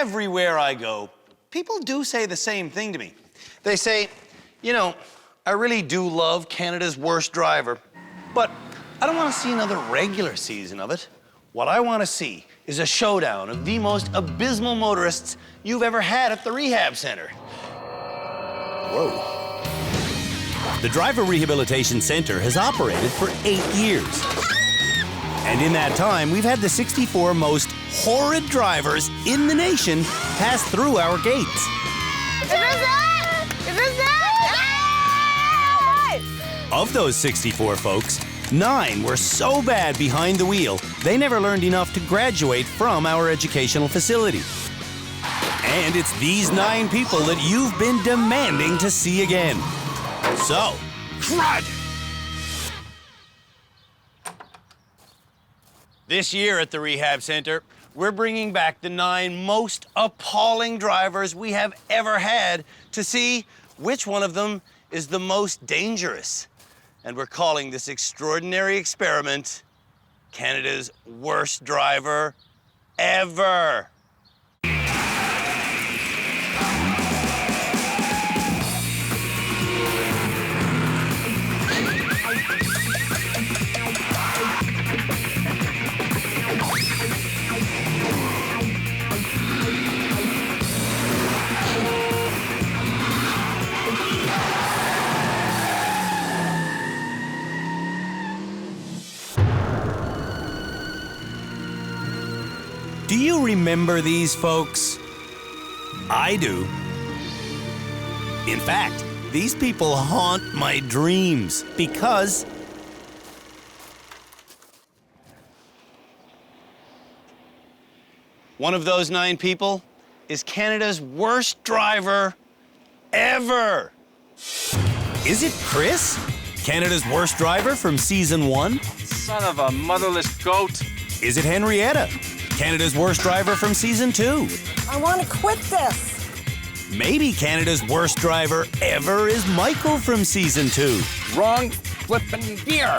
everywhere I go, people do say the same thing to me. They say, you know, I really do love Canada's Worst Driver, but I don't want to see another regular season of it. What I want to see is a showdown of the most abysmal motorists you've ever had at the rehab center. Whoa. The Driver Rehabilitation Center has operated for 8 years. And in that time, we've had the 64 most horrid drivers in the nation pass through our gates. Of those 64 folks, 9 were so bad behind the wheel, they never learned enough to graduate from our educational facility. And it's these 9 people that you've been demanding to see again. So, crud! This year at the rehab center, we're bringing back the 9 most appalling drivers we have ever had to see which one of them is the most dangerous. And we're calling this extraordinary experiment Canada's Worst Driver Ever. Do you remember these folks? I do. In fact, these people haunt my dreams because one of those 9 people is Canada's worst driver ever. Is it Chris? Canada's worst driver from season 1? Son of a motherless goat. Is it Henrietta? Canada's worst driver from season 2? I want to quit this. Maybe Canada's worst driver ever is Michael from season 2. Wrong flippin' gear.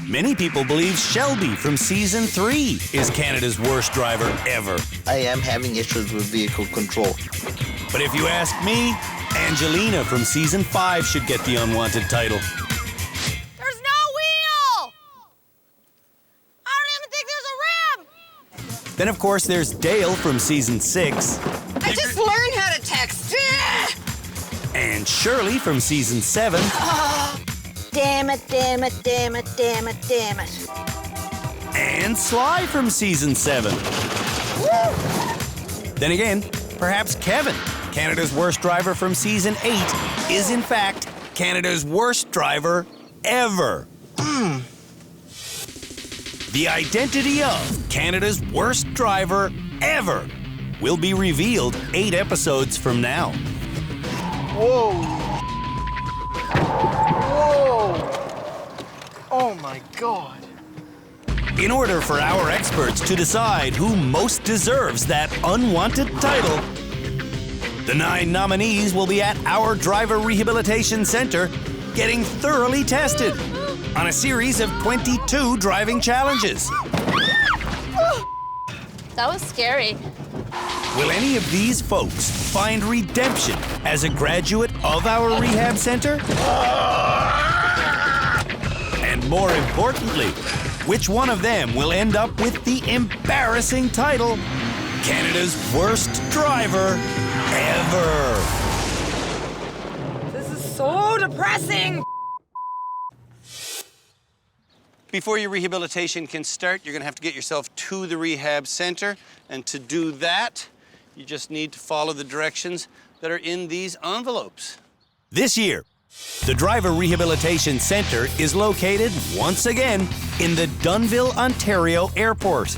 Many people believe Shelby from season 3 is Canada's worst driver ever. I am having issues with vehicle control. But if you ask me, Angelina from season 5 should get the unwanted title. There's no wheel! I don't even think there's a rim! Then, of course, there's Dale from season 6. I just learned how to text. And Shirley from season 7. Oh, damn it, damn it, damn it, damn it, damn it. And Sly from season 7. Woo. Then again, perhaps Kevin, Canada's worst driver from season 8, is in fact Canada's worst driver ever. The identity of Canada's worst driver ever will be revealed 8 episodes from now. Whoa! Whoa! Oh my God. In order for our experts to decide who most deserves that unwanted title, the 9 nominees will be at our Driver Rehabilitation Center getting thoroughly tested on a series of 22 driving challenges. That was scary. Will any of these folks find redemption as a graduate of our rehab center? And more importantly, which one of them will end up with the embarrassing title, Canada's worst driver ever? This is so depressing. Before your rehabilitation can start, you're gonna have to get yourself to the rehab center. And to do that, you just need to follow the directions that are in these envelopes. This year, the Driver Rehabilitation Center is located once again in the Dunnville, Ontario airport.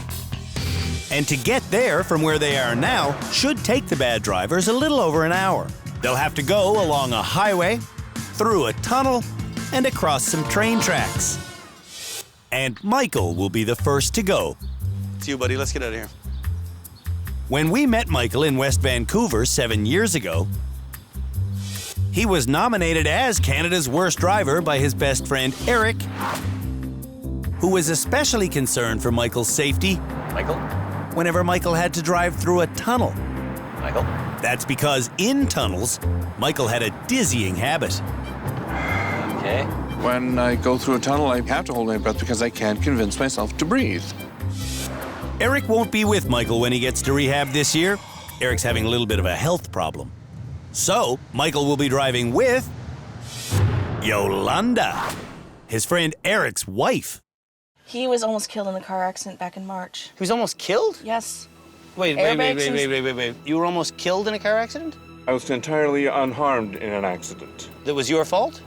And to get there from where they are now should take the bad drivers a little over an hour. They'll have to go along a highway, through a tunnel, and across some train tracks. And Michael will be the first to go. It's you, buddy. Let's get out of here. When we met Michael in West Vancouver 7 years ago, he was nominated as Canada's worst driver by his best friend, Eric, who was especially concerned for Michael's safety Michael? whenever Michael had to drive through a tunnel. Michael. That's because in tunnels, Michael had a dizzying habit. Okay. When I go through a tunnel, I have to hold my breath because I can't convince myself to breathe. Eric won't be with Michael when he gets to rehab this year. Eric's having a little bit of a health problem. So, Michael will be driving with Yolanda, his friend Eric's wife. He was almost killed in a car accident back in March. He was almost killed? Yes. Wait. You were almost killed in a car accident? I was entirely unharmed in an accident. That was your fault?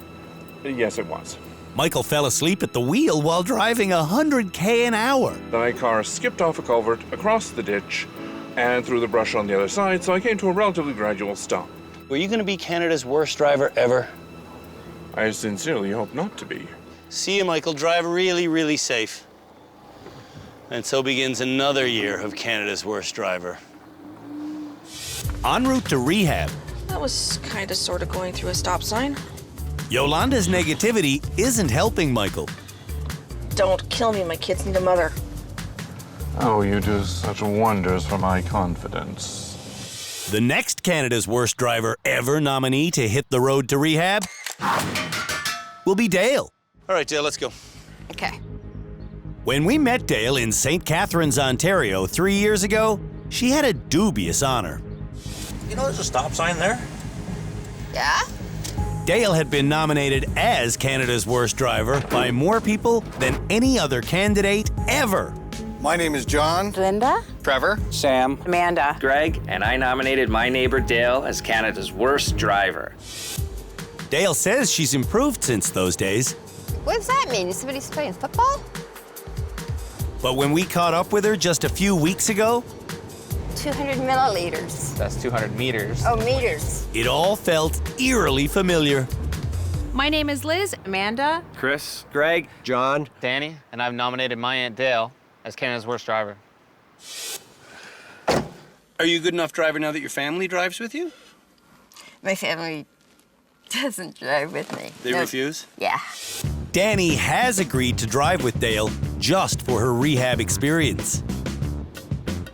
Yes, it was. Michael fell asleep at the wheel while driving 100k an hour. Then my car skipped off a culvert, across the ditch, and through the brush on the other side, so I came to a relatively gradual stop. Were you going to be Canada's worst driver ever? I sincerely hope not to be. See you, Michael. Drive really, really safe. And so begins another year of Canada's worst driver. En route to rehab, That was kind of sort of going through a stop sign. Yolanda's negativity isn't helping Michael. Don't kill me, my kids need a mother. Oh, you do such wonders for my confidence. The next Canada's Worst Driver Ever nominee to hit the road to rehab will be Dale. All right, Dale, let's go. Okay. When we met Dale in St. Catharines, Ontario 3 years ago, she had a dubious honor. You know there's a stop sign there? Yeah? Dale had been nominated as Canada's Worst Driver by more people than any other candidate ever. My name is John. Linda? Trevor. Sam. Amanda. Greg. And I nominated my neighbor Dale as Canada's worst driver. Dale says she's improved since those days, What does that mean? Is somebody playing football? but when we caught up with her just a few weeks ago, 200 milliliters. That's 200 meters. Oh, meters. it all felt eerily familiar. My name is Liz. Amanda. Chris. Greg. John. Danny. And I've nominated my Aunt Dale as Canada's worst driver. Are you a good enough driver now that your family drives with you? My family doesn't drive with me. They refuse? Yeah. Danny has agreed to drive with Dale just for her rehab experience.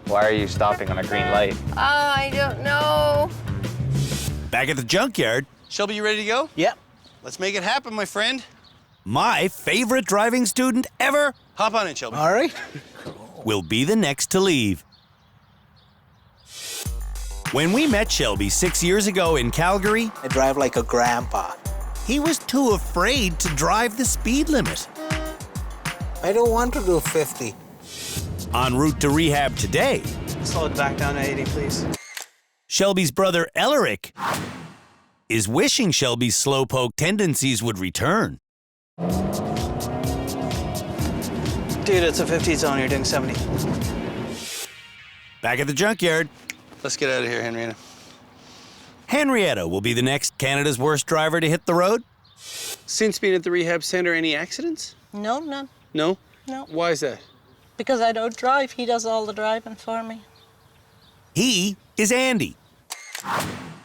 Why are you stopping on a green light? Oh, I don't know. Back at the junkyard, Shelby, you ready to go? Yep. Let's make it happen, my friend. my favorite driving student ever Hop on in, Shelby. All right. will be the next to leave. When we met Shelby 6 years ago in Calgary, I drive like a grandpa. he was too afraid to drive the speed limit. I don't want to do 50. En route to rehab today, Slow it back down to 80, please. Shelby's brother Elric is wishing Shelby's slowpoke tendencies would return. Dude, it's a 50 zone. You're doing 70. Back at the junkyard, Let's get out of here, Henrietta. Henrietta will be the next Canada's Worst Driver to hit the road. Since being at the rehab center, any accidents? No, none. No? No. Why is that? Because I don't drive. He does all the driving for me. He is Andy,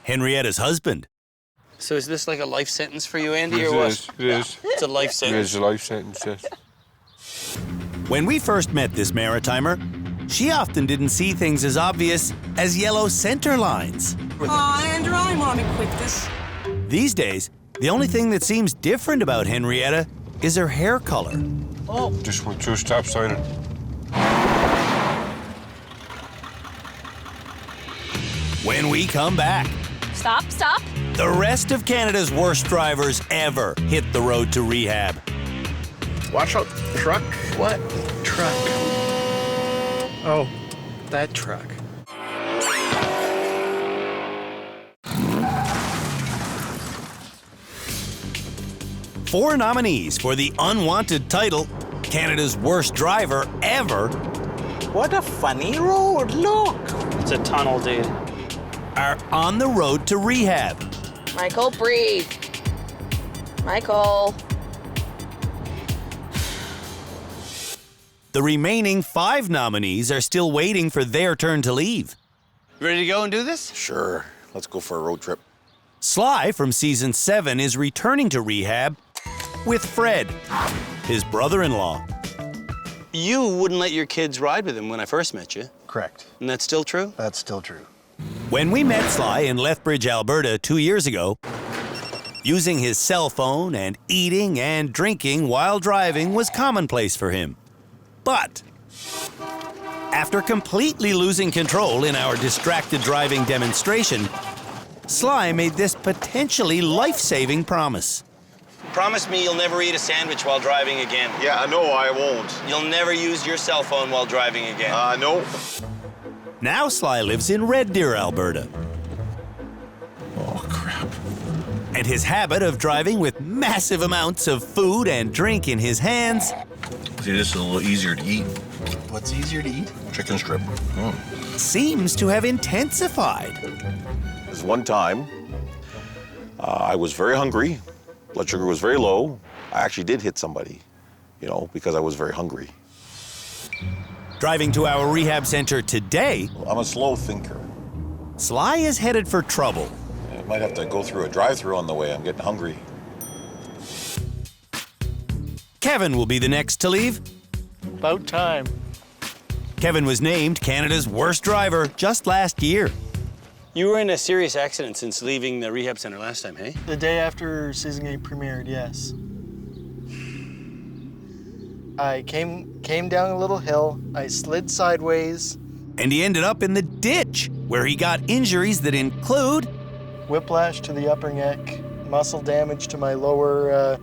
Henrietta's husband. So is this like a life sentence for you, Andy, or what? It is. It's a life It sentence. is a life sentence, yes. When we first met this Maritimer, she often didn't see things as obvious as yellow center lines. Oh, Andrew, I want to quit this. These days, the only thing that seems different about Henrietta is her hair color. Oh. Just went through a stop sign. When we come back, Stop, stop. the rest of Canada's worst drivers ever hit the road to rehab. Watch out. Truck? What? Truck. Oh, that truck. Four nominees for the unwanted title, Canada's Worst Driver Ever, What a funny road, look. It's a tunnel, dude. are on the road to rehab. Michael, breathe. Michael. The remaining 5 nominees are still waiting for their turn to leave. Ready to go and do this? Sure. Let's go for a road trip. Sly from season 7 is returning to rehab with Fred, his brother-in-law. You wouldn't let your kids ride with him when I first met you. Correct. And that's still true? That's still true. When we met Sly in Lethbridge, Alberta 2 years ago, using his cell phone and eating and drinking while driving was commonplace for him. But after completely losing control in our distracted driving demonstration, Sly made this potentially life-saving promise. Promise me you'll never eat a sandwich while driving again. Yeah, no, I won't. You'll never use your cell phone while driving again. No. Now Sly lives in Red Deer, Alberta. Oh, crap. And his habit of driving with massive amounts of food and drink in his hands See, this is a little easier to eat. What's easier to eat? Chicken strip. seems to have intensified. There's one time I was very hungry. Blood sugar was very low. I actually did hit somebody, because I was very hungry. Driving to our rehab center today, I'm a slow thinker. Sly is headed for trouble. I might have to go through a drive-thru on the way. I'm getting hungry. Kevin will be the next to leave. About time. Kevin was named Canada's worst driver just last year. You were in a serious accident since leaving the rehab center last time, hey? The day after season 8 premiered, yes. I came down a little hill, I slid sideways. And he ended up in the ditch, where he got injuries that include whiplash to the upper neck, muscle damage to my lower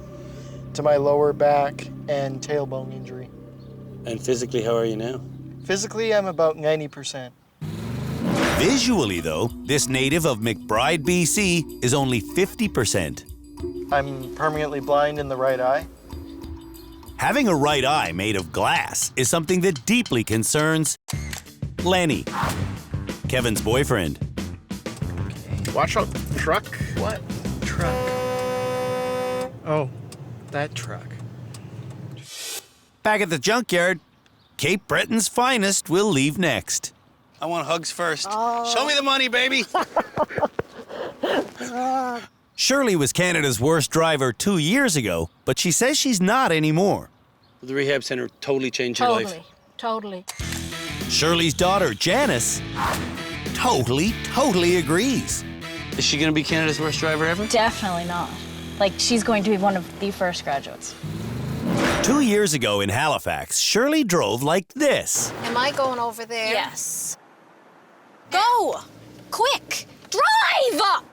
back, and tailbone injury. And physically, how are you now? Physically, I'm about 90%. Visually, though, this native of McBride, BC, is only 50%. I'm permanently blind in the right eye. Having a right eye made of glass is something that deeply concerns Lenny, Kevin's boyfriend. Watch out, truck. What? Truck. Oh, that truck. Back at the junkyard, Cape Breton's finest will leave next. I want hugs first. Oh. Show me the money, baby. Shirley was Canada's worst driver 2 years ago, but she says she's not anymore. The rehab center totally changed your life. Totally. Shirley's daughter, Janice, totally agrees. Is she gonna be Canada's worst driver ever? Definitely not. Like, she's going to be one of the first graduates. 2 years ago in Halifax, Shirley drove like this. Am I going over there? Yes. Go! Quick! Drive!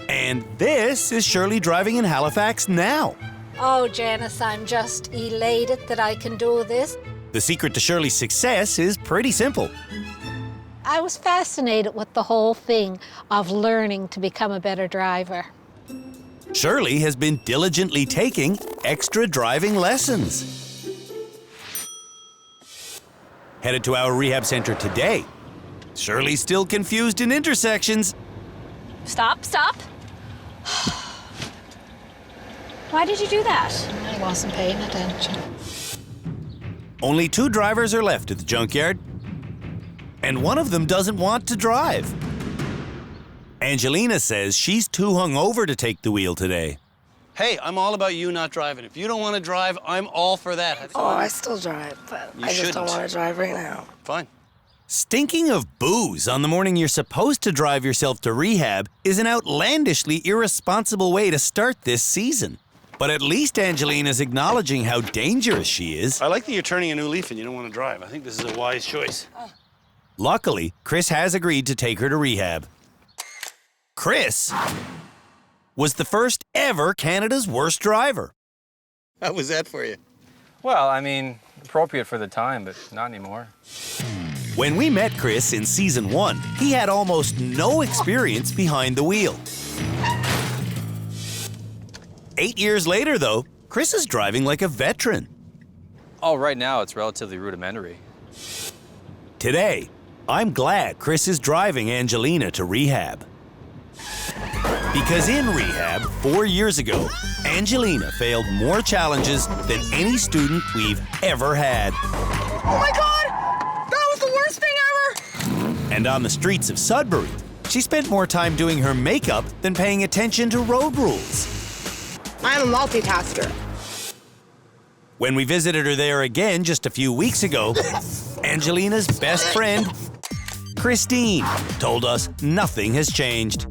And this is Shirley driving in Halifax now. Oh, Janice, I'm just elated that I can do this. The secret to Shirley's success is pretty simple. I was fascinated with the whole thing of learning to become a better driver. Shirley has been diligently taking extra driving lessons. Headed to our rehab center today. Shirley's still confused in intersections. Stop. Why did you do that? I wasn't paying attention. Only 2 drivers are left at the junkyard, and one of them doesn't want to drive. Angelina says she's too hungover to take the wheel today. Hey, I'm all about you not driving. If you don't want to drive, I'm all for that. Oh, I still drive, but I just don't want to drive right now. Fine. Stinking of booze on the morning you're supposed to drive yourself to rehab is an outlandishly irresponsible way to start this season. But at least Angelina's acknowledging how dangerous she is. I like that you're turning a new leaf and you don't want to drive. I think this is a wise choice. Luckily, Chris has agreed to take her to rehab. Chris was the first ever Canada's worst driver. How was that for you? Well, I mean, appropriate for the time, but not anymore. When we met Chris in season 1, he had almost no experience behind the wheel. 8 years later, though, Chris is driving like a veteran. Oh, right now it's relatively rudimentary. Today, I'm glad Chris is driving Angelina to rehab. Because in rehab 4 years ago, Angelina failed more challenges than any student we've ever had. Oh my God! That was the worst thing ever! And on the streets of Sudbury, she spent more time doing her makeup than paying attention to road rules. I'm a multitasker. When we visited her there again just a few weeks ago, Angelina's best friend Christine told us nothing has changed.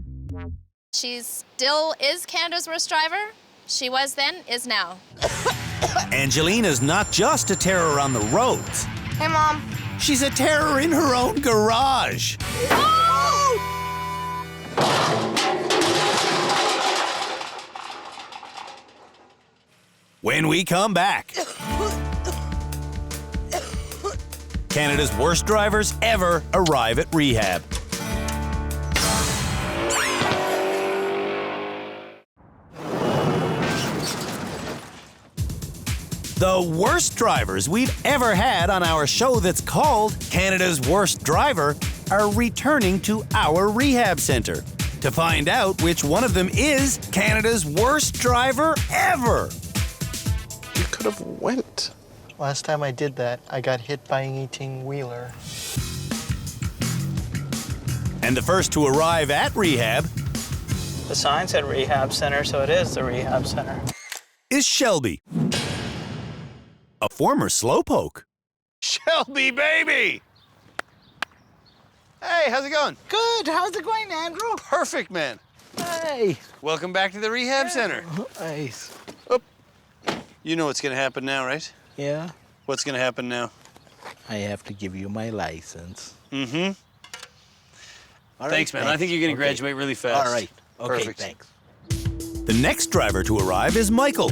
She still is Canada's worst driver. She was then, is now. Angelina's not just a terror on the roads. Hey, Mom. She's a terror in her own garage. When we come back, Canada's worst drivers ever arrive at rehab. The worst drivers we've ever had on our show that's called Canada's Worst Driver are returning to our rehab center to find out which one of them is Canada's worst driver ever. You could have went. Last time I did that, I got hit by an 18-wheeler. And the first to arrive at rehab The sign said rehab center, so it is the rehab center. is Shelby, a former slowpoke. Shelby, baby! Hey, how's it going? Good. How's it going, Andrew? Perfect, man. Hey. Welcome back to the rehab center. Nice. Oh. You know what's gonna happen now, right? Yeah. What's gonna happen now? I have to give you my license. Mm-hmm. All Thanks, right, man. I think you're gonna graduate really fast. All right. Okay, Perfect. thanks. The next driver to arrive is Michael,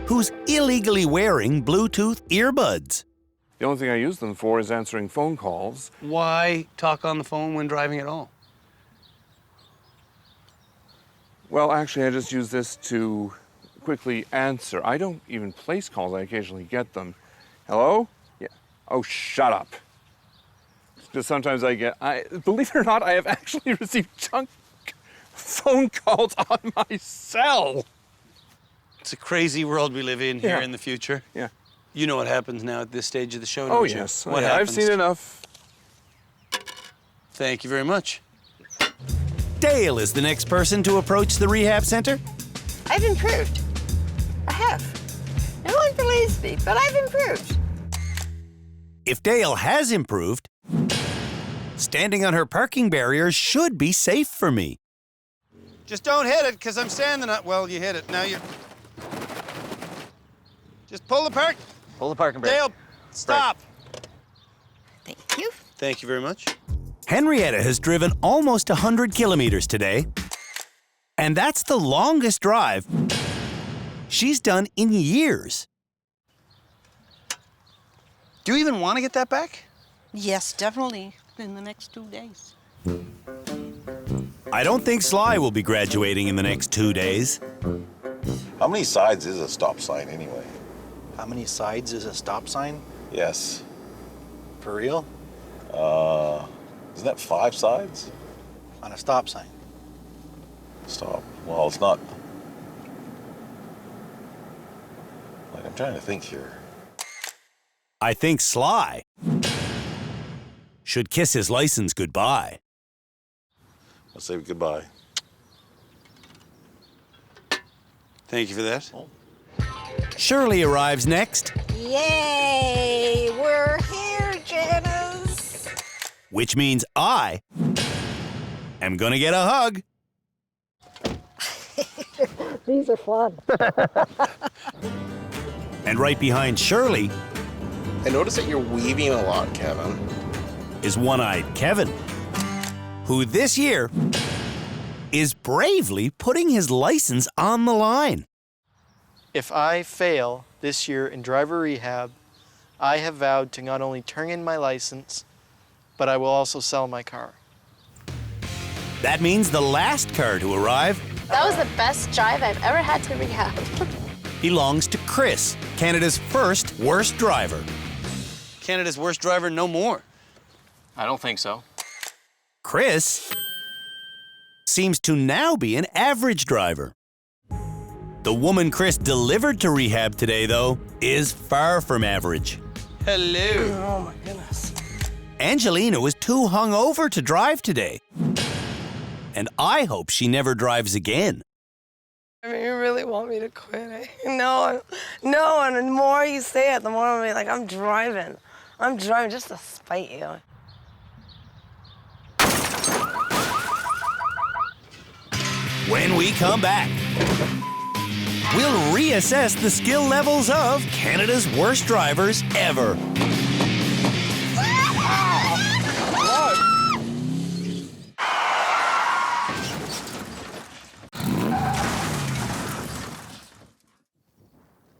who's illegally wearing Bluetooth earbuds. The only thing I use them for is answering phone calls. Why talk on the phone when driving at all? Well, actually, I just use this to quickly answer. I don't even place calls. I occasionally get them. Hello? Yeah. Oh, shut up. Because sometimes believe it or not, I have actually received junk phone calls on my cell. It's a crazy world we live in here Yeah. in the future. Yeah. You know what happens now at this stage of the show, Oh, don't you? yes. What I've happens? seen enough. Thank you very much. Dale is the next person to approach the rehab center. I've improved. I have. No one believes me, but I've improved. If Dale has improved, standing on her parking barrier should be safe for me. Just don't hit it, because I'm standing up. Well, you hit it. Now you're... Just pull the parking brake. Dale, stop. Thank you. Thank you very much. Henrietta has driven almost 100 kilometers today, and that's the longest drive she's done in years. Do you even want to get that back? Yes, definitely. In the next 2 days. I don't think Sly will be graduating in the next 2 days. How many sides is a stop sign anyway? How many sides is a stop sign? Yes. For real? Isn't that 5 sides? On a stop sign. Stop. Well, it's not. Like, I'm trying to think here. I think Sly should kiss his license goodbye. Let's say goodbye. Thank you for that. Shirley arrives next, Yay! We're here, Janice. which means I am gonna get a hug. These are fun. And right behind Shirley I notice that you're weaving a lot, Kevin. is one-eyed Kevin, who this year is bravely putting his license on the line. If I fail this year in driver rehab, I have vowed to not only turn in my license, but I will also sell my car. That means the last car to arrive That was the best drive I've ever had to rehab. belongs to Chris, Canada's first worst driver. Canada's worst driver, no more. I don't think so. Chris seems to now be an average driver. The woman Chris delivered to rehab today, though, is far from average. Hello. Oh, my goodness. Angelina was too hungover to drive today. And I hope she never drives again. I mean, you really want me to quit, eh? No, and the more you say it, the more I'm like, I'm driving just to spite you. When we come back, we'll reassess the skill levels of Canada's worst drivers ever.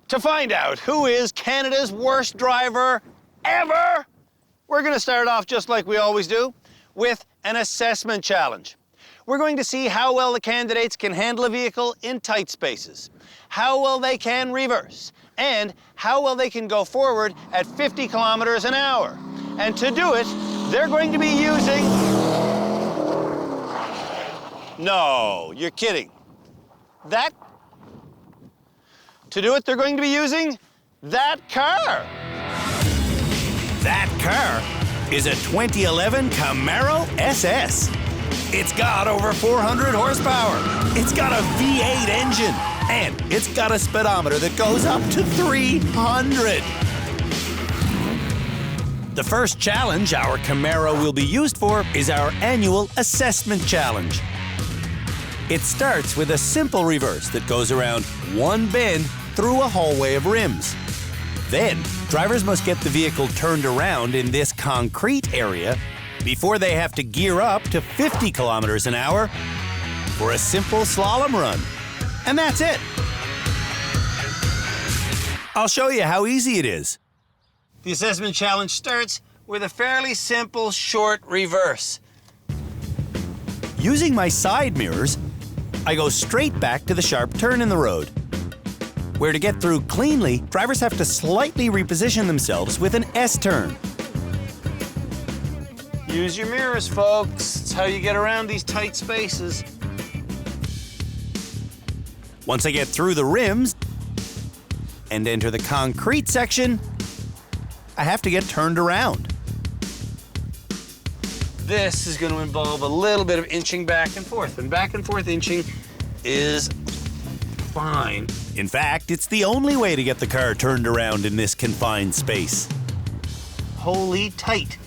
To find out who is Canada's worst driver ever, we're going to start off just like we always do, with an assessment challenge. We're going to see how well the candidates can handle a vehicle in tight spaces, how well they can reverse, and how well they can go forward at 50 kilometers an hour. And to do it, they're going to be using... No, you're kidding. That... To do it, they're going to be using that car. That car is a 2011 Camaro SS. It's got over 400 horsepower. It's got a V8 engine. And it's got a speedometer that goes up to 300. The first challenge our Camaro will be used for is our annual assessment challenge. It starts with a simple reverse that goes around one bend through a hallway of rims. Then, drivers must get the vehicle turned around in this concrete area before they have to gear up to 50 kilometers an hour for a simple slalom run. And that's it. I'll show you how easy it is. The assessment challenge starts with a fairly simple short reverse. Using my side mirrors, I go straight back to the sharp turn in the road, where to get through cleanly, drivers have to slightly reposition themselves with an S-turn. Use your mirrors, folks. It's how you get around these tight spaces. Once I get through the rims and enter the concrete section, I have to get turned around. This is going to involve a little bit of inching back and forth, and back and forth inching is fine. In fact, it's the only way to get the car turned around in this confined space. Holy tight.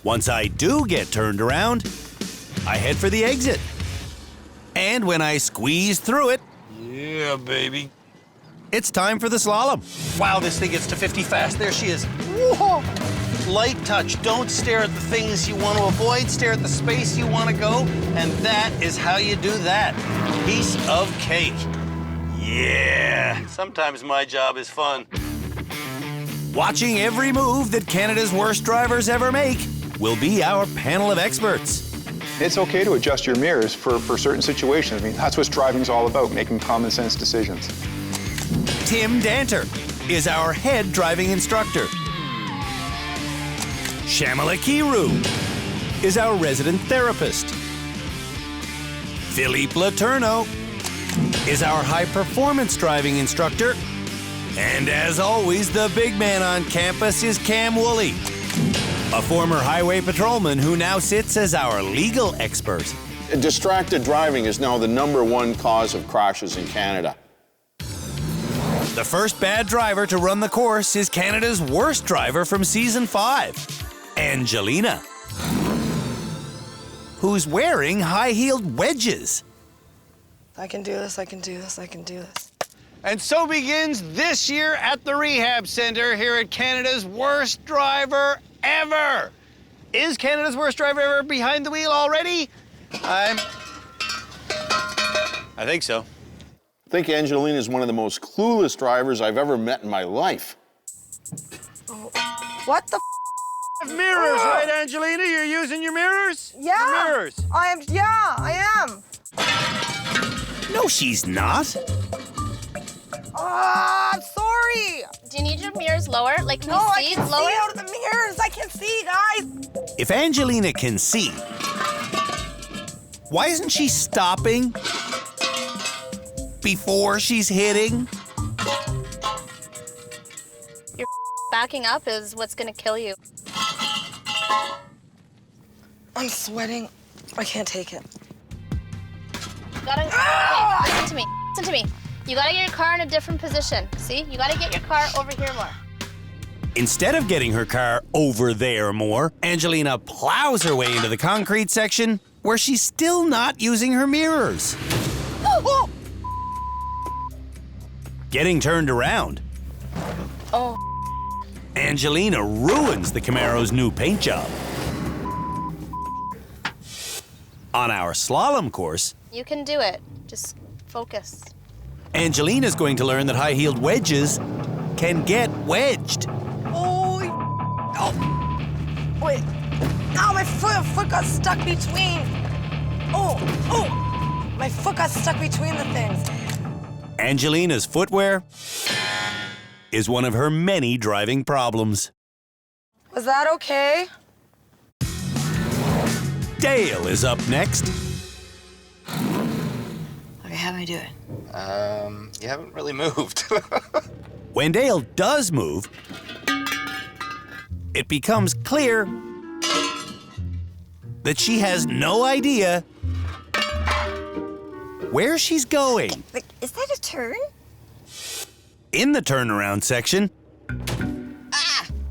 Once I do get turned around, I head for the exit. And when I squeeze through it, yeah, baby, it's time for the slalom. Wow, this thing gets to 50 fast. There she is. Whoa. Light touch. Don't stare at the things you want to avoid. Stare at the space you want to go. And that is how you do that. Piece of cake. Yeah. Sometimes my job is fun. Watching every move that Canada's worst drivers ever make will be our panel of experts. It's okay to adjust your mirrors for certain situations. I mean, that's what driving's all about, making common sense decisions. Tim Danter is our head driving instructor. Shamala Kiru is our resident therapist. Philippe Laterno is our high-performance driving instructor. And as always, the big man on campus is Cam Woolley, a former highway patrolman who now sits as our legal expert. Distracted driving is now the #1 cause of crashes in Canada. The first bad driver to run the course is Canada's worst driver from Season 5, Angelina, who's wearing high-heeled wedges. I can do this, I can do this, I can do this. And so begins this year at the Rehab Center here at Canada's worst driver ever. Is Canada's worst driver ever behind the wheel already? I think so. I think Angelina is one of the most clueless drivers I've ever met in my life. Oh. What the mirrors, right, Angelina? You're using your mirrors? Yeah. Your mirrors. I am. No, she's not. I'm sorry. Do you need your mirrors lower? Like, can no, you see? I can lower? see out of the mirrors. I can see, guys. If Angelina can see, why isn't she stopping before she's hitting? Your backing up is what's gonna kill you. I'm sweating. I can't take it. You gotta, okay, listen to me. You gotta get your car in a different position. See, you gotta get your car over here more. Instead of getting her car over there more, Angelina plows her way into the concrete section where she's still not using her mirrors. Oh! Getting turned around, Oh. Angelina ruins the Camaro's new paint job. On our slalom course, You can do it. Just focus. Angelina's going to learn that high-heeled wedges can get wedged. Oh. Wait. Ow, my foot got stuck between. Oh. My foot got stuck between the things. Angelina's footwear is one of her many driving problems. Was that okay? Dale is up next. Okay, how do I do it? You haven't really moved. When Dale does move, it becomes clear that she has no idea where she's going. Like, is that a turn? In the turnaround section,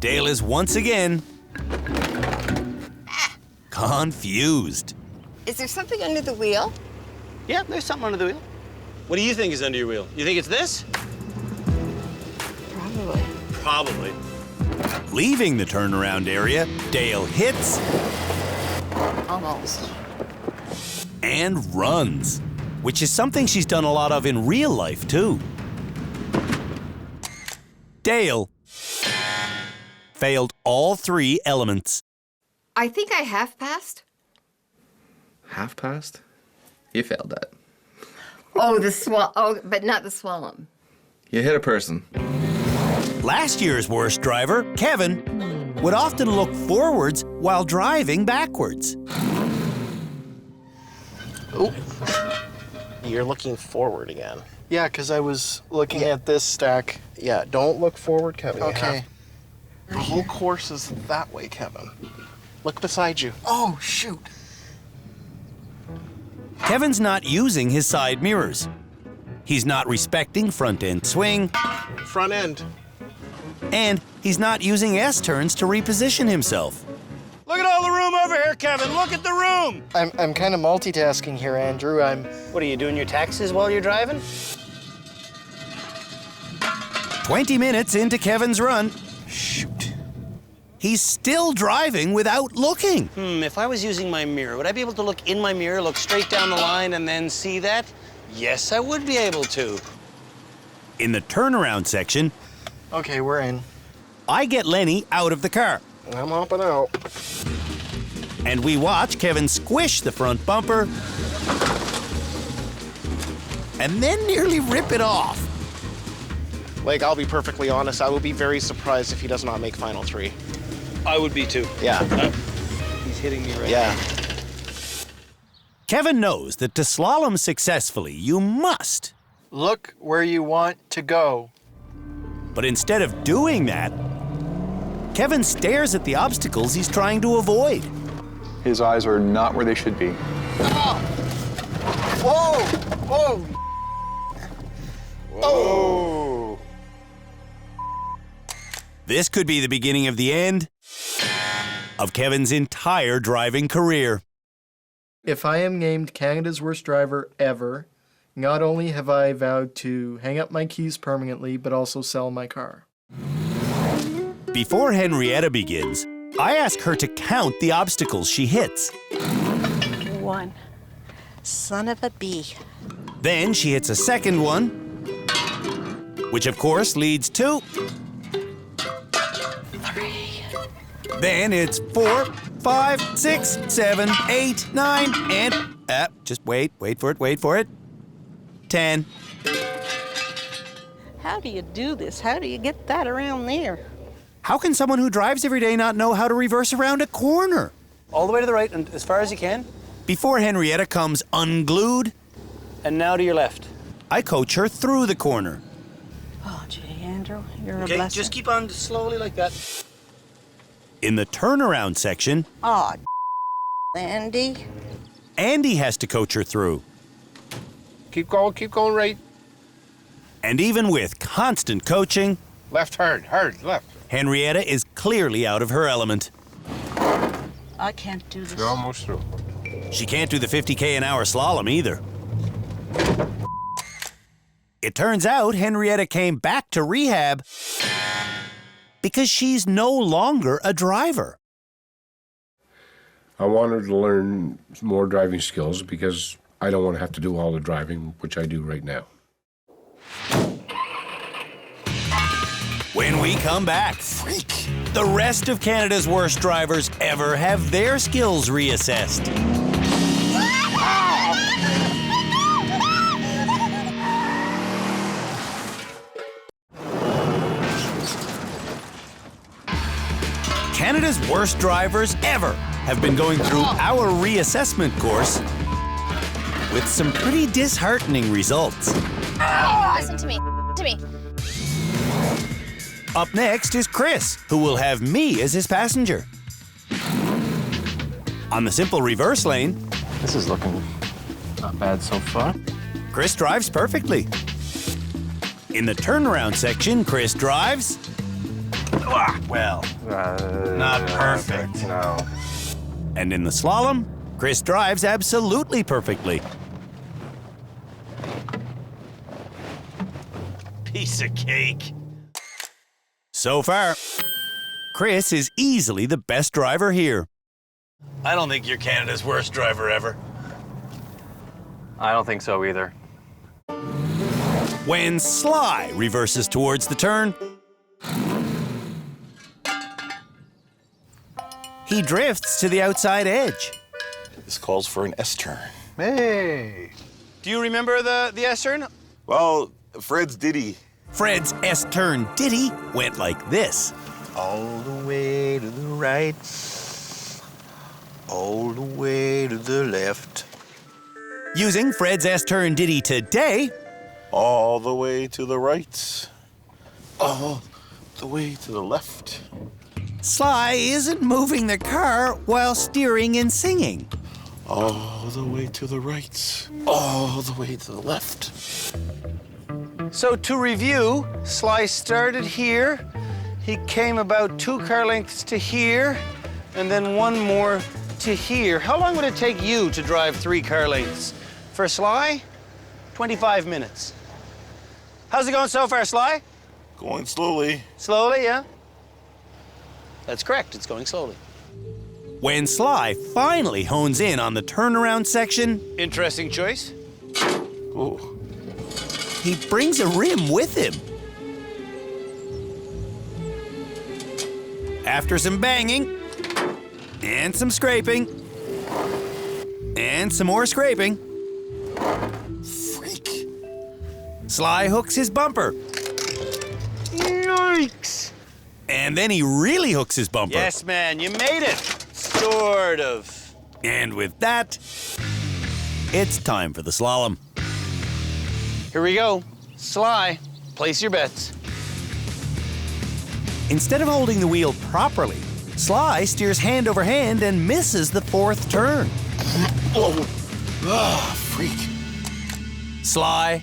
Dale is once again confused. Is there something under the wheel? Yeah, there's something under the wheel. What do you think is under your wheel? You think it's this? Probably. Probably. Leaving the turnaround area, Dale hits Almost. and runs, which is something she's done a lot of in real life, too. Dale failed all 3 elements. I think I half passed. Half past? You failed that. Oh, but not the slalom. You hit a person. Last year's worst driver, Kevin, would often look forwards while driving backwards. Oop. You're looking forward again. Yeah, because I was looking at this stack. Yeah, don't look forward, Kevin. You Okay. have- The whole course is that way, Kevin. Look beside you. Oh, shoot. Kevin's not using his side mirrors. He's not respecting front-end swing. Front end. And he's not using S-turns to reposition himself. Look at all the room over here, Kevin. Look at the room. I'm kind of multitasking here, Andrew. What are you doing, your taxes while you're driving? 20 minutes into Kevin's run, Shoot. he's still driving without looking. If I was using my mirror, would I be able to look in my mirror, look straight down the line, and then see that? Yes, I would be able to. In the turnaround section, Okay, we're in. I get Lenny out of the car, I'm hopping out. and we watch Kevin squish the front bumper and then nearly rip it off. Like, I'll be perfectly honest, I will be very surprised if he does not make final 3. I would be too. Yeah. He's hitting me right Yeah. now. Kevin knows that to slalom successfully, you must. Look where you want to go. But instead of doing that, Kevin stares at the obstacles he's trying to avoid. His eyes are not where they should be. Whoa! Whoa! Oh! This could be the beginning of the end of Kevin's entire driving career. If I am named Canada's worst driver ever, not only have I vowed to hang up my keys permanently, but also sell my car. Before Henrietta begins, I ask her to count the obstacles she hits. 1. Son of a bee. Then she hits a second one, which of course leads to... 3. Then it's 4, 5, 6, 7, 8, 9, and... just wait for it. 10. How do you do this? How do you get that around there? How can someone who drives every day not know how to reverse around a corner? All the way to the right and as far as you can. Before Henrietta comes unglued, And now to your left. I coach her through the corner. Oh, gee, Andrew, you're a Okay, blessing. just keep on slowly like that. In the turnaround section, Oh, Andy. Andy has to coach her through. Keep going right. And even with constant coaching, Left, hard, left. Henrietta is clearly out of her element. I can't do this. You're almost through. She can't do the 50K an hour slalom either. It turns out Henrietta came back to rehab because she's no longer a driver. I wanted to learn more driving skills because I don't want to have to do all the driving, which I do right now. When we come back, the rest of Canada's worst drivers ever have their skills reassessed. Canada's worst drivers ever have been going through our reassessment course with some pretty disheartening results. Listen to me. To me. Up next is Chris, who will have me as his passenger. On the simple reverse lane, This is looking not bad so far. Chris drives perfectly. In the turnaround section, Chris drives... well, not perfect. No. And in the slalom, Chris drives absolutely perfectly. Piece of cake. So far, Chris is easily the best driver here. I don't think you're Canada's worst driver ever. I don't think so either. When Sly reverses towards the turn, he drifts to the outside edge. This calls for an S-turn. Hey. Do you remember the S-turn? Well, Fred's ditty. Fred's S-turn ditty went like this. All the way to the right, all the way to the left. Using Fred's S-turn ditty today, all the way to the right, all the way to the left. Sly isn't moving the car while steering and singing. All the way to the right, all the way to the left. So to review, Sly started here. He came about 2 car lengths to here, and then 1 more to here. How long would it take you to drive 3 car lengths? For Sly, 25 minutes. How's it going so far, Sly? Going slowly. Slowly, yeah? That's correct, it's going slowly. When Sly finally hones in on the turnaround section, Interesting choice. Ooh. he brings a rim with him. After some banging, and some scraping, and some more scraping, Freak. Sly hooks his bumper. Yikes! And then he really hooks his bumper. Yes, man, you made it. Sort of. And with that, it's time for the slalom. Here we go. Sly, place your bets. Instead of holding the wheel properly, Sly steers hand over hand and misses the 4th turn. Oh, freak. Sly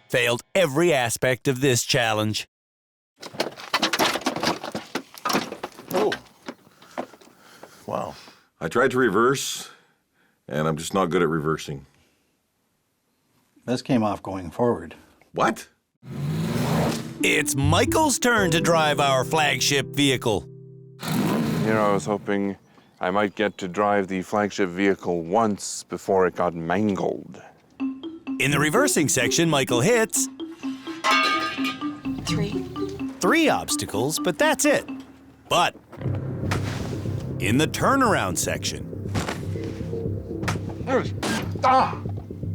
failed every aspect of this challenge. Oh. Wow. I tried to reverse, and I'm just not good at reversing. This came off going forward. What? It's Michael's turn to drive our flagship vehicle. You know, I was hoping I might get to drive the flagship vehicle once before it got mangled. In the reversing section, Michael hits 3 obstacles, but that's it. But in the turnaround section,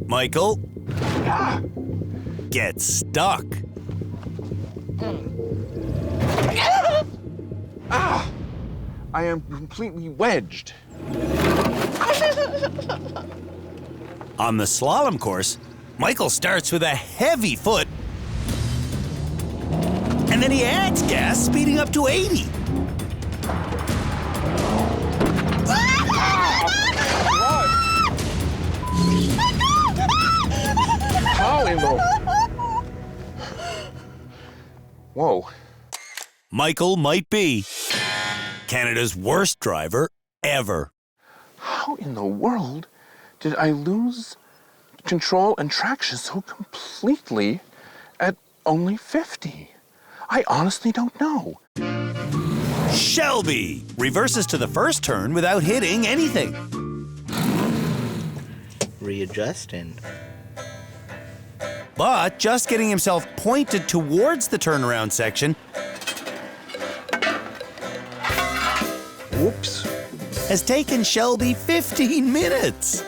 Michael gets stuck. I am completely wedged. On the slalom course, Michael starts with a heavy foot, and then he adds gas, speeding up to 80. How in the... Whoa. Michael might be Canada's worst driver ever. how in the world did I lose control and traction so completely at only 50? I honestly don't know. Shelby reverses to the first turn without hitting anything. Readjusting. But just getting himself pointed towards the turnaround section Whoops. has taken Shelby 15 minutes.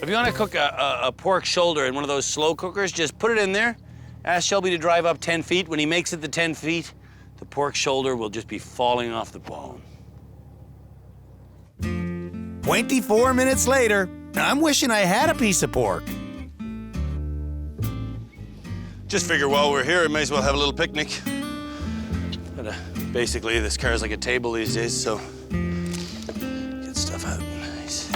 If you want to cook a pork shoulder in one of those slow cookers, just put it in there. Ask Shelby to drive up 10 feet. When he makes it to 10 feet, the pork shoulder will just be falling off the bone. 24 minutes later, I'm wishing I had a piece of pork. Just figure while we're here, we may as well have a little picnic. But basically, this car's like a table these days, so get stuff out. Nice.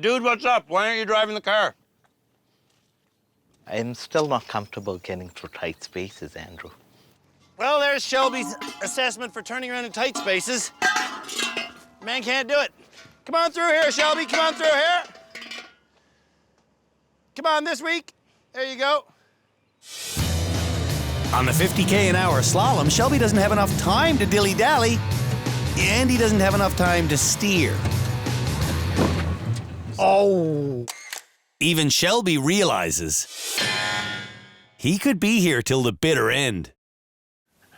Dude, what's up? Why aren't you driving the car? I'm still not comfortable getting through tight spaces, Andrew. Well, there's Shelby's assessment for turning around in tight spaces. Man can't do it. Come on through here, Shelby. Come on through here. Come on, this week. There you go. On the 50K an hour slalom, Shelby doesn't have enough time to dilly-dally, and he doesn't have enough time to steer. Oh! Even Shelby realizes he could be here till the bitter end.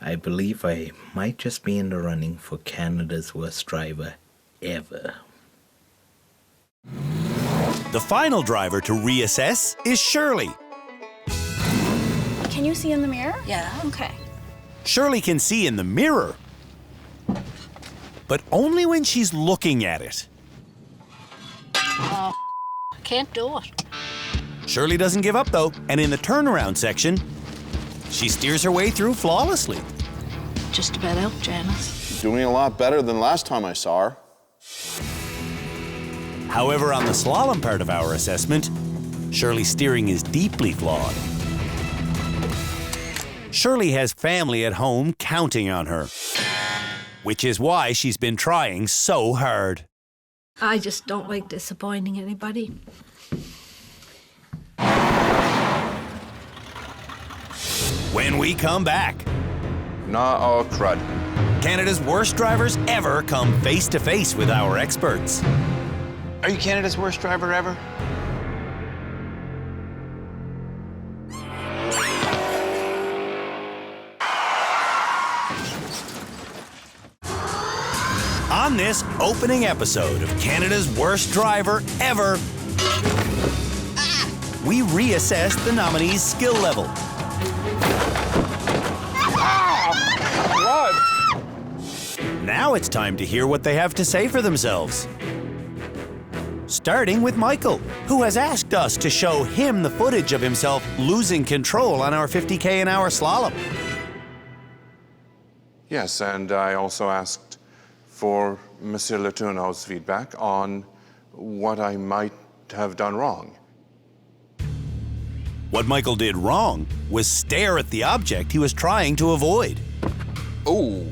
I believe I might just be in the running for Canada's worst driver ever. The final driver to reassess is Shirley. Can you see in the mirror? Yeah. Okay. Shirley can see in the mirror, but only when she's looking at it. Oh, can't do it. Shirley doesn't give up, though, and in the turnaround section, she steers her way through flawlessly. Just about out, Janice. Doing a lot better than last time I saw her. However, on the slalom part of our assessment, Shirley's steering is deeply flawed. Shirley has family at home counting on her, which is why she's been trying so hard. I just don't like disappointing anybody. When we come back, Nah, oh crud. Canada's worst drivers ever come face to face with our experts. Are you Canada's worst driver ever? On this opening episode of Canada's Worst Driver Ever, we reassess the nominees' skill level. Now it's time to hear what they have to say for themselves. Starting with Michael, who has asked us to show him the footage of himself losing control on our 50K an hour slalom. Yes, and I also asked for Monsieur Letourneau's feedback on what I might have done wrong. What Michael did wrong was stare at the object he was trying to avoid. Oh.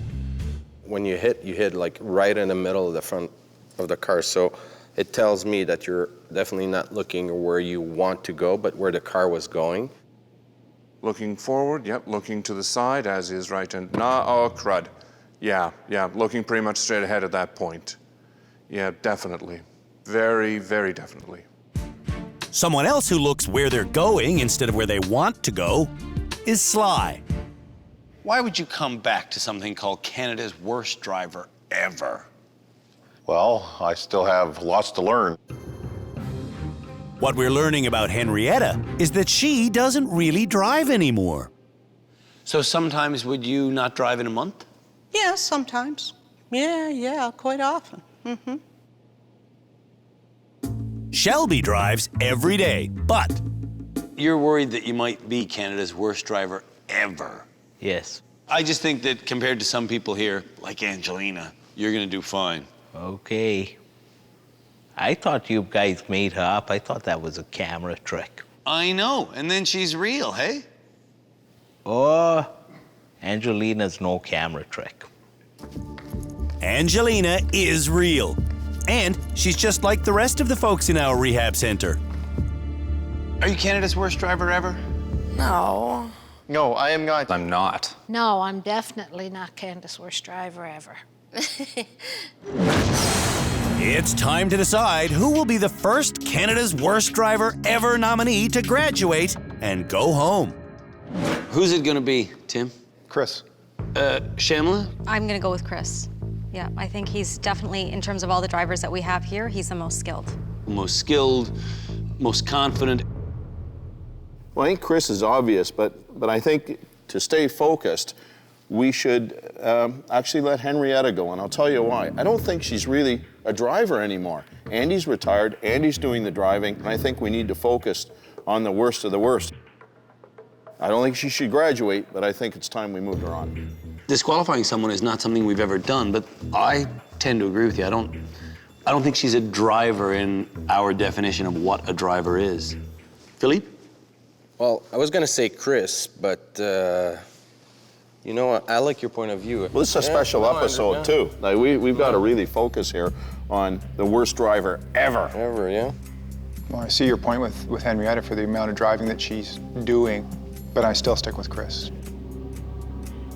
When you hit like right in the middle of the front of the car. So it tells me that you're definitely not looking where you want to go, but where the car was going. Looking forward, yep, looking to the side, as is right, and nah, oh crud. Yeah, looking pretty much straight ahead at that point. Yeah, definitely. Very, very definitely. Someone else who looks where they're going instead of where they want to go is Sly. Why would you come back to something called Canada's worst driver ever? Well, I still have lots to learn. What we're learning about Henrietta is that she doesn't really drive anymore. So sometimes would you not drive in a month? Yeah, sometimes. Yeah, quite often. Mm-hmm. Shelby drives every day, but you're worried that you might be Canada's worst driver ever. Yes. I just think that compared to some people here, like Angelina, you're gonna do fine. Okay. I thought you guys made her up. I thought that was a camera trick. I know, and then she's real, hey? Oh, Angelina's no camera trick. Angelina is real. And she's just like the rest of the folks in our rehab center. Are you Canada's worst driver ever? No. No, I am not. I'm not. No, I'm definitely not Canada's worst driver ever. It's time to decide who will be the first Canada's Worst Driver Ever nominee to graduate and go home. Who's it gonna be, Tim? Chris. Shamla? I'm gonna go with Chris. Yeah, I think he's definitely, in terms of all the drivers that we have here, he's the most skilled. Most skilled, most confident. Well, I think Chris is obvious, but I think to stay focused, we should actually let Henrietta go, and I'll tell you why. I don't think she's really a driver anymore. Andy's retired, Andy's doing the driving, and I think we need to focus on the worst of the worst. I don't think she should graduate, but I think it's time we moved her on. Disqualifying someone is not something we've ever done, but I tend to agree with you. I don't think she's a driver in our definition of what a driver is. Philippe? Well, I was gonna say Chris, but you know what? I like your point of view. Well, this is a special episode, too. Like, we've got to really focus here on the worst driver ever. Ever, yeah. Well, I see your point with Henrietta for the amount of driving that she's doing, but I still stick with Chris.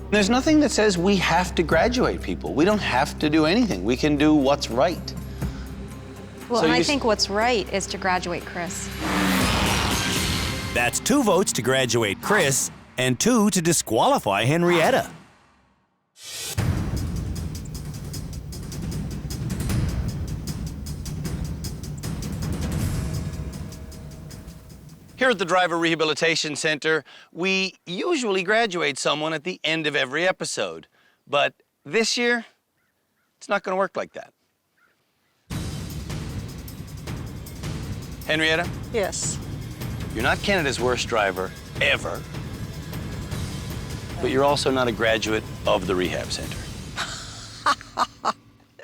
There's nothing that says we have to graduate people. We don't have to do anything. We can do what's right. Well, and I think what's right is to graduate Chris. That's 2 votes to graduate Chris and 2 to disqualify Henrietta. Here at the Driver Rehabilitation Center, we usually graduate someone at the end of every episode. But this year, it's not going to work like that. Henrietta? Yes. You're not Canada's worst driver ever, but you're also not a graduate of the rehab center.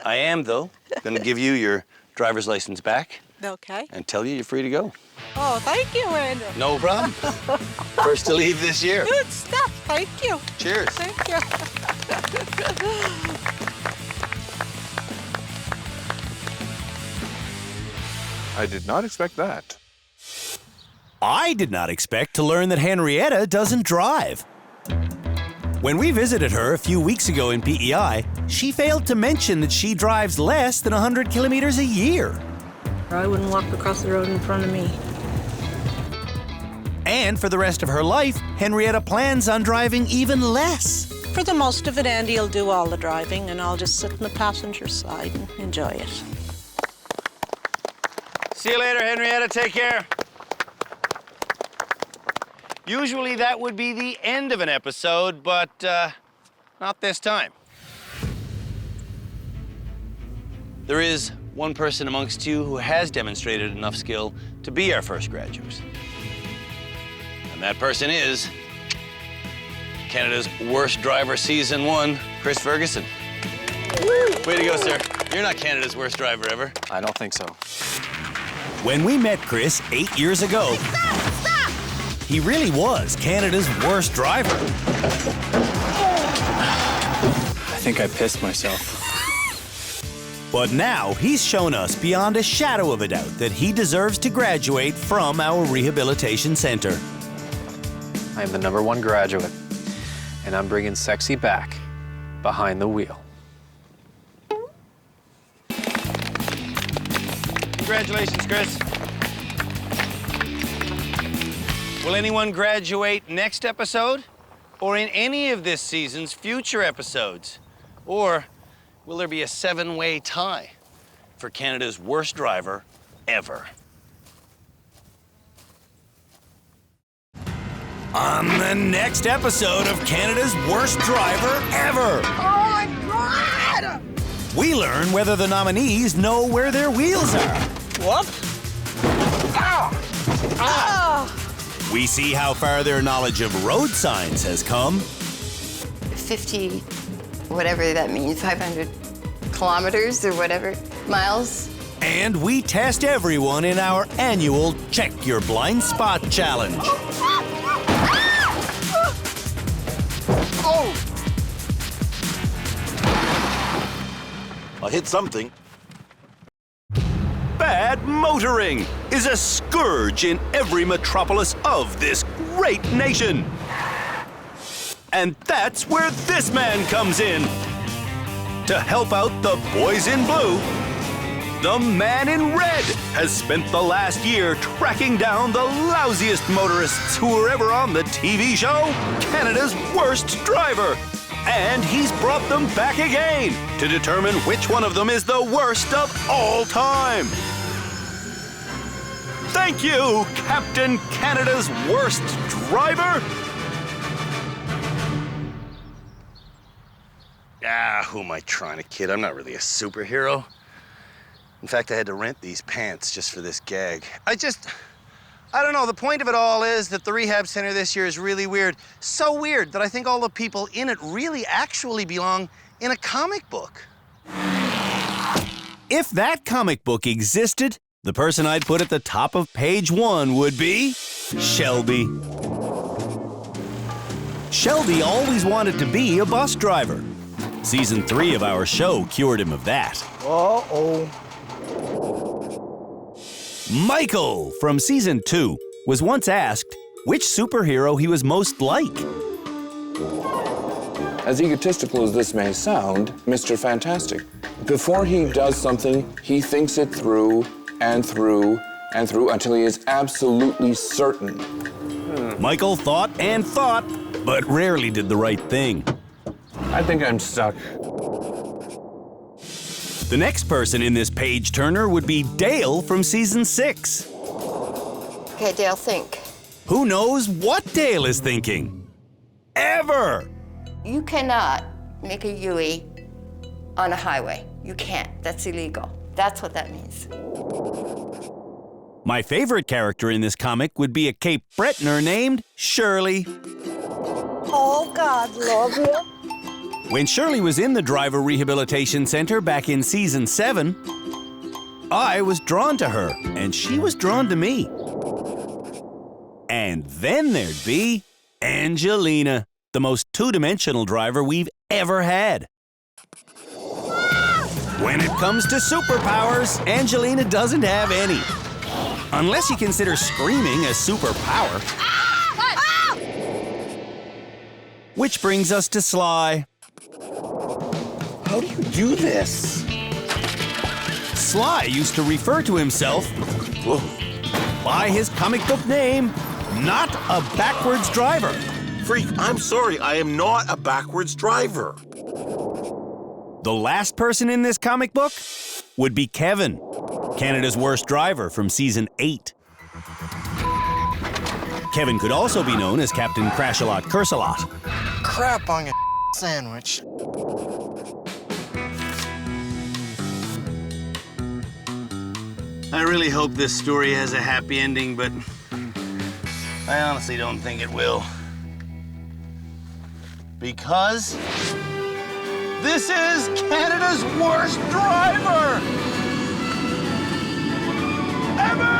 I am, though, going to give you your driver's license back Okay. and tell you you're free to go. Oh, thank you, Andrew. No problem. First to leave this year. Good stuff. Thank you. Cheers. Thank you. I did not expect that. I did not expect to learn that Henrietta doesn't drive. When we visited her a few weeks ago in PEI, she failed to mention that she drives less than 100 kilometers a year. I wouldn't walk across the road in front of me. And for the rest of her life, Henrietta plans on driving even less. For the most of it, Andy will do all the driving, and I'll just sit in the passenger side and enjoy it. See you later, Henrietta. Take care. Usually that would be the end of an episode, but not this time. There is one person amongst you who has demonstrated enough skill to be our first graduate. And that person is Canada's Worst Driver Season 1, Chris Ferguson. Way to go, sir. You're not Canada's worst driver ever. I don't think so. When we met Chris 8 years ago, he really was Canada's worst driver. I think I pissed myself. But now he's shown us beyond a shadow of a doubt that he deserves to graduate from our rehabilitation center. I am the #1 graduate, and I'm bringing sexy back behind the wheel. Congratulations, Chris. Will anyone graduate next episode? Or in any of this season's future episodes? Or will there be a 7-way tie for Canada's worst driver ever? On the next episode of Canada's Worst Driver Ever, Oh my God! we learn whether the nominees know where their wheels are. Whoop. We see how far their knowledge of road signs has come. 50, whatever that means, 500 kilometers or whatever, miles. And we test everyone in our annual Check Your Blind Spot Challenge. Oh! I hit something. Bad motoring is a scourge in every metropolis of this great nation. And that's where this man comes in. To help out the boys in blue, the man in red has spent the last year tracking down the lousiest motorists who were ever on the TV show Canada's Worst Driver. And he's brought them back again to determine which one of them is the worst of all time. Thank you, Captain Canada's Worst Driver. Ah, who am I trying to kid? I'm not really a superhero. In fact, I had to rent these pants just for this gag. I don't know. The point of it all is that the rehab center this year is really weird. So weird that I think all the people in it really actually belong in a comic book. If that comic book existed, the person I'd put at the top of page 1 would be Shelby. Shelby always wanted to be a bus driver. Season 3 of our show cured him of that. Uh-oh. Michael from Season 2 was once asked which superhero he was most like. As egotistical as this may sound, Mr. Fantastic. Before he does something, he thinks it through and through and through until he is absolutely certain. Michael thought and thought, but rarely did the right thing. I think I'm stuck. The next person in this page turner would be Dale from Season 6. Okay, Dale, think. Who knows what Dale is thinking? Ever! You cannot make a U-turn on a highway. You can't. That's illegal. That's what that means. My favorite character in this comic would be a Cape Bretoner named Shirley. Oh, God, love you. When Shirley was in the Driver Rehabilitation Center back in Season 7, I was drawn to her, and she was drawn to me. And then there'd be Angelina, the most two-dimensional driver we've ever had. When it comes to superpowers, Angelina doesn't have any. Unless you consider screaming a superpower. Which brings us to Sly. How do you do this? Sly used to refer to himself by his comic book name, Not a Backwards Driver. Freak, I'm sorry, I am not a backwards driver. The last person in this comic book would be Kevin, Canada's Worst Driver from Season 8. Kevin could also be known as Captain Crash-A-Lot Curse-A-Lot. Crap on your sandwich. I really hope this story has a happy ending, but I honestly don't think it will. Because this is Canada's Worst Driver ever!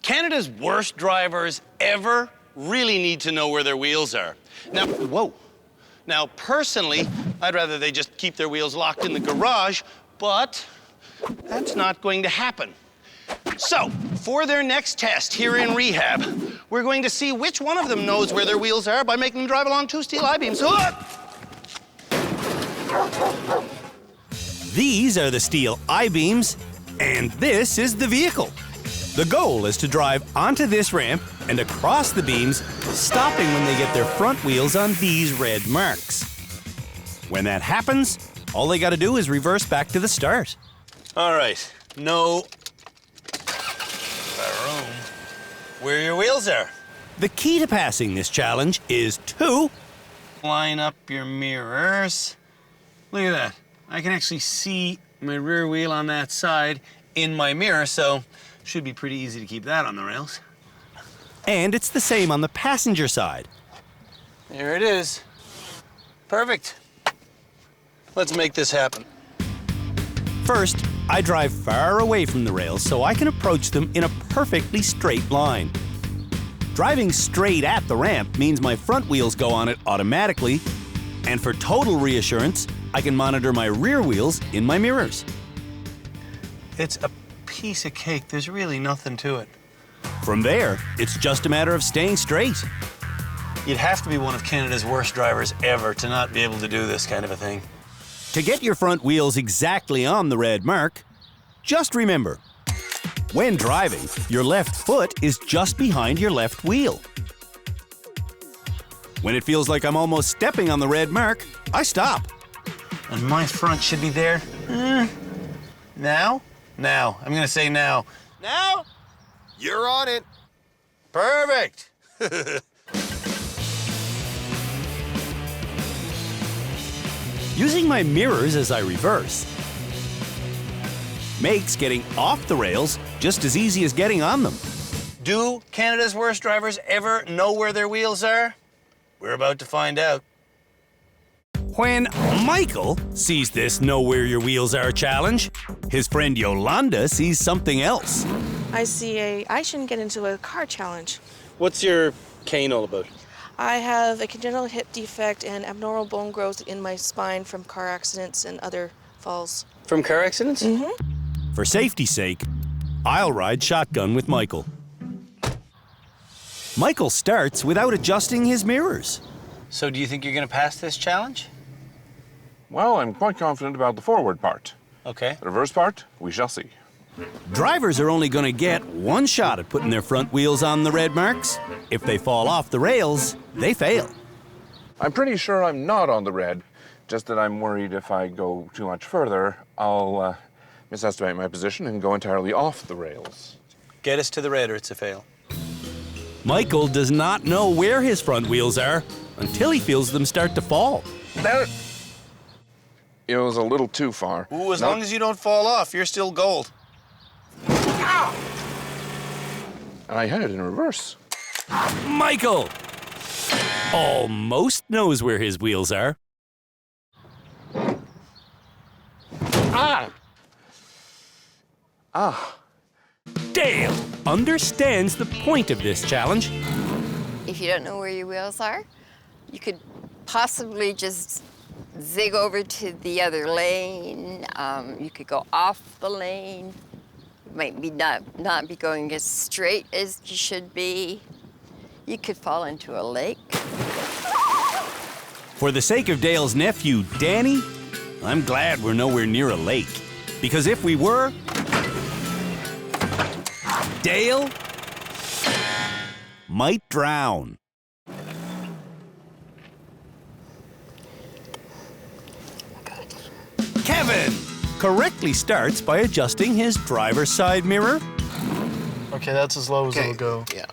Canada's worst drivers ever really need to know where their wheels are. Now, whoa. Now, personally, I'd rather they just keep their wheels locked in the garage, but that's not going to happen. So, for their next test here in rehab, we're going to see which one of them knows where their wheels are by making them drive along 2 steel I-beams. These are the steel I-beams, and this is the vehicle. The goal is to drive onto this ramp and across the beams, stopping when they get their front wheels on these red marks. When that happens, all they gotta do is reverse back to the start. All right, know where your wheels are. The key to passing this challenge is to line up your mirrors. Look at that. I can actually see my rear wheel on that side in my mirror, so should be pretty easy to keep that on the rails. And it's the same on the passenger side. There it is. Perfect. Let's make this happen. First, I drive far away from the rails so I can approach them in a perfectly straight line. Driving straight at the ramp means my front wheels go on it automatically, and for total reassurance, I can monitor my rear wheels in my mirrors. It's a piece of cake. There's really nothing to it. From there, it's just a matter of staying straight. You'd have to be one of Canada's worst drivers ever to not be able to do this kind of a thing. To get your front wheels exactly on the red mark, just remember, when driving, your left foot is just behind your left wheel. When it feels like I'm almost stepping on the red mark, I stop. And my front should be there. Now? Now. I'm gonna say now. Now? You're on it. Perfect. Using my mirrors as I reverse makes getting off the rails just as easy as getting on them. Do Canada's worst drivers ever know where their wheels are? We're about to find out. When Michael sees this Know Where Your Wheels Are challenge, his friend Yolanda sees something else. I see I shouldn't get into a car challenge. What's your cane all about? I have a congenital hip defect and abnormal bone growth in my spine from car accidents and other falls. From car accidents? Mm-hmm. For safety's sake, I'll ride shotgun with Michael. Michael starts without adjusting his mirrors. So do you think you're gonna pass this challenge? Well, I'm quite confident about the forward part. Okay. The reverse part, we shall see. Drivers are only going to get one shot at putting their front wheels on the red marks. If they fall off the rails, they fail. I'm pretty sure I'm not on the red, just that I'm worried if I go too much further, I'll misestimate my position and go entirely off the rails. Get us to the red or it's a fail. Michael does not know where his front wheels are until he feels them start to fall. There. It was a little too far. Ooh, as long as you don't fall off, you're still gold. I had it in reverse. Michael almost knows where his wheels are. Dale understands the point of this challenge. If you don't know where your wheels are, you could possibly just zig over to the other lane. You could go off the lane. You might be not be going as straight as you should be. You could fall into a lake. For the sake of Dale's nephew, Danny, I'm glad we're nowhere near a lake. Because if we were, Dale might drown. Kevin correctly starts by adjusting his driver's side mirror. Okay, that's as low as it'll go. Yeah.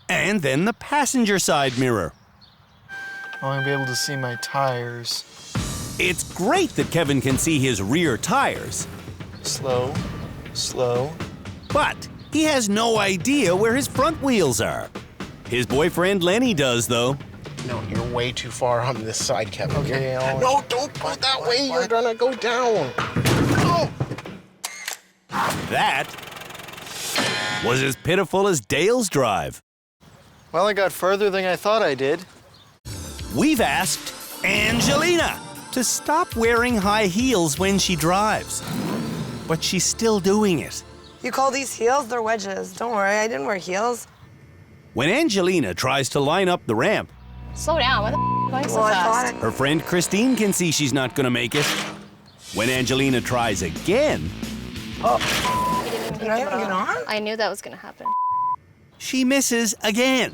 And then the passenger side mirror. I'm gonna be able to see my tires. It's great that Kevin can see his rear tires. Slow, slow. But he has no idea where his front wheels are. His boyfriend Lenny does, though. No, you're way too far on this side, Kevin. Okay, No, don't go that way. You're gonna go down. Oh. That was as pitiful as Dale's drive. Well, I got further than I thought I did. We've asked Angelina to stop wearing high heels when she drives. But she's still doing it. You call these heels? They're wedges. Don't worry, I didn't wear heels. When Angelina tries to line up the ramp, Slow down. Why the are you going so fast? her friend Christine can see she's not gonna make it. When Angelina tries again, We didn't even pick them up. I knew that was gonna happen. she misses again.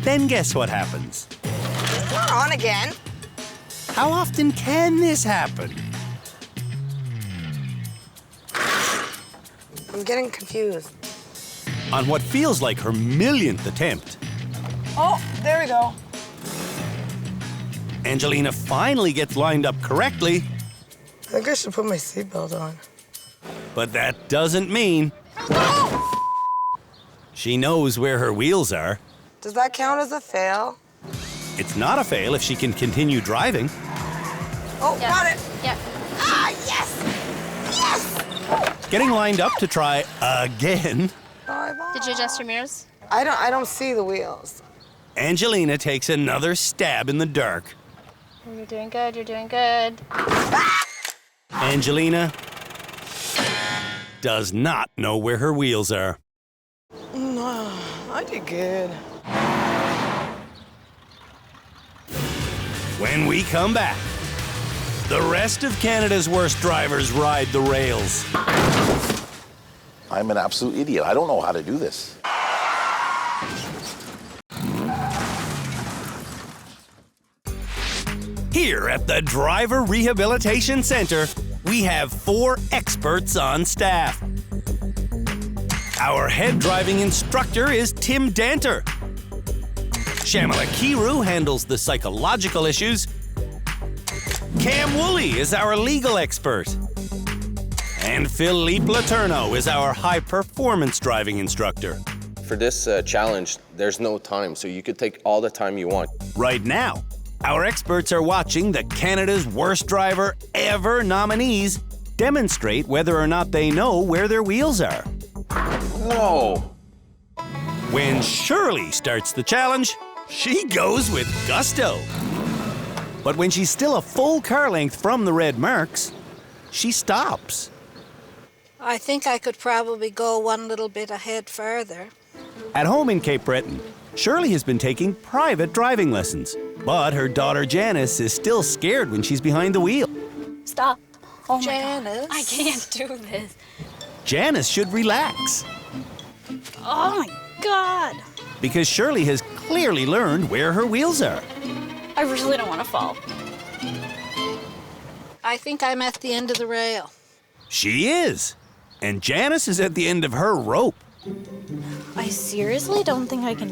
Then guess what happens? It's not on again. How often can this happen? I'm getting confused. On what feels like her millionth attempt, Oh, there we go. Angelina finally gets lined up correctly, I think I should put my seatbelt on. but that doesn't mean she knows where her wheels are. Does that count as a fail? It's not a fail if she can continue driving. Oh, got it. Yeah. Ah, yes! Yes! Getting lined up to try again, Did you adjust your mirrors? I don't see the wheels. Angelina takes another stab in the dark. You're doing good. You're doing good. Angelina does not know where her wheels are. No, I did good. When we come back, the rest of Canada's worst drivers ride the rails. I'm an absolute idiot. I don't know how to do this. Here at the Driver Rehabilitation Center, we have 4 experts on staff. Our head driving instructor is Tim Danter. Shamala Kiru handles the psychological issues. Cam Woolley is our legal expert. And Philippe Laterno is our high-performance driving instructor. For this challenge, there's no time, so you could take all the time you want. Right now, our experts are watching the Canada's Worst Driver Ever nominees demonstrate whether or not they know where their wheels are. No. When Shirley starts the challenge, she goes with gusto. But when she's still a full car length from the red marks, she stops. I think I could probably go one little bit ahead further. At home in Cape Breton, Shirley has been taking private driving lessons, but her daughter Janice is still scared when she's behind the wheel. Stop. Oh Janice. my God. I can't do this. Janice should relax, Oh my God. because Shirley has clearly learned where her wheels are. I really don't want to fall. I think I'm at the end of the rail. She is, and Janice is at the end of her rope. I seriously don't think I can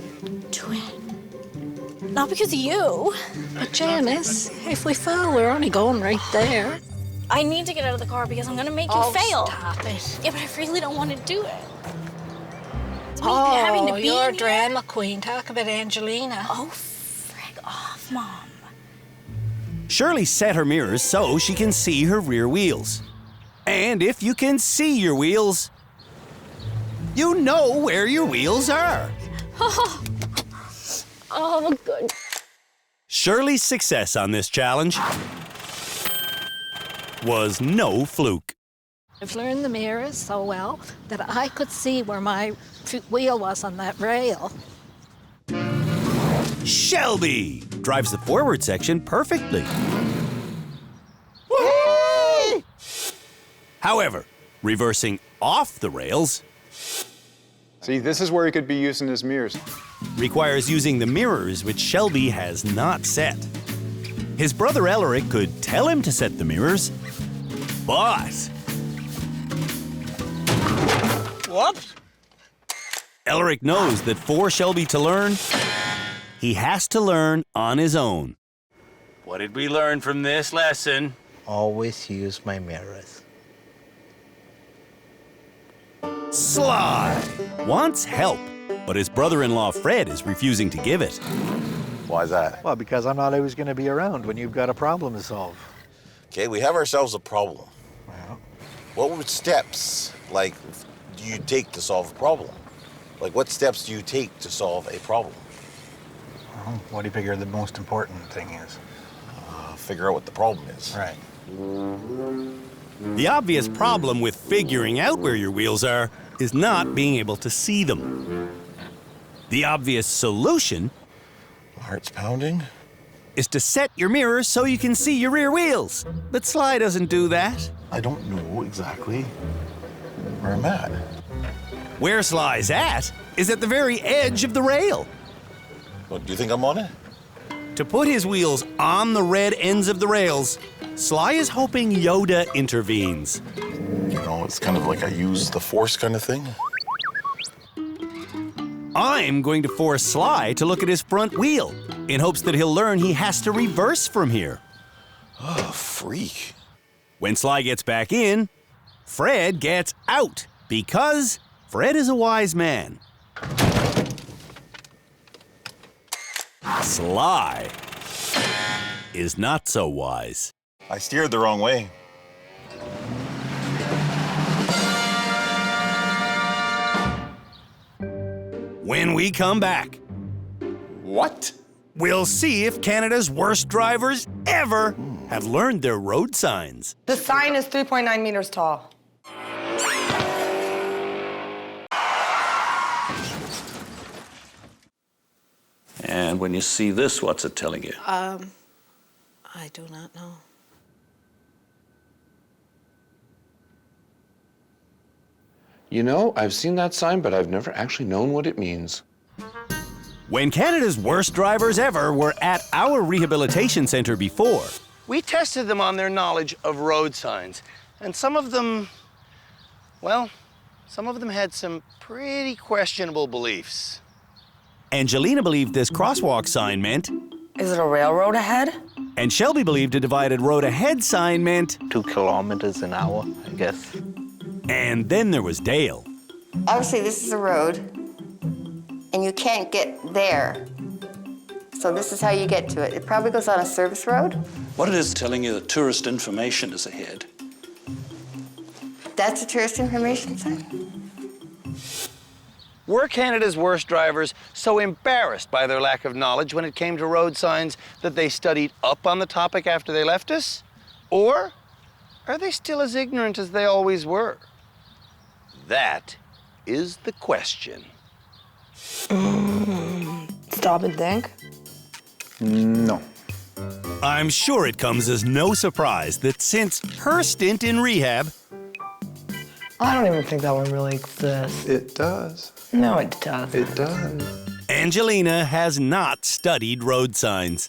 do it. Not because of you. But Janice, if we fall, we're only going right there. I need to get out of the car because I'm going to make Oh, you fail. stop it. Yeah, but I really don't want to do it. It's me having to be you're a in here. drama queen. Talk about Angelina. Oh, frig off, Mom. Shirley set her mirrors so she can see her rear wheels. And if you can see your wheels, you know where your wheels are. Oh, good. Shirley's success on this challenge was no fluke. I've learned the mirrors so well that I could see where my wheel was on that rail. Shelby drives the forward section perfectly. However, reversing off the rails See, this is where he could be using his mirrors. requires using the mirrors which Shelby has not set. His brother Elric could tell him to set the mirrors, but Whoops. Elric knows that for Shelby to learn, he has to learn on his own. What did we learn from this lesson? Always use my mirrors. Sly wants help, but his brother-in-law Fred is refusing to give it. Why is that? Well, because I'm not always going to be around when you've got a problem to solve. Okay, we have ourselves a problem. What would steps, like, do you take to solve a problem? Like, what steps do you take to solve a problem? Well, what do you figure the most important thing is? Figure out what the problem is. Right. The obvious problem with figuring out where your wheels are is not being able to see them. The obvious solution, My heart's pounding. is to set your mirror so you can see your rear wheels. But Sly doesn't do that. I don't know exactly where I'm at. Where Sly's at is at the very edge of the rail. What, do you think I'm on it? To put his wheels on the red ends of the rails, Sly is hoping Yoda intervenes. You know, it's kind of like a use the force kind of thing. I'm going to force Sly to look at his front wheel in hopes that he'll learn he has to reverse from here. Oh, freak. When Sly gets back in, Fred gets out because Fred is a wise man. Sly is not so wise. I steered the wrong way. When we come back, what? We'll see if Canada's worst drivers ever have learned their road signs. The sign is 3.9 meters tall. And when you see this, what's it telling you? I do not know. You know, I've seen that sign, but I've never actually known what it means. When Canada's worst drivers ever were at our rehabilitation center before, We tested them on their knowledge of road signs, and some of them, well, some of them had some pretty questionable beliefs. Angelina believed this crosswalk sign meant, Is it a railroad ahead? and Shelby believed a divided road ahead sign meant 2 kilometers an hour, I guess. And then there was Dale. Obviously, this is a road, and you can't get there. So this is how you get to it. It probably goes on a service road. What it is telling you that tourist information is ahead. That's a tourist information sign. Were Canada's worst drivers so embarrassed by their lack of knowledge when it came to road signs that they studied up on the topic after they left us? Or are they still as ignorant as they always were? That is the question. Stop and think. No. I'm sure it comes as no surprise that since her stint in rehab, I don't even think that one really exists. It does. No, it doesn't. It does. Angelina has not studied road signs.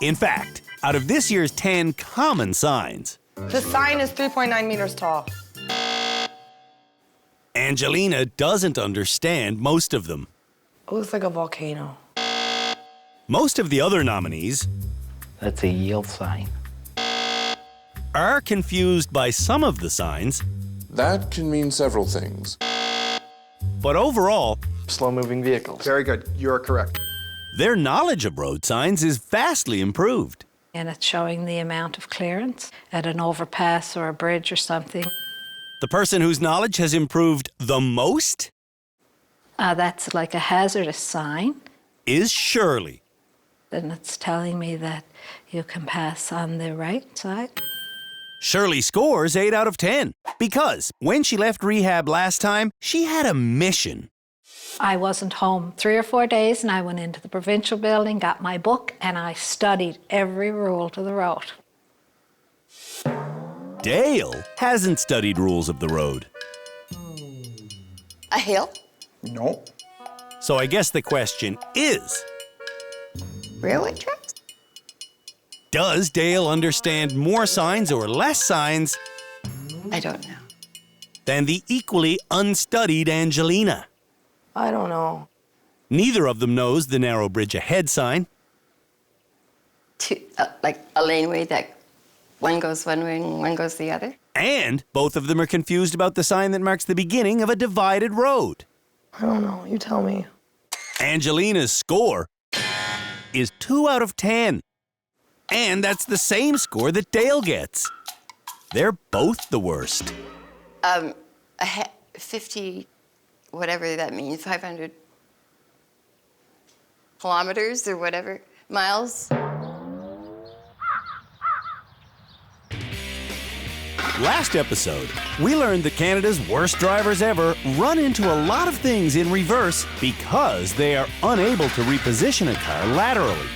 In fact, out of this year's 10 common signs, The sign is 3.9 meters tall. Angelina doesn't understand most of them. It looks like a volcano. Most of the other nominees That's a yield sign. are confused by some of the signs, That can mean several things. but overall, Slow-moving vehicles. Very good. You're correct. their knowledge of road signs is vastly improved. And it's showing the amount of clearance at an overpass or a bridge or something. The person whose knowledge has improved the most That's like a hazardous sign. is Shirley. And it's telling me that you can pass on the right side. Shirley scores 8 out of 10 because when she left rehab last time, she had a mission. I wasn't home 3 or 4 days, and I went into the provincial building, got my book, and I studied every rule to the road. Dale hasn't studied rules of the road. A hill? No. So I guess the question is, Railway tracks? does Dale understand more signs or less signs I don't know. than the equally unstudied Angelina? I don't know. Neither of them knows the narrow bridge ahead sign. Like a laneway that one goes one way and one goes the other? And both of them are confused about the sign that marks the beginning of a divided road. I don't know. You tell me. Angelina's score is 2 out of 10. And that's the same score that Dale gets. They're both the worst. 50, whatever that means, 500 kilometers or whatever, miles. Last episode, we learned that Canada's worst drivers ever run into a lot of things in reverse because they are unable to reposition a car laterally.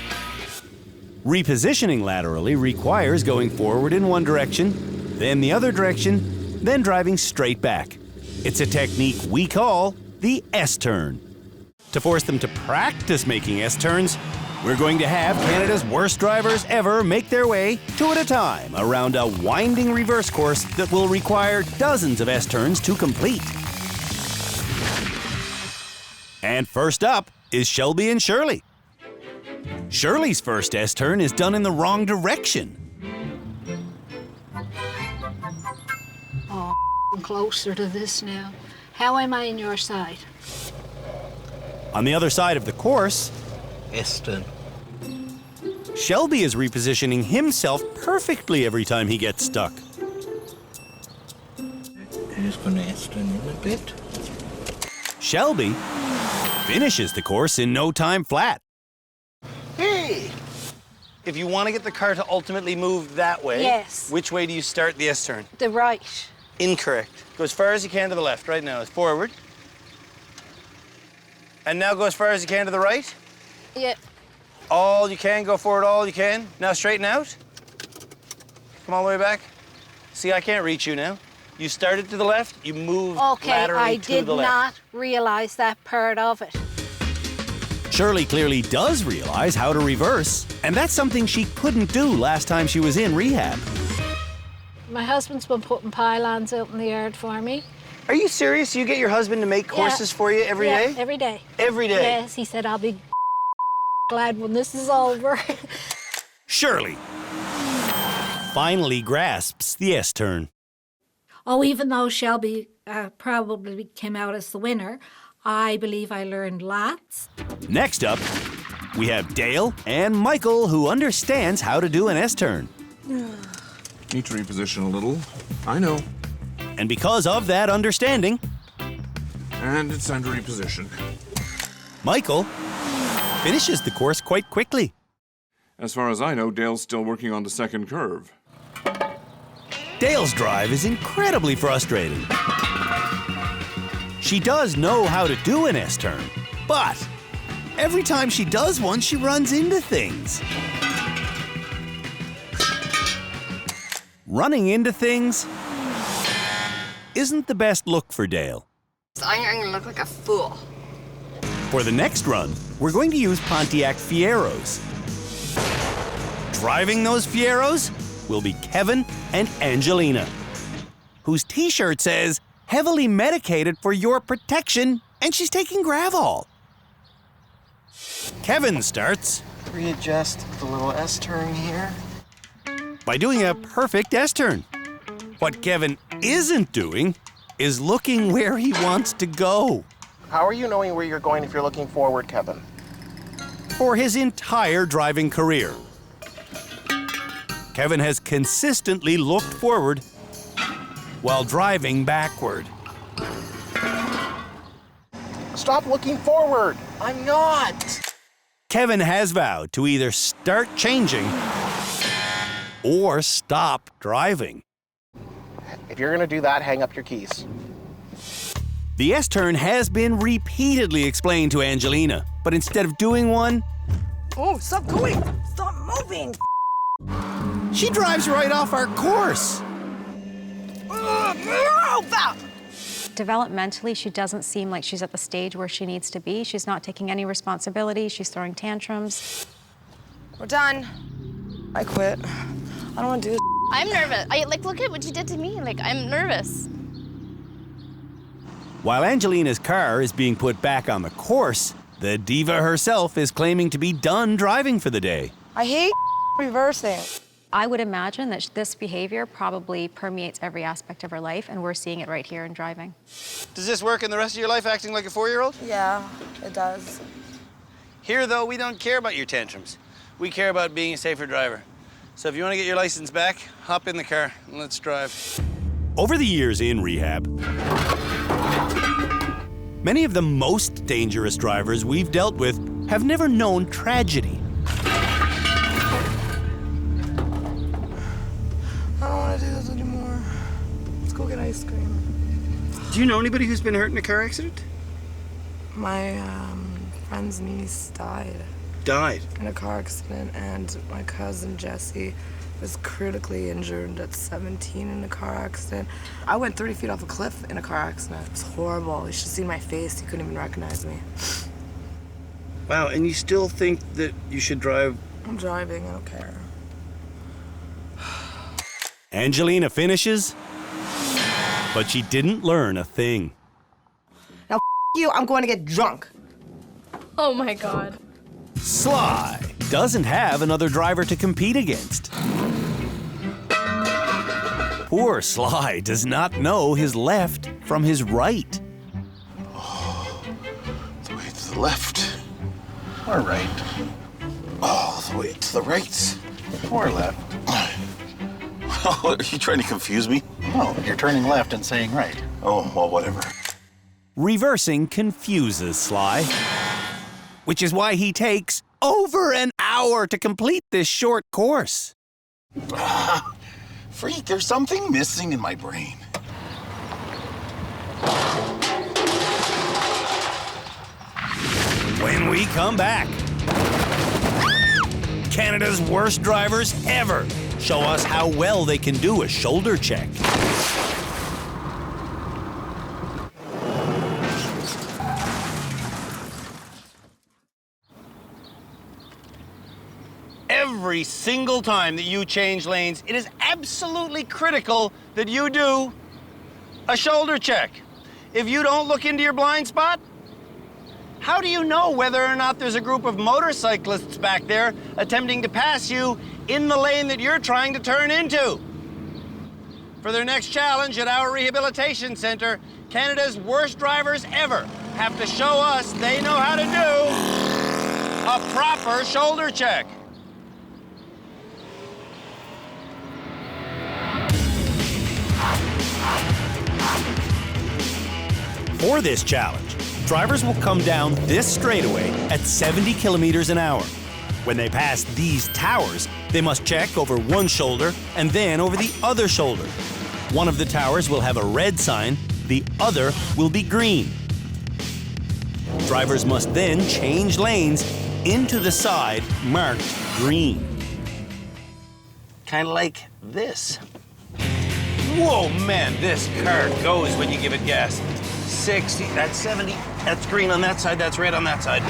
Repositioning laterally requires going forward in one direction, then the other direction, then driving straight back. It's a technique we call the S-turn. To force them to practice making S-turns, We're going to have Canada's worst drivers ever make their way, 2 at a time, around a winding reverse course that will require dozens of S-turns to complete. And first up is Shelby and Shirley. Shirley's first S-turn is done in the wrong direction. Oh, I'm closer to this now. How am I on your side? On the other side of the course, S-turn. Shelby is repositioning himself perfectly every time he gets stuck. Who's going to S-turn in a bit? Shelby finishes the course in no time flat. Hey! If you want to get the car to ultimately move that way, Yes. which way do you start the S-turn? The right. Incorrect. Go as far as you can to the left right now. It's forward. And now go as far as you can to the right. Yeah. All you can, go forward all you can. Now straighten out. Come all the way back. See, I can't reach you now. You started to the left, you moved Okay, laterally I to did the left. not realize that part of it. Shirley clearly does realize how to reverse, and that's something she couldn't do last time she was in rehab. My husband's been putting pylons out in the yard for me. Are you serious? You get your husband to make courses for you every day? Every day. Every day? Yes, he said, I'll be glad when this is over. Shirley finally grasps the S-turn. Oh, even though Shelby probably came out as the winner, I believe I learned lots. Next up, we have Dale and Michael, who understands how to do an S-turn. Need to reposition a little. I know. And because of that understanding, And it's time to reposition. Michael finishes the course quite quickly. As far as I know, Dale's still working on the second curve. Dale's drive is incredibly frustrating. She does know how to do an S-turn, but every time she does one, she runs into things. Running into things isn't the best look for Dale. I'm going to look like a fool. For the next run, we're going to use Pontiac Fieros. Driving those Fieros will be Kevin and Angelina, whose t-shirt says, heavily medicated for your protection, and she's taking Gravol. Kevin starts Readjust the little S-turn here. by doing a perfect S-turn. What Kevin isn't doing is looking where he wants to go. How are you knowing where you're going if you're looking forward, Kevin? For his entire driving career, Kevin has consistently looked forward while driving backward. Stop looking forward. I'm not. Kevin has vowed to either start changing or stop driving. If you're gonna do that, hang up your keys. The S-turn has been repeatedly explained to Angelina, but instead of doing one, Oh, stop going. Stop moving. she drives right off our course. Developmentally, she doesn't seem like she's at the stage where she needs to be. She's not taking any responsibility. She's throwing tantrums. We're done. I quit. I don't want to do this. I'm nervous. Look at what you did to me. I'm nervous. While Angelina's car is being put back on the course, the diva herself is claiming to be done driving for the day. I hate reversing. I would imagine that this behavior probably permeates every aspect of her life, and we're seeing it right here in driving. Does this work in the rest of your life, acting like a 4-year-old? Yeah, it does. Here, though, we don't care about your tantrums. We care about being a safer driver. So if you want to get your license back, hop in the car and let's drive. Over the years in rehab, many of the most dangerous drivers we've dealt with have never known tragedy. I don't want to do this anymore. Let's go get ice cream. Do you know anybody who's been hurt in a car accident? My friend's niece died. Died? In a car accident, and my cousin Jesse was critically injured at 17 in a car accident. I went 30 feet off a cliff in a car accident. It was horrible. You should see my face. You couldn't even recognize me. Wow, and you still think that you should drive? I'm driving, I don't care. Angelina finishes, but she didn't learn a thing. Now, you, I'm going to get drunk. Oh my God. Sly doesn't have another driver to compete against. Poor Sly does not know his left from his right. The way to the left. Or right. Oh, the way to the right. Or left. Oh, are you trying to confuse me? No, you're turning left and saying right. Oh, well, whatever. Reversing confuses Sly, which is why he takes over an hour to complete this short course. Freak, there's something missing in my brain. When we come back, Canada's worst drivers ever show us how well they can do a shoulder check. Every single time that you change lanes, it is absolutely critical that you do a shoulder check. If you don't look into your blind spot, how do you know whether or not there's a group of motorcyclists back there attempting to pass you in the lane that you're trying to turn into? For their next challenge at our rehabilitation center, Canada's worst drivers ever have to show us they know how to do a proper shoulder check. For this challenge, drivers will come down this straightaway at 70 kilometers an hour. When they pass these towers, they must check over one shoulder and then over the other shoulder. One of the towers will have a red sign, the other will be green. Drivers must then change lanes into the side marked green. Kind of like this. Whoa, man, this car goes when you give it gas. 60, that's 70, that's green on that side, that's red on that side.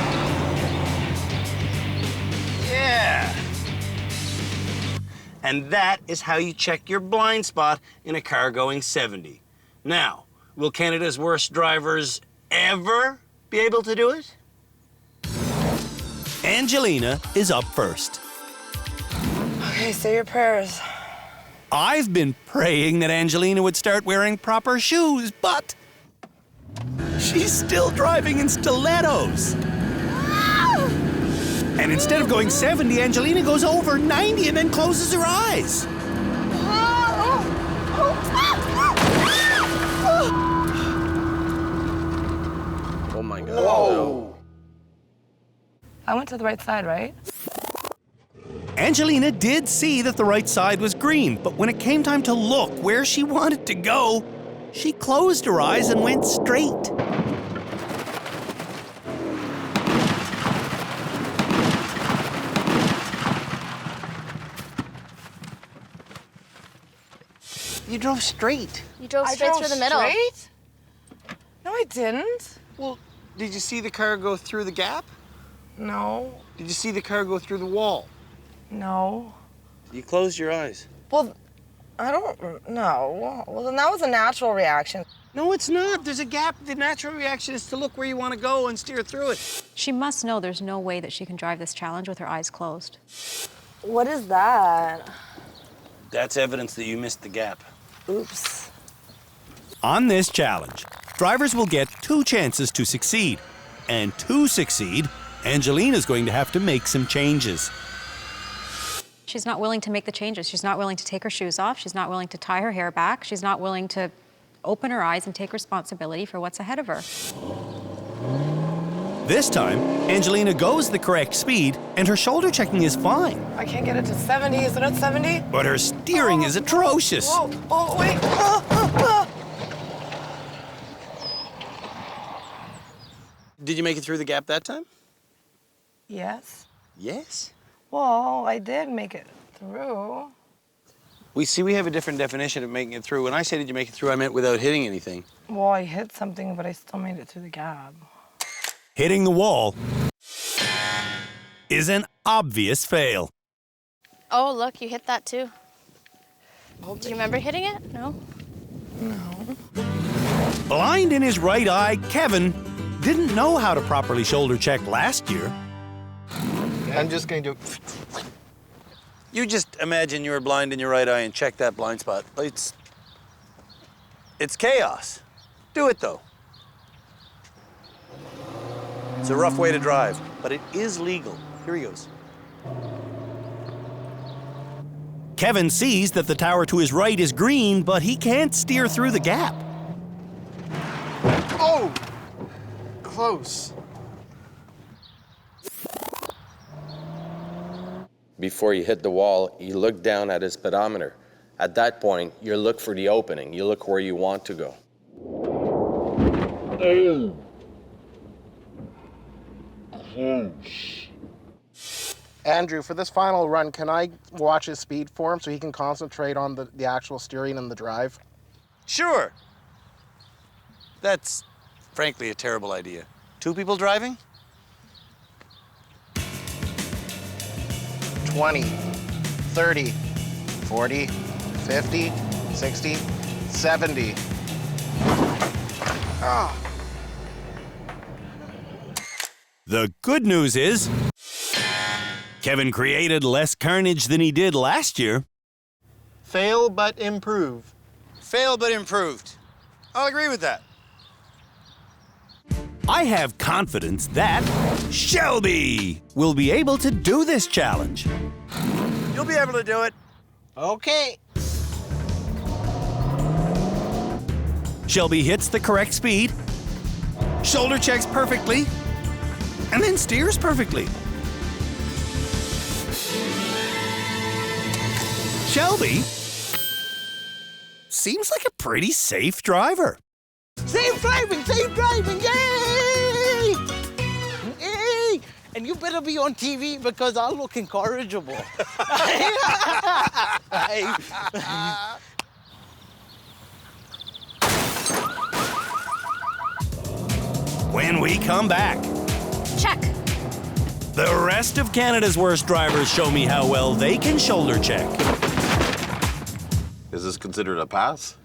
Yeah. And that is how you check your blind spot in a car going 70. Now, will Canada's worst drivers ever be able to do it? Angelina is up first. Okay, say your prayers. I've been praying that Angelina would start wearing proper shoes, but she's still driving in stilettos. And instead of going 70, Angelina goes over 90 and then closes her eyes. Oh my God. Whoa. I went to the right side, right? Angelina did see that the right side was green, but when it came time to look where she wanted to go, she closed her eyes and went straight. You drove straight. You drove straight through the middle. Straight? No, I didn't. Well, did you see the car go through the gap? No. Did you see the car go through the wall? No. You closed your eyes. Well, I don't know. Well, then that was a natural reaction. No, it's not. There's a gap. The natural reaction is to look where you want to go and steer through it. She must know there's no way that she can drive this challenge with her eyes closed. What is that? That's evidence that you missed the gap. Oops. On this challenge, drivers will get 2 chances to succeed. And to succeed, Angelina's going to have to make some changes. She's not willing to make the changes. She's not willing to take her shoes off. She's not willing to tie her hair back. She's not willing to open her eyes and take responsibility for what's ahead of her. This time, Angelina goes the correct speed, and her shoulder checking is fine. I can't get it to 70. Is it at 70? But her steering is atrocious. Whoa, oh, wait. Did you make it through the gap that time? Yes. Yes. Well, I did make it through. We have a different definition of making it through. When I say did you make it through, I meant without hitting anything. Well, I hit something, but I still made it through the gap. Hitting the wall is an obvious fail. Oh, look, you hit that too. Do you remember hitting it? No? No. Blind in his right eye, Kevin didn't know how to properly shoulder check last year. I'm just going to do. You just imagine you're blind in your right eye and check that blind spot. It's chaos. Do it, though. It's a rough way to drive, but it is legal. Here he goes. Kevin sees that the tower to his right is green, but he can't steer through the gap. Oh! Close. Before you hit the wall, you look down at his speedometer. At that point, you look for the opening. You look where you want to go. Andrew, for this final run, can I watch his speed for him so he can concentrate on the actual steering and the drive? Sure. That's, frankly, a terrible idea. 2 people driving? 20, 30, 40, 50, 60, 70. Ah. The good news is, Kevin created less carnage than he did last year. Fail but improve. Fail but improved. I'll agree with that. I have confidence that Shelby will be able to do this challenge. You'll be able to do it. Okay. Shelby hits the correct speed, shoulder checks perfectly, and then steers perfectly. Shelby seems like a pretty safe driver. Safe driving, yay! Yay! And you better be on TV because I look incorrigible. When we come back, Check. the rest of Canada's worst drivers show me how well they can shoulder check. Is this considered a pass?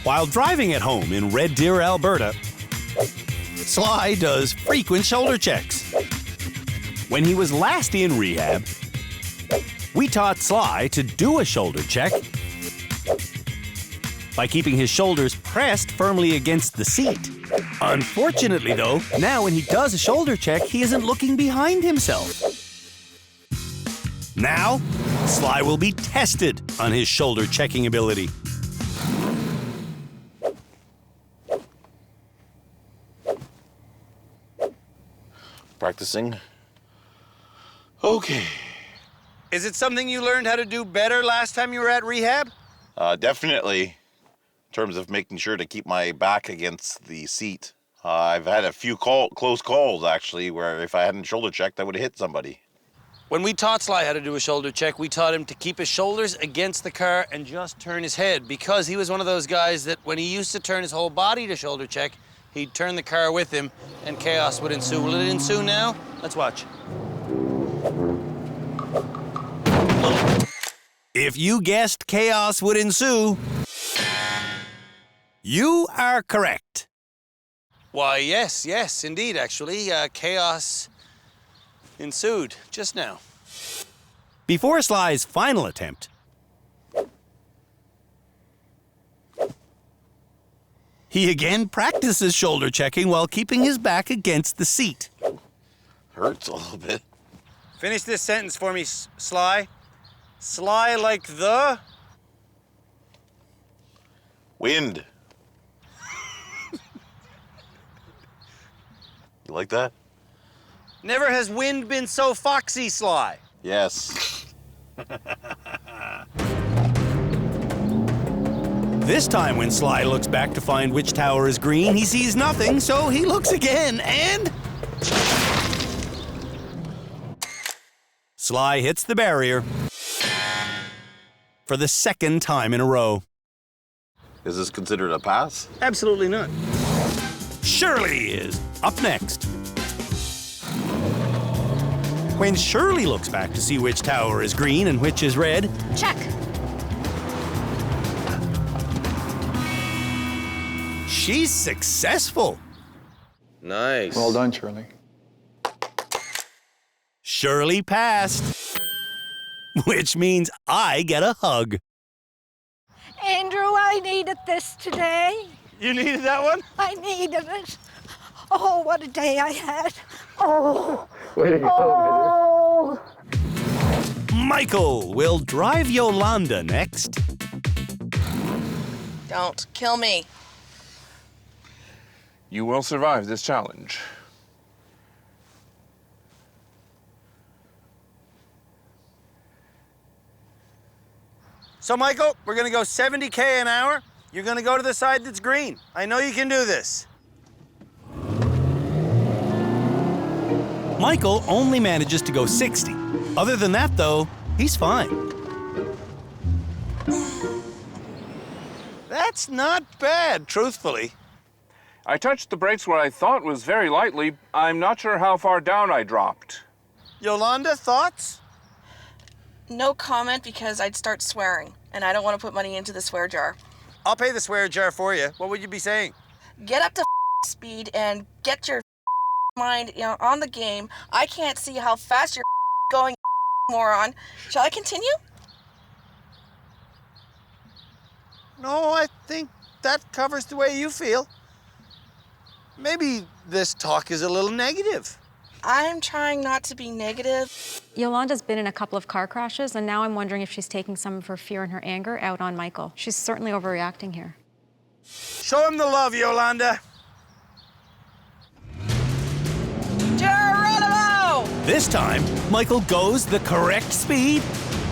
While driving at home in Red Deer, Alberta, Sly does frequent shoulder checks. When he was last in rehab, we taught Sly to do a shoulder check by keeping his shoulders pressed firmly against the seat. Unfortunately, though, now when he does a shoulder check, he isn't looking behind himself. Now, Sly will be tested on his shoulder checking ability. Practicing. Okay. Is it something you learned how to do better last time you were at rehab? Definitely, in terms of making sure to keep my back against the seat. I've had a few close calls, actually, where if I hadn't shoulder checked, I would have hit somebody. When we taught Sly how to do a shoulder check, we taught him to keep his shoulders against the car and just turn his head, because he was one of those guys that when he used to turn his whole body to shoulder check, he'd turn the car with him and chaos would ensue. Will it ensue now? Let's watch. If you guessed chaos would ensue, you are correct. Why, yes, indeed, actually. Chaos ensued just now. Before Sly's final attempt, he again practices shoulder checking while keeping his back against the seat. Hurts a little bit. Finish this sentence for me, Sly. Sly like the... Wind. You like that? Never has wind been so foxy, Sly. Yes. This time when Sly looks back to find which tower is green, he sees nothing, so he looks again, and... Sly hits the barrier for the second time in a row. Is this considered a pass? Absolutely not. Shirley is up next. When Shirley looks back to see which tower is green and which is red, Check. she's successful. Nice. Well done, Shirley. Shirley passed, which means I get a hug. Andrew, I needed this today. You needed that one? I needed it. Oh, what a day I had. Oh. Way to go, Oh. Michael will drive Yolanda next. Don't kill me. You will survive this challenge. So, Michael, we're gonna go 70K an hour. You're gonna go to the side that's green. I know you can do this. Michael only manages to go 60. Other than that, though, he's fine. That's not bad, truthfully. I touched the brakes where I thought was very lightly. I'm not sure how far down I dropped. Yolanda, thoughts? No comment because I'd start swearing, and I don't want to put money into the swear jar. I'll pay the swear jar for you. What would you be saying? Get up to speed and get your mind, on the game. I can't see how fast you're going, moron. Shall I continue? No, I think that covers the way you feel. Maybe this talk is a little negative. I'm trying not to be negative. Yolanda's been in a couple of car crashes, and now I'm wondering if she's taking some of her fear and her anger out on Michael. She's certainly overreacting here. Show him the love, Yolanda. Geronimo! This time, Michael goes the correct speed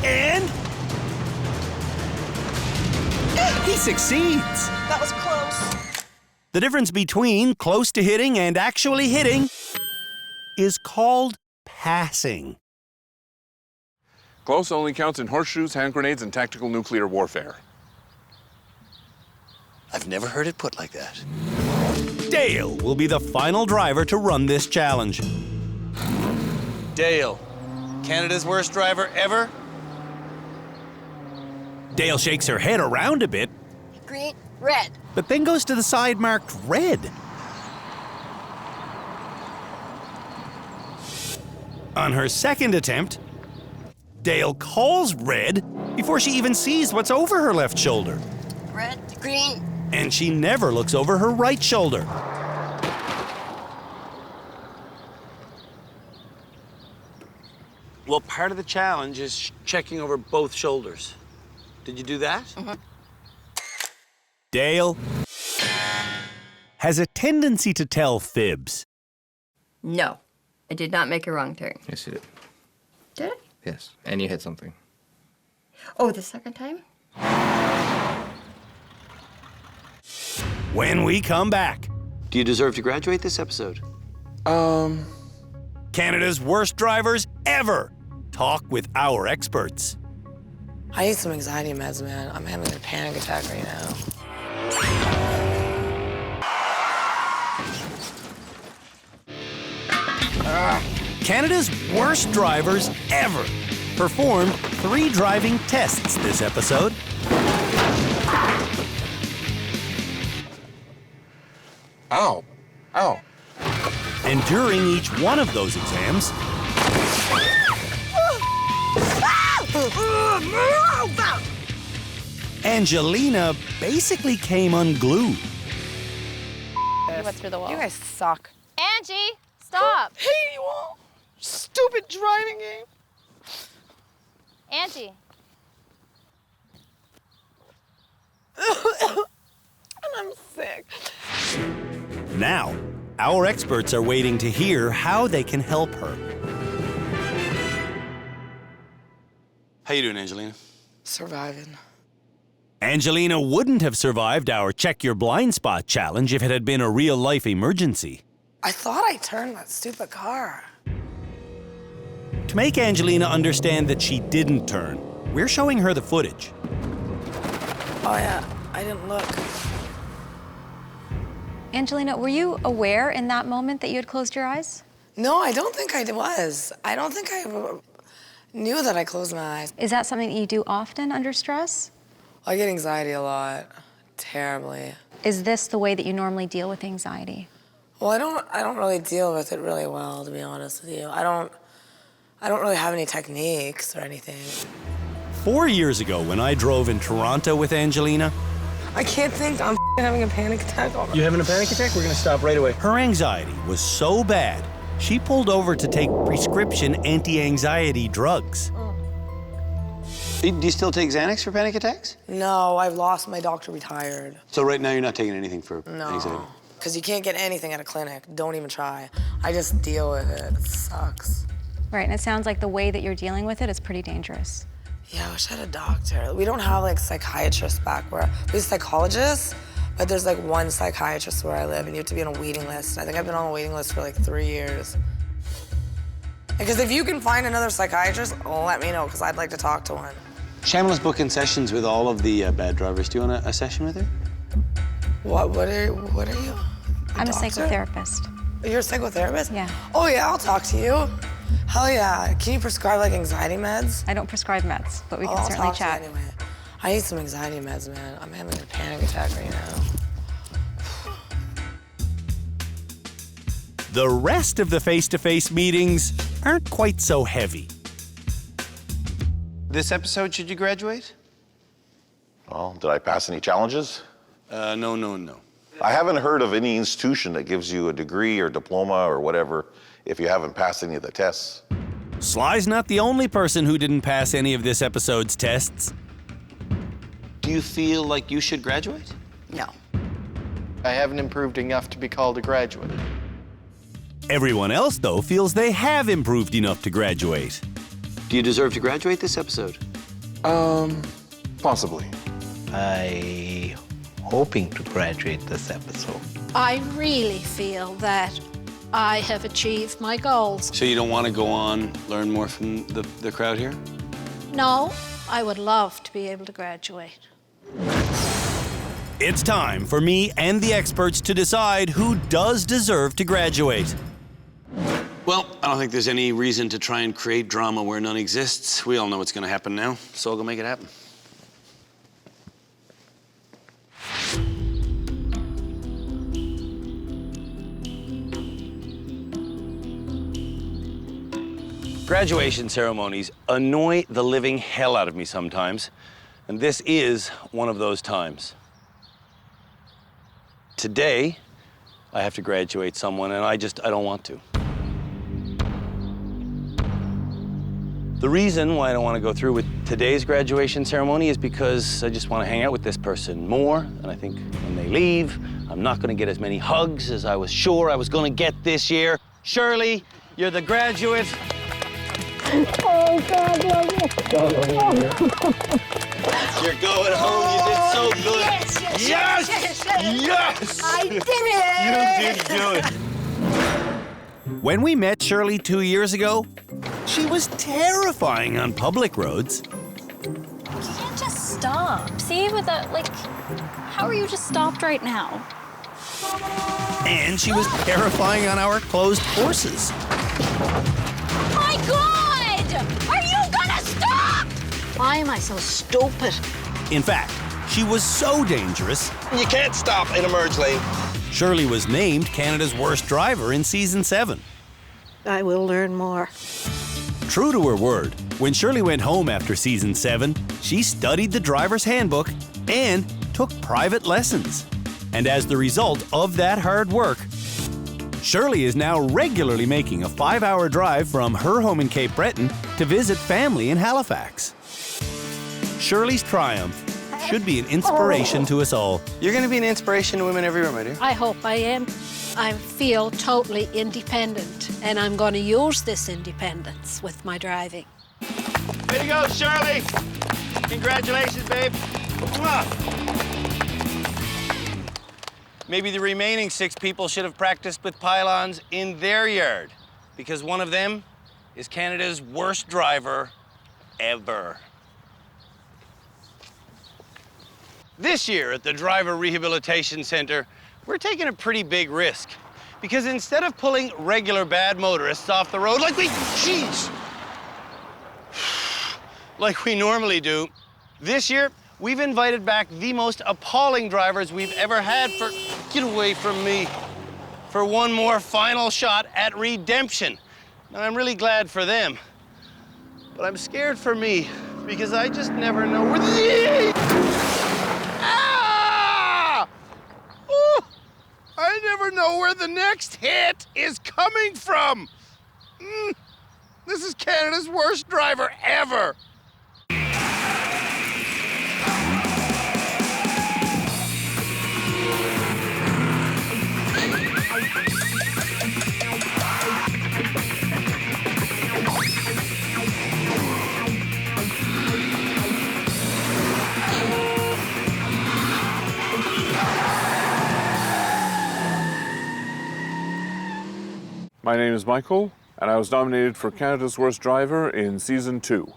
and he succeeds. That was close. The difference between close to hitting and actually hitting is called passing. Close only counts in horseshoes, hand grenades, and tactical nuclear warfare. I've never heard it put like that. Dale will be the final driver to run this challenge. Dale, Canada's worst driver ever? Dale shakes her head around a bit, Green, red. but then goes to the side marked red. On her second attempt, Dale calls red before she even sees what's over her left shoulder. Red, green. And she never looks over her right shoulder. Well, part of the challenge is checking over both shoulders. Did you do that? Mm-hmm. Dale has a tendency to tell fibs. No, I did not make a wrong turn. Yes, you did. Did I? Yes, and you hit something. Oh, the second time? When we come back, Do you deserve to graduate this episode? Canada's worst drivers ever talk with our experts. I need some anxiety meds, man. I'm having a panic attack right now. Canada's worst drivers ever performed 3 driving tests this episode. Ow. Ow. And during each one of those exams, Angelina basically came unglued. You went through the wall. You guys suck. Angie, stop. Hey, you all. Stupid driving game. Angie. And I'm sick. Now, our experts are waiting to hear how they can help her. How you doing, Angelina? Surviving. Angelina wouldn't have survived our Check Your Blind Spot challenge if it had been a real-life emergency. I thought I turned that stupid car. To make Angelina understand that she didn't turn, we're showing her the footage. Oh, yeah. I didn't look. Angelina, were you aware in that moment that you had closed your eyes? No, I don't think I was. I don't think I knew that I closed my eyes. Is that something that you do often under stress? I get anxiety a lot, terribly. Is this the way that you normally deal with anxiety? Well, I don't really deal with it really well, to be honest with you. I don't really have any techniques or anything. 4 years ago, when I drove in Toronto with Angelina, I can't think. I'm having a panic attack. You having a panic attack? We're gonna stop right away. Her anxiety was so bad, she pulled over to take prescription anti-anxiety drugs. Do you still take Xanax for panic attacks? No, I've lost my doctor, retired. So right now you're not taking anything for anxiety? No, because you can't get anything at a clinic. Don't even try. I just deal with it. It sucks. Right, and it sounds like the way that you're dealing with it is pretty dangerous. Yeah, I wish I had a doctor. We don't have like psychiatrists back where, we have psychologists, but there's like one psychiatrist where I live and you have to be on a waiting list. I think I've been on a waiting list for like 3 years. Because if you can find another psychiatrist, let me know, because I'd like to talk to one. Shamla's booking sessions with all of the bad drivers. Do you want a session with her? What are you? I'm a doctor? psychotherapist. You're a psychotherapist? Yeah. Oh yeah, I'll talk to you. Hell yeah. Can you prescribe like anxiety meds? I don't prescribe meds, but we can I'll certainly talk to you chat. anyway. I need some anxiety meds, man. I'm having a panic attack right now. The rest of the face-to-face meetings aren't quite so heavy. This episode, should you graduate? Well, did I pass any challenges? No. I haven't heard of any institution that gives you a degree or diploma or whatever if you haven't passed any of the tests. Sly's not the only person who didn't pass any of this episode's tests. Do you feel like you should graduate? No. I haven't improved enough to be called a graduate. Everyone else, though, feels they have improved enough to graduate. Do you deserve to graduate this episode? Possibly. I hoping to graduate this episode. I really feel that I have achieved my goals. So you don't want to go on, learn more from the crowd here? No, I would love to be able to graduate. It's time for me and the experts to decide who does deserve to graduate. Well, I don't think there's any reason to try and create drama where none exists. We all know what's going to happen now, so I'll go make it happen. Graduation ceremonies annoy the living hell out of me sometimes, and this is one of those times. Today, I have to graduate someone, and I don't want to. The reason why I don't want to go through with today's graduation ceremony is because I just want to hang out with this person more, and I think when they leave, I'm not going to get as many hugs as I was sure I was going to get this year. Shirley, you're the graduate. Oh, God, love you. You're going home. You did so good. Yes! I did it! You did good. When we met Shirley 2 years ago, she was terrifying on public roads. You can't just stop. See, with that, like, how are you just stopped right now? And she was terrifying on our closed courses. My God! Are you gonna stop? Why am I so stupid? In fact, she was so dangerous. You can't stop in a merge lane. Shirley was named Canada's worst driver in season 7. I will learn more. True to her word, when Shirley went home after season 7, she studied the driver's handbook and took private lessons. And as the result of that hard work, Shirley is now regularly making a 5-hour drive from her home in Cape Breton to visit family in Halifax. Shirley's triumph should be an inspiration to us all. You're going to be an inspiration to women everywhere, my dear. I hope I am. I feel totally independent, and I'm going to use this independence with my driving. Way to go, Shirley! Congratulations, babe. Mwah. Maybe the remaining 6 people should have practiced with pylons in their yard, because one of them is Canada's worst driver ever. This year at the Driver Rehabilitation Center, we're taking a pretty big risk. Because instead of pulling regular bad motorists off the road like we normally do, this year, we've invited back the most appalling drivers we've ever had get away from me, for one more final shot at redemption. And I'm really glad for them. But I'm scared for me, because I just never know where I never know where the next hit is coming from. This is Canada's worst driver ever. My name is Michael, and I was nominated for Canada's Worst Driver in Season 2.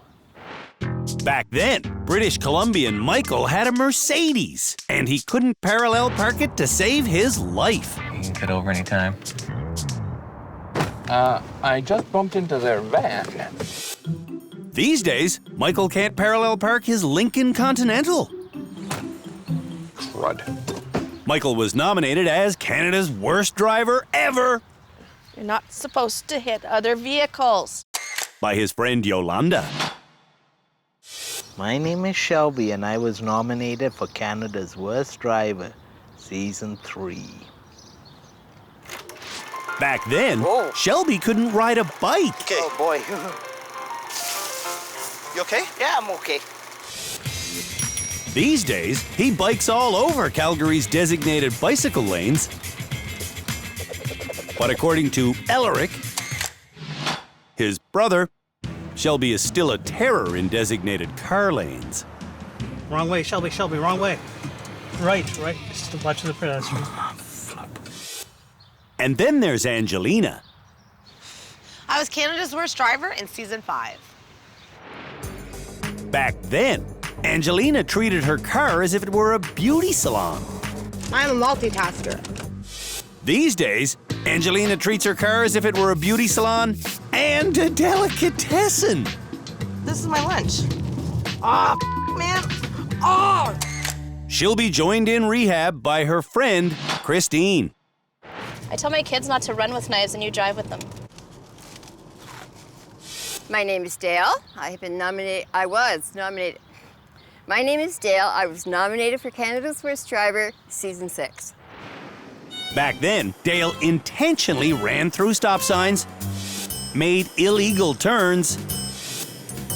Back then, British Columbian Michael had a Mercedes, and he couldn't parallel park it to save his life. You can get over anytime. I just bumped into their van. These days, Michael can't parallel park his Lincoln Continental. Crud. Michael was nominated as Canada's worst driver ever You're not supposed to hit other vehicles. by his friend Yolanda. My name is Shelby, and I was nominated for Canada's Worst Driver, Season 3. Back then, Shelby couldn't ride a bike. Oh, boy. You okay? Yeah, I'm okay. These days, he bikes all over Calgary's designated bicycle lanes. But according to Ellerick, his brother, Shelby is still a terror in designated car lanes. Wrong way, Shelby, wrong way. Right. Just watch the pedestrian. And then there's Angelina. I was Canada's worst driver in Season 5. Back then, Angelina treated her car as if it were a beauty salon. I'm a multitasker. These days, Angelina treats her car as if it were a beauty salon and a delicatessen. This is my lunch. Oh, man. Oh! She'll be joined in rehab by her friend, Christine. I tell my kids not to run with knives and you drive with them. My name is Dale. I was nominated. My name is Dale. I was nominated for Canada's Worst Driver, Season 6. Back then, Dale intentionally ran through stop signs, made illegal turns,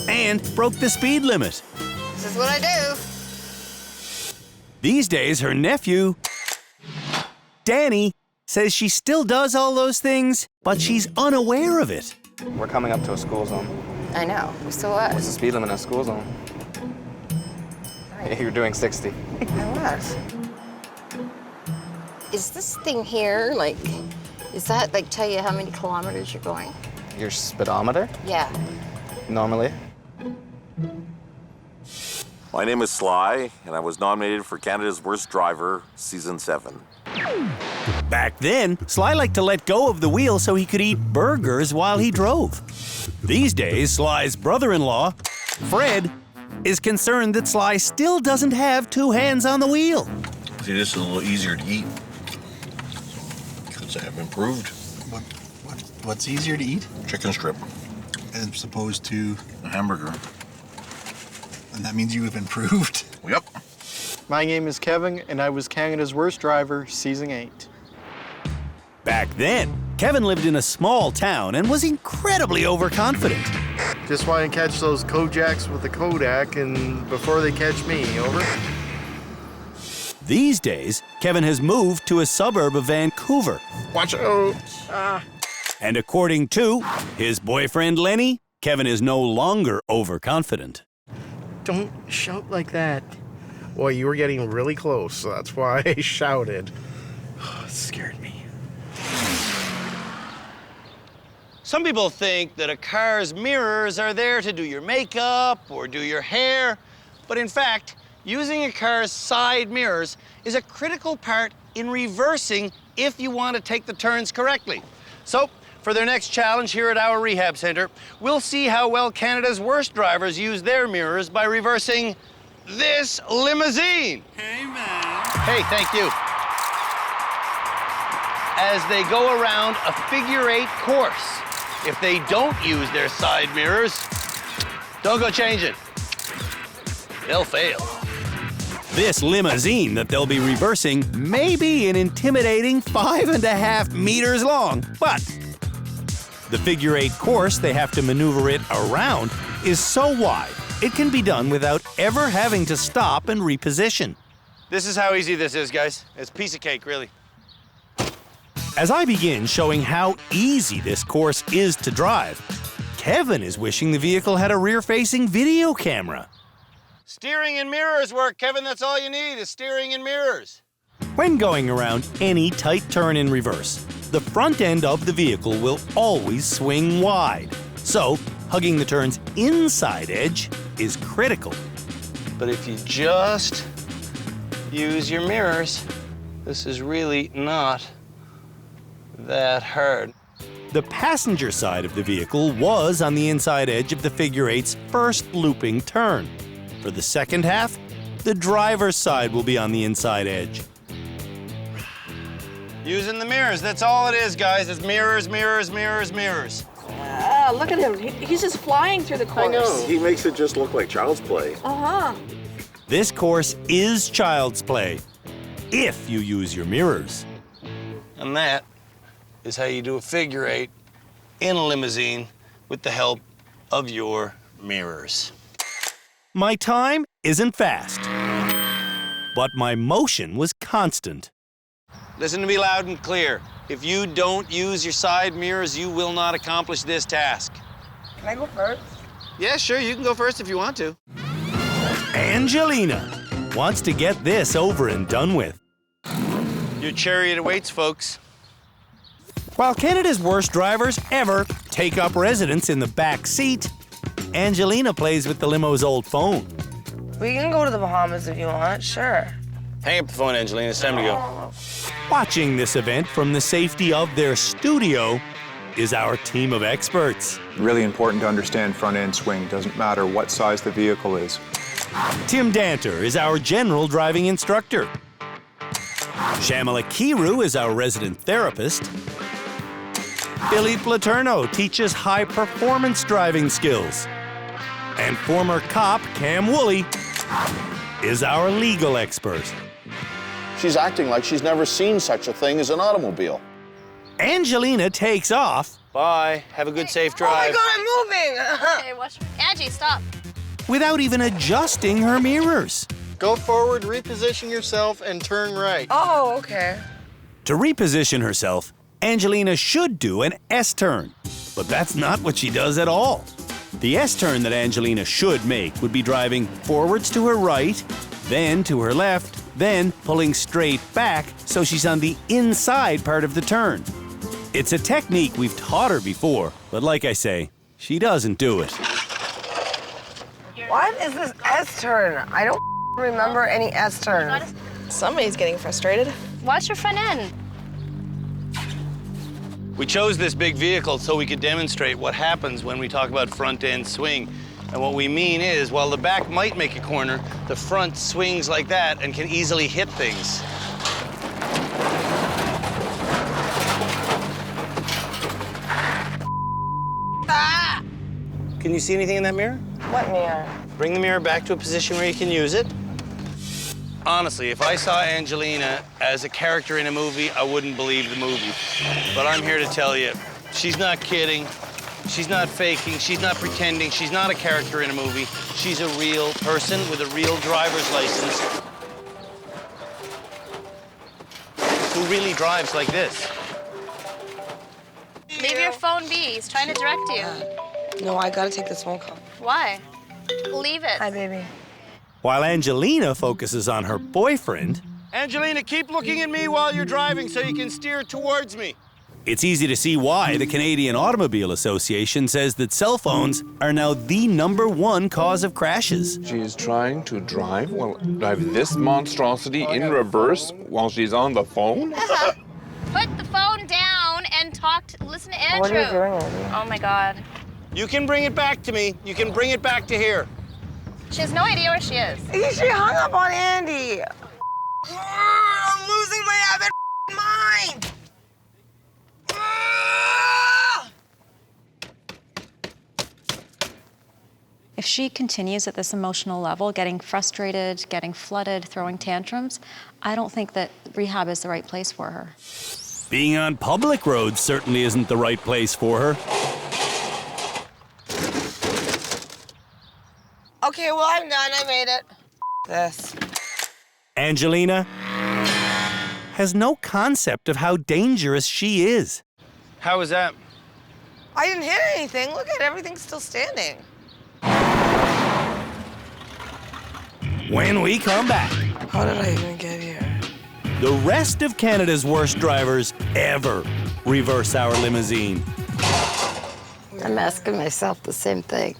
and broke the speed limit. This is what I do. These days, her nephew, Danny, says she still does all those things, but she's unaware of it. We're coming up to a school zone. I know. So what? What's the speed limit in a school zone? Right. You're doing 60. I was. Is this thing here, is that, tell you how many kilometers you're going? Your speedometer? Yeah. Normally. My name is Sly, and I was nominated for Canada's Worst Driver, Season 7. Back then, Sly liked to let go of the wheel so he could eat burgers while he drove. These days, Sly's brother-in-law, Fred, is concerned that Sly still doesn't have two hands on the wheel. See, this is a little easier to eat because I have improved. What's easier to eat? Chicken strip. As opposed to a hamburger. And that means you have improved? Yep. My name is Kevin, and I was Canada's Worst Driver, Season 8. Back then, Kevin lived in a small town and was incredibly overconfident. Just want to catch those Kojaks with the Kodak and before they catch me, over? These days, Kevin has moved to a suburb of Vancouver. Watch out! And according to his boyfriend Lenny, Kevin is no longer overconfident. Don't shout like that. Boy, you were getting really close, so that's why I shouted. It scared me. Some people think that a car's mirrors are there to do your makeup or do your hair, but in fact, using a car's side mirrors is a critical part in reversing if you want to take the turns correctly. So, for their next challenge here at our rehab center, we'll see how well Canada's worst drivers use their mirrors by reversing this limousine. Hey, man. Hey, thank you. As they go around a figure-8 course, if they don't use their side mirrors, don't go change it. They'll fail. This limousine that they'll be reversing may be an intimidating 5.5 meters long, but the figure-8 course they have to maneuver it around is so wide, it can be done without ever having to stop and reposition. This is how easy this is, guys. It's a piece of cake, really. As I begin showing how easy this course is to drive, Kevin is wishing the vehicle had a rear-facing video camera. Steering and mirrors work, Kevin. That's all you need is steering and mirrors. When going around any tight turn in reverse, the front end of the vehicle will always swing wide. So, hugging the turn's inside edge is critical. But if you just use your mirrors, this is really not that hard. The passenger side of the vehicle was on the inside edge of the figure-8's first looping turn. For the second half, the driver's side will be on the inside edge. Using the mirrors, that's all it is, guys. It's mirrors, mirrors, mirrors, mirrors. Look at him. He's just flying through the course. I know. He makes it just look like child's play. Uh-huh. This course is child's play, if you use your mirrors. And that is how you do a figure-8 in a limousine with the help of your mirrors. My time isn't fast, but my motion was constant. Listen to me loud and clear. If you don't use your side mirrors, you will not accomplish this task. Can I go first? Yeah, sure, you can go first if you want to. Angelina wants to get this over and done with. Your chariot awaits, folks. While Canada's worst drivers ever take up residence in the back seat, Angelina plays with the limo's old phone. We can go to the Bahamas if you want, sure. Hang up the phone, Angelina. It's time to go. Watching this event from the safety of their studio is our team of experts. Really important to understand front-end swing. Doesn't matter what size the vehicle is. Tim Danter is our general driving instructor. Shamala Kiru is our resident therapist. Billy Platerno teaches high-performance driving skills. And former cop Cam Woolley is our legal expert. She's acting like she's never seen such a thing as an automobile. Angelina takes off. Bye. Have a good, safe drive. Oh my God, I'm moving! Okay, watch. Angie, stop. Without even adjusting her mirrors. Go forward, reposition yourself, and turn right. Oh, okay. To reposition herself, Angelina should do an S-turn, but that's not what she does at all. The S-turn that Angelina should make would be driving forwards to her right, then to her left, then pulling straight back so she's on the inside part of the turn. It's a technique we've taught her before, but like I say, she doesn't do it. What is this S-turn? I don't remember any S-turns. Somebody's getting frustrated. Watch your front end. We chose this big vehicle so we could demonstrate what happens when we talk about front-end swing. And what we mean is, while the back might make a corner, the front swings like that and can easily hit things. Ah! Can you see anything in that mirror? What mirror? Bring the mirror back to a position where you can use it. Honestly, if I saw Angelina as a character in a movie, I wouldn't believe the movie. But I'm here to tell you, she's not kidding. She's not faking. She's not pretending. She's not a character in a movie. She's a real person with a real driver's license who really drives like this. Leave your phone be. He's trying to direct you. No, I gotta take this phone call. Why? Leave it. Hi, baby. While Angelina focuses on her boyfriend, Angelina, keep looking at me while you're driving so you can steer towards me. It's easy to see why the Canadian Automobile Association says that cell phones are now the #1 cause of crashes. She is trying to drive this monstrosity in reverse while she's on the phone? Put the phone down and listen to Andrew. What are you doing, Andy? Oh my God. You can bring it back to me. You can bring it back to here. She has no idea where she is. She hung up on Andy. I'm losing my effing mind. If she continues at this emotional level, getting frustrated, getting flooded, throwing tantrums, I don't think that rehab is the right place for her. Being on public roads certainly isn't the right place for her. Okay, well, I'm done. I made it. This. Angelina has no concept of how dangerous she is. How was that? I didn't hit anything. Look at it. Everything's still standing. When we come back, How did I even get here? the rest of Canada's worst drivers ever reverse our limousine. I'm asking myself the same thing.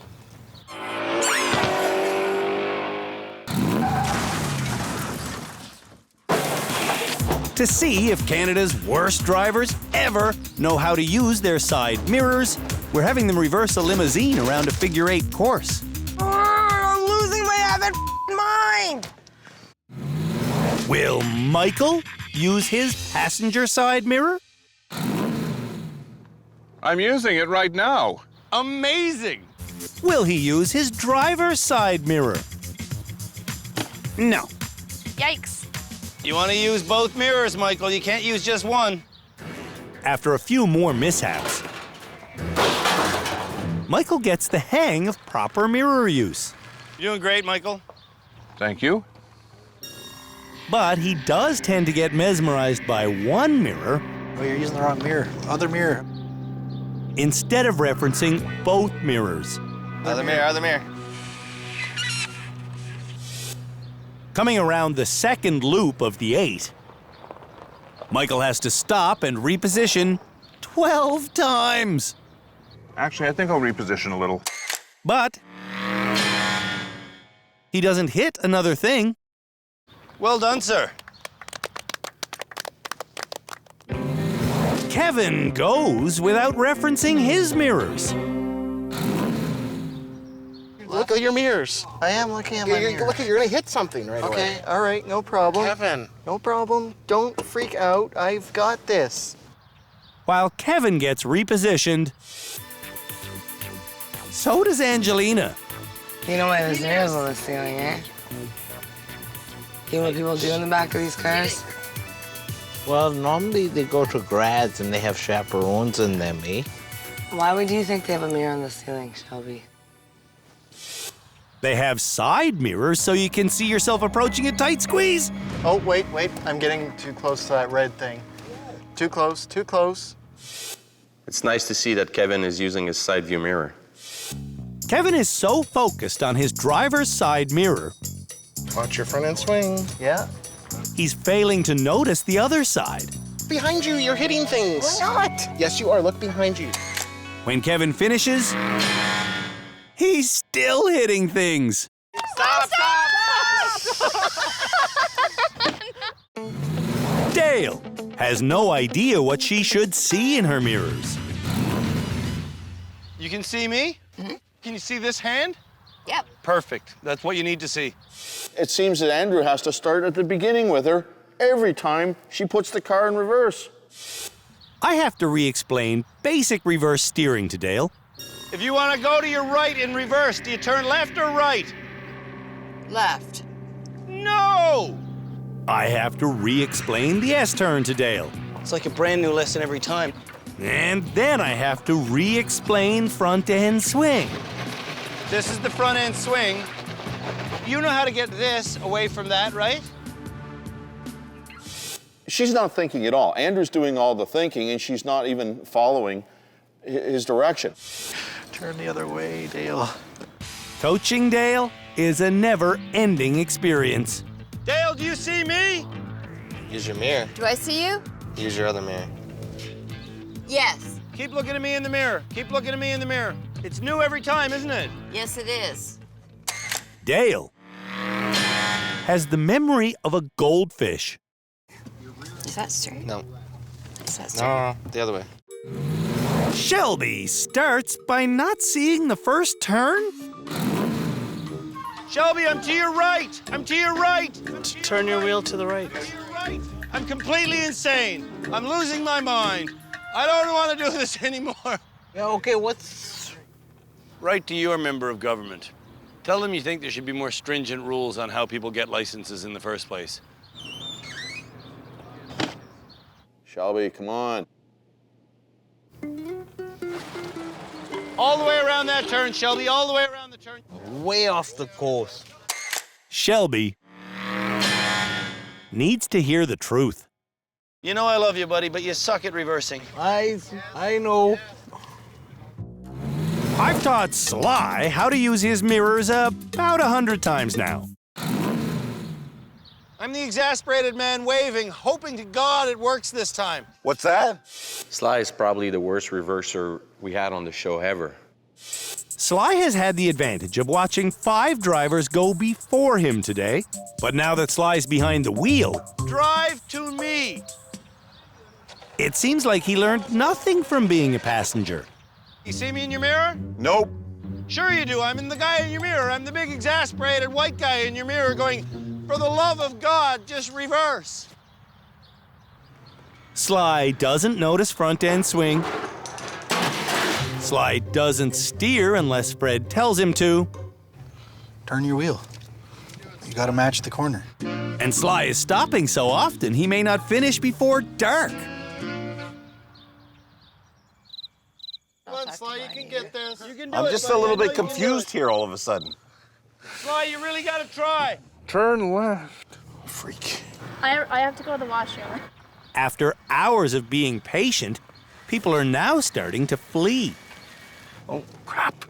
To see if Canada's worst drivers ever know how to use their side mirrors, we're having them reverse a limousine around a figure-8 course. I'm losing my effing mind. Will Michael use his passenger side mirror? I'm using it right now. Amazing. Will he use his driver's side mirror? No. Yikes. You want to use both mirrors, Michael. You can't use just one. After a few more mishaps, Michael gets the hang of proper mirror use. You're doing great, Michael. Thank you. But he does tend to get mesmerized by one mirror. Oh, you're using the wrong mirror. Other mirror. Instead of referencing both mirrors. Other mirror, other mirror. Coming around the second loop of the 8, Michael has to stop and reposition 12 times. Actually, I think I'll reposition a little. But he doesn't hit another thing. Well done, sir. Kevin goes without referencing his mirrors. Look at your mirrors. I am looking at my mirror. Look, you're gonna hit something right away. Okay, all right, no problem. Kevin. No problem. Don't freak out. I've got this. While Kevin gets repositioned, so does Angelina. You know why there's mirrors on the ceiling, eh? You know what people do in the back of these cars? Well, normally they go to grads and they have chaperones in them, eh? Why would you think they have a mirror on the ceiling, Shelby? They have side mirrors so you can see yourself approaching a tight squeeze. Oh, wait. I'm getting too close to that red thing. Too close, too close. It's nice to see that Kevin is using his side view mirror. Kevin is so focused on his driver's side mirror, Watch your front end swing. Yeah. he's failing to notice the other side. Behind you, you're hitting things. We're not. Yes, you are. Look behind you. When Kevin finishes, he's still hitting things. Stop! Dale has no idea what she should see in her mirrors. You can see me? Mm-hmm. Can you see this hand? Yep. Perfect. That's what you need to see. It seems that Andrew has to start at the beginning with her every time she puts the car in reverse. I have to re-explain basic reverse steering to Dale. If you want to go to your right in reverse, do you turn left or right? Left. No! I have to re-explain the S-turn to Dale. It's like a brand new lesson every time. And then I have to re-explain front-end swing. This is the front end swing. You know how to get this away from that, right? She's not thinking at all. Andrew's doing all the thinking, and she's not even following his direction. Turn the other way, Dale. Coaching Dale is a never-ending experience. Dale, do you see me? Use your mirror. Do I see you? Use your other mirror. Yes. Keep looking at me in the mirror. Keep looking at me in the mirror. It's new every time, isn't it? Yes, it is. Dale has the memory of a goldfish. Is that straight? No. Is that straight? No, the other way. Shelby starts by not seeing the first turn. Shelby, I'm to your right. I'm to your right. Turn your wheel to the right. I'm completely insane. I'm losing my mind. I don't want to do this anymore. Yeah, okay, what's... Write to your member of government. Tell them you think there should be more stringent rules on how people get licenses in the first place. Shelby, come on. All the way around that turn, Shelby. All the way around the turn. Way off the course. Shelby needs to hear the truth. You know I love you, buddy, but you suck at reversing. I know. I've taught Sly how to use his mirrors about 100 times now. I'm the exasperated man waving, hoping to God it works this time. What's that? Sly is probably the worst reverser we had on the show ever. Sly has had the advantage of watching 5 drivers go before him today, but now that Sly's behind the wheel, Drive to me. it seems like he learned nothing from being a passenger. You see me in your mirror? Nope. Sure you do. I'm the guy in your mirror. I'm the big exasperated white guy in your mirror going, for the love of God, just reverse. Sly doesn't notice front end swing. Sly doesn't steer unless Fred tells him to. Turn your wheel. You gotta match the corner. And Sly is stopping so often he may not finish before dark. Come on, Sly, you can get this. You can do I'm it, just a buddy. little I know bit you can do confused it. here all of a sudden. Sly, you really gotta try. Turn left. Freak. I have to go to the washroom. After hours of being patient, people are now starting to flee. Oh, crap.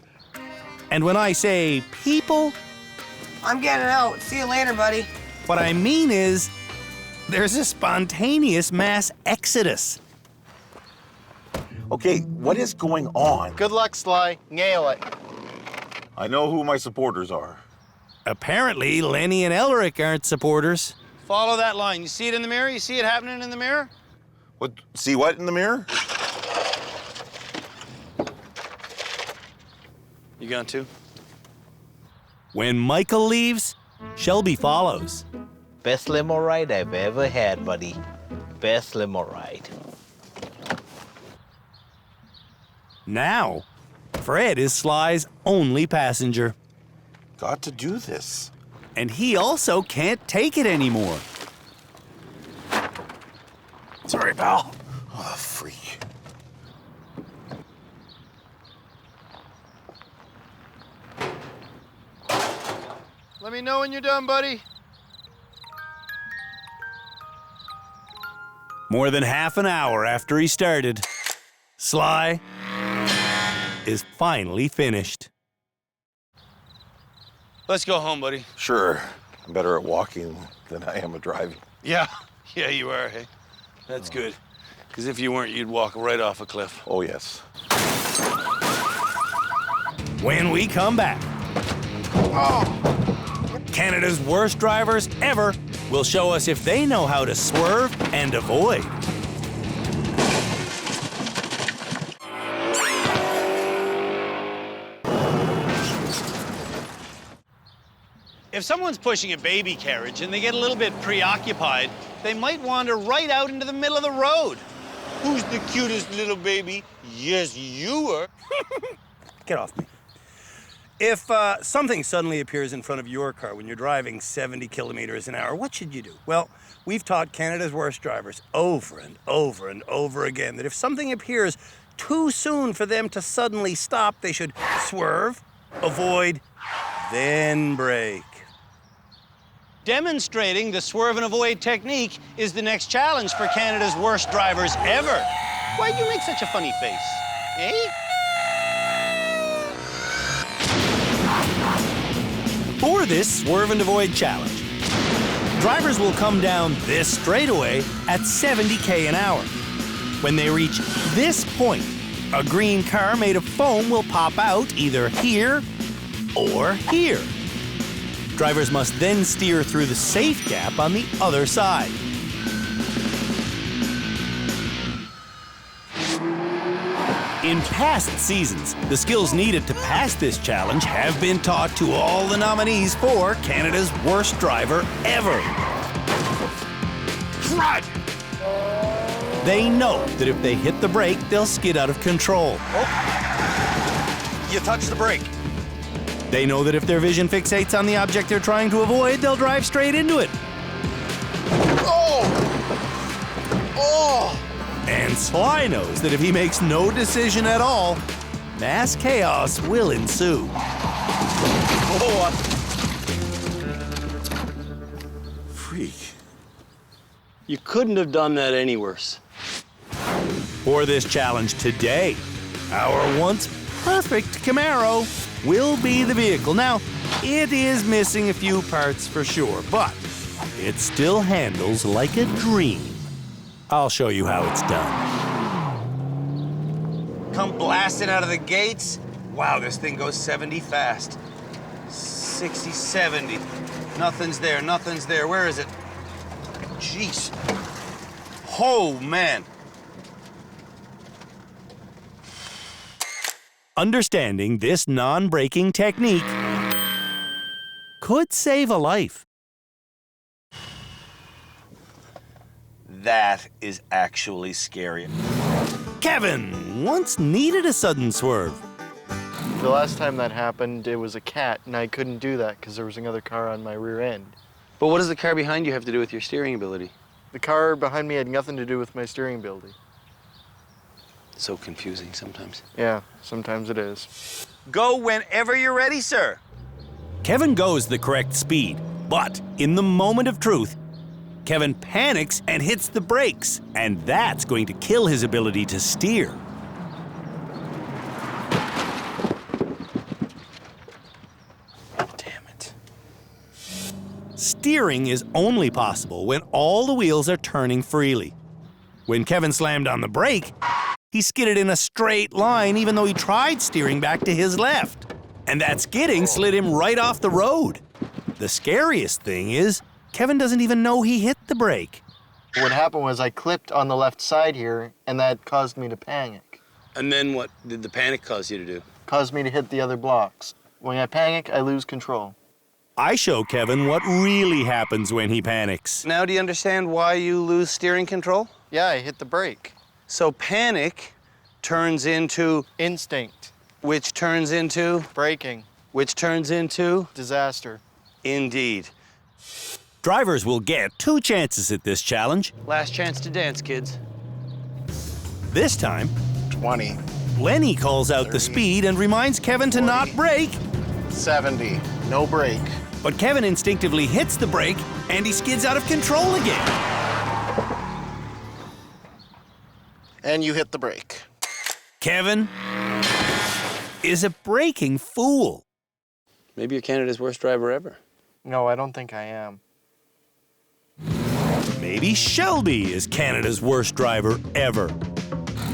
And when I say people, I'm getting out. See you later, buddy. what I mean is there's a spontaneous mass exodus. Okay, what is going on? Good luck, Sly. Nail it. I know who my supporters are. Apparently, Lenny and Elric aren't supporters. Follow that line. You see it in the mirror? You see it happening in the mirror? What? See what in the mirror? You gone too? When Michael leaves, Shelby follows. Best limo ride I've ever had, buddy. Best limo ride. Now, Fred is Sly's only passenger. Got to do this. And he also can't take it anymore. Sorry, pal. Oh, freak. Let me know when you're done, buddy. More than half an hour after he started, Sly is finally finished. Let's go home, buddy. Sure. I'm better at walking than I am at driving. Yeah, you are, hey? That's good. Because if you weren't, you'd walk right off a cliff. Oh, yes. When we come back, Canada's worst drivers ever will show us if they know how to swerve and avoid. If someone's pushing a baby carriage and they get a little bit preoccupied, they might wander right out into the middle of the road. Who's the cutest little baby? Yes, you are. Get off me. If something suddenly appears in front of your car when you're driving 70 kilometers an hour, what should you do? Well, we've taught Canada's worst drivers over and over and over again that if something appears too soon for them to suddenly stop, they should swerve, avoid, then brake. Demonstrating the swerve and avoid technique is the next challenge for Canada's worst drivers ever. Why'd you make such a funny face? Eh? For this swerve and avoid challenge, drivers will come down this straightaway at 70 k an hour. When they reach this point, a green car made of foam will pop out either here or here. Drivers must then steer through the safe gap on the other side. In past seasons, the skills needed to pass this challenge have been taught to all the nominees for Canada's Worst Driver Ever. Crud! They know that if they hit the brake, they'll skid out of control. Oh. You touched the brake. They know that if their vision fixates on the object they're trying to avoid, they'll drive straight into it. Oh! Oh! And Sly knows that if he makes no decision at all, mass chaos will ensue. Oh! Freak. You couldn't have done that any worse. For this challenge today, our once perfect Camaro will be the vehicle. Now, it is missing a few parts for sure, but it still handles like a dream. I'll show you how it's done. Come blasting out of the gates. Wow, this thing goes 70 fast. 60, 70. Nothing's there, nothing's there. Where is it? Jeez. Oh, man. Understanding this non-braking technique could save a life. That is actually scary. Kevin once needed a sudden swerve. The last time that happened, it was a cat, and I couldn't do that because there was another car on my rear end. But what does the car behind you have to do with your steering ability? The car behind me had nothing to do with my steering ability. So confusing sometimes. Yeah, sometimes it is. Go whenever you're ready, sir. Kevin goes the correct speed, but in the moment of truth, Kevin panics and hits the brakes, and that's going to kill his ability to steer. Damn it. Steering is only possible when all the wheels are turning freely. When Kevin slammed on the brake, he skidded in a straight line even though he tried steering back to his left. And that skidding slid him right off the road. The scariest thing is, Kevin doesn't even know he hit the brake. What happened was I clipped on the left side here, and that caused me to panic. And then what did the panic cause you to do? Caused me to hit the other blocks. When I panic, I lose control. I show Kevin what really happens when he panics. Now do you understand why you lose steering control? Yeah, I hit the brake. So panic turns into... Instinct. Which turns into... Braking. Which turns into... Disaster. Indeed. Drivers will get 2 chances at this challenge. Last chance to dance, kids. This time, 20. Lenny calls out 30, the speed and reminds Kevin to 40, not brake. 70. No brake. But Kevin instinctively hits the brake and he skids out of control again. And you hit the brake. Kevin is a braking fool. Maybe you're Canada's worst driver ever. No, I don't think I am. Maybe Shelby is Canada's worst driver ever.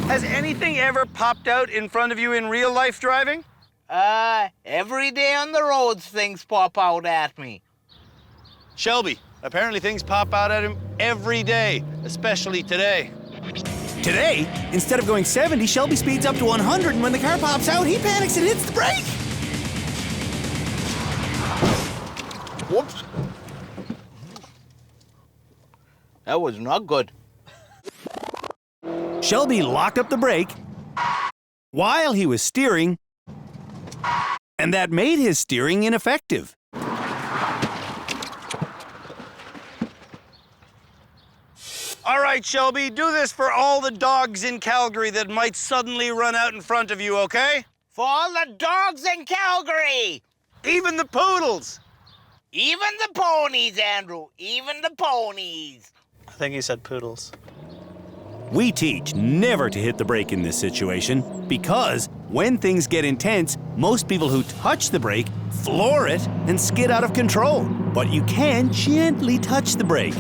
Has anything ever popped out in front of you in real life driving? Every day on the roads, things pop out at me. Shelby, apparently things pop out at him every day, especially today. Today, instead of going 70, Shelby speeds up to 100, and when the car pops out, he panics and hits the brake. Whoops. That was not good. Shelby locked up the brake while he was steering, and that made his steering ineffective. All right, Shelby, do this for all the dogs in Calgary that might suddenly run out in front of you, okay? For all the dogs in Calgary! Even the poodles! Even the ponies, Andrew. Even the ponies. I think he said poodles. We teach never to hit the brake in this situation because when things get intense, most people who touch the brake floor it and skid out of control. But you can gently touch the brake.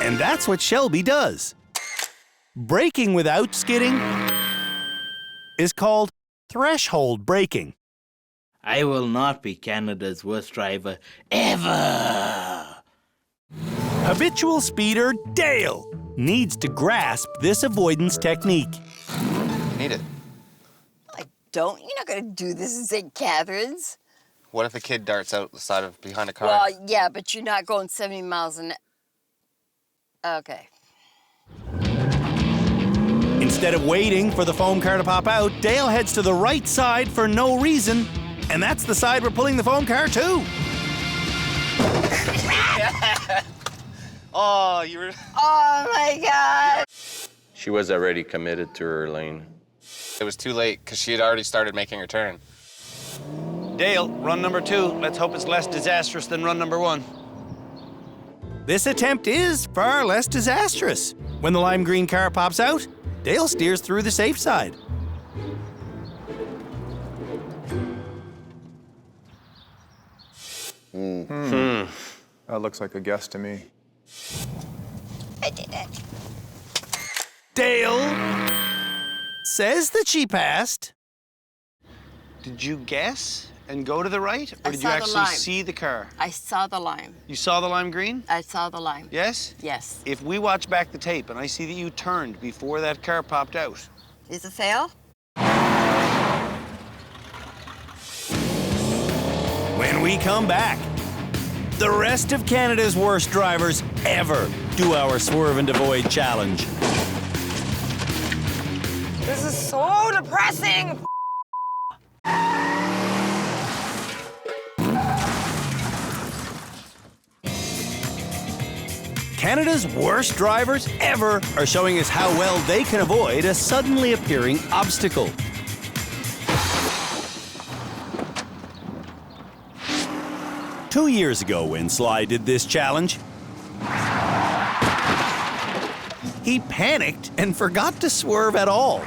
And that's what Shelby does. Braking without skidding is called threshold braking. I will not be Canada's worst driver ever. Habitual speeder Dale needs to grasp this avoidance technique. You need it. Don't. You're not going to do this in St. Catharines. What if a kid darts out the side of behind a car? Well, yeah, but you're not going 70 miles an hour. Okay. Instead of waiting for the foam car to pop out, Dale heads to the right side for no reason, and that's the side we're pulling the foam car to. Oh, you were... Oh, my God. She was already committed to her lane. It was too late because she had already started making her turn. Dale, run number 2. Let's hope it's less disastrous than run number 1. This attempt is far less disastrous. When the lime green car pops out, Dale steers through the safe side. That looks like a guess to me. I did it. Dale says that she passed. Did you guess and go to the right? Or I did you saw the actually lime. see the car? I saw the lime. You saw the lime green? I saw the lime. Yes? Yes. If we watch back the tape and I see that you turned before that car popped out. Is it fail? When we come back, the rest of Canada's worst drivers ever do our Swerve and Avoid challenge. This is so depressing. Canada's worst drivers ever are showing us how well they can avoid a suddenly appearing obstacle. Two years ago, when Sly did this challenge, he panicked and forgot to swerve at all.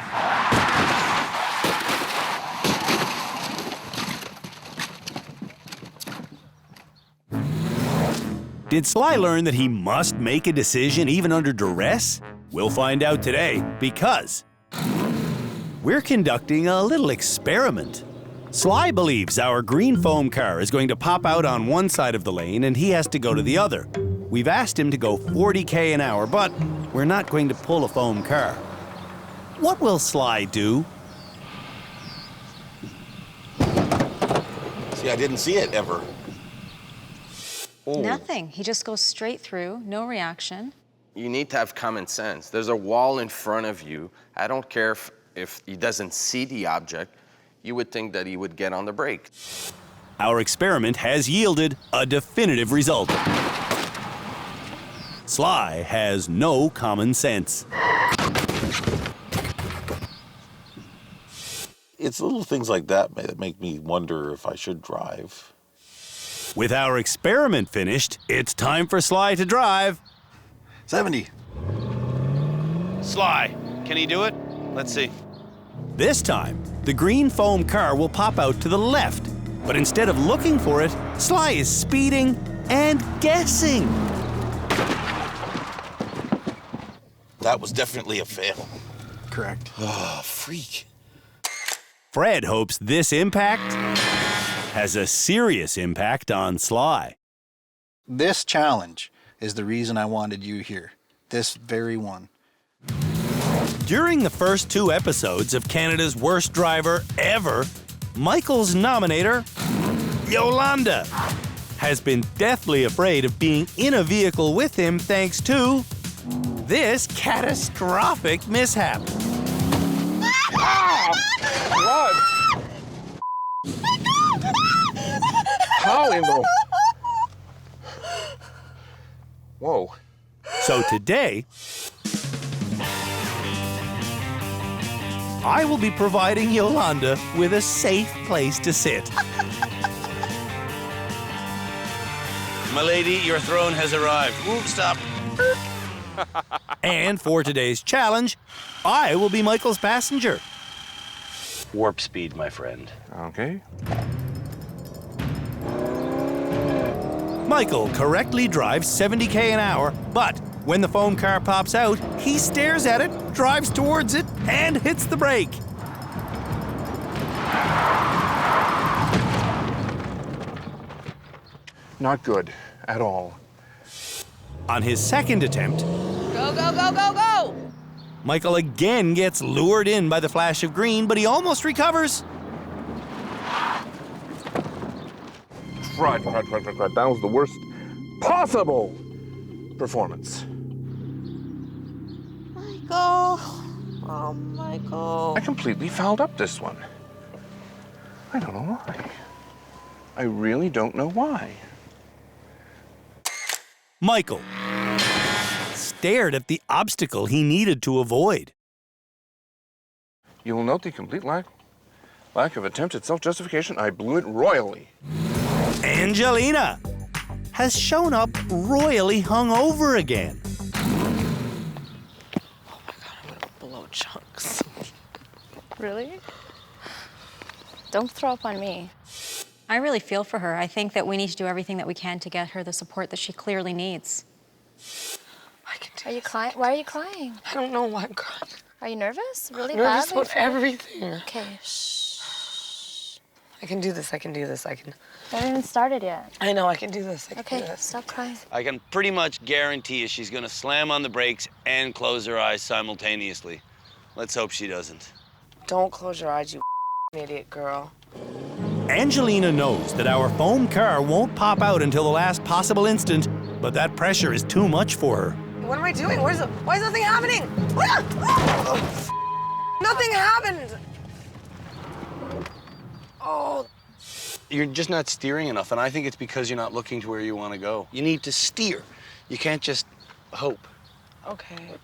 Did Sly learn that he must make a decision even under duress? We'll find out today, because we're conducting a little experiment. Sly believes our green foam car is going to pop out on one side of the lane and he has to go to the other. We've asked him to go 40 an hour, but we're not going to pull a foam car. What will Sly do? See, I didn't see it ever. Nothing. He just goes straight through, no reaction. You need to have common sense. There's a wall in front of you. I don't care if he doesn't see the object. You would think that he would get on the brake. Our experiment has yielded a definitive result. Sly has no common sense. It's little things like that that make me wonder if I should drive. With our experiment finished, it's time for Sly to drive. 70. Sly, can he do it? Let's see. This time, the green foam car will pop out to the left. But instead of looking for it, Sly is speeding and guessing. That was definitely a fail. Correct. Oh, freak. Fred hopes this impact has a serious impact on Sly. This challenge is the reason I wanted you here. This very one. During the first 2 episodes of Canada's Worst Driver Ever, Michael's nominator, Yolanda, has been deathly afraid of being in a vehicle with him thanks to this catastrophic mishap. Run! How in the... Whoa. So today, I will be providing Yolanda with a safe place to sit. My lady, your throne has arrived. Ooh, stop. And for today's challenge, I will be Michael's passenger. Warp speed, my friend. Okay. Michael correctly drives 70 an hour, but When the foam car pops out, he stares at it, drives towards it, and hits the brake. Not good at all. On his second attempt, Go, go, go, go, go! Michael again gets lured in by the flash of green, but he almost recovers. Crud. That was the worst possible performance. Michael. Oh, Michael. I completely fouled up this one. I don't know why. I really don't know why. Michael stared at the obstacle he needed to avoid. You will note the complete lack of attempt at self-justification. I blew it royally. Angelina has shown up royally hungover again. Blow chunks. Really? Don't throw up on me. I really feel for her. I think that we need to do everything that we can to get her the support that she clearly needs. Are you crying? Why are you crying? I don't know why I'm crying. Are you nervous? Really Nervous badly? about everything. Okay, shh. I can do this, I can do this, I can. I haven't even started yet. I know, I can do this, I can Okay, do this. stop crying. I can pretty much guarantee you she's gonna slam on the brakes and close her eyes simultaneously. Let's hope she doesn't. Don't close your eyes, you idiot girl. Angelina knows that our foam car won't pop out until the last possible instant, but that pressure is too much for her. What am I doing? Why is nothing happening? Nothing happened! Oh. You're just not steering enough, and I think it's because you're not looking to where you want to go. You need to steer. You can't just hope. Okay.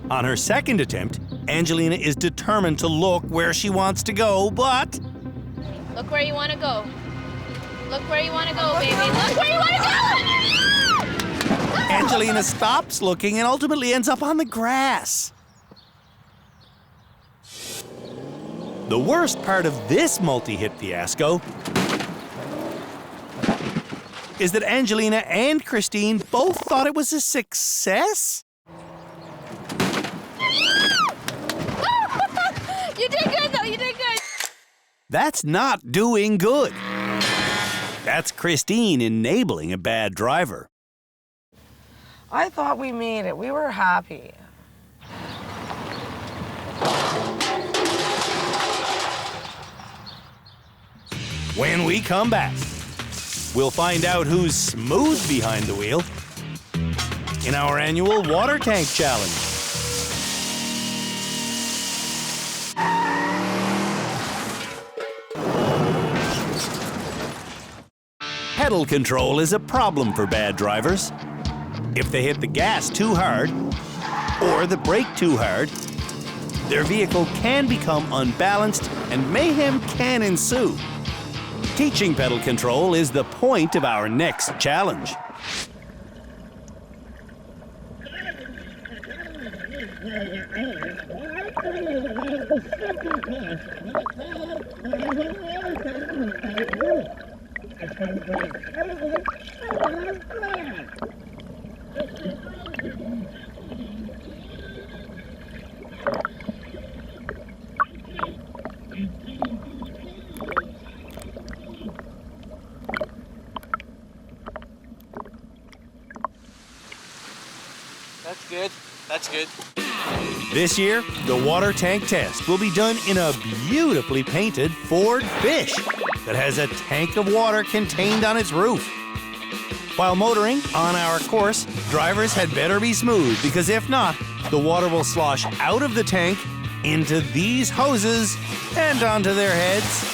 On her second attempt, Angelina is determined to look where she wants to go, but... Look where you want to go. Look where you want to go, baby. Look where you want to go! Angelina stops looking and ultimately ends up on the grass. The worst part of this multi-hit fiasco is that Angelina and Christine both thought it was a success. You did good, though. You did good. That's not doing good. That's Christine enabling a bad driver. I thought we made it. We were happy. When we come back, we'll find out who's smooth behind the wheel in our annual water tank challenge. Pedal control is a problem for bad drivers. If they hit the gas too hard or the brake too hard, their vehicle can become unbalanced and mayhem can ensue. Teaching pedal control is the point of our next challenge. That's good. That's good. This year, the water tank test will be done in a beautifully painted Ford Fish that has a tank of water contained on its roof. While motoring on our course, drivers had better be smooth because if not, the water will slosh out of the tank into these hoses and onto their heads.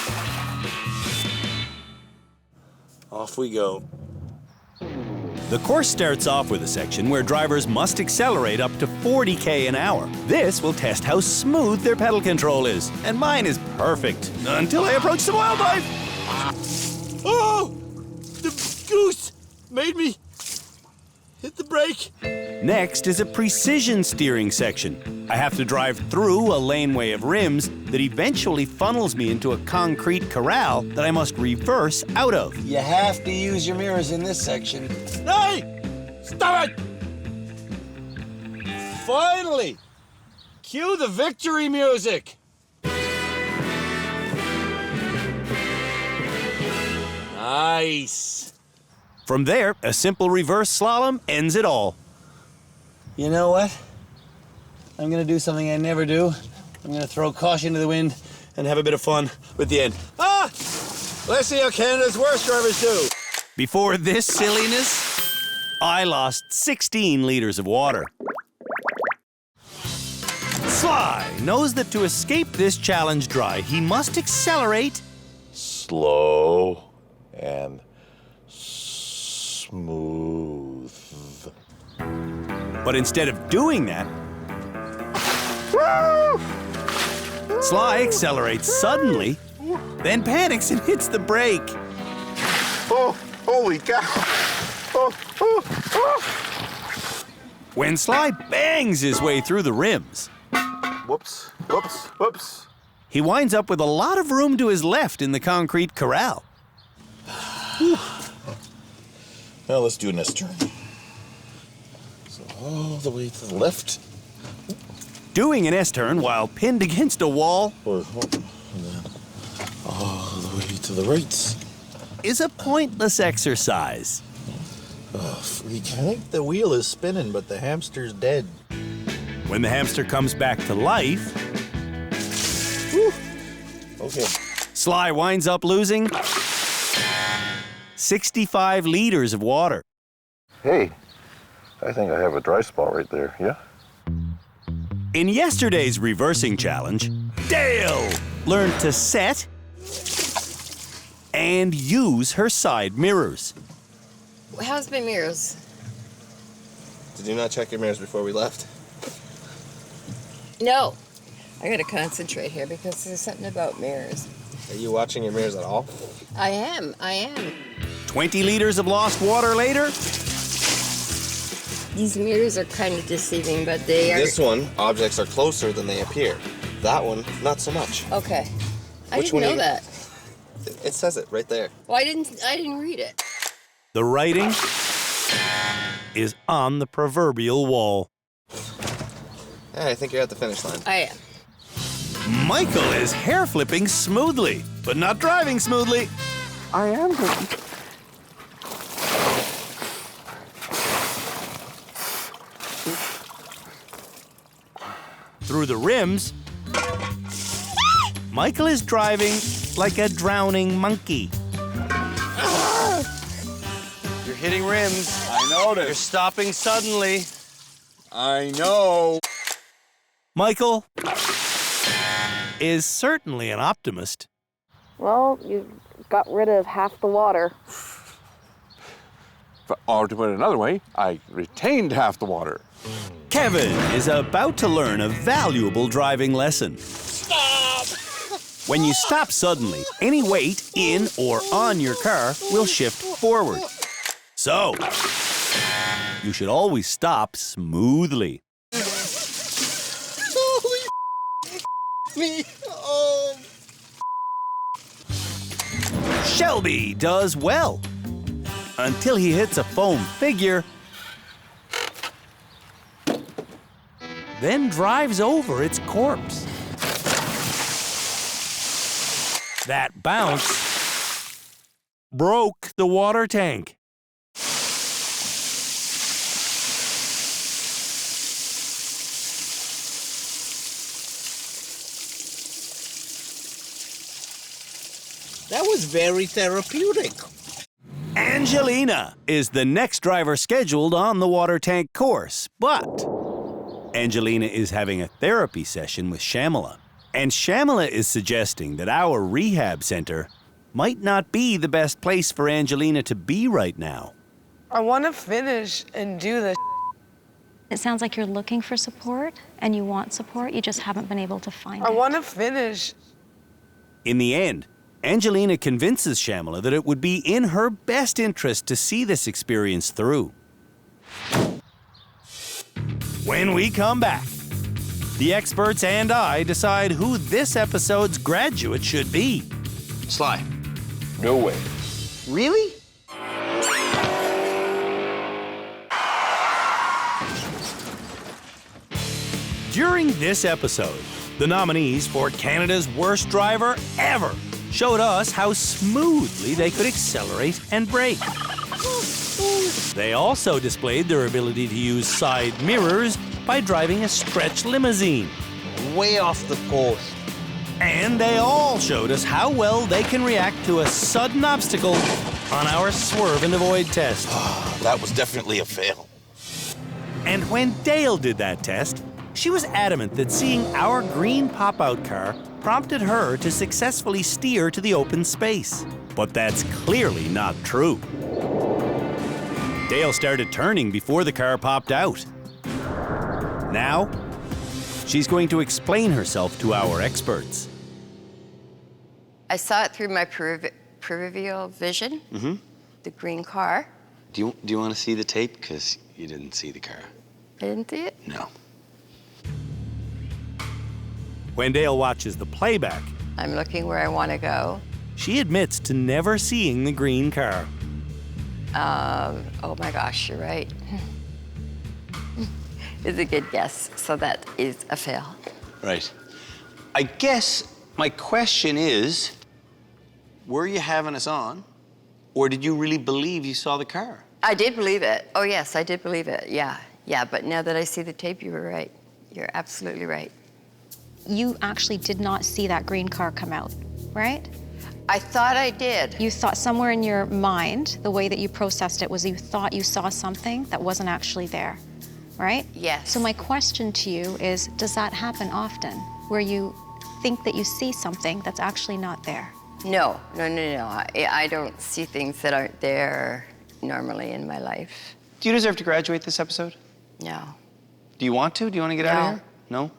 Off we go. The course starts off with a section where drivers must accelerate up to 40 an hour. This will test how smooth their pedal control is, and mine is perfect until I approach some wildlife. Oh! The goose made me hit the brake. Next is a precision steering section. I have to drive through a laneway of rims that eventually funnels me into a concrete corral that I must reverse out of. You have to use your mirrors in this section. Hey! Stop it! Finally! Cue the victory music! Nice! From there, a simple reverse slalom ends it all. You know what? I'm gonna do something I never do. I'm gonna throw caution to the wind and have a bit of fun with the end. Ah! Let's see how Canada's worst drivers do. Before this silliness, I lost 16 liters of water. Sly knows that to escape this challenge dry, he must accelerate slow and smooth. But instead of doing that, Sly accelerates suddenly, then panics and hits the brake. Oh, holy cow! When Sly bangs his way through the rims, whoops, whoops, whoops. He winds up with a lot of room to his left in the concrete corral. Now let's do an S-turn. So all the way to the left. Doing an S-turn while pinned against a wall and then all the way to the right is a pointless exercise. Oh, freak. I think the wheel is spinning, but the hamster's dead. When the hamster comes back to life, okay. Sly winds up losing 65 liters of water. Hey, I think I have a dry spot right there, yeah? In yesterday's reversing challenge, Dale learned to set and use her side mirrors. How's my mirrors? Did you not check your mirrors before we left? No. I gotta concentrate here because there's something about mirrors. Are you watching your mirrors at all? I am. 20 liters of lost water later, These mirrors are kind of deceiving, but they are... This one, objects are closer than they appear. That one, not so much. Okay. I Which didn't one know that. It says it right there. Well, I didn't read it. the writing is on the proverbial wall. Yeah, I think you're at the finish line. I am. Michael is hair flipping smoothly, but not driving smoothly. I am. Through the rims, Michael is driving like a drowning monkey. You're hitting rims. I noticed. You're stopping suddenly. I know. Michael is certainly an optimist. Well, you got rid of half the water. Or to put it another way, I retained half the water. Kevin is about to learn a valuable driving lesson. Stop! When you stop suddenly, any weight in or on your car will shift forward. So, you should always stop smoothly. Holy me! Oh. Shelby does well until he hits a foam figure, then drives over its corpse. That bounce broke the water tank. That was very therapeutic. Angelina is the next driver scheduled on the water tank course, but Angelina is having a therapy session with Shamala. And Shamala is suggesting that our rehab center might not be the best place for Angelina to be right now. I want to finish and do this. It sounds like you're looking for support and you want support, you just haven't been able to find I it. want to finish. In the end, Angelina convinces Shamala that it would be in her best interest to see this experience through. When we come back, the experts and I decide who this episode's graduate should be. Sly. No way. Really? During this episode, the nominees for Canada's Worst Driver Ever showed us how smoothly they could accelerate and brake. They also displayed their ability to use side mirrors by driving a stretch limousine. Way off the course. And they all showed us how well they can react to a sudden obstacle on our swerve and avoid test. That was definitely a fail. And when Dale did that test, she was adamant that seeing our green pop-out car prompted her to successfully steer to the open space. But that's clearly not true. Dale started turning before the car popped out. Now, she's going to explain herself to our experts. I saw it through my peripheral vision, the green car. Do you want to see the tape? Because you didn't see the car. I didn't see it? No. When Dale watches the playback, I'm looking where I want to go. she admits to never seeing the green car. Oh my gosh, you're right. It's a good guess, so that is a fail. Right. I guess my question is, were you having us on, or did you really believe you saw the car? I did believe it. Oh yes, I did believe it, yeah. Yeah, but now that I see the tape, you were right. You're absolutely right. You actually did not see that green car come out, right? I thought I did. You thought somewhere in your mind, the way that you processed it was you thought you saw something that wasn't actually there, right? Yes. So my question to you is, does that happen often, where you think that you see something that's actually not there? No. I don't see things that aren't there normally in my life. Do you deserve to graduate this episode? No. Do you want to? Do you want to get out of here? No?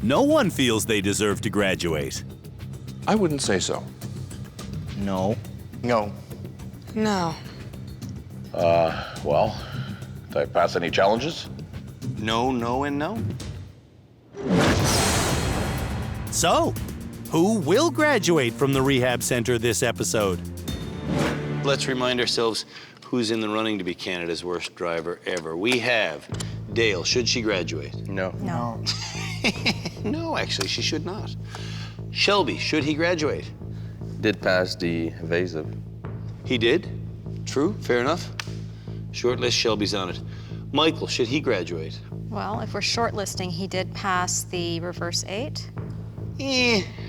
No one feels they deserve to graduate. I wouldn't say so. No. No. No. Well, did I pass any challenges? No, no, and no. So, who will graduate from the rehab center this episode? Let's remind ourselves who's in the running to be Canada's worst driver ever. We have Dale. Should she graduate? No. No. No, actually, she should not. Shelby, should he graduate? Did pass the evasive. He did? True, fair enough. Shortlist, Shelby's on it. Michael, should he graduate? Well, if we're shortlisting, he did pass the reverse 8.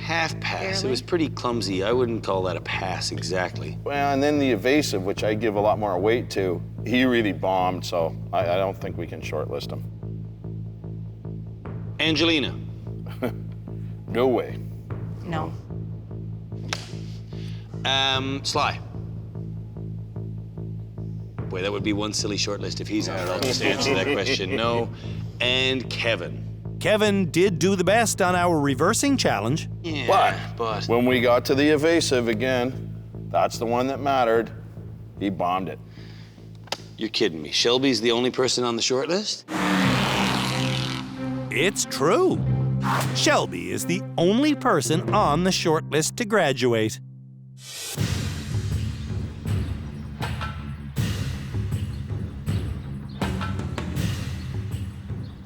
Half pass. Barely. It was pretty clumsy. I wouldn't call that a pass exactly. Well, and then the evasive, which I give a lot more weight to, he really bombed, so I don't think we can shortlist him. Angelina. No way. No. Sly. Boy, that would be one silly shortlist if he's on it. I'll just answer that question. No. And Kevin. Kevin did do the best on our reversing challenge. Yeah, but when we got to the evasive again, that's the one that mattered. He bombed it. You're kidding me. Shelby's the only person on the shortlist? It's true. Shelby is the only person on the short list to graduate.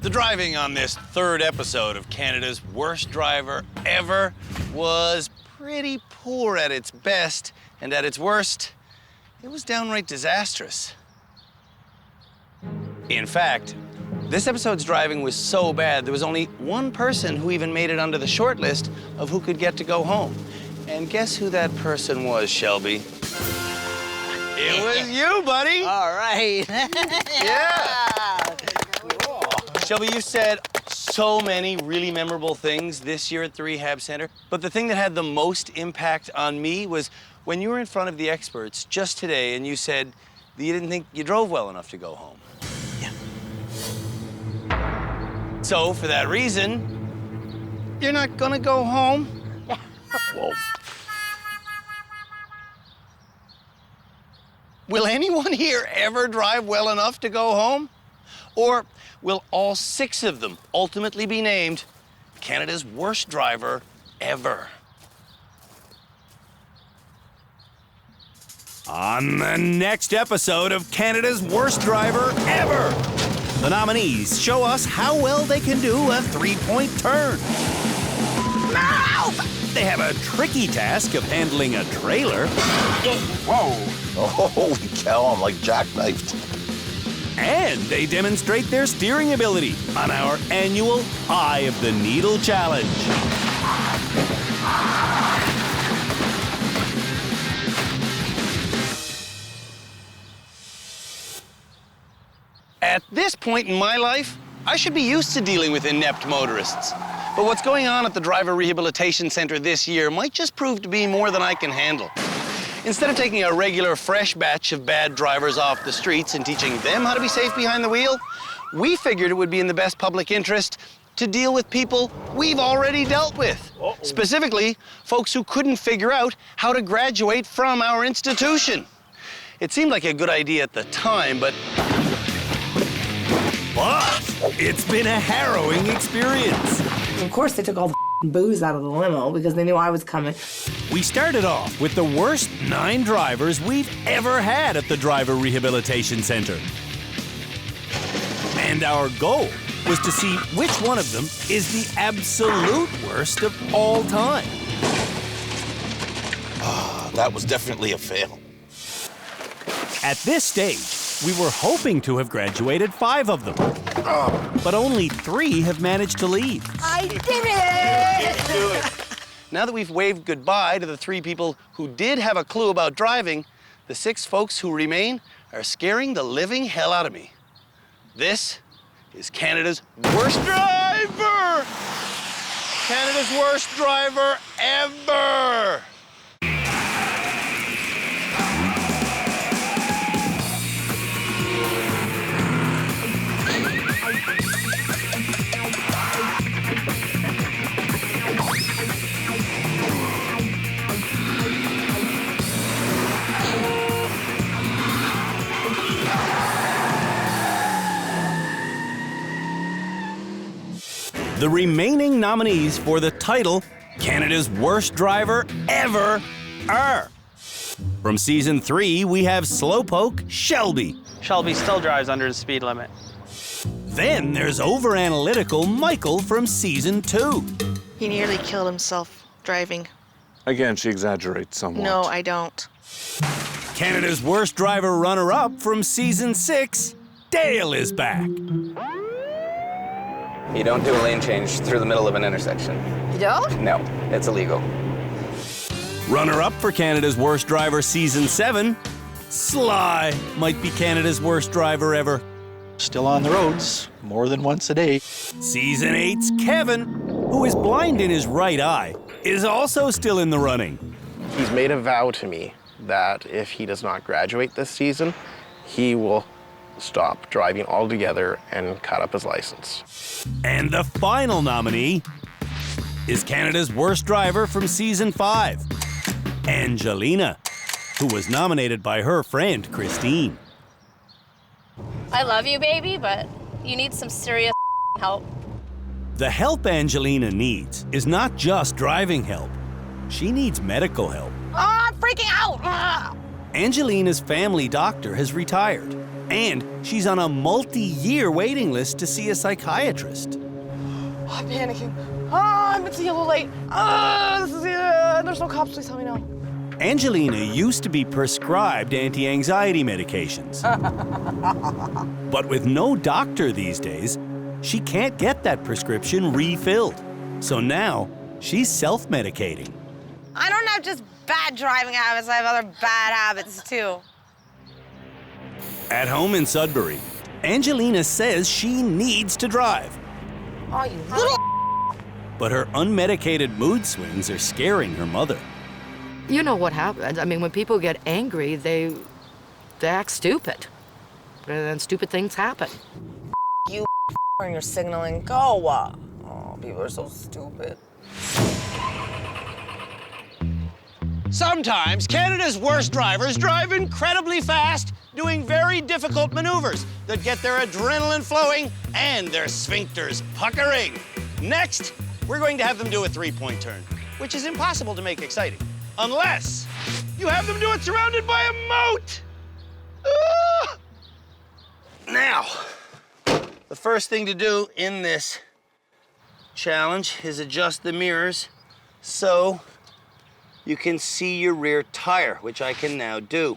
The driving on this third episode of Canada's Worst Driver Ever was pretty poor at its best, and at its worst, it was downright disastrous. In fact, this episode's driving was so bad, there was only one person who even made it onto the short list of who could get to go home. And guess who that person was, Shelby? It was you, buddy. All right. Yeah. Shelby, you said so many really memorable things this year at the rehab center, but the thing that had the most impact on me was when you were in front of the experts just today and you said that you didn't think you drove well enough to go home. Yeah. So, for that reason, you're not gonna go home? Whoa. Will anyone here ever drive well enough to go home? Or will all 6 of them ultimately be named Canada's worst driver ever? On the next episode of Canada's Worst Driver Ever, the nominees show us how well they can do a 3-point turn. No! They have a tricky task of handling a trailer. Whoa! Oh, holy cow, I'm like jackknifed. And they demonstrate their steering ability on our annual Eye of the Needle Challenge. At this point in my life, I should be used to dealing with inept motorists. But what's going on at the Driver Rehabilitation Center this year might just prove to be more than I can handle. Instead of taking a regular fresh batch of bad drivers off the streets and teaching them how to be safe behind the wheel, we figured it would be in the best public interest to deal with people we've already dealt with. Specifically, folks who couldn't figure out how to graduate from our institution. It seemed like a good idea at the time, but it's been a harrowing experience. Of course, they took all the booze out of the limo because they knew I was coming. We started off with the worst 9 drivers we've ever had at the Driver Rehabilitation Center. And our goal was to see which one of them is the absolute worst of all time. That was definitely a fail. At this stage, we were hoping to have graduated 5 of them. But only 3 have managed to leave. I did it! now that we've waved goodbye to the 3 people who did have a clue about driving, the 6 folks who remain are scaring the living hell out of me. This is Canada's worst driver! Canada's worst driver ever! The remaining nominees for the title, Canada's Worst Driver Ever, are... From Season 3, we have Slowpoke Shelby. Shelby still drives under the speed limit. Then there's over-analytical Michael from Season 2. He nearly killed himself driving. Again, she exaggerates somewhat. No, I don't. Canada's Worst Driver runner-up from Season 6, Dale is back. You don't do a lane change through the middle of an intersection. You don't? No, it's illegal. Runner-up for Canada's Worst Driver Season 7, Sly might be Canada's worst driver ever. Still on the roads, more than once a day. Season 8's Kevin, who is blind in his right eye, is also still in the running. He's made a vow to me that if he does not graduate this season, he will stop driving altogether and cut up his license. And the final nominee is Canada's Worst Driver from Season 5, Angelina, who was nominated by her friend Christine. I love you, baby, but you need some serious help. The help Angelina needs is not just driving help. She needs medical help. Oh, I'm freaking out! Ah! Angelina's family doctor has retired, and she's on a multi-year waiting list to see a psychiatrist. Oh, I'm panicking. It's a little late. There's no cops, please tell me no. Angelina used to be prescribed anti-anxiety medications. But with no doctor these days, she can't get that prescription refilled. So now, she's self-medicating. I don't have just bad driving habits, I have other bad habits too. At home in Sudbury, Angelina says she needs to drive. Oh, you little... But her unmedicated mood swings are scaring her mother. You know what happens. I mean, when people get angry, they act stupid. And then stupid things happen. You and your signaling. Go. Oh, people are so stupid. Sometimes Canada's worst drivers drive incredibly fast, doing very difficult maneuvers that get their adrenaline flowing and their sphincters puckering. Next, we're going to have them do a three-point turn, which is impossible to make exciting, unless you have them do it surrounded by a moat. Ah! Now, the first thing to do in this challenge is adjust the mirrors so you can see your rear tire, which I can now do.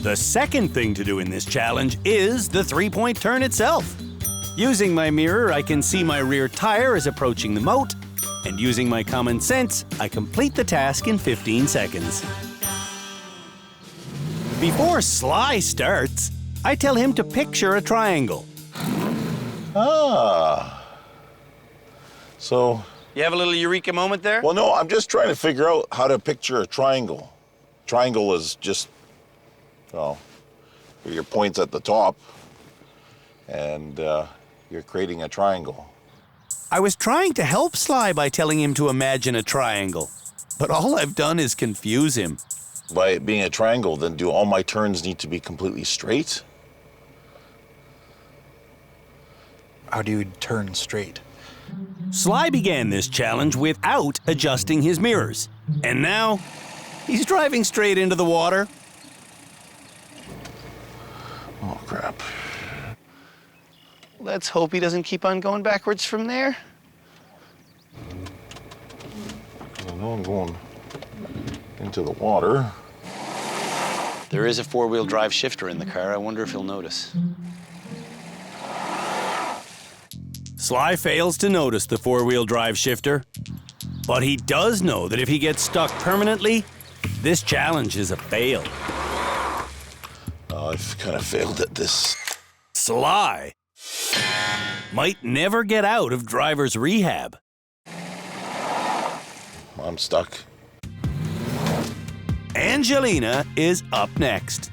The second thing to do in this challenge is the three-point turn itself. Using my mirror, I can see my rear tire is approaching the moat, and using my common sense, I complete the task in 15 seconds. Before Sly starts, I tell him to picture a triangle. Ah. So... You have a little eureka moment there? Well, no, I'm just trying to figure out how to picture a triangle. Triangle is just, well, your points at the top, and you're creating a triangle. I was trying to help Sly by telling him to imagine a triangle, but all I've done is confuse him. By it being a triangle, then do all my turns need to be completely straight? How do you turn straight? Sly began this challenge without adjusting his mirrors, and now he's driving straight into the water. Oh, crap. Let's hope he doesn't keep on going backwards from there. I know I'm going into the water. There is a four-wheel drive shifter in the car. I wonder if he'll notice. Sly fails to notice the four-wheel drive shifter, but he does know that if he gets stuck permanently, this challenge is a fail. I've kind of failed at this. Sly might never get out of driver's rehab. I'm stuck. Angelina is up next.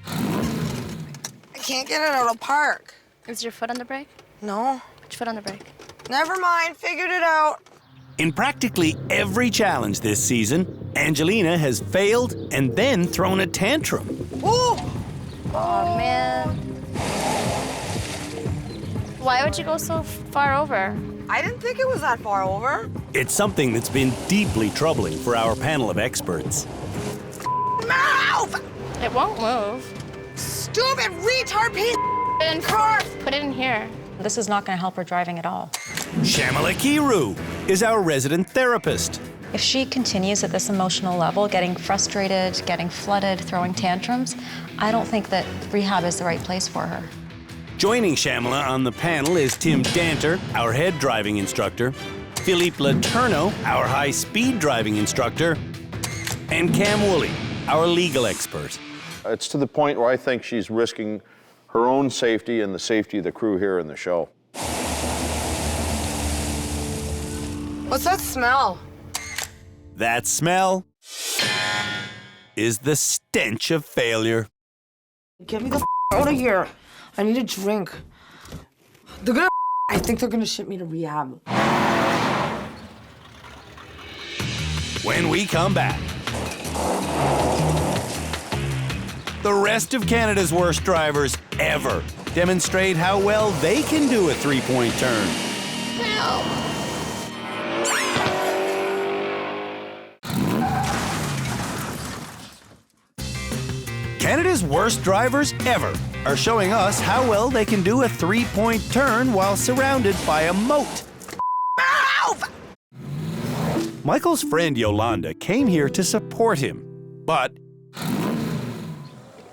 I can't get it out of park. Is your foot on the brake? No. Put your foot on the brake. Never mind, figured it out. In practically every challenge this season, Angelina has failed and then thrown a tantrum. Ooh! Oh, man. Why would you go so far over? I didn't think it was that far over. It's something that's been deeply troubling for our panel of experts. Move! It won't move. Stupid retard piece in car. Put it in here. This is not going to help her driving at all. Shamala Kiru is our resident therapist. If she continues at this emotional level, getting frustrated, getting flooded, throwing tantrums, I don't think that rehab is the right place for her. Joining Shamala on the panel is Tim Danter, our head driving instructor, Philippe Laterno, our high-speed driving instructor, and Cam Woolley, our legal expert. It's to the point where I think she's risking her own safety and the safety of the crew here in the show. What's that smell? That smell is the stench of failure. Get me the out of here. I need a drink. They're gonna I think they're gonna ship me to rehab. When we come back, the rest of Canada's worst drivers ever demonstrate how well they can do a three-point turn. Canada's worst drivers ever are showing us how well they can do a three-point turn while surrounded by a moat. Michael's friend Yolanda came here to support him, but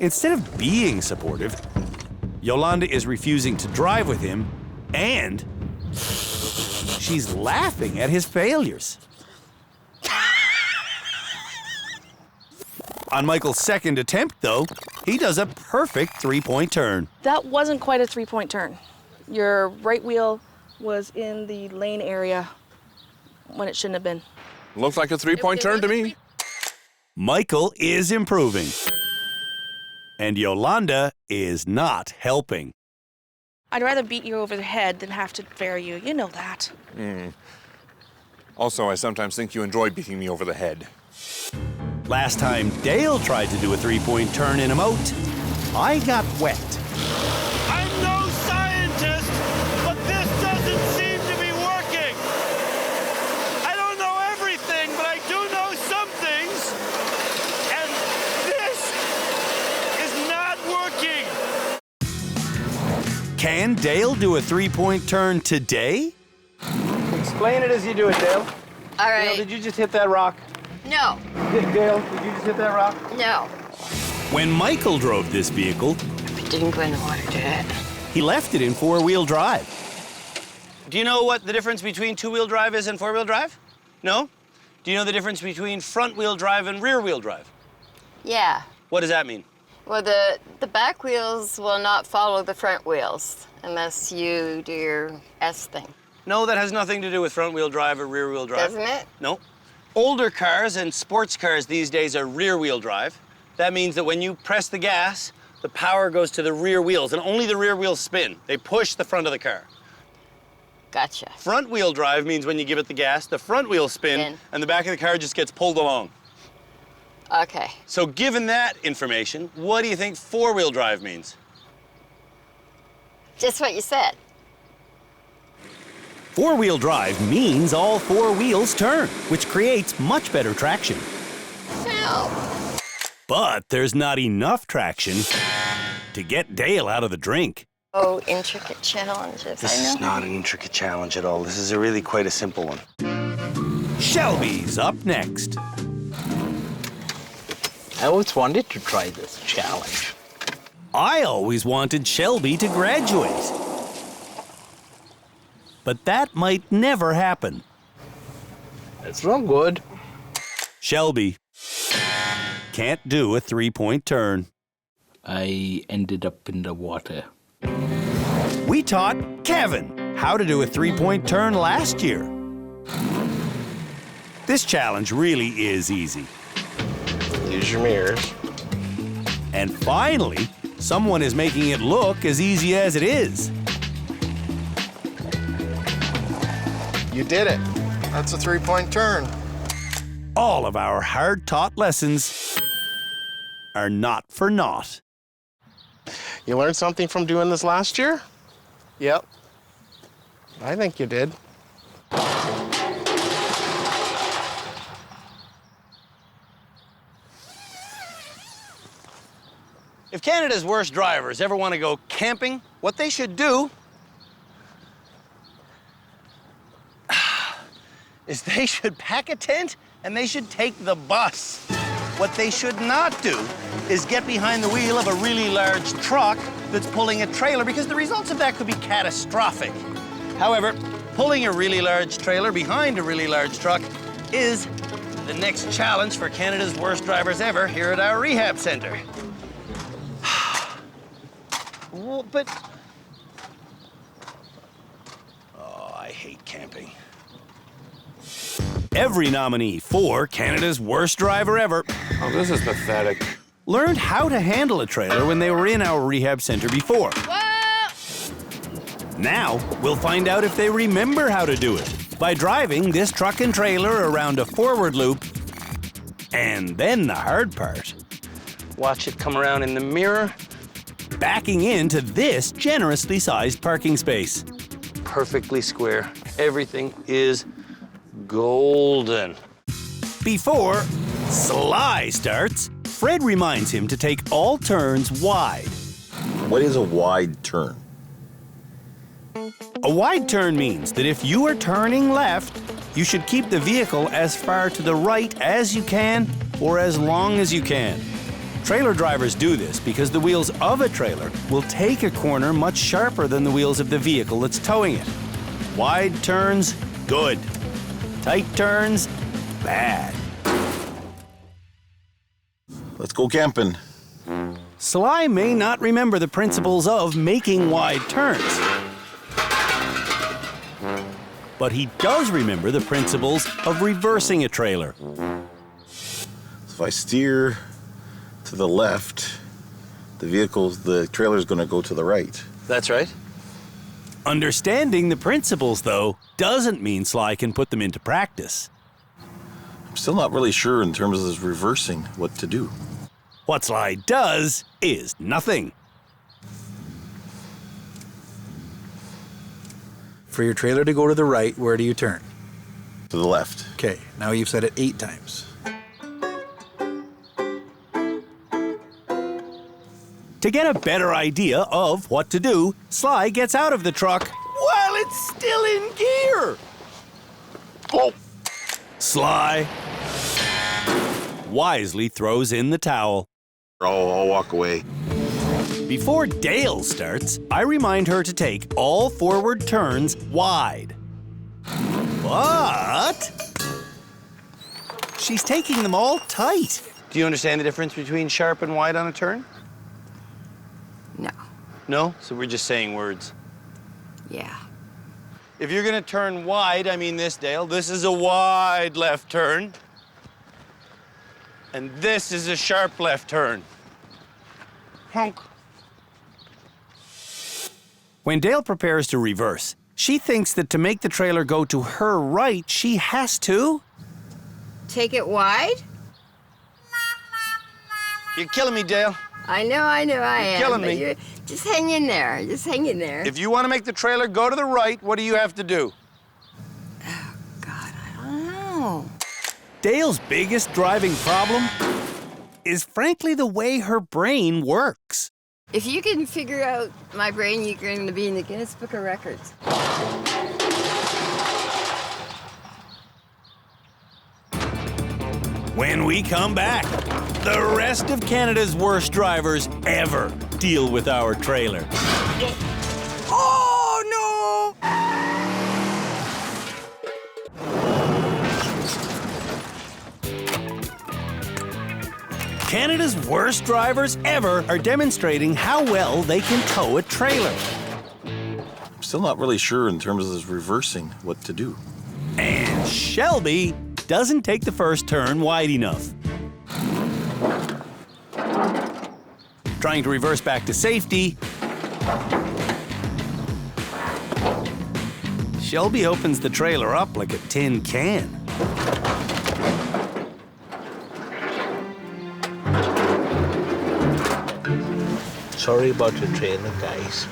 instead of being supportive, Yolanda is refusing to drive with him, and she's laughing at his failures. On Michael's second attempt, though, he does a perfect three-point turn. That wasn't quite a three-point turn. Your right wheel was in the lane area when it shouldn't have been. Looks like a three-point turn to me. Michael is improving, and Yolanda is not helping. I'd rather beat you over the head than have to ferry you. You know that. Also, I sometimes think you enjoy beating me over the head. Last time Dale tried to do a three-point turn in a moat, I got wet. I'm no scientist, but this doesn't seem to be working. I don't know everything, but I do know some things. And this is not working. Can Dale do a three-point turn today? Explain it as you do it, Dale. All right. Dale, did you just hit that rock? No. Dale, did you just hit that rock? No. When Michael drove this vehicle, It didn't go in the water, did it? he left it in four-wheel drive. Do you know what the difference between two-wheel drive is and four-wheel drive? No? Do you know the difference between front-wheel drive and rear-wheel drive? Yeah. What does that mean? Well, the back wheels will not follow the front wheels unless you do your S thing. No, that has nothing to do with front-wheel drive or rear-wheel drive. Doesn't it? No. Older cars and sports cars these days are rear-wheel drive. That means that when you press the gas, the power goes to the rear wheels, and only the rear wheels spin. They push the front of the car. Gotcha. Front-wheel drive means when you give it the gas, the front wheels spin, and the back of the car just gets pulled along. Okay. So given that information, what do you think four-wheel drive means? Just what you said. Four-wheel drive means all four wheels turn, which creates much better traction. So. But there's not enough traction to get Dale out of the drink. Oh, intricate challenges. This I know. is not an intricate challenge at all. This is really quite a simple one. Shelby's up next. I always wanted to try this challenge. I always wanted Shelby to graduate. But that might never happen. It's not good. Shelby can't do a three-point turn. I ended up in the water. We taught Kevin how to do a three-point turn last year. This challenge really is easy. Use your mirrors. And finally, someone is making it look as easy as it is. You did it. That's a three-point turn. All of our hard-taught lessons are not for naught. You learned something from doing this last year? Yep. I think you did. If Canada's worst drivers ever want to go camping, what they should do is they should pack a tent and they should take the bus. What they should not do is get behind the wheel of a really large truck that's pulling a trailer, because the results of that could be catastrophic. However, pulling a really large trailer behind a really large truck is the next challenge for Canada's worst drivers ever here at our rehab center. Well, but... Oh, I hate camping. Every nominee for Canada's worst driver ever Oh, this is pathetic. learned how to handle a trailer when they were in our rehab center before. Now, we'll find out if they remember how to do it by driving this truck and trailer around a forward loop. And then the hard part. Watch it come around in the mirror. Backing into this generously sized parking space. Perfectly square. Everything is golden. Before Sly starts, Fred reminds him to take all turns wide. What is a wide turn? A wide turn means that if you are turning left, you should keep the vehicle as far to the right as you can for as long as you can. Trailer drivers do this because the wheels of a trailer will take a corner much sharper than the wheels of the vehicle that's towing it. Wide turns, good. Tight turns, bad. Let's go camping. Sly may not remember the principles of making wide turns, but he does remember the principles of reversing a trailer. If I steer to the left, the trailer's going to go to the right. That's right. Understanding the principles, though, doesn't mean Sly can put them into practice. Still not really sure in terms of reversing what to do. What Sly does is nothing. For your trailer to go to the right, where do you turn? To the left. Okay, now you've said it 8 times. To get a better idea of what to do, Sly gets out of the truck while it's still in gear. Oh! Sly wisely throws in the towel. I'll walk away. Before Dale starts, I remind her to take all forward turns wide. But she's taking them all tight. Do you understand the difference between sharp and wide on a turn? No. No? So we're just saying words. Yeah. If you're gonna turn wide, I mean this, Dale, this is a wide left turn. And this is a sharp left turn. Honk. When Dale prepares to reverse, she thinks that to make the trailer go to her right, she has to... Take it wide? You're killing me, Dale. I know I am. Killing but me. Just hang in there. Just hang in there. If you want to make the trailer go to the right, what do you have to do? I don't know. Dale's biggest driving problem is frankly the way her brain works. If you can figure out my brain, you're going to be in the Guinness Book of Records. When we come back, the rest of Canada's worst drivers ever deal with our trailer. Oh, no! Canada's worst drivers ever are demonstrating how well they can tow a trailer. Still not really sure in terms of reversing what to do. And Shelby doesn't take the first turn wide enough. Trying to reverse back to safety, Shelby opens the trailer up like a tin can. Sorry about your trailer, guys.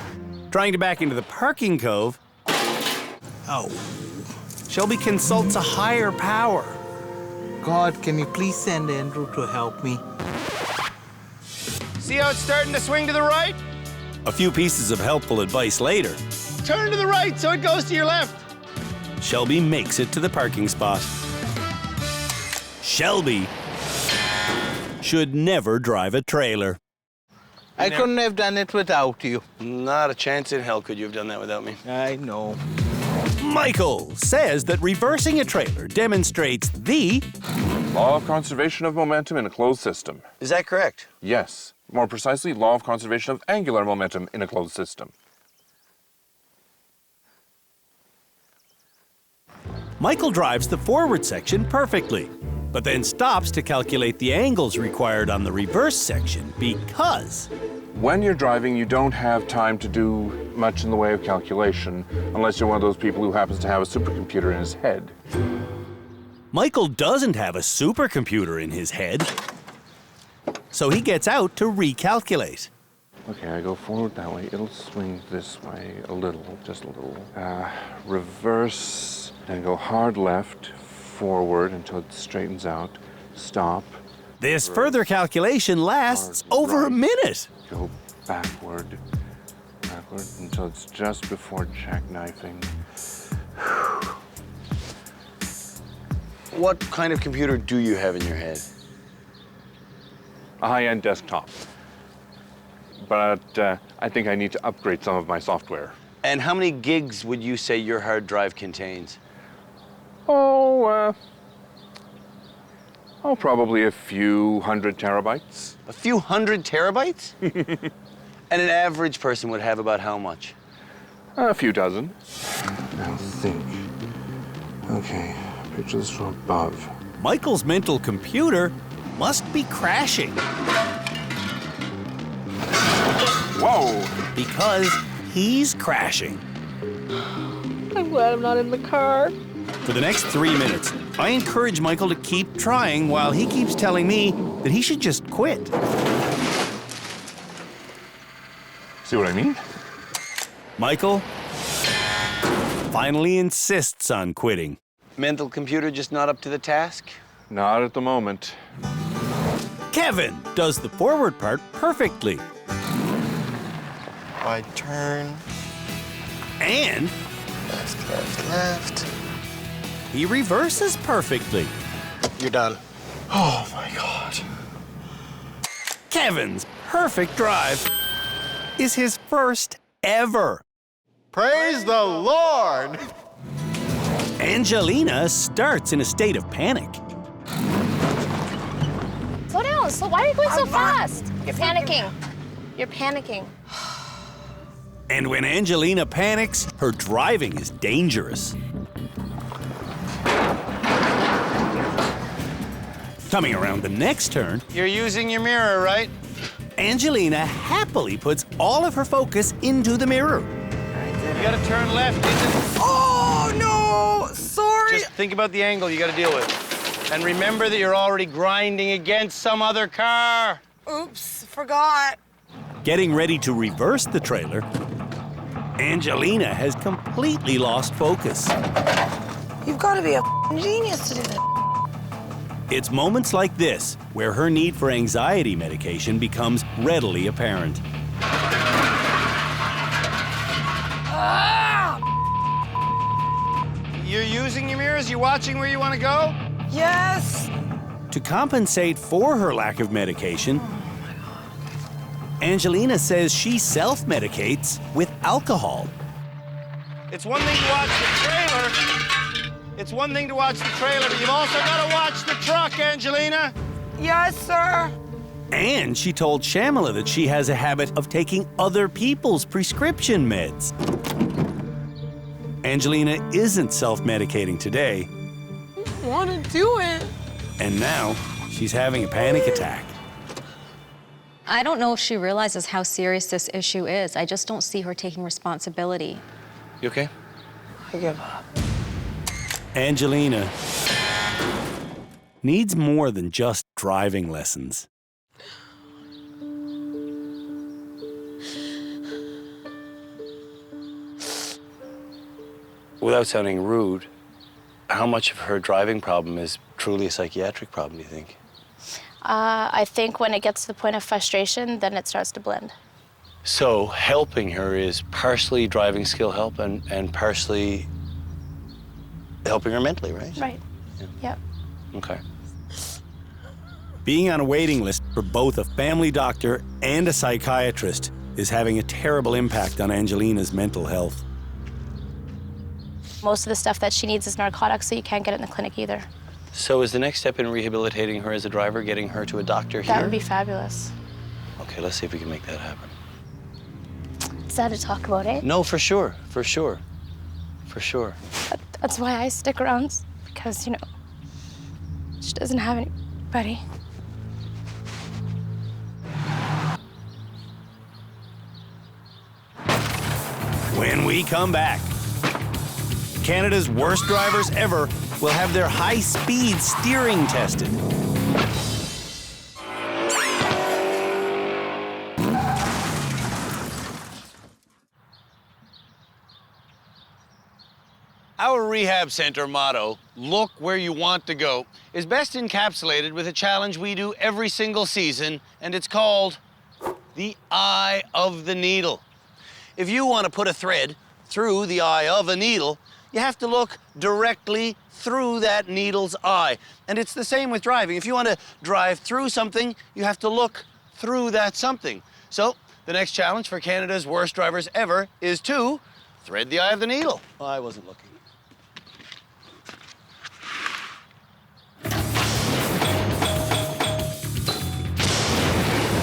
Trying to back into the parking cove, Oh. Shelby consults a higher power. God, can you please send Andrew to help me? See how it's starting to swing to the right? A few pieces of helpful advice later, Turn to the right so it goes to your left. Shelby makes it to the parking spot. Shelby should never drive a trailer. I couldn't have done it without you. Not a chance in hell could you have done that without me. I know. Michael says that reversing a trailer demonstrates the Law of conservation of momentum in a closed system. Is that correct? Yes. More precisely, law of conservation of angular momentum in a closed system. Michael drives the forward section perfectly, but then stops to calculate the angles required on the reverse section because When you're driving, you don't have time to do much in the way of calculation unless you're one of those people who happens to have a supercomputer in his head. Michael doesn't have a supercomputer in his head, so he gets out to recalculate. Okay, I go forward that way. It'll swing this way a little, just a little. Reverse, and go hard left, forward until it straightens out. Stop. This further calculation lasts over a minute. Go backward until it's just before jackknifing. What kind of computer do you have in your head? A high-end desktop. But I think I need to upgrade some of my software. And how many gigs would you say your hard drive contains? Oh, probably a few hundred terabytes. A few hundred terabytes? And an average person would have about how much? A few dozen. Now think. Okay, picture this from above. Michael's mental computer must be crashing. Whoa! Because he's crashing. I'm glad I'm not in the car. For the next 3 minutes, I encourage Michael to keep trying while he keeps telling me that he should just quit. See what I mean? Michael finally insists on quitting. Mental computer just not up to the task? Not at the moment. Kevin does the forward part perfectly. Wide turn. And Left, left, left. he reverses perfectly. You're done. Oh my God. Kevin's perfect drive is his first ever. Praise the Lord! Angelina starts in a state of panic. Slow down. So why are you going so fast? You're panicking. You're panicking. And when Angelina panics, her driving is dangerous. Coming around the next turn, You're using your mirror, right? Angelina happily puts all of her focus into the mirror. You gotta turn left into... Oh, no! Sorry. Just think about the angle you gotta deal with. And remember that you're already grinding against some other car. Oops, forgot. Getting ready to reverse the trailer, Angelina has completely lost focus. You've got to be a genius to do that. It's moments like this where her need for anxiety medication becomes readily apparent. You're using your mirrors? You watching where you want to go? Yes. To compensate for her lack of medication, Angelina says she self-medicates with alcohol. It's one thing to watch the trailer. It's one thing to watch the trailer, but you've also got to watch the truck, Angelina. Yes, sir. And she told Shamila that she has a habit of taking other people's prescription meds. Angelina isn't self-medicating today, I want to do it. and now she's having a panic attack. I don't know if she realizes how serious this issue is. I just don't see her taking responsibility. You okay? I give up. Angelina needs more than just driving lessons. Without sounding rude, how much of her driving problem is truly a psychiatric problem, do you think? I think when it gets to the point of frustration, then it starts to blend. So helping her is partially driving skill help and partially helping her mentally, right? Right. Yep. Okay. Being on a waiting list for both a family doctor and a psychiatrist is having a terrible impact on Angelina's mental health. Most of the stuff that she needs is narcotics, so you can't get it in the clinic either. So is the next step in rehabilitating her as a driver getting her to a doctor here? That would be fabulous. Okay, let's see if we can make that happen. Is that to talk about it? No, for sure, for sure, for sure. That's why I stick around, because, you know, she doesn't have anybody. When we come back, Canada's worst drivers ever will have their high-speed steering tested. Our rehab center motto, look where you want to go, is best encapsulated with a challenge we do every single season, and it's called the eye of the needle. If you want to put a thread through the eye of a needle, you have to look directly through that needle's eye. And it's the same with driving. If you want to drive through something, you have to look through that something. So the next challenge for Canada's worst drivers ever is to thread the eye of the needle. Well, I wasn't looking.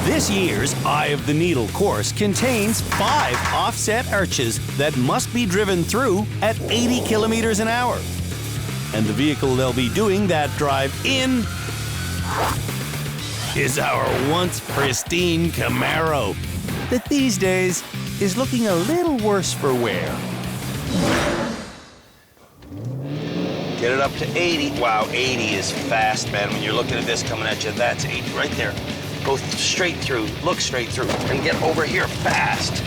This year's Eye of the Needle course contains 5 offset arches that must be driven through at 80 kilometers an hour. And the vehicle they'll be doing that drive in is our once pristine Camaro, that these days is looking a little worse for wear. Get it up to 80. Wow, 80 is fast, man. When you're looking at this coming at you, that's 80 right there. Go straight through, look straight through, and get over here fast.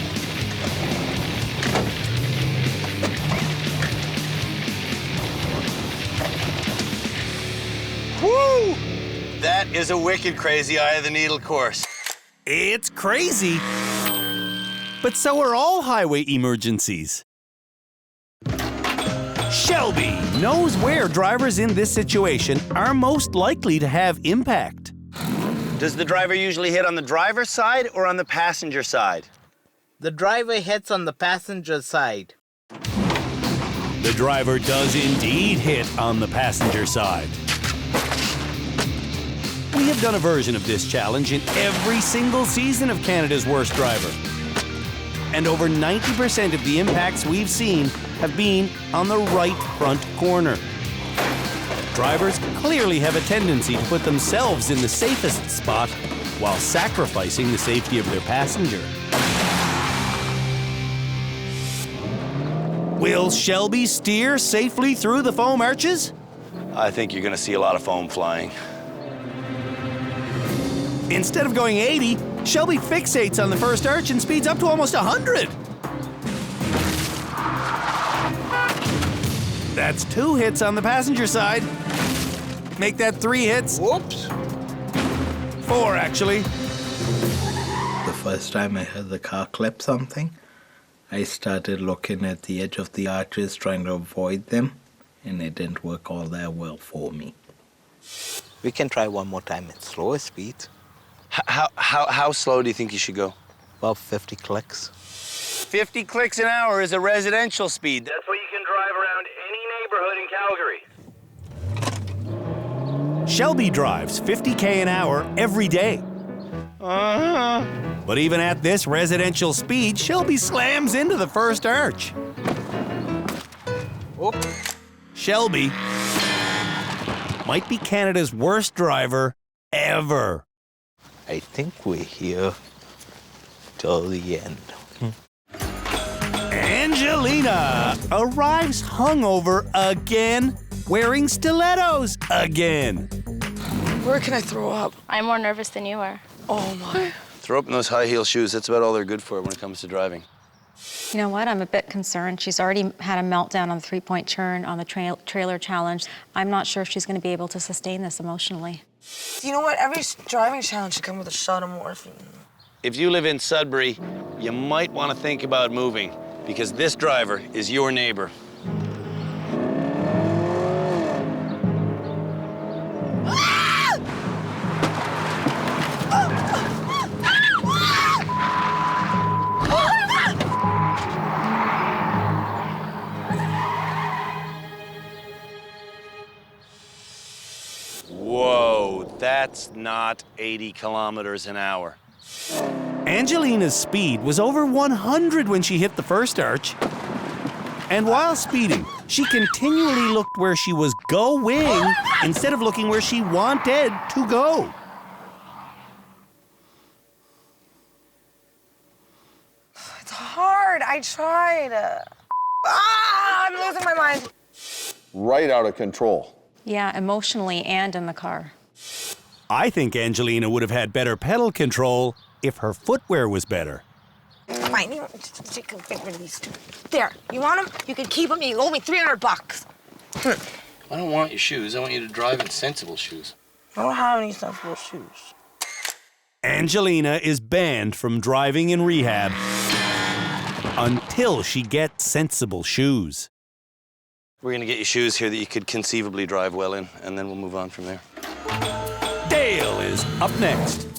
Woo! That is a wicked crazy eye of the needle course. It's crazy. But so are all highway emergencies. Shelby knows where drivers in this situation are most likely to have impact. Does the driver usually hit on the driver's side or on the passenger side? The driver hits on the passenger side. The driver does indeed hit on the passenger side. We have done a version of this challenge in every single season of Canada's Worst Driver. And over 90% of the impacts we've seen have been on the right front corner. Drivers clearly have a tendency to put themselves in the safest spot while sacrificing the safety of their passenger. Will Shelby steer safely through the foam arches? I think you're gonna see a lot of foam flying. Instead of going 80, Shelby fixates on the first arch and speeds up to almost 100. That's 2 hits on the passenger side. Make that 3 hits. Whoops. 4, actually. The first time I heard the car clip something, I started looking at the edge of the arches, trying to avoid them, and it didn't work all that well for me. We can try one more time at slower speeds. How slow do you think you should go? About 50 clicks. 50 clicks an hour is a residential speed. That's what you can drive around any neighborhood in Calgary. Shelby drives 50k an hour every day. But even at this residential speed, Shelby slams into the first arch. Whoop. Shelby might be Canada's worst driver ever. I think we're here till the end. Angelina arrives hungover again, wearing stilettos again. Where can I throw up? I'm more nervous than you are. Oh my. Throw up in those high heel shoes. That's about all they're good for when it comes to driving. You know what? I'm a bit concerned. She's already had a meltdown on the 3-point turn on the trailer challenge. I'm not sure if she's going to be able to sustain this emotionally. You know what? Every driving challenge should come with a shot of morphine. If you live in Sudbury, you might want to think about moving because this driver is your neighbor. Whoa, that's not 80 kilometers an hour. Angelina's speed was over 100 when she hit the first arch. And while speeding, she continually looked where she was going instead of looking where she wanted to go. It's hard. I tried. I'm losing my mind. Right out of control. Yeah, emotionally and in the car. I think Angelina would have had better pedal control if her footwear was better. Fine, you just get rid of these two. There, you want them? You can keep them. You owe me $300. I don't want your shoes. I want you to drive in sensible shoes. I don't have any sensible shoes. Angelina is banned from driving in rehab until she gets sensible shoes. We're gonna get you shoes here that you could conceivably drive well in, and then we'll move on from there. Dale is up next.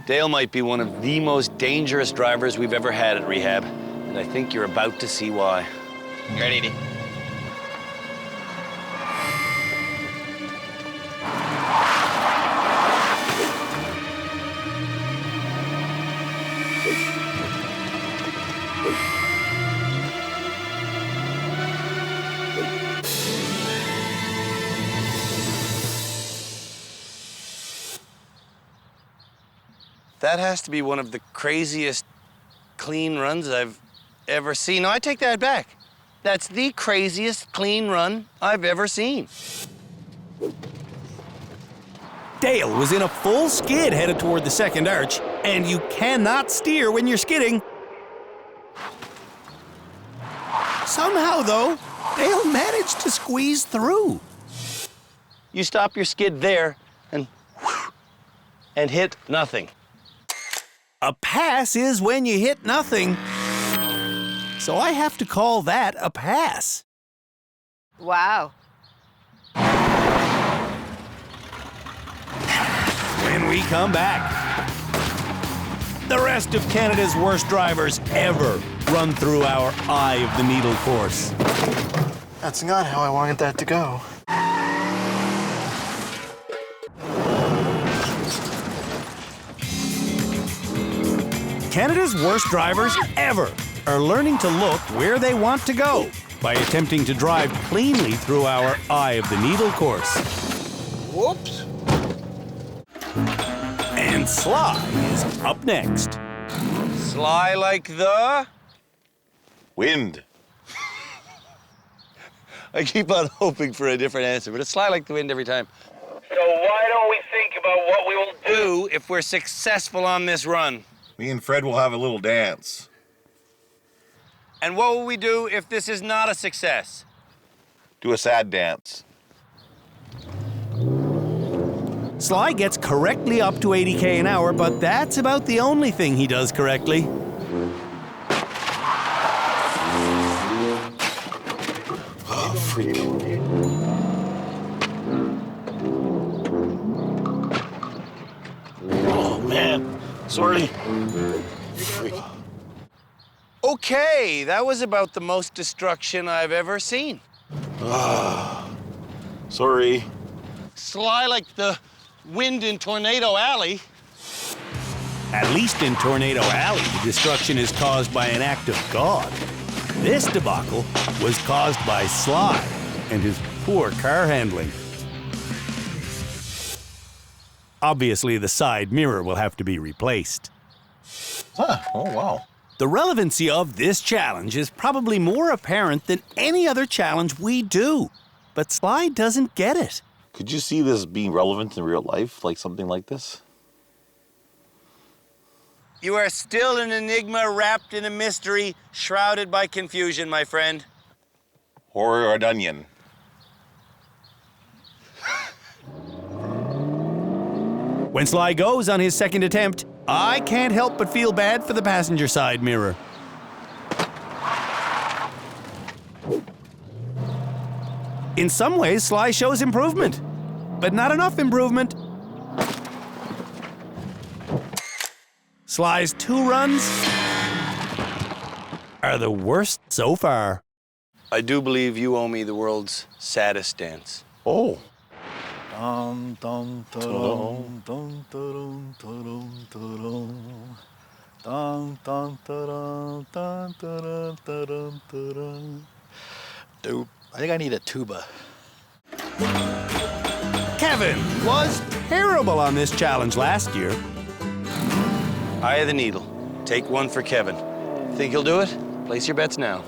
Dale might be one of the most dangerous drivers we've ever had at rehab, and I think you're about to see why. You ready, Edie? That has to be one of the craziest clean runs I've ever seen. No, I take that back. That's the craziest clean run I've ever seen. Dale was in a full skid headed toward the second arch, and you cannot steer when you're skidding. Somehow, though, Dale managed to squeeze through. You stop your skid there and hit nothing. A pass is when you hit nothing. So I have to call that a pass. Wow. When we come back, the rest of Canada's worst drivers ever run through our eye of the needle course. That's not how I wanted that to go. Canada's worst drivers ever are learning to look where they want to go by attempting to drive cleanly through our eye of the needle course. Whoops. And Sly is up next. Sly like the wind. I keep on hoping for a different answer, but it's sly like the wind every time. So why don't we think about what we will Do if we're successful on this run? Me and Fred will have a little dance. And what will we do if this is not a success? Do a sad dance. Sly gets correctly up to 80k an hour, but that's about the only thing he does correctly. Oh, freak. Oh, man. Sorry. Freak. Okay, that was about the most destruction I've ever seen. Sorry. Sly like the wind in Tornado Alley. At least in Tornado Alley, the destruction is caused by an act of God. This debacle was caused by Sly and his poor car handling. Obviously, the side mirror will have to be replaced. Huh. Oh, wow. The relevancy of this challenge is probably more apparent than any other challenge we do, but Sly doesn't get it. Could you see this being relevant in real life, like something like this? You are still an enigma wrapped in a mystery, shrouded by confusion, my friend. Or an onion. When Sly goes on his second attempt, I can't help but feel bad for the passenger side mirror. In some ways, Sly shows improvement, but not enough improvement. Sly's 2 runs are the worst so far. I do believe you owe me the world's saddest dance. Oh. Dum dum dum dum dum dum dum dum dum dum dum dum dum. Dude, I think I need a tuba. Kevin was terrible on this challenge last year. Eye of the needle. Take one for Kevin. Think he'll do it? Place your bets now.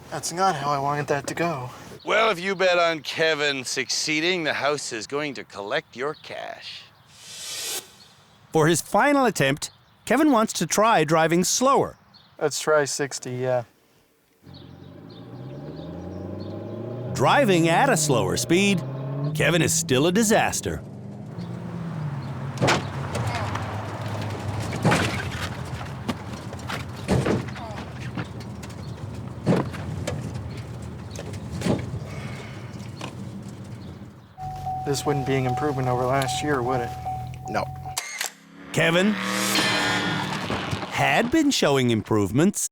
That's not how I wanted that to go. Well, if you bet on Kevin succeeding, the house is going to collect your cash. For his final attempt, Kevin wants to try driving slower. Let's try 60, yeah. Driving at a slower speed, Kevin is still a disaster. This wouldn't be an improvement over last year, would it? No. Kevin had been showing improvements.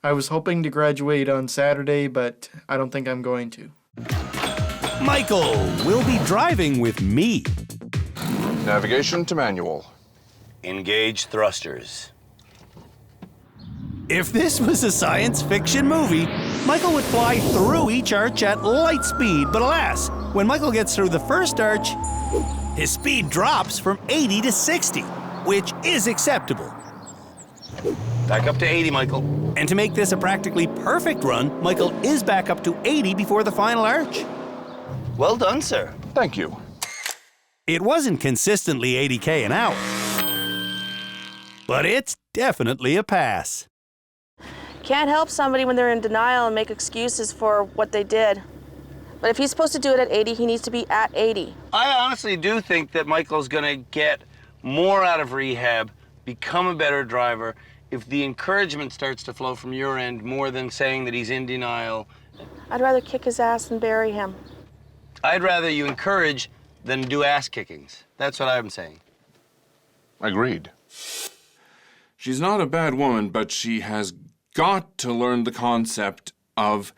I was hoping to graduate on Saturday, but I don't think I'm going to. Michael will be driving with me. Navigation to manual. Engage thrusters. If this was a science fiction movie, Michael would fly through each arch at light speed, but alas, when Michael gets through the first arch, his speed drops from 80 to 60, which is acceptable. Back up to 80, Michael. And to make this a practically perfect run, Michael is back up to 80 before the final arch. Well done, sir. Thank you. It wasn't consistently 80k an hour, but it's definitely a pass. Can't help somebody when they're in denial and make excuses for what they did. But if he's supposed to do it at 80, he needs to be at 80. I honestly do think that Michael's gonna get more out of rehab, become a better driver, if the encouragement starts to flow from your end more than saying that he's in denial. I'd rather kick his ass than bury him. I'd rather you encourage than do ass kickings. That's what I'm saying. Agreed. She's not a bad woman, but she has got to learn the concept of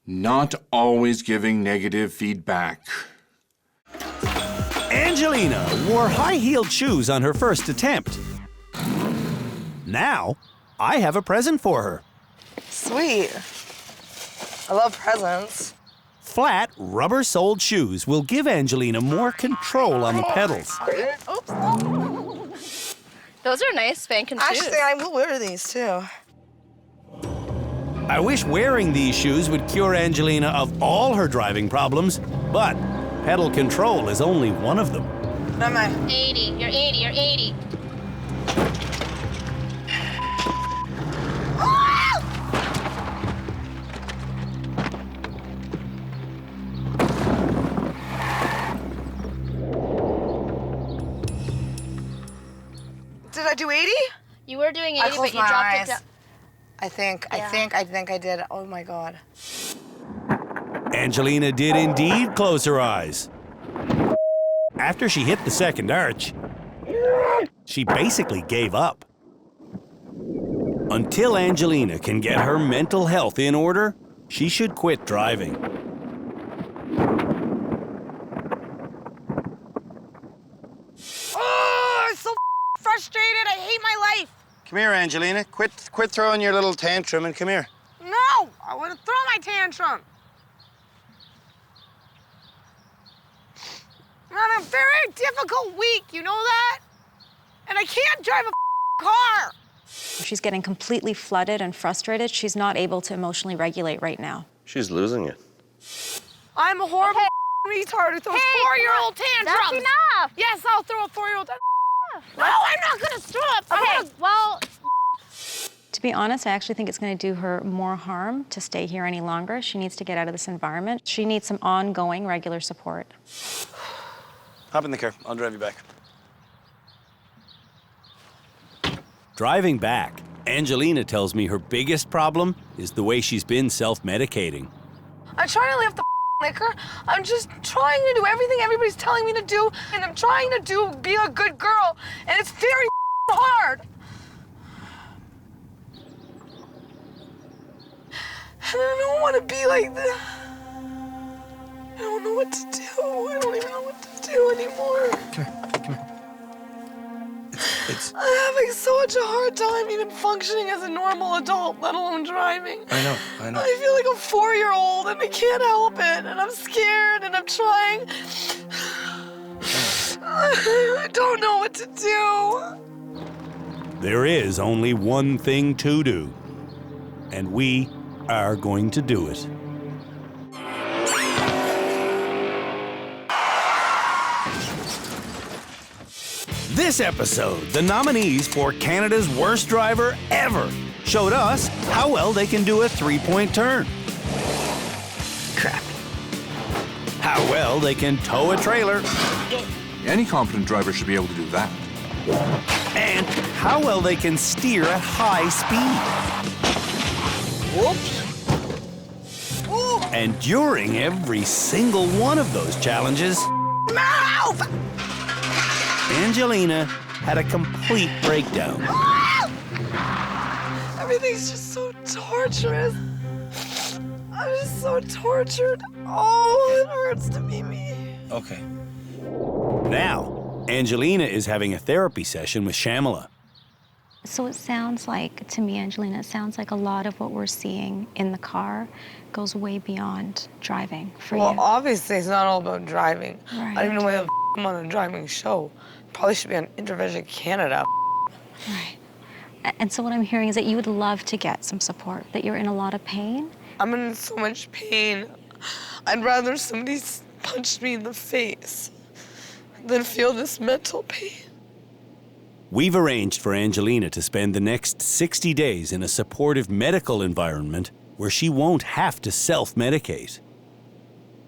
not always giving negative feedback. Angelina wore high-heeled shoes on her first attempt. Now, I have a present for her. Sweet. I love presents. Flat, rubber-soled shoes will give Angelina more control on the pedals. Oops. Those are nice spanking shoes. Actually, I will wear these too. I wish wearing these shoes would cure Angelina of all her driving problems, but pedal control is only one of them. What am I? 80. You're 80. You're 80. Did I do 80? You were doing 80, I but closed you my dropped eyes. it down. I think I did. Oh my God. Angelina did indeed close her eyes. After she hit the second arch, she basically gave up. Until Angelina can get her mental health in order, she should quit driving. Oh, I'm so frustrated. I hate my life. Come here, Angelina. Quit throwing your little tantrum and come here. No, I want to throw my tantrum. I'm on a very difficult week, you know that? And I can't drive a car. She's getting completely flooded and frustrated. She's not able to emotionally regulate right now. She's losing it. I'm a horrible retard who throws 4-year-old tantrums. That's enough. Yes, I'll throw a 4-year-old tantrum. No, I'm not gonna stop. Okay, well. To be honest, I actually think it's going to do her more harm to stay here any longer. She needs to get out of this environment. She needs some ongoing, regular support. Hop in the car. I'll drive you back. Driving back, Angelina tells me her biggest problem is the way she's been self-medicating. I'm trying to leave the liquor. I'm just trying to do everything everybody's telling me to do, and I'm trying to be a good girl, and it's very hard. And I don't want to be like this. I don't know what to do. I don't even know what to do anymore. Come here. It's I'm having such a hard time even functioning as a normal adult, let alone driving. I know. I feel like a 4-year-old and I can't help it, and I'm scared and I'm trying. I don't know what to do. There is only one thing to do, and we are going to do it. This episode, the nominees for Canada's Worst Driver Ever showed us how well they can do a 3-point turn. Crap. How well they can tow a trailer. Any competent driver should be able to do that. And how well they can steer at high speed. Whoops. And during every single one of those challenges, Mouth! Angelina had a complete breakdown. Everything's just so torturous. I'm just so tortured. Oh, it hurts to be me. okay. Now, Angelina is having a therapy session with Shamala. So it sounds like, to me, Angelina, it sounds like a lot of what we're seeing in the car goes way beyond driving for Well, you. obviously, it's not all about driving. Right. I don't even know why the I'm on a driving show. Probably should be on Intervention Canada. Right. And so what I'm hearing is that you would love to get some support, that you're in a lot of pain. I'm in so much pain. I'd rather somebody punch me in the face than feel this mental pain. We've arranged for Angelina to spend the next 60 days in a supportive medical environment where she won't have to self-medicate.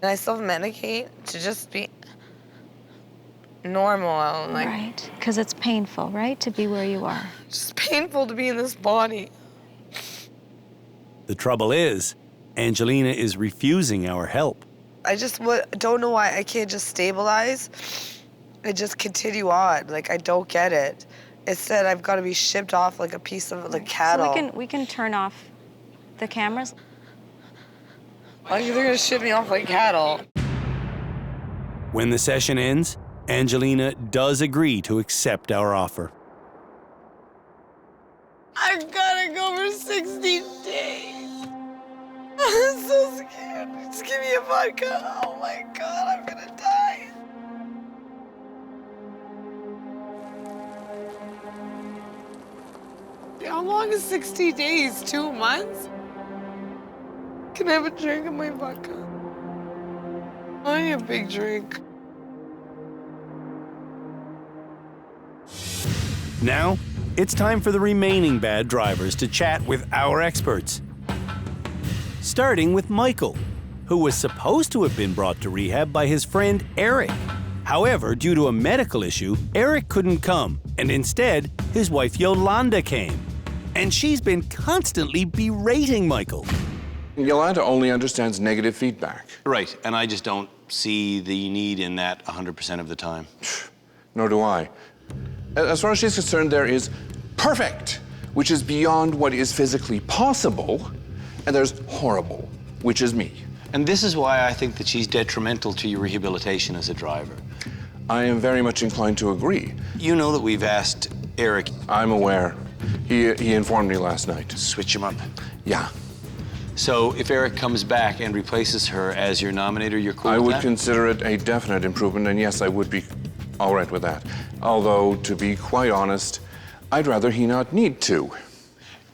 And I self-medicate to just be normal. Like, Right, because it's painful, right, to be where you are. It's painful to be in this body. The trouble is, Angelina is refusing our help. I just don't know why I can't just stabilize and just continue on. Like, I don't get it. It said I've got to be shipped off like a piece of like cattle. So we can turn off the cameras. Like, they're gonna ship me off like cattle. When the session ends, Angelina does agree to accept our offer. I've gotta go for 60 days. I'm so scared. Just give me a vodka. Oh my God, I'm gonna die. How long is 60 days? 2 months? Can I have a drink of my vodka? I need a big drink. Now, it's time for the remaining bad drivers to chat with our experts. Starting with Michael, who was supposed to have been brought to rehab by his friend Eric. However, due to a medical issue, Eric couldn't come, and instead, his wife Yolanda came. And she's been constantly berating Michael. Yolanda only understands negative feedback. Right, and I just don't see the need in that 100% of the time. Nor do I. As far as she's concerned, there is perfect, which is beyond what is physically possible, and there's horrible, which is me. And this is why I think that she's detrimental to your rehabilitation as a driver. I am very much inclined to agree. You know that we've asked Eric. I'm aware. He informed me last night. Switch him up. Yeah. So if Eric comes back and replaces her as your nominator, you're cool I with would that? consider it a definite improvement, and yes, I would be all right with that. Although, to be quite honest, I'd rather he not need to.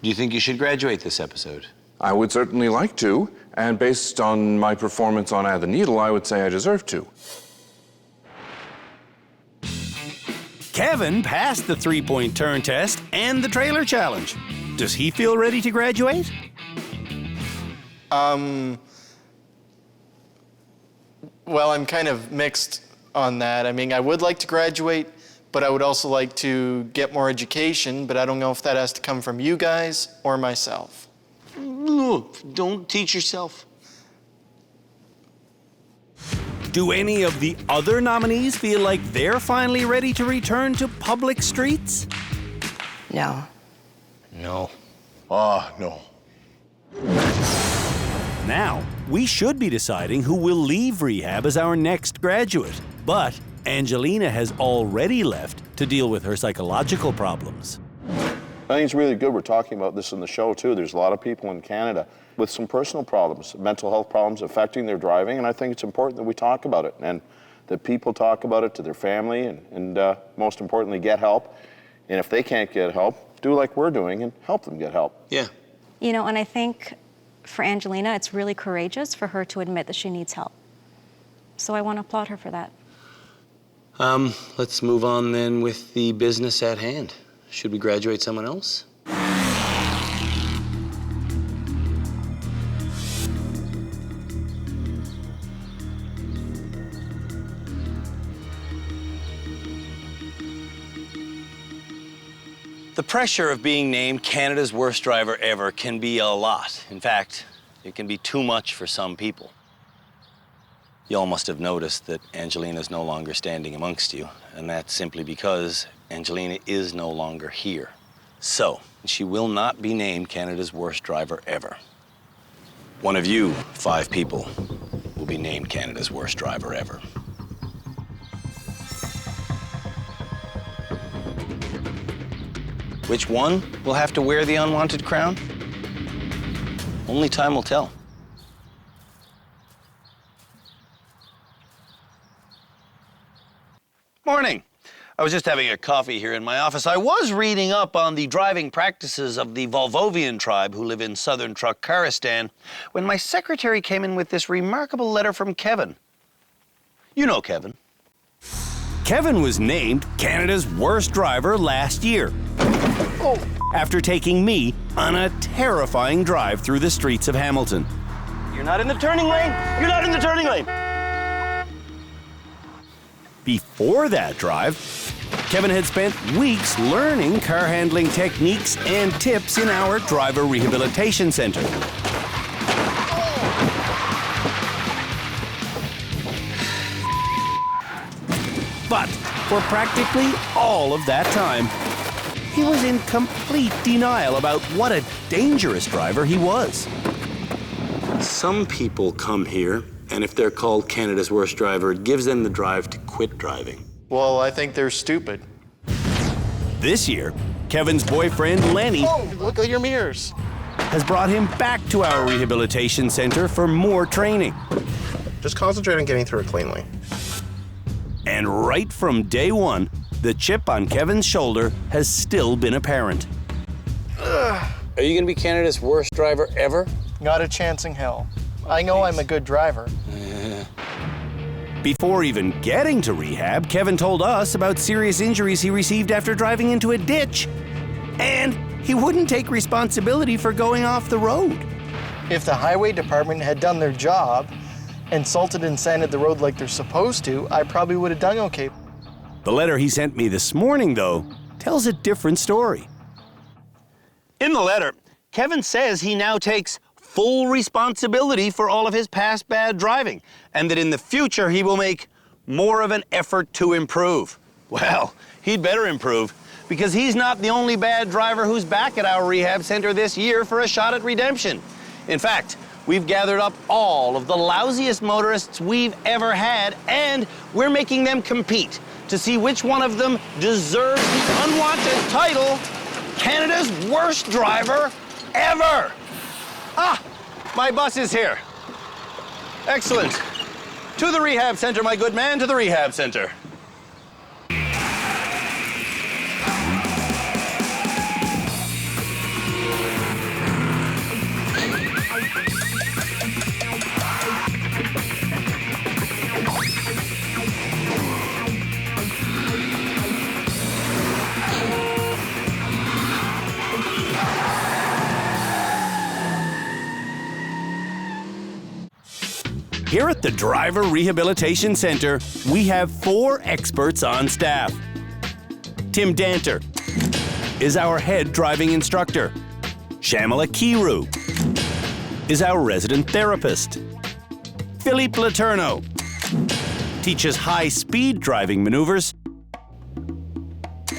Do you think you should graduate this episode? I would certainly like to, and based on my performance on Add the Needle, I would say I deserve to. Kevin passed the 3-point turn test and the trailer challenge. Does he feel ready to graduate? Well, I'm kind of mixed on that. I mean, I would like to graduate, but I would also like to get more education, but I don't know if that has to come from you guys or myself. Look, don't teach yourself. Do any of the other nominees feel like they're finally ready to return to public streets? No. No. No. Now, we should be deciding who will leave rehab as our next graduate. But Angelina has already left to deal with her psychological problems. I think it's really good we're talking about this in the show, too. There's a lot of people in Canada with some personal problems, mental health problems affecting their driving, and I think it's important that we talk about it and that people talk about it to their family and most importantly, get help. And if they can't get help, do like we're doing and help them get help. Yeah. You know, and I think for Angelina, it's really courageous for her to admit that she needs help. So I want to applaud her for that. Let's move on then with the business at hand. Should we graduate someone else? The pressure of being named Canada's worst driver ever can be a lot. In fact, it can be too much for some people. You all must have noticed that Angelina's no longer standing amongst you, and that's simply because Angelina is no longer here. So, she will not be named Canada's worst driver ever. One of you, 5 people, will be named Canada's worst driver ever. Which one will have to wear the unwanted crown? Only time will tell. Morning. I was just having a coffee here in my office. I was reading up on the driving practices of the Volvovian tribe who live in southern Turkmenistan when my secretary came in with this remarkable letter from Kevin. You know Kevin. Kevin was named Canada's worst driver last year. After taking me on a terrifying drive through the streets of Hamilton. You're not in the turning lane. You're not in the turning lane. Before that drive, Kevin had spent weeks learning car handling techniques and tips in our driver rehabilitation center. But for practically all of that time, he was in complete denial about what a dangerous driver he was. Some people come here, and if they're called Canada's worst driver, it gives them the drive to quit driving. Well, I think they're stupid. This year, Kevin's boyfriend, Lenny, Look at your mirrors. has brought him back to our rehabilitation center for more training. Just concentrate on getting through it cleanly. And right from day one, the chip on Kevin's shoulder has still been apparent. Are you going to be Canada's worst driver ever? Not a chance in hell. I know I'm a good driver. Before even getting to rehab, Kevin told us about serious injuries he received after driving into a ditch. And he wouldn't take responsibility for going off the road. If the highway department had done their job and salted and sanded the road like they're supposed to, I probably would have done okay. The letter he sent me this morning, though, tells a different story. In the letter, Kevin says he now takes full responsibility for all of his past bad driving, and that in the future he will make more of an effort to improve. Well, he'd better improve, because he's not the only bad driver who's back at our rehab center this year for a shot at redemption. In fact, we've gathered up all of the lousiest motorists we've ever had, and we're making them compete to see which one of them deserves the unwanted title, Canada's worst driver ever. Ah, my bus is here. Excellent. To the rehab center, my good man, to the rehab center. Here at the Driver Rehabilitation Center, we have 4 experts on staff. Tim Danter is our head driving instructor. Shamala Kiru is our resident therapist. Philippe Laterno teaches high-speed driving maneuvers.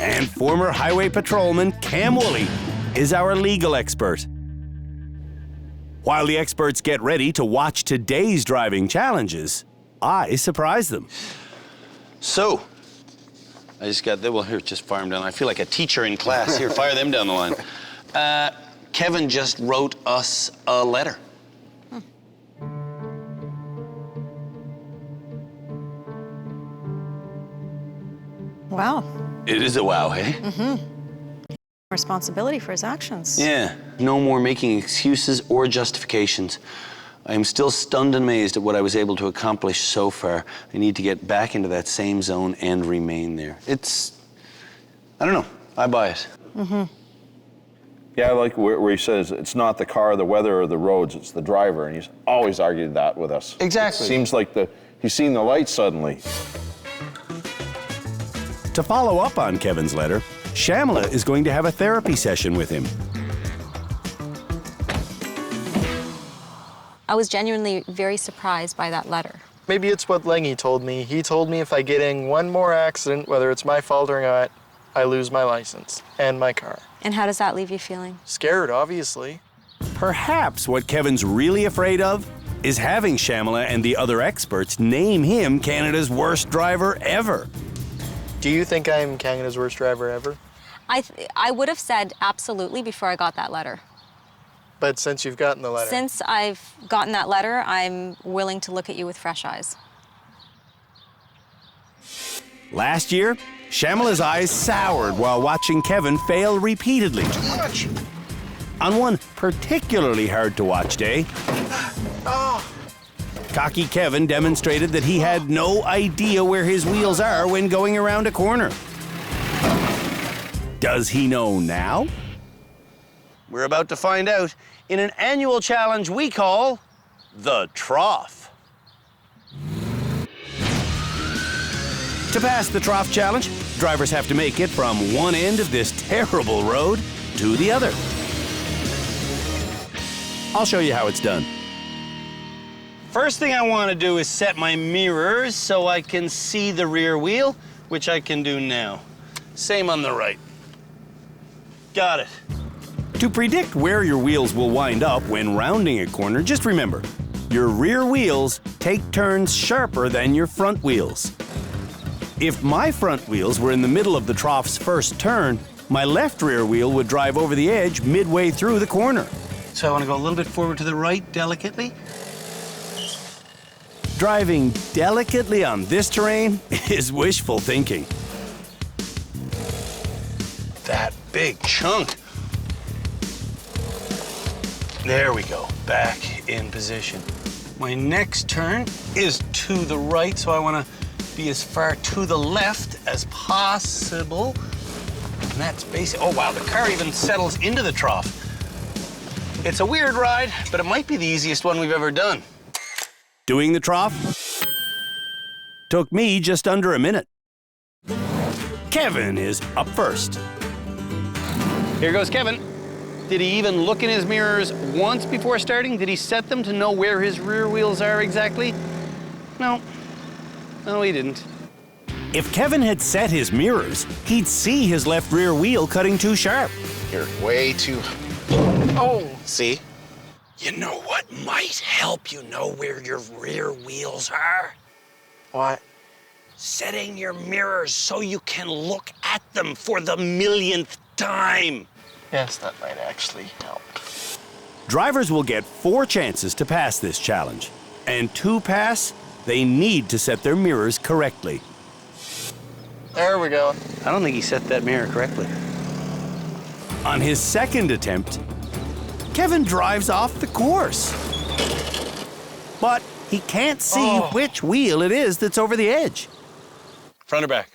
And former highway patrolman Cam Woolley is our legal expert. While the experts get ready to watch today's driving challenges, I surprise them. So, I just got, well, here, just fire them down. I feel like a teacher in class. Here, fire them down the line. Kevin just wrote us a letter. Wow. It is a wow, hey? Mm-hmm. Responsibility for his actions. Yeah, no more making excuses or justifications. I am still stunned and amazed at what I was able to accomplish so far. I need to get back into that same zone and remain there. It's, I don't know, I buy it. Mm-hmm. Yeah, I like where he says it's not the car, the weather, or the roads, it's the driver, and he's always argued that with us. Exactly. Seems like he's seen the light suddenly. To follow up on Kevin's letter, Shamala is going to have a therapy session with him. I was genuinely very surprised by that letter. Maybe it's what Lengy told me. He told me if I get in one more accident, whether it's my fault or not, I lose my license and my car. And how does that leave you feeling? Scared, obviously. Perhaps what Kevin's really afraid of is having Shamala and the other experts name him Canada's worst driver ever. Do you think I'm Canada's worst driver ever? I would have said absolutely before I got that letter. But since you've gotten the letter. Since I've gotten that letter, I'm willing to look at you with fresh eyes. Last year, Shamala's eyes soured while watching Kevin fail repeatedly. On one particularly hard-to-watch day, cocky Kevin demonstrated that he had no idea where his wheels are when going around a corner. Does he know now? We're about to find out in an annual challenge we call the Trough. To pass the Trough Challenge, drivers have to make it from one end of this terrible road to the other. I'll show you how it's done. First thing I want to do is set my mirrors so I can see the rear wheel, which I can do now. Same on the right. Got it. To predict where your wheels will wind up when rounding a corner, just remember, your rear wheels take turns sharper than your front wheels. If my front wheels were in the middle of the trough's first turn, my left rear wheel would drive over the edge midway through the corner. So I want to go a little bit forward to the right, delicately. Driving delicately on this terrain is wishful thinking. That big chunk. There we go, back in position. My next turn is to the right, so I want to be as far to the left as possible. And that's basic. Oh, wow, the car even settles into the trough. It's a weird ride, but it might be the easiest one we've ever done. Doing the Trough took me just under a minute. Kevin is up first. Here goes Kevin. Did he even look in his mirrors once before starting? Did he set them to know where his rear wheels are exactly? No. No, he didn't. If Kevin had set his mirrors, he'd see his left rear wheel cutting too sharp. You're way too... Oh! See? You know what might help you know where your rear wheels are? What? Setting your mirrors so you can look at them for the millionth time. Yes, that might actually help. Drivers will get 4 chances to pass this challenge. And to pass, they need to set their mirrors correctly. There we go. I don't think he set that mirror correctly. On his second attempt, Kevin drives off the course. But he can't see which wheel it is that's over the edge. Front or back?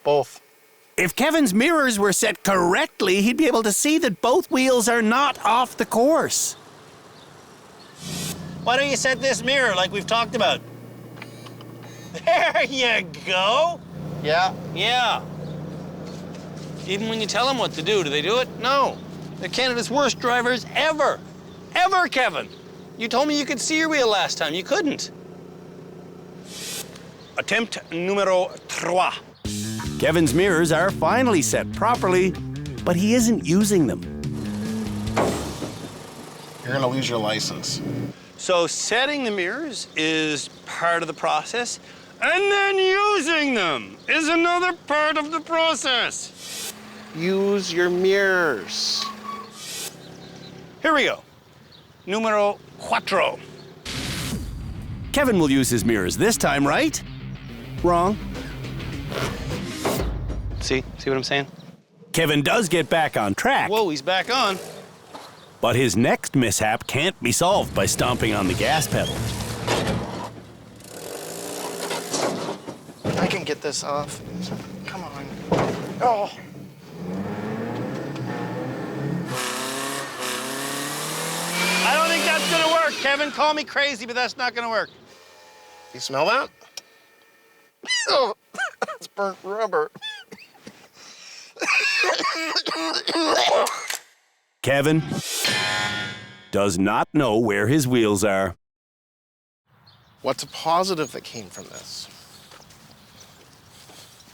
Both. If Kevin's mirrors were set correctly, he'd be able to see that both wheels are not off the course. Why don't you set this mirror like we've talked about? There you go. Yeah? Yeah. Even when you tell them what to do they do it? No. They're Canada's worst drivers ever. Ever, Kevin. You told me you could see your wheel last time. You couldn't. Attempt numero 3. Kevin's mirrors are finally set properly, but he isn't using them. You're gonna lose your license. So setting the mirrors is part of the process, and then using them is another part of the process. Use your mirrors. Here we go. Numero 4. Kevin will use his mirrors this time, right? Wrong. See what I'm saying? Kevin does get back on track. Whoa, he's back on. But his next mishap can't be solved by stomping on the gas pedal. I can get this off. Come on. Oh. I don't think that's gonna work, Kevin. Call me crazy, but that's not gonna work. You smell that? Oh, it's burnt rubber. Kevin does not know where his wheels are. What's a positive that came from this?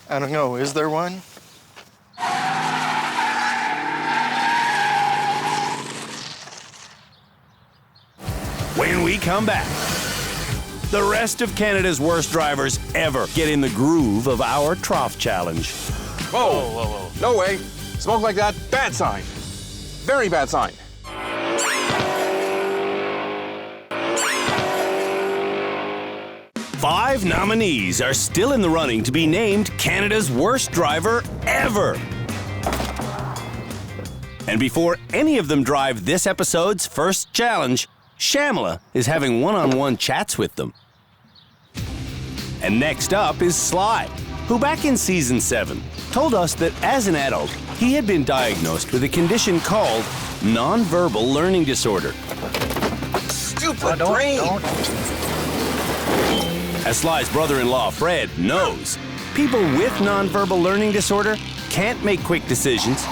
I don't know. Is there one? When we come back, the rest of Canada's worst drivers ever get in the groove of our Trough Challenge. Whoa, whoa, whoa. No way. Smoke like that, bad sign. Very bad sign. Five nominees are still in the running to be named Canada's worst driver ever. And before any of them drive this episode's first challenge, Shamla is having one-on-one chats with them. And next up is Sly, who back in season 7 told us that as an adult, he had been diagnosed with a condition called nonverbal learning disorder. Stupid brain! As Sly's brother-in-law, Fred, knows, people with nonverbal learning disorder can't make quick decisions.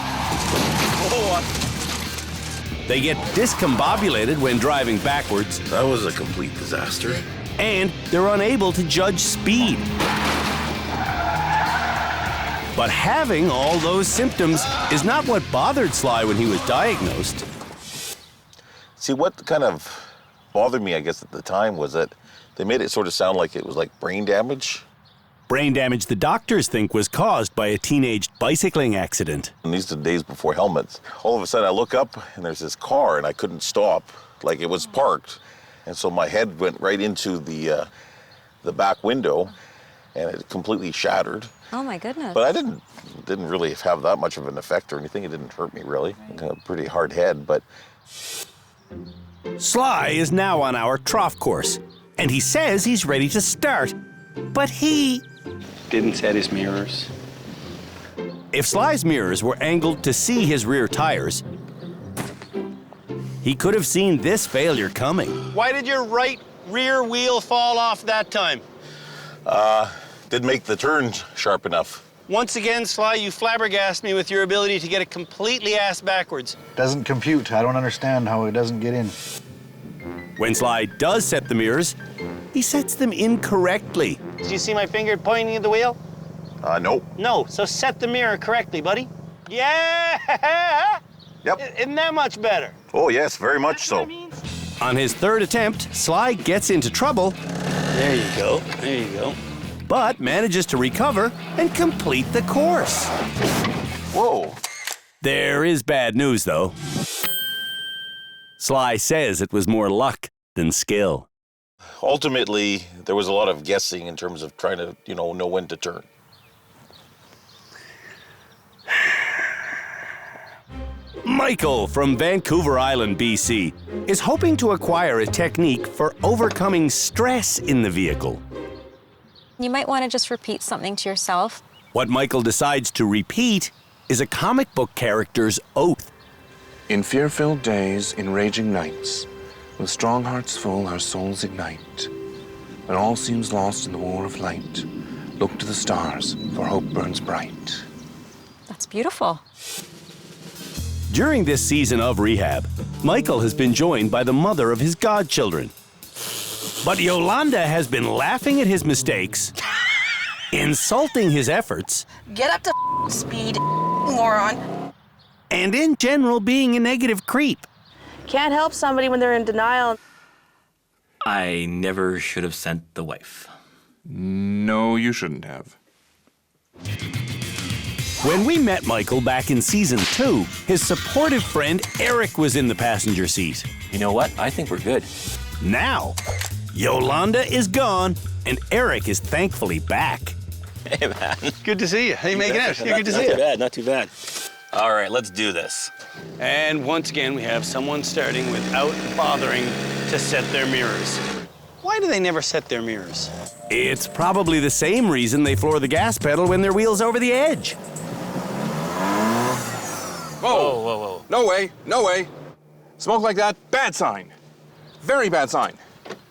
They get discombobulated when driving backwards. That was a complete disaster. And they're unable to judge speed. But having all those symptoms is not what bothered Sly when he was diagnosed. See, what kind of bothered me, I guess, at the time was that they made it sort of sound like it was like brain damage. Brain damage the doctors think was caused by a teenage bicycling accident. And these are the days before helmets. All of a sudden I look up and there's this car and I couldn't stop, like it was parked. And so my head went right into the back window and it completely shattered. Oh my goodness. But I didn't really have that much of an effect or anything. It didn't hurt me really. I got a pretty hard head, but... Sly is now on our trough course, and he says he's ready to start. But he... didn't set his mirrors. If Sly's mirrors were angled to see his rear tires, he could have seen this failure coming. Why did your right rear wheel fall off that time? Didn't make the turn sharp enough. Once again, Sly, you flabbergast me with your ability to get it completely ass backwards. Doesn't compute. I don't understand how it doesn't get in. When Sly does set the mirrors, he sets them incorrectly. Did you see my finger pointing at the wheel? Nope. No, so set the mirror correctly, buddy. Yeah! Yep. Isn't that much better? Oh, yes, very much so. On his third attempt, Sly gets into trouble. There you go. There you go. But manages to recover and complete the course. Whoa. There is bad news, though. Sly says it was more luck than skill. Ultimately, there was a lot of guessing in terms of trying to, know when to turn. Michael from Vancouver Island, BC, is hoping to acquire a technique for overcoming stress in the vehicle. You might want to just repeat something to yourself. What Michael decides to repeat is a comic book character's oath. In fear-filled days, in raging nights, with strong hearts full, our souls ignite. When all seems lost in the war of light, look to the stars, for hope burns bright. That's beautiful. During this season of rehab, Michael has been joined by the mother of his godchildren. But Yolanda has been laughing at his mistakes, insulting his efforts, Get up to speed, moron. and in general being a negative creep. Can't help somebody when they're in denial. I never should have sent the wife. No, you shouldn't have. When we met Michael back in season 2, his supportive friend Eric was in the passenger seat. You know what? I think we're good. Now, Yolanda is gone, and Eric is thankfully back. Hey, man. Good to see you. How you making out? Yeah, good to see Not you. too bad, not too bad. All right, let's do this. And once again, we have someone starting without bothering to set their mirrors. Why do they never set their mirrors? It's probably the same reason they floor the gas pedal when their wheel's over the edge. Whoa, whoa, whoa. No way, no way. Smoke like that, bad sign. Very bad sign.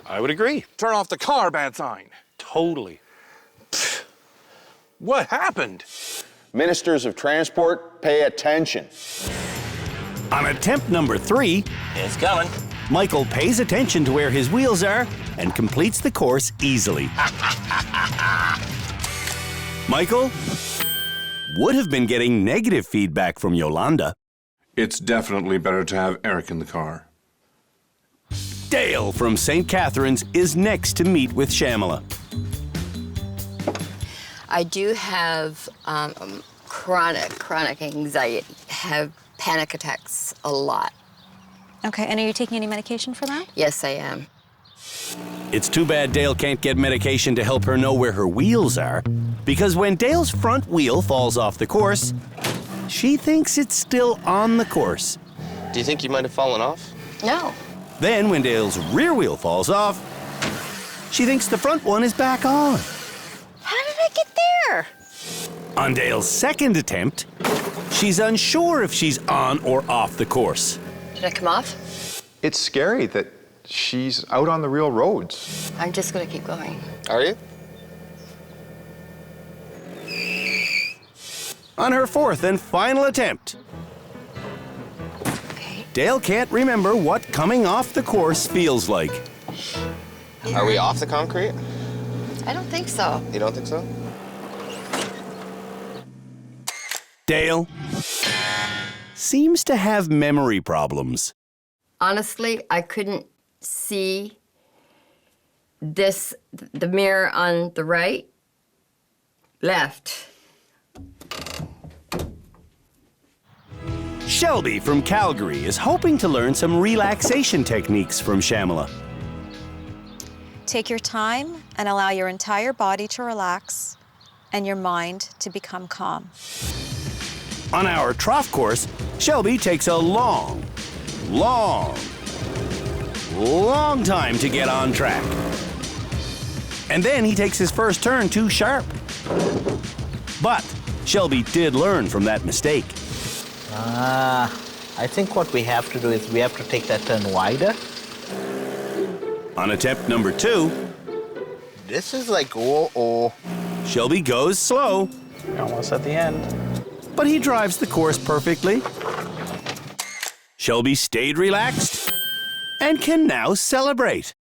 I would agree. Turn off the car, bad sign. Totally. What happened? Ministers of Transport, pay attention. On attempt number 3, it's coming. Michael pays attention to where his wheels are and completes the course easily. Michael would have been getting negative feedback from Yolanda. It's definitely better to have Eric in the car. Dale from St. Catharines is next to meet with Shamla. I do have chronic anxiety, have panic attacks a lot. Okay, and are you taking any medication for that? Yes, I am. It's too bad Dale can't get medication to help her know where her wheels are, because when Dale's front wheel falls off the course, she thinks it's still on the course. Do you think you might have fallen off? No. Then when Dale's rear wheel falls off, she thinks the front one is back on. How did I get there? On Dale's second attempt, she's unsure if she's on or off the course. Did I come off? It's scary that she's out on the real roads. I'm just gonna keep going. Are you? On her fourth and final attempt, Dale can't remember what coming off the course feels like. Are we off the concrete? I don't think so. You don't think so? Dale seems to have memory problems. Honestly, I couldn't see the mirror on the right, left. Shelby from Calgary is hoping to learn some relaxation techniques from Shamala. Take your time and allow your entire body to relax and your mind to become calm. On our trough course, Shelby takes a long time to get on track. And then he takes his first turn too sharp. But Shelby did learn from that mistake. I think what we have to do is we have to take that turn wider. On attempt number 2, This is like, oh. Shelby goes slow. Almost at the end. But he drives the course perfectly. Shelby stayed relaxed and can now celebrate.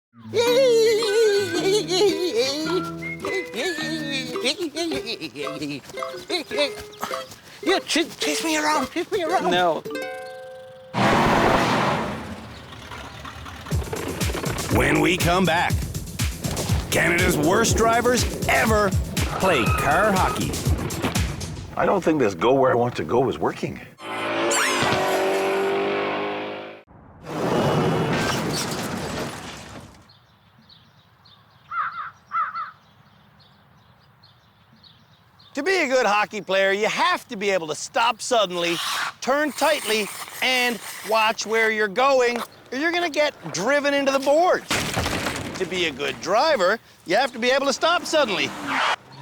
Yeah, chase me around, No. When we come back, Canada's worst drivers ever play car hockey. I don't think this go where I want to go is working. To be a good hockey player, you have to be able to stop suddenly, turn tightly, and watch where you're going, or you're gonna get driven into the boards. To be a good driver, you have to be able to stop suddenly,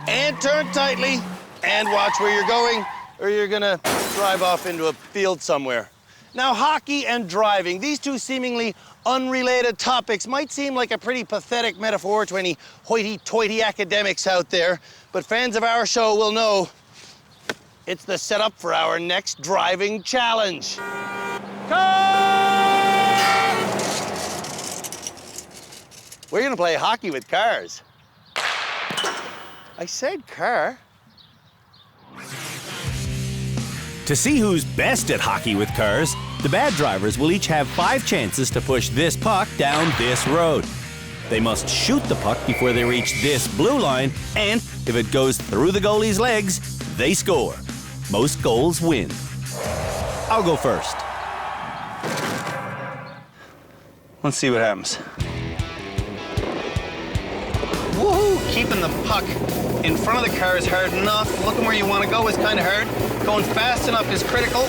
and turn tightly, and watch where you're going, or you're gonna drive off into a field somewhere. Now, hockey and driving, these two seemingly unrelated topics might seem like a pretty pathetic metaphor to any hoity-toity academics out there, but fans of our show will know it's the setup for our next driving challenge. We're gonna play hockey with cars. I said car. To see who's best at hockey with cars, the bad drivers will each have 5 chances to push this puck down this road. They must shoot the puck before they reach this blue line, and if it goes through the goalie's legs, they score. Most goals win. I'll go first. Let's see what happens. Woohoo! Keeping the puck in front of the car is hard enough. Looking where you want to go is kind of hard. Going fast enough is critical.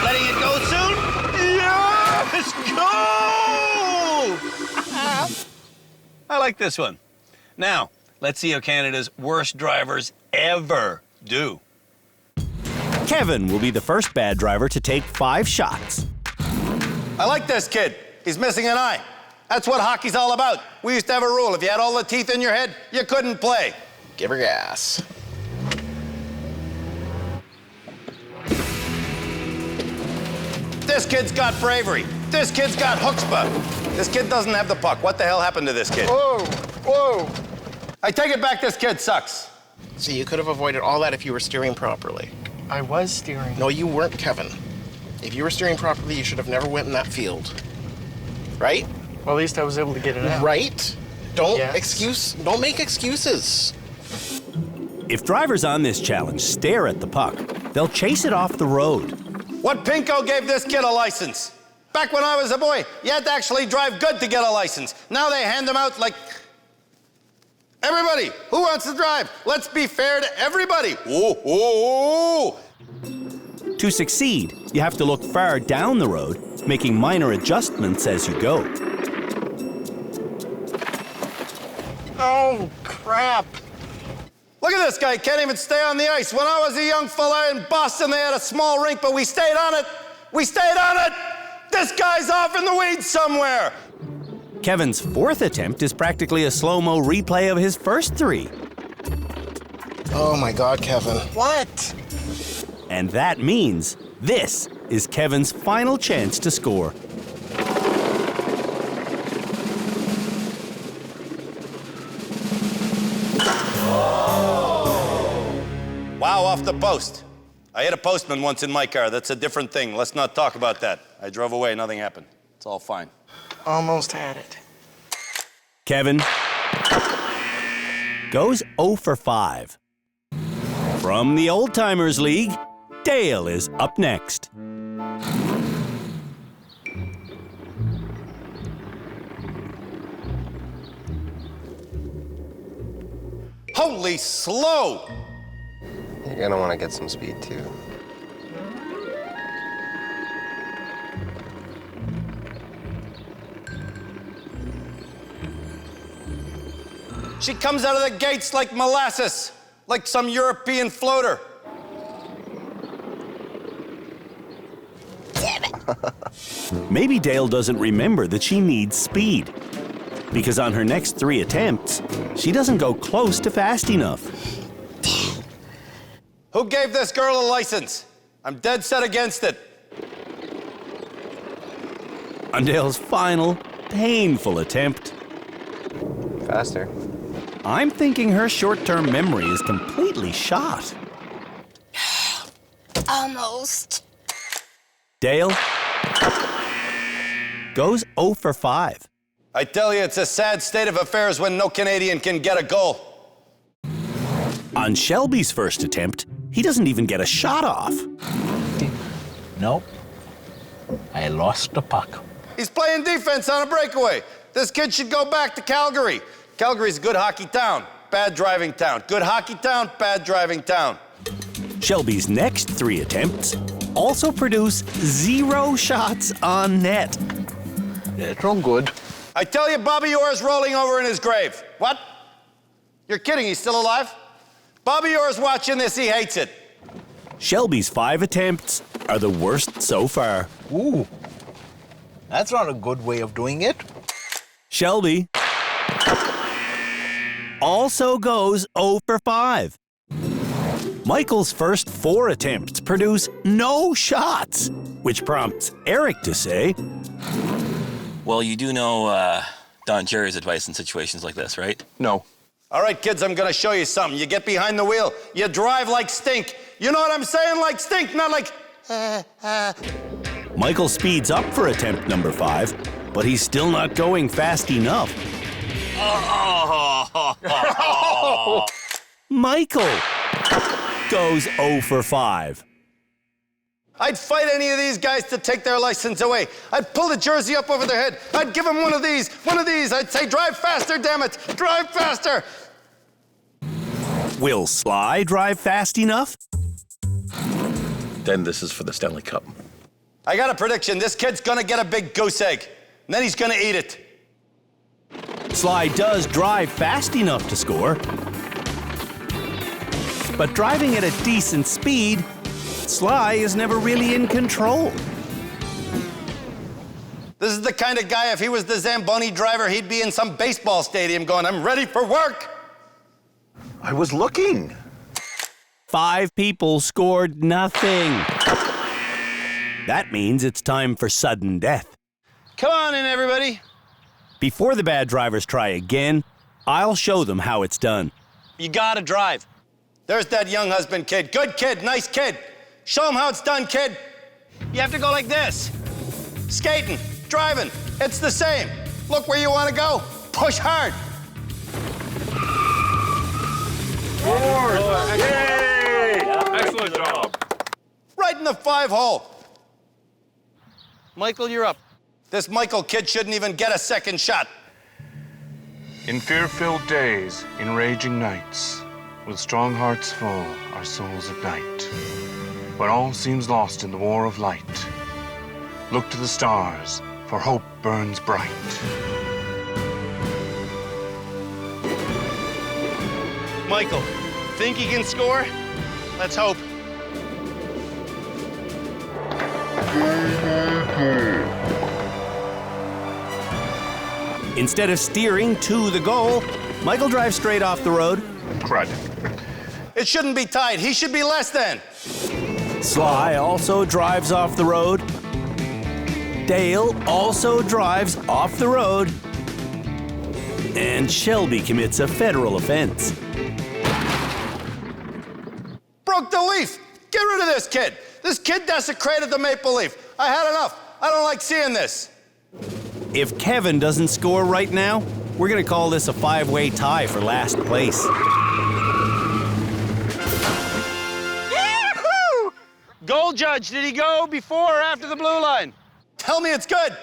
Letting it go soon. Yes! Go! I like this one. Now, let's see how Canada's worst drivers ever do. Kevin will be the first bad driver to take 5 shots. I like this kid. He's missing an eye. That's what hockey's all about. We used to have a rule. If you had all the teeth in your head, you couldn't play. Give her gas. This kid's got bravery. This kid's got chutzpah. This kid doesn't have the puck. What the hell happened to this kid? Whoa. I take it back, this kid sucks. See, you could have avoided all that if you were steering properly. I was steering. No, you weren't, Kevin. If you were steering properly, you should have never went in that field. Right? Well, at least I was able to get it out. Right? Don't Yes. don't make excuses. If drivers on this challenge stare at the puck, they'll chase it off the road. What pinko gave this kid a license? Back when I was a boy, you had to actually drive good to get a license. Now they hand them out like... Everybody, who wants to drive? Let's be fair to everybody. Ooh, ooh, ooh. To succeed, you have to look far down the road, making minor adjustments as you go. Oh, crap. Look at this guy, can't even stay on the ice. When I was a young fella in Boston, they had a small rink, but we stayed on it. We stayed on it. This guy's off in the weeds somewhere. Kevin's fourth attempt is practically a slow-mo replay of his first three. Oh my God, Kevin. What? And that means this is Kevin's final chance to score. Wow, off the post. I hit a postman once in my car. That's a different thing. Let's not talk about that. I drove away, nothing happened. It's all fine. Almost had it. Kevin goes 0 for 5. From the Old Timers League, Dale is up next. Holy slow! You're gonna want to get some speed too. She comes out of the gates like molasses, like some European floater. Damn it! Maybe Dale doesn't remember that she needs speed, because on her next 3 attempts, she doesn't go close to fast enough. Who gave this girl a license? I'm dead set against it. On Dale's final, painful attempt. Faster. I'm thinking her short-term memory is completely shot. Almost. Dale goes 0 for 5. I tell you, it's a sad state of affairs when no Canadian can get a goal. On Shelby's first attempt, he doesn't even get a shot off. Nope. I lost the puck. He's playing defense on a breakaway. This kid should go back to Calgary. Calgary's a good hockey town, bad driving town. Good hockey town, bad driving town. Shelby's next 3 attempts also produce 0 shots on net. It's all good. I tell you, Bobby Orr's rolling over in his grave. What? You're kidding, he's still alive? Bobby Orr's watching this, he hates it. Shelby's 5 attempts are the worst so far. Ooh, that's not a good way of doing it. Shelby also goes 0 for 5. Michael's first 4 attempts produce no shots, which prompts Eric to say, Well, you do know Don Cherry's advice in situations like this, right? No. All right, kids, I'm gonna show you something. You get behind the wheel, you drive like stink. You know what I'm saying? Like stink, not like... Michael speeds up for attempt number 5, but he's still not going fast enough. Michael goes 0 for 5. I'd fight any of these guys to take their license away. I'd pull the jersey up over their head. I'd give them one of these. I'd say, drive faster, damn it, drive faster. Will Sly drive fast enough? Then this is for the Stanley Cup. I got a prediction. This kid's gonna get a big goose egg, and then he's gonna eat it. Sly does drive fast enough to score, but driving at a decent speed, Sly is never really in control. This is the kind of guy, if he was the Zamboni driver, he'd be in some baseball stadium going, I'm ready for work. I was looking. 5 people scored nothing. That means it's time for sudden death. Come on in, everybody. Before the bad drivers try again, I'll show them how it's done. You gotta drive. There's that young husband kid. Good kid, nice kid. Show him how it's done, kid. You have to go like this. Skating, driving, it's the same. Look where you want to go. Push hard. Forward. the job. Right in the 5-hole. Michael, you're up. This Michael kid shouldn't even get a second shot. In fear-filled days, in raging nights, with strong hearts full, our souls ignite. When all seems lost in the war of light, look to the stars, for hope burns bright. Michael, think he can score? Let's hope. Instead of steering to the goal, Michael drives straight off the road. Crud. It shouldn't be tied. He should be less than. Sly also drives off the road. Dale also drives off the road. And Shelby commits a federal offense. Broke the leaf. Get rid of this kid. This kid desecrated the maple leaf. I had enough. I don't like seeing this. If Kevin doesn't score right now, we're gonna call this a 5-way tie for last place. Yahoo! Goal judge, did he go before or after the blue line? Tell me it's good.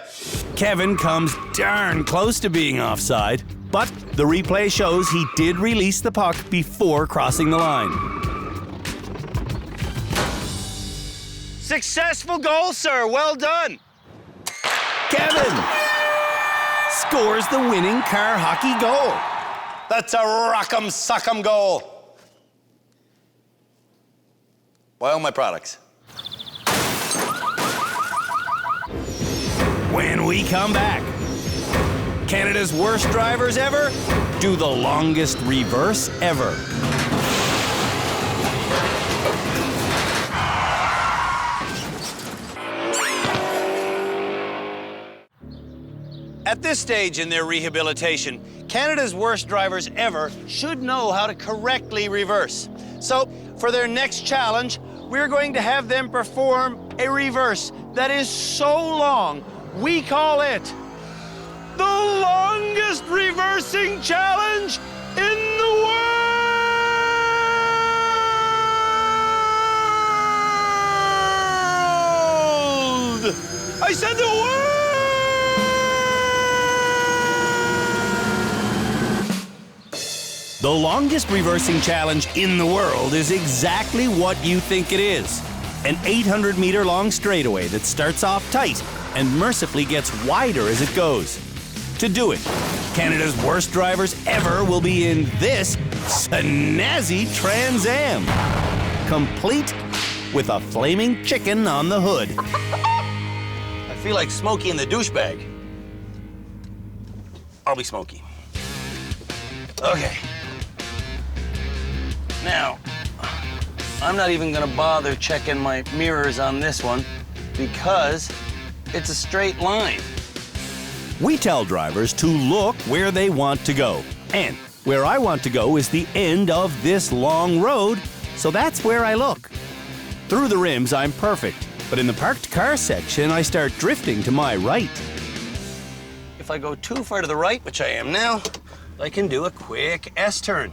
Kevin comes darn close to being offside, but the replay shows he did release the puck before crossing the line. Successful goal, sir. Well done. Kevin scores the winning car hockey goal. That's a rock'em sock'em goal. Buy all my products. When we come back, Canada's worst drivers ever do the longest reverse ever. At this stage in their rehabilitation, Canada's worst drivers ever should know how to correctly reverse. So, for their next challenge, we're going to have them perform a reverse that is so long, we call it the longest reversing challenge in the world! I said the world! The longest reversing challenge in the world is exactly what you think it is. An 800-meter long straightaway that starts off tight and mercifully gets wider as it goes. To do it, Canada's worst drivers ever will be in this snazzy Trans Am, complete with a flaming chicken on the hood. I feel like Smokey and the douchebag. I'll be Smokey. Okay. Now, I'm not even gonna bother checking my mirrors on this one because it's a straight line. We tell drivers to look where they want to go. And where I want to go is the end of this long road, so that's where I look. Through the rims, I'm perfect. But in the parked car section, I start drifting to my right. If I go too far to the right, which I am now, I can do a quick S-turn.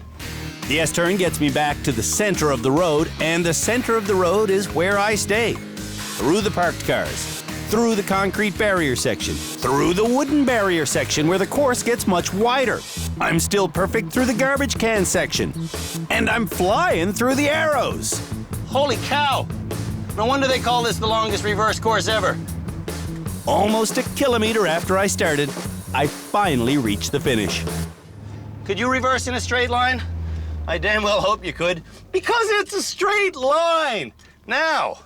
The S-turn gets me back to the center of the road, and the center of the road is where I stay. Through the parked cars, through the concrete barrier section, through the wooden barrier section where the course gets much wider. I'm still perfect through the garbage can section. And I'm flying through the arrows. Holy cow! No wonder they call this the longest reverse course ever. Almost a kilometer after I started, I finally reached the finish. Could you reverse in a straight line? I damn well hope you could, because it's a straight line. Now,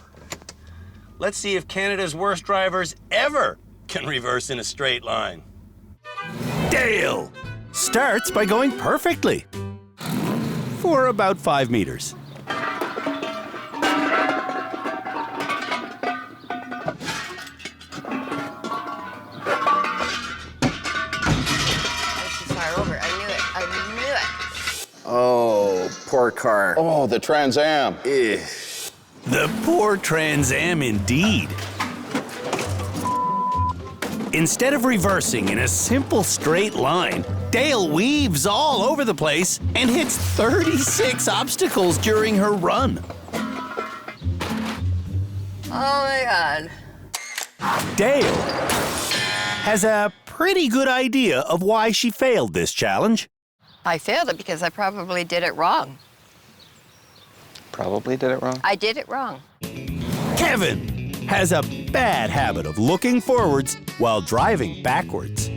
let's see if Canada's worst drivers ever can reverse in a straight line. Dale starts by going perfectly for about 5 meters. Oh, poor car. Oh, the Trans Am. The poor Trans Am indeed. Instead of reversing in a simple straight line, Dale weaves all over the place and hits 36 obstacles during her run. Oh my God. Dale has a pretty good idea of why she failed this challenge. I failed it because I probably did it wrong. Probably did it wrong. I did it wrong. Kevin has a bad habit of looking forwards while driving backwards.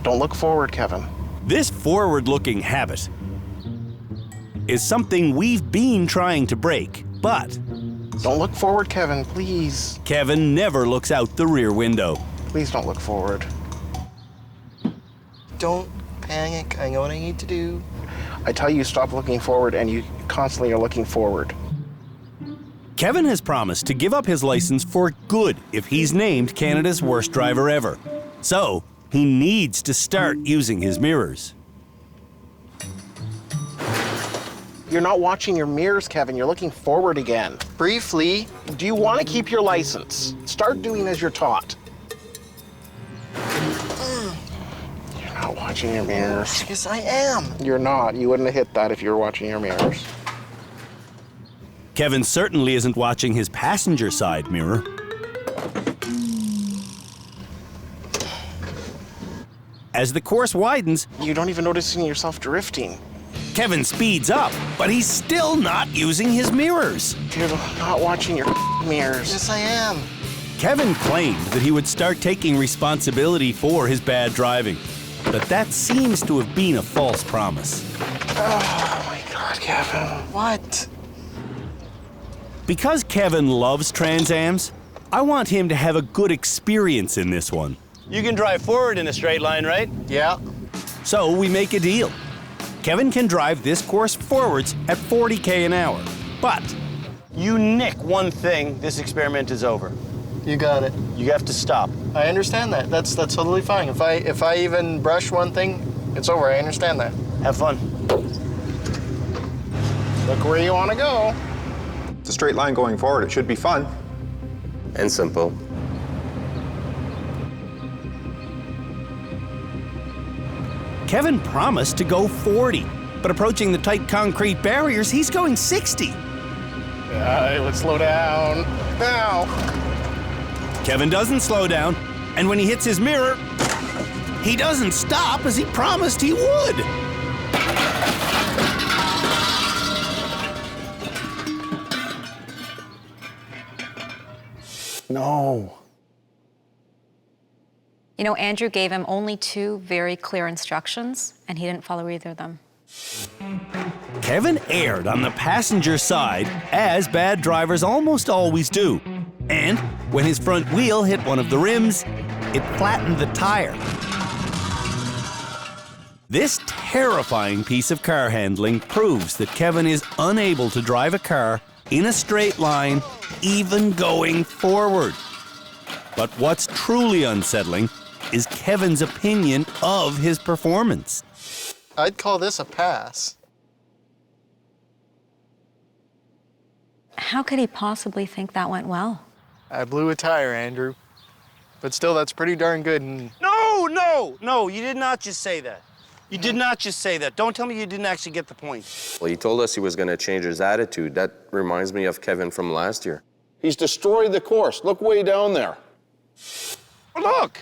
Don't look forward, Kevin. This forward-looking habit is something we've been trying to break, but Don't look forward, Kevin, please. Kevin never looks out the rear window. Please don't look forward. Don't panic. I know what I need to do. I tell you, stop looking forward, and you constantly are looking forward. Kevin has promised to give up his license for good if he's named Canada's worst driver ever. So, he needs to start using his mirrors. You're not watching your mirrors, Kevin. You're looking forward again. Briefly. Do you want to keep your license? Start doing as you're taught. You're not watching your mirrors. Yes, I am. You're not. You wouldn't have hit that if you were watching your mirrors. Kevin certainly isn't watching his passenger side mirror. As the course widens, you don't even notice yourself drifting. Kevin speeds up, but he's still not using his mirrors. You're not watching your mirrors. Yes, I am. Kevin claimed that he would start taking responsibility for his bad driving, but that seems to have been a false promise. Oh my God, Kevin. What? Because Kevin loves Trans Ams, I want him to have a good experience in this one. You can drive forward in a straight line, right? Yeah. So we make a deal. Kevin can drive this course forwards at 40k an hour, but you nick one thing, this experiment is over. You got it. You have to stop. I understand that. That's totally fine. If I even brush one thing, it's over. I understand that. Have fun. Look where you want to go. It's a straight line going forward. It should be fun. And simple. Kevin promised to go 40, but approaching the tight concrete barriers, he's going 60. Let's slow down. Now. Kevin doesn't slow down, and when he hits his mirror, he doesn't stop as he promised he would. No. You know, Andrew gave him only 2 very clear instructions, and he didn't follow either of them. Kevin erred on the passenger side, as bad drivers almost always do. And when his front wheel hit one of the rims, it flattened the tire. This terrifying piece of car handling proves that Kevin is unable to drive a car in a straight line, even going forward. But what's truly unsettling is Kevin's opinion of his performance. I'd call this a pass. How could he possibly think that went well? I blew a tire, Andrew. But still, that's pretty darn good. And No, you did not just say that. You did not just say that. Don't tell me you didn't actually get the point. Well, he told us he was going to change his attitude. That reminds me of Kevin from last year. He's destroyed the course. Look way down there. Look.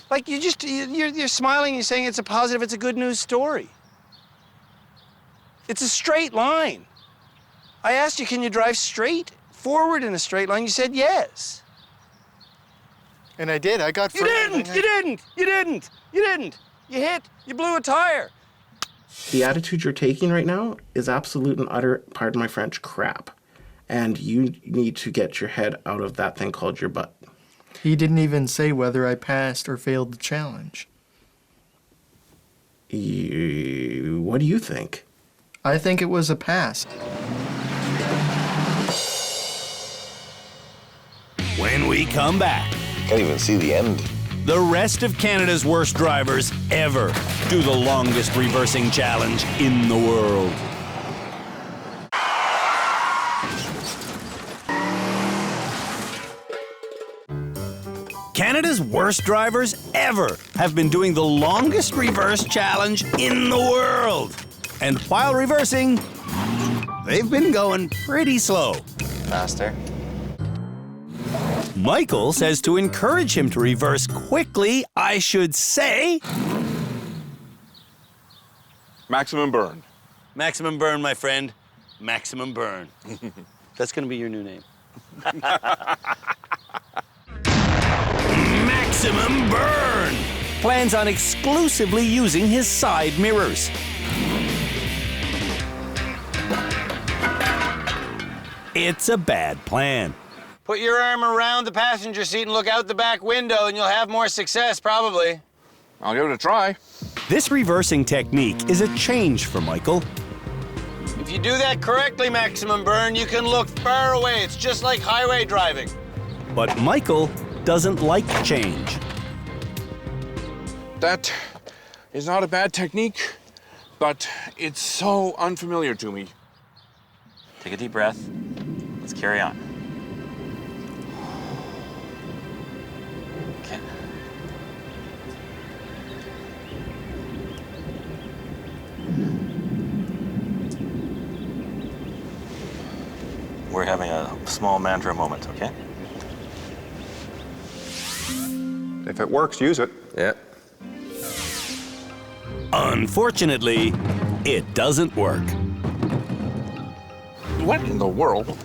Like you're smiling, you're saying it's a positive, it's a good news story. It's a straight line. I asked you, can you drive straight forward in a straight line? You said yes. And I did. I got You didn't. You hit, you blew a tire. The attitude you're taking right now is absolute and utter, pardon my French, crap. And you need to get your head out of that thing called your butt. He didn't even say whether I passed or failed the challenge. What do you think? I think it was a pass. When we come back, Can't even see the end. the rest of Canada's worst drivers ever do the longest reversing challenge in the world. Canada's worst drivers ever have been doing the longest reverse challenge in the world. And while reversing, they've been going pretty slow. Faster. Michael says to encourage him to reverse quickly, I should say... Maximum burn. Maximum burn, my friend. Maximum burn. That's gonna be your new name. Maximum burn! Plans on exclusively using his side mirrors. It's a bad plan. Put your arm around the passenger seat and look out the back window and you'll have more success, probably. I'll give it a try. This reversing technique is a change for Michael. If you do that correctly, Maximum Burn, you can look far away. It's just like highway driving. But Michael doesn't like change. That is not a bad technique, but it's so unfamiliar to me. Take a deep breath. Let's carry on. Okay. We're having a small mantra moment, okay? If it works, use it. Yeah. Unfortunately, it doesn't work. What in the world?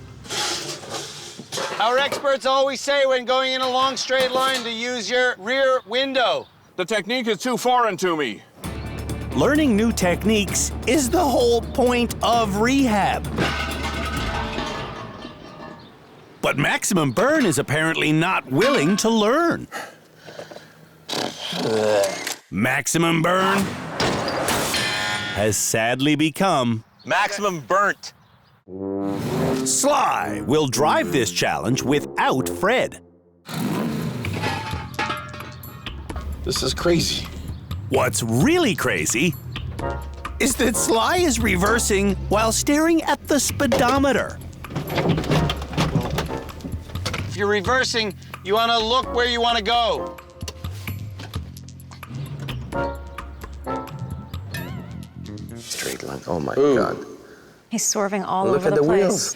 Our experts always say when going in a long straight line to use your rear window. The technique is too foreign to me. Learning new techniques is the whole point of rehab. But Maximum Burn is apparently not willing to learn. Maximum Burn has sadly become Maximum Burnt. Sly will drive this challenge without Fred. This is crazy. What's really crazy is that Sly is reversing while staring at the speedometer. If you're reversing, you want to look where you want to go. Straight line. Oh my God. He's swerving all Look over at the the place. wheels.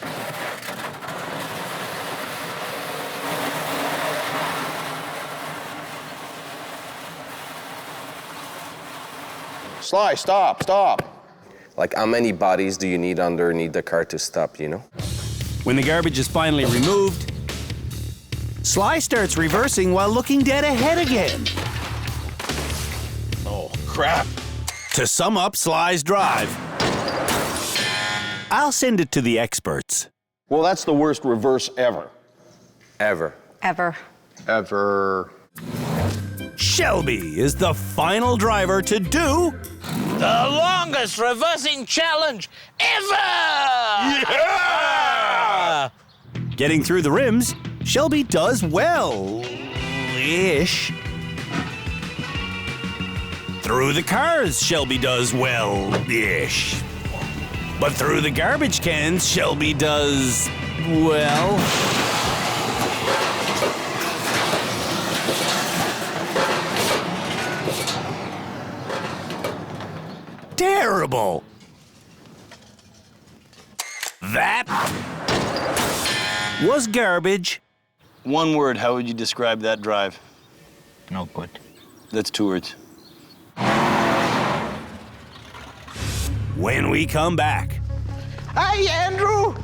Sly, stop, stop. Like, how many bodies do you need underneath the car to stop, you know? When the garbage is finally removed, Sly starts reversing while looking dead ahead again. Oh, crap. To sum up Sly's drive, I'll send it to the experts. Well, that's the worst reverse ever. Ever. Ever. Ever. Shelby is the final driver to do the longest reversing challenge ever! Yeah! Getting through the rims, Shelby does well-ish. Through the cars, Shelby does well-ish. But through the garbage cans, Shelby does, well... terrible. That was garbage. One word, how would you describe that drive? No good. That's 2 words. When we come back, Hi, Andrew!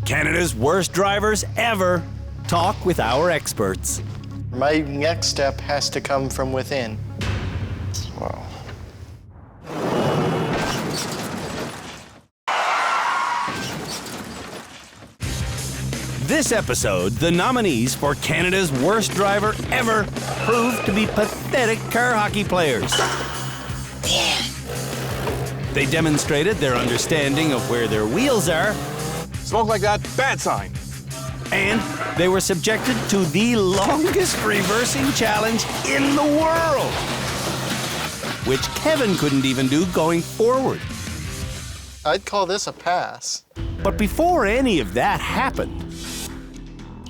Canada's worst drivers ever talk with our experts. My next step has to come from within. Wow. This episode, the nominees for Canada's worst driver ever proved to be pathetic car hockey players. They demonstrated their understanding of where their wheels are. Smoke like that, bad sign. And they were subjected to the longest reversing challenge in the world, which Kevin couldn't even do going forward. I'd call this a pass. But before any of that happened,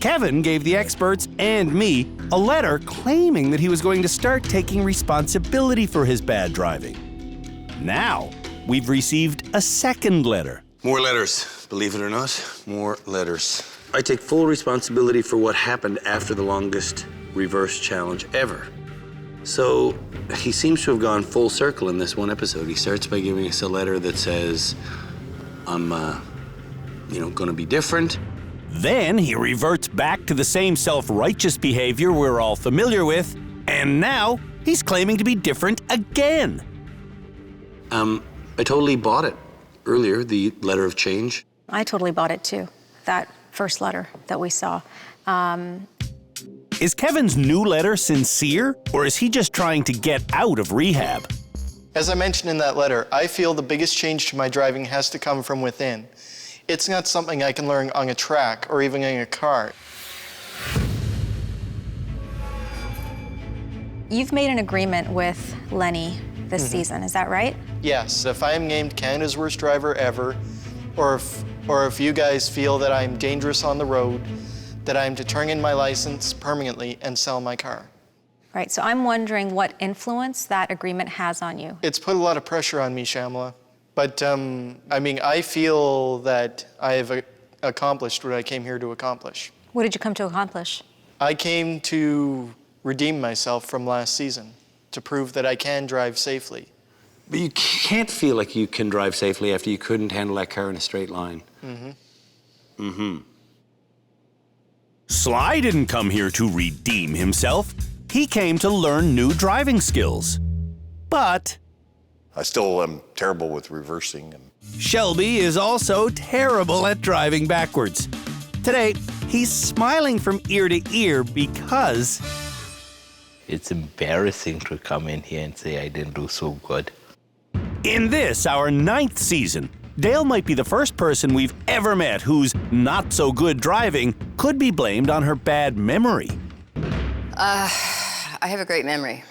Kevin gave the experts and me a letter claiming that he was going to start taking responsibility for his bad driving. Now, we've received a second letter. More letters, believe it or not, more letters. I take full responsibility for what happened after the longest reverse challenge ever. So he seems to have gone full circle in this one episode. He starts by giving us a letter that says, I'm, gonna be different. Then he reverts back to the same self-righteous behavior we're all familiar with, and now he's claiming to be different again. I totally bought it earlier, the letter of change. I totally bought it too, that first letter that we saw. Is Kevin's new letter sincere, or is he just trying to get out of rehab? As I mentioned in that letter, I feel the biggest change to my driving has to come from within. It's not something I can learn on a track or even in a car. You've made an agreement with Lenny this season, is that right? Yes, if I am named Canada's worst driver ever, or if you guys feel that I'm dangerous on the road, that I'm to turn in my license permanently and sell my car. Right, so I'm wondering what influence that agreement has on you. It's put a lot of pressure on me, Shamla. But, I feel that I have accomplished what I came here to accomplish. What did you come to accomplish? I came to redeem myself from last season, to prove that I can drive safely. But you can't feel like you can drive safely after you couldn't handle that car in a straight line. Sly didn't come here to redeem himself. He came to learn new driving skills. But I still am terrible with reversing. Shelby is also terrible at driving backwards. Today, he's smiling from ear to ear because it's embarrassing to come in here and say I didn't do so good. in this, our 9th season, Dale might be the first person we've ever met whose not-so-good driving could be blamed on her bad memory. I have a great memory.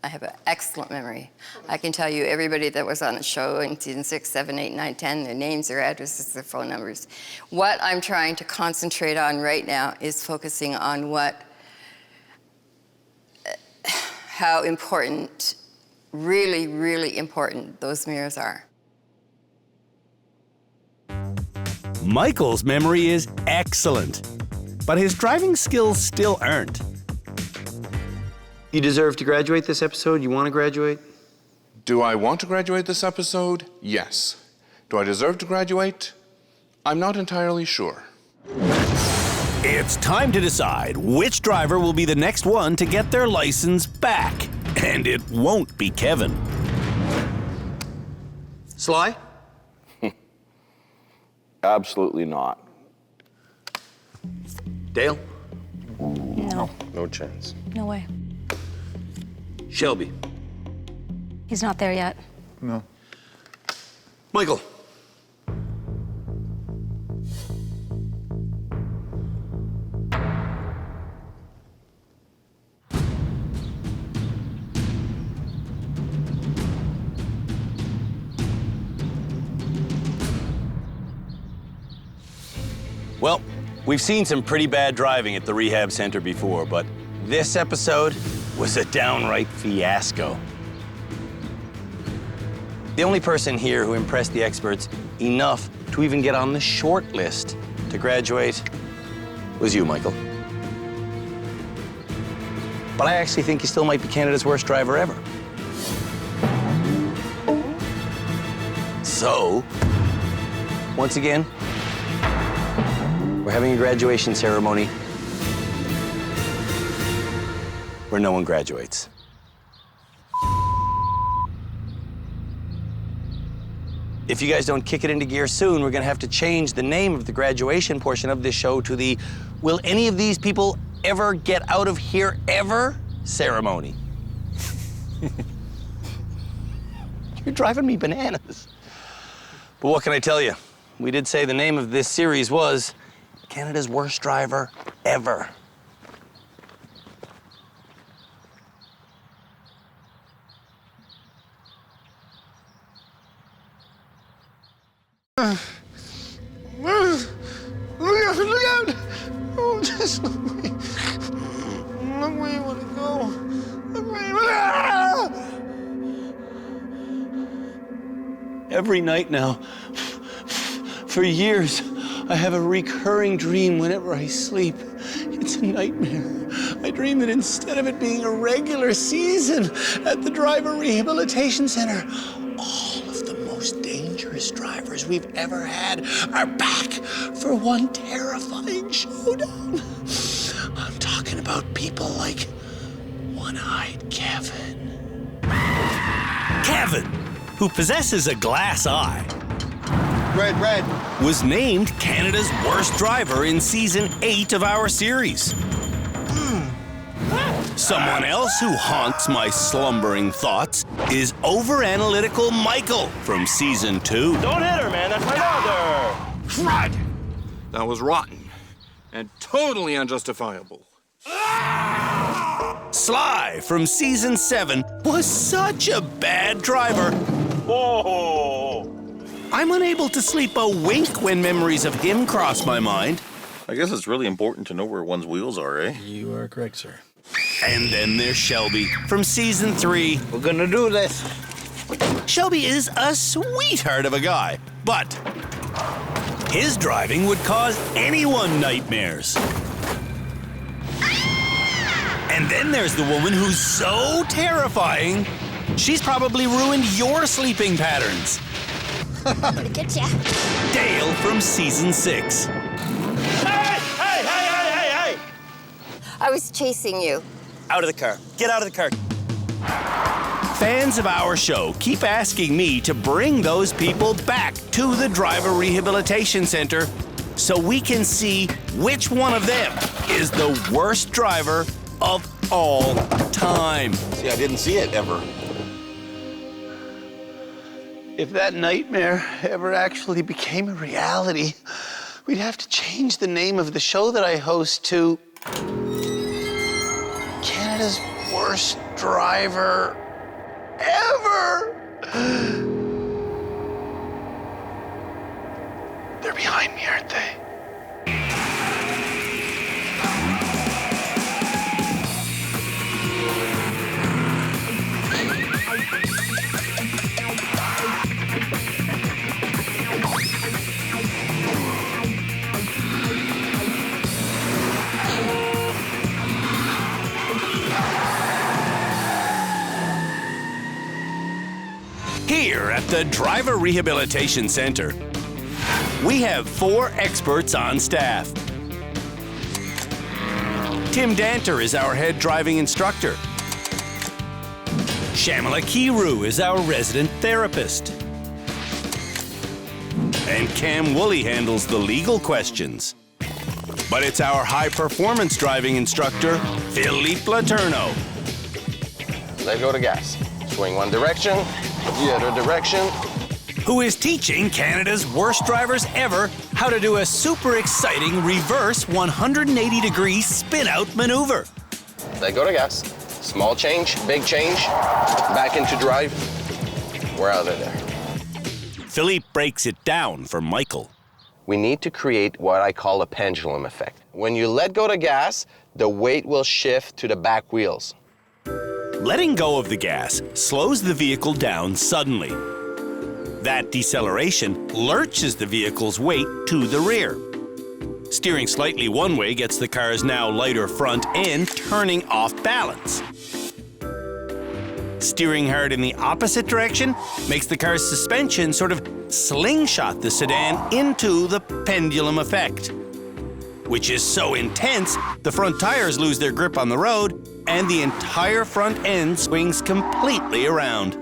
I have an excellent memory. I can tell you everybody that was on the show in season 6, 7, 8, 9, 10, their names, their addresses, their phone numbers. What I'm trying to concentrate on right now is focusing on how important, really, really important those mirrors are. Michael's memory is excellent, but his driving skills still aren't. You deserve to graduate this episode? You want to graduate? Do I want to graduate this episode? Yes. Do I deserve to graduate? I'm not entirely sure. It's time to decide which driver will be the next one to get their license back. And it won't be Kevin. Sly? Absolutely not. Dale? No. No chance. No way. Shelby? He's not there yet. No. Michael? Well, we've seen some pretty bad driving at the rehab center before, but this episode was a downright fiasco. The only person here who impressed the experts enough to even get on the short list to graduate was you, Michael. But I actually think you still might be Canada's worst driver ever. So, once again, we're having a graduation ceremony where no one graduates. If you guys don't kick it into gear soon, we're gonna have to change the name of the graduation portion of this show to the "Will any of these people ever get out of here ever?" ceremony. You're driving me bananas. But what can I tell you? We did say the name of this series was Canada's Worst Driver Ever. Look out! Oh, just look where you want to go. Look where you want to Every night now, for years, I have a recurring dream whenever I sleep. It's a nightmare. I dream that instead of it being a regular season at the Driver Rehabilitation Center, all of the most dangerous drivers we've ever had are back for one terrifying showdown. I'm talking about people like One-Eyed Kevin. Kevin, who possesses a glass eye, Red. was named Canada's worst driver in season 8 of our series. Someone else who haunts my slumbering thoughts is over-analytical Michael from season 2. Don't hit her, man. That's my mother. Crud! That was rotten and totally unjustifiable. Sly from season 7 was such a bad driver. Whoa! I'm unable to sleep a wink when memories of him cross my mind. I guess it's really important to know where one's wheels are, eh? You are correct, sir. And then there's Shelby from season 3. We're gonna do this. Shelby is a sweetheart of a guy, but his driving would cause anyone nightmares. And then there's the woman who's so terrifying, she's probably ruined your sleeping patterns. I'm gonna get ya. Dale from season 6. Hey! I was chasing you. Out of the car. Get out of the car. Fans of our show keep asking me to bring those people back to the Driver Rehabilitation Center so we can see which one of them is the worst driver of all time. See, I didn't see it ever. If that nightmare ever actually became a reality, we'd have to change the name of the show that I host to Canada's Worst Driver Ever. They're behind me, aren't they? Here at the Driver Rehabilitation Center, we have 4 experts on staff. Tim Danter is our head driving instructor. Shamila Kiru is our resident therapist. And Cam Woolley handles the legal questions. But it's our high-performance driving instructor, Philippe Laterno. Let go of the gas. Swing one direction, the other direction. Who is teaching Canada's worst drivers ever how to do a super exciting reverse 180-degree spin-out maneuver. Let go of the gas. Small change, big change. Back into drive. We're out of there. Philippe breaks it down for Michael. We need to create what I call a pendulum effect. When you let go of the gas, the weight will shift to the back wheels. Letting go of the gas slows the vehicle down suddenly. That deceleration lurches the vehicle's weight to the rear. Steering slightly one way gets the car's now lighter front end turning off balance. Steering hard in the opposite direction makes the car's suspension sort of slingshot the sedan into the pendulum effect, which is so intense the front tires lose their grip on the road and the entire front end swings completely around.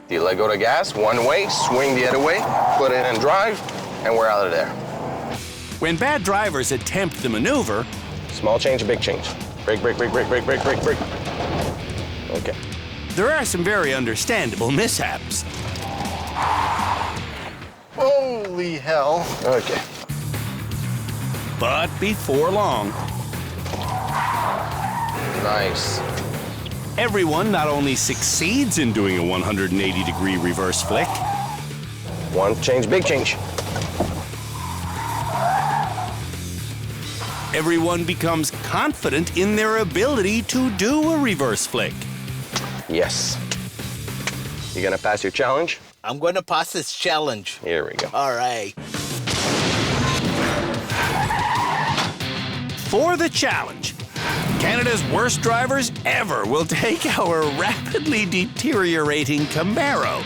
You let go of the gas one way, swing the other way, put it in drive, and we're out of there. When bad drivers attempt the maneuver, small change, big change. Brake, brake, brake, brake, brake, brake, brake, brake. Okay. There are some very understandable mishaps. Holy hell. Okay. But before long, nice. Everyone not only succeeds in doing a 180-degree reverse flick, one change, big change. Everyone becomes confident in their ability to do a reverse flick. Yes. You gonna pass your challenge? I'm gonna pass this challenge. Here we go. All right. for the challenge. Canada's worst drivers ever will take our rapidly deteriorating Camaro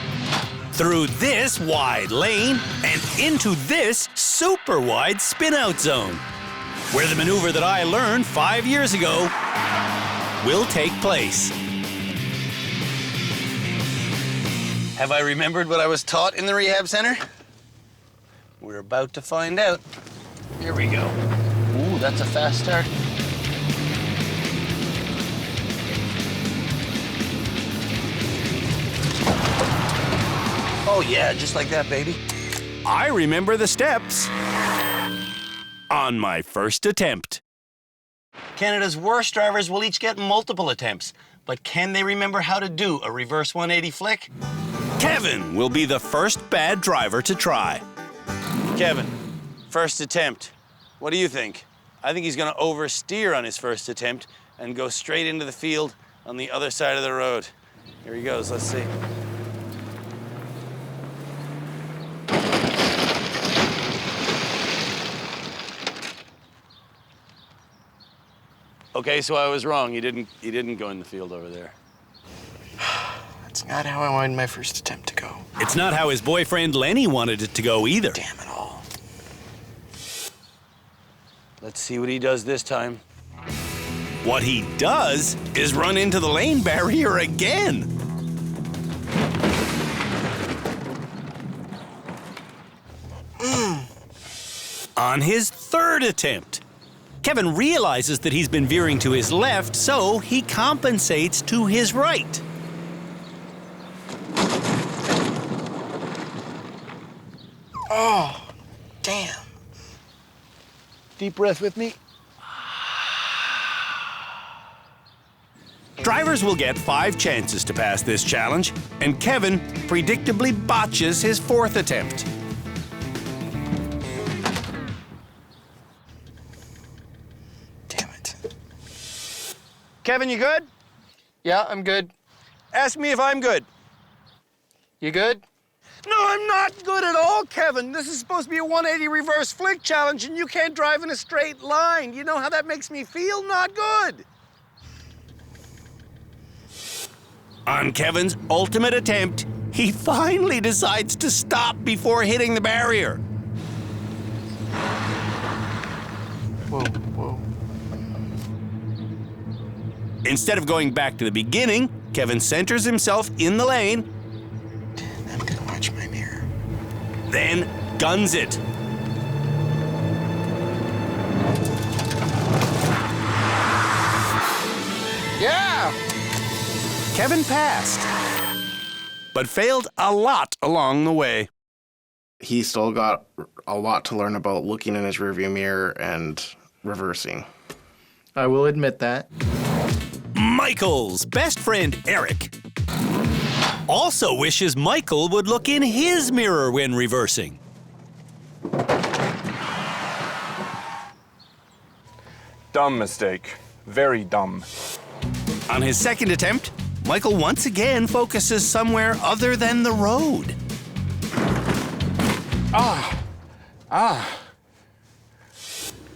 through this wide lane and into this super wide spin-out zone, where the maneuver that I learned 5 years ago will take place. Have I remembered what I was taught in the rehab center? We're about to find out. Here we go. Ooh, that's a fast start. Oh yeah, just like that, baby. I remember the steps on my first attempt. Canada's worst drivers will each get multiple attempts, but can they remember how to do a reverse 180 flick? Kevin will be the first bad driver to try. Kevin, first attempt. What do you think? I think he's gonna oversteer on his first attempt and go straight into the field on the other side of the road. Here he goes, let's see. Okay, so I was wrong. He didn't go in the field over there. That's not how I wanted my first attempt to go. It's not how his boyfriend Lenny wanted it to go either. Damn it all. Let's see what he does this time. What he does is run into the lane barrier again. On his third attempt, Kevin realizes that he's been veering to his left, so he compensates to his right. Oh, damn. Deep breath with me. Drivers will get 5 chances to pass this challenge, and Kevin predictably botches his fourth attempt. Kevin, you good? Yeah, I'm good. Ask me if I'm good. You good? No, I'm not good at all, Kevin. This is supposed to be a 180 reverse flick challenge, and you can't drive in a straight line. You know how that makes me feel? Not good. On Kevin's ultimate attempt, he finally decides to stop before hitting the barrier. Whoa, whoa. Instead of going back to the beginning, Kevin centers himself in the lane. I'm gonna watch my mirror. Then guns it. Yeah! Kevin passed, but failed a lot along the way. He still got a lot to learn about looking in his rearview mirror and reversing. I will admit that. Michael's best friend, Eric, also wishes Michael would look in his mirror when reversing. Dumb mistake. Very dumb. On his second attempt, Michael once again focuses somewhere other than the road.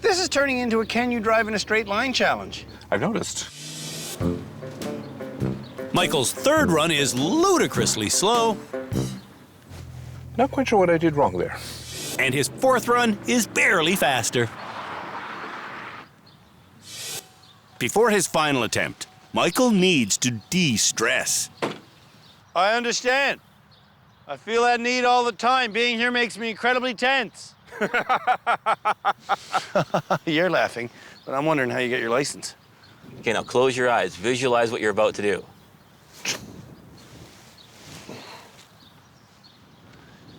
This is turning into a can you drive in a straight line challenge. I've noticed. Michael's third run is ludicrously slow. Not quite sure what I did wrong there. And his fourth run is barely faster. Before his final attempt, Michael needs to de-stress. I understand. I feel that need all the time. Being here makes me incredibly tense. You're laughing, but I'm wondering how you get your license. Okay, now close your eyes. Visualize what you're about to do.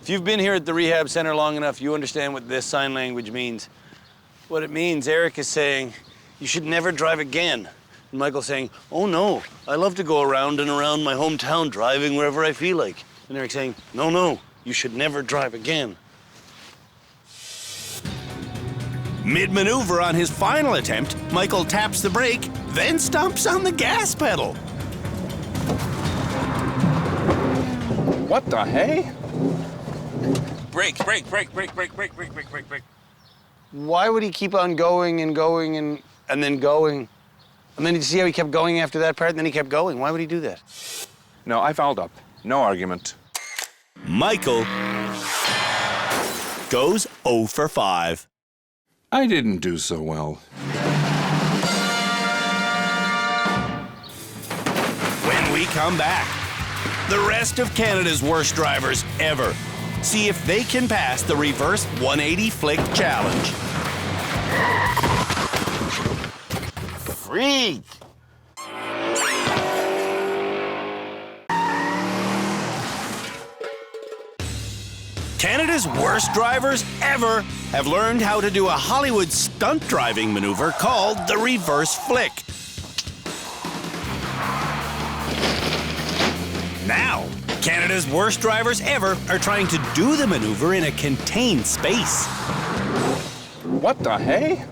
If you've been here at the rehab center long enough, you understand what this sign language means. What it means, Eric is saying, you should never drive again. And Michael's saying, oh no, I love to go around and around my hometown driving wherever I feel like. And Eric's saying, no, no, you should never drive again. Mid-maneuver on his final attempt, Michael taps the brake, then stomps on the gas pedal. What the hey? Brake, brake, brake, brake, brake, brake, brake, brake, brake, brake. Why would he keep on going and going and then going? And then you see how he kept going after that part, and then he kept going. Why would he do that? No, I fouled up. No argument. Michael goes 0 for 5. I didn't do so well. When we come back, the rest of Canada's worst drivers ever. See if they can pass the reverse 180 flick challenge. Freak! Canada's worst drivers ever have learned how to do a Hollywood stunt driving maneuver called the reverse flick. Now, Canada's worst drivers ever are trying to do the maneuver in a contained space. What the hey?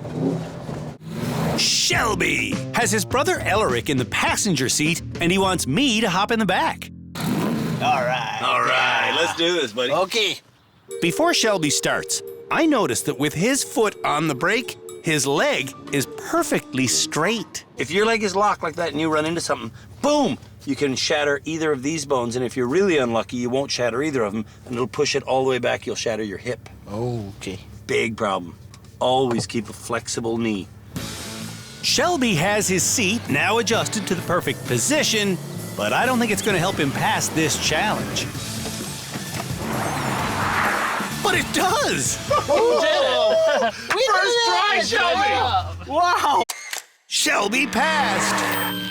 Shelby has his brother Elric in the passenger seat, and he wants me to hop in the back. All right, let's do this, buddy. Okay. Before Shelby starts, I notice that with his foot on the brake, his leg is perfectly straight. If your leg is locked like that and you run into something, boom, you can shatter either of these bones. And if you're really unlucky, you won't shatter either of them, and it'll push it all the way back. You'll shatter your hip. Okay. Big problem. Always keep a flexible knee. Shelby has his seat now adjusted to the perfect position, but I don't think it's going to help him pass this challenge. But it does! Who did it? We First try, did it! Shelby! Wow! Shelby passed!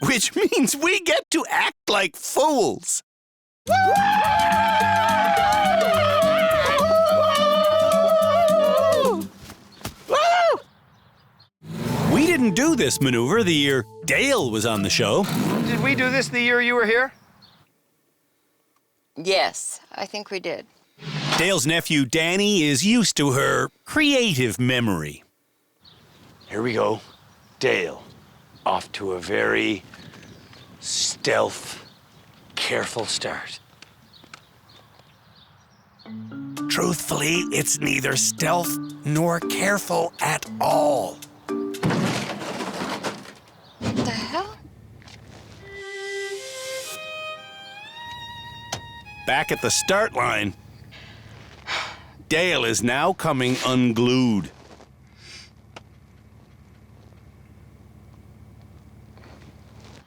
Which means we get to act like fools. We didn't do this maneuver the year Dale was on the show. Did we do this the year you were here? Yes, I think we did. Dale's nephew Danny is used to her creative memory. Here we go. Dale, off to a very stealth, careful start. Truthfully, it's neither stealth nor careful at all. What the hell? Back at the start line, Dale is now coming unglued.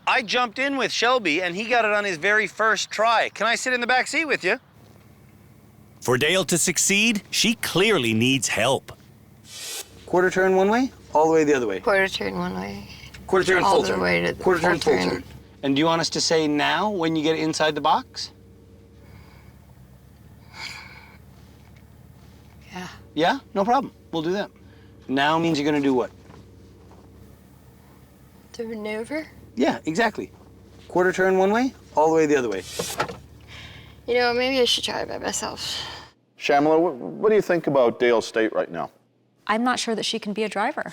I jumped in with Shelby, and he got it on his very first try. Can I sit in the back seat with you? For Dale to succeed, she clearly needs help. Quarter turn one way, all the way the other way. Quarter turn one way. Quarter turn, all full the turn. way to the Quarter turn, full full turn. And do you want us to say now when you get inside the box? Yeah. Yeah? No problem. We'll do that. Now means you're gonna do what? The maneuver? Yeah, exactly. Quarter turn one way, all the way the other way. You know, maybe I should try it by myself. Shamala, what do you think about Dale's state right now? I'm not sure that she can be a driver.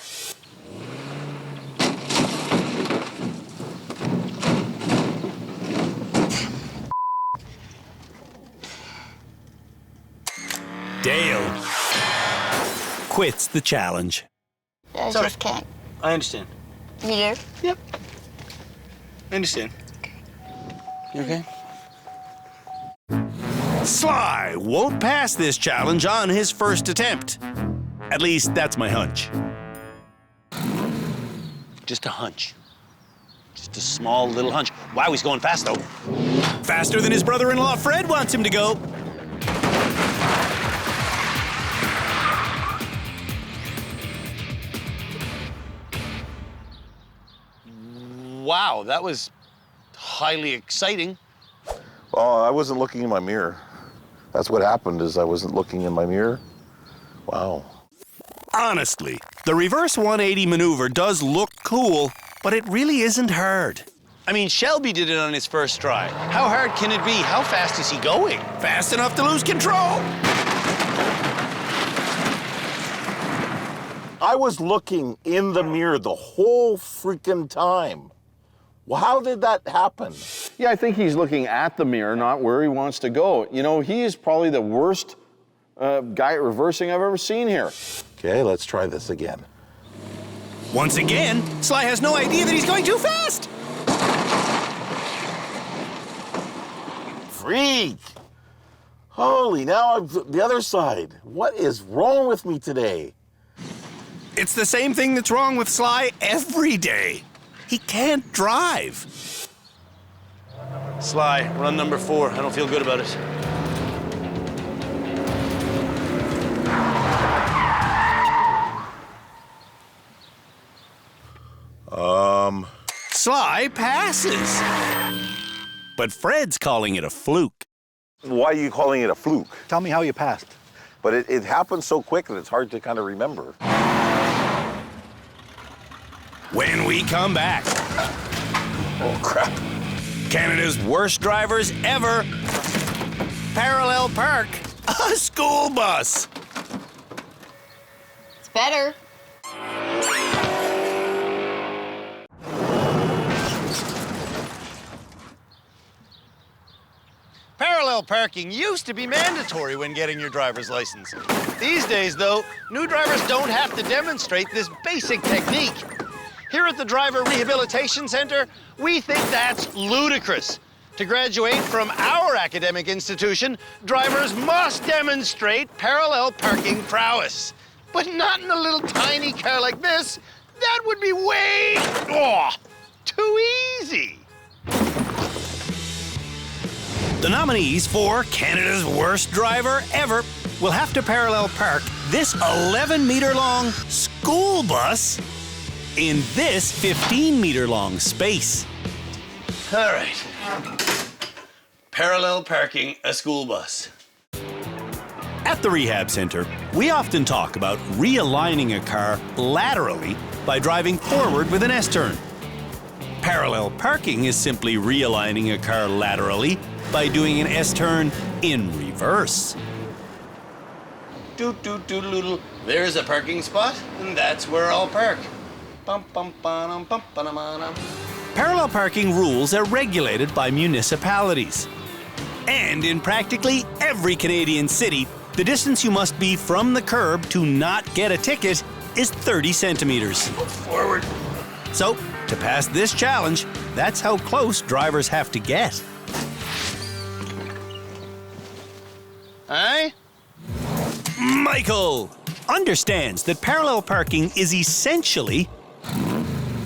Dale quits the challenge. I Sorry. just can't. I understand. You do? Yep. I understand. You okay? Sly won't pass this challenge on his first attempt. At least that's my hunch. Just a hunch. Just a small little hunch. Wow, he's going fast though. Faster than his brother-in-law Fred wants him to go. Wow, that was highly exciting. Well, I wasn't looking in my mirror. That's what happened, is I wasn't looking in my mirror. Wow. Honestly, the reverse 180 maneuver does look cool, but it really isn't hard. I mean, Shelby did it on his first try. How hard can it be? How fast is he going? Fast enough to lose control. I was looking in the mirror the whole freaking time. Well, how did that happen? Yeah, I think he's looking at the mirror, not where he wants to go. You know, he is probably the worst guy at reversing I've ever seen here. Okay, let's try this again. Once again, Sly has no idea that he's going too fast. Freak! Holy, now I'm the other side. What is wrong with me today? It's the same thing that's wrong with Sly every day. He can't drive. Sly, run number 4. I don't feel good about it. Sly passes. But Fred's calling it a fluke. Why are you calling it a fluke? Tell me how you passed. But it happened so quick that it's hard to kind of remember. When we come back. Oh, crap. Canada's worst drivers ever. Parallel park a school bus. It's better. Parallel parking used to be mandatory when getting your driver's license. These days, though, new drivers don't have to demonstrate this basic technique. Here at the Driver Rehabilitation Center, we think that's ludicrous. To graduate from our academic institution, drivers must demonstrate parallel parking prowess. But not in a little tiny car like this. That would be too easy. The nominees for Canada's worst driver ever will have to parallel park this 11-meter-long school bus in this 15-meter-long space. All right. Parallel parking a school bus. At the rehab center, we often talk about realigning a car laterally by driving forward with an S-turn. Parallel parking is simply realigning a car laterally by doing an S-turn in reverse. Doot-doot-doodle-doodle. There's a parking spot, and that's where I'll park. Parallel parking rules are regulated by municipalities. And in practically every Canadian city, the distance you must be from the curb to not get a ticket is 30 centimeters. Forward. So, to pass this challenge, that's how close drivers have to get. Aye? Michael understands that parallel parking is essentially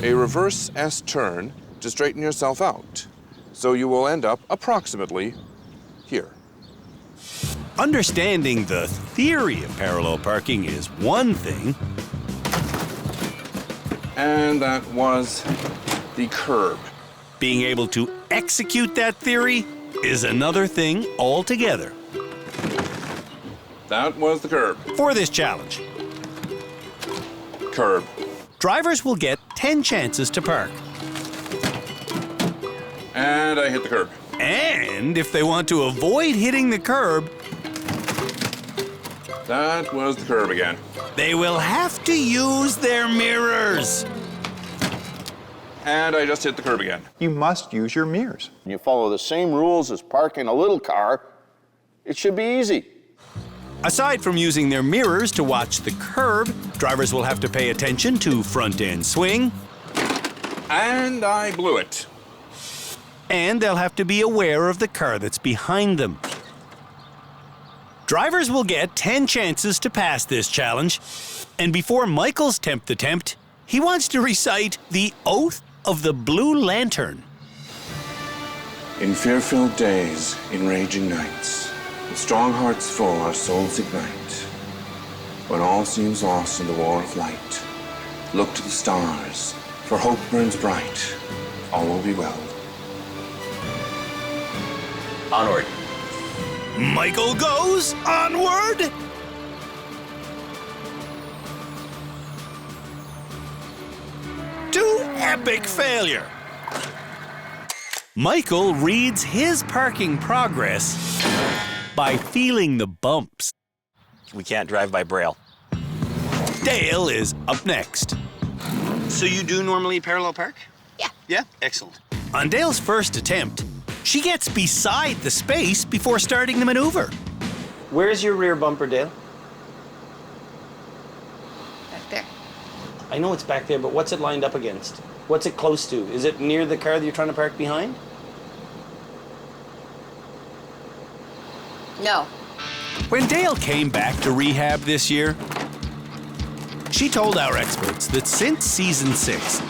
a reverse S-turn to straighten yourself out. So you will end up approximately here. Understanding the theory of parallel parking is one thing. And that was the curb. Being able to execute that theory is another thing altogether. That was the curb. For this challenge, curb. Drivers will get 10 chances to park. And I hit the curb. And if they want to avoid hitting the curb, that was the curb again. They will have to use their mirrors. And I just hit the curb again. You must use your mirrors. You follow the same rules as parking a little car, it should be easy. Aside from using their mirrors to watch the curb, drivers will have to pay attention to front-end swing. And I blew it. And they'll have to be aware of the car that's behind them. Drivers will get 10 chances to pass this challenge. And before Michael's tempt the tempt, he wants to recite the Oath of the Blue Lantern. In fear-filled days, in raging nights, with strong hearts full, our souls ignite. When all seems lost in the war of light, look to the stars, for hope burns bright. All will be well. Onward. Michael goes onward. To epic failure. Michael reads his parking progress by feeling the bumps. We can't drive by Braille. Dale is up next. So you do normally parallel park? Yeah. Yeah? Excellent. On Dale's first attempt, she gets beside the space before starting the maneuver. Where's your rear bumper, Dale? I know it's back there, but what's it lined up against? What's it close to? Is it near the car that you're trying to park behind? No. When Dale came back to rehab this year, she told our experts that since season 6,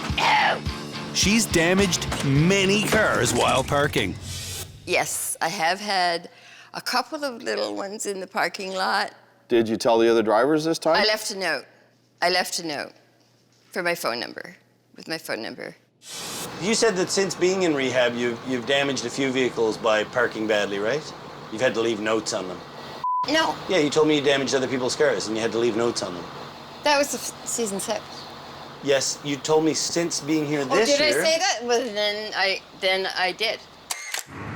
she's damaged many cars while parking. Yes, I have had a couple of little ones in the parking lot. Did you tell the other drivers this time? I left a note. I left a note for my phone number, with my phone number. You said that since being in rehab, you've damaged a few vehicles by parking badly, right? You've had to leave notes on them. No. Yeah, you told me you damaged other people's cars and you had to leave notes on them. That was season 6. Yes, you told me since being here this year. year. Did I say that? Well, then I did.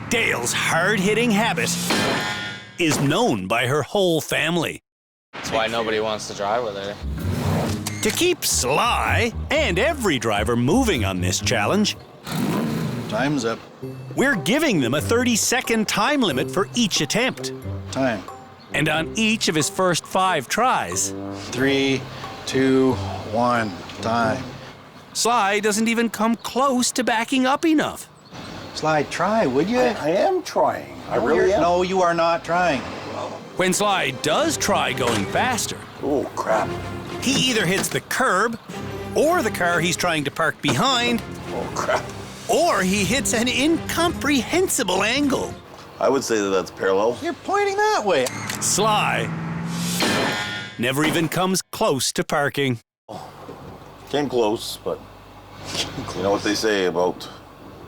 Dale's hard-hitting habit is known by her whole family. That's why nobody wants to drive with her. To keep Sly and every driver moving on this challenge, Time's up. We're giving them a 30-second time limit for each attempt. Time. And on each of his first 5 tries. 3, 2, 1, time. Sly doesn't even come close to backing up enough. Sly, try, would you? I am trying. I really am. No, you are not trying. When Sly does try going faster, oh crap, he either hits the curb, or the car he's trying to park behind, oh crap, or he hits an incomprehensible angle. I would say that that's parallel. You're pointing that way. Sly never even comes close to parking. Came close, but you know what they say about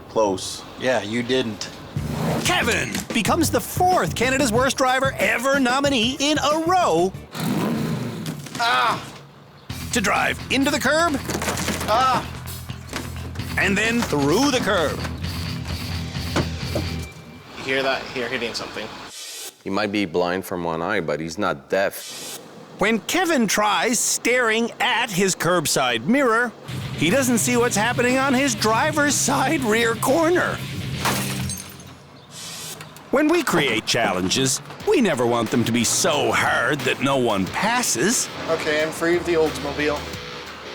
close. Yeah, you didn't. Kevin becomes the 4th Canada's Worst Driver Ever nominee in a row to drive into the curb and then through the curb. You hear that? You're hitting something. He might be blind from one eye, but he's not deaf. When Kevin tries staring at his curbside mirror, he doesn't see what's happening on his driver's side rear corner. When we create challenges, we never want them to be so hard that no one passes. Okay, I'm free of the Oldsmobile.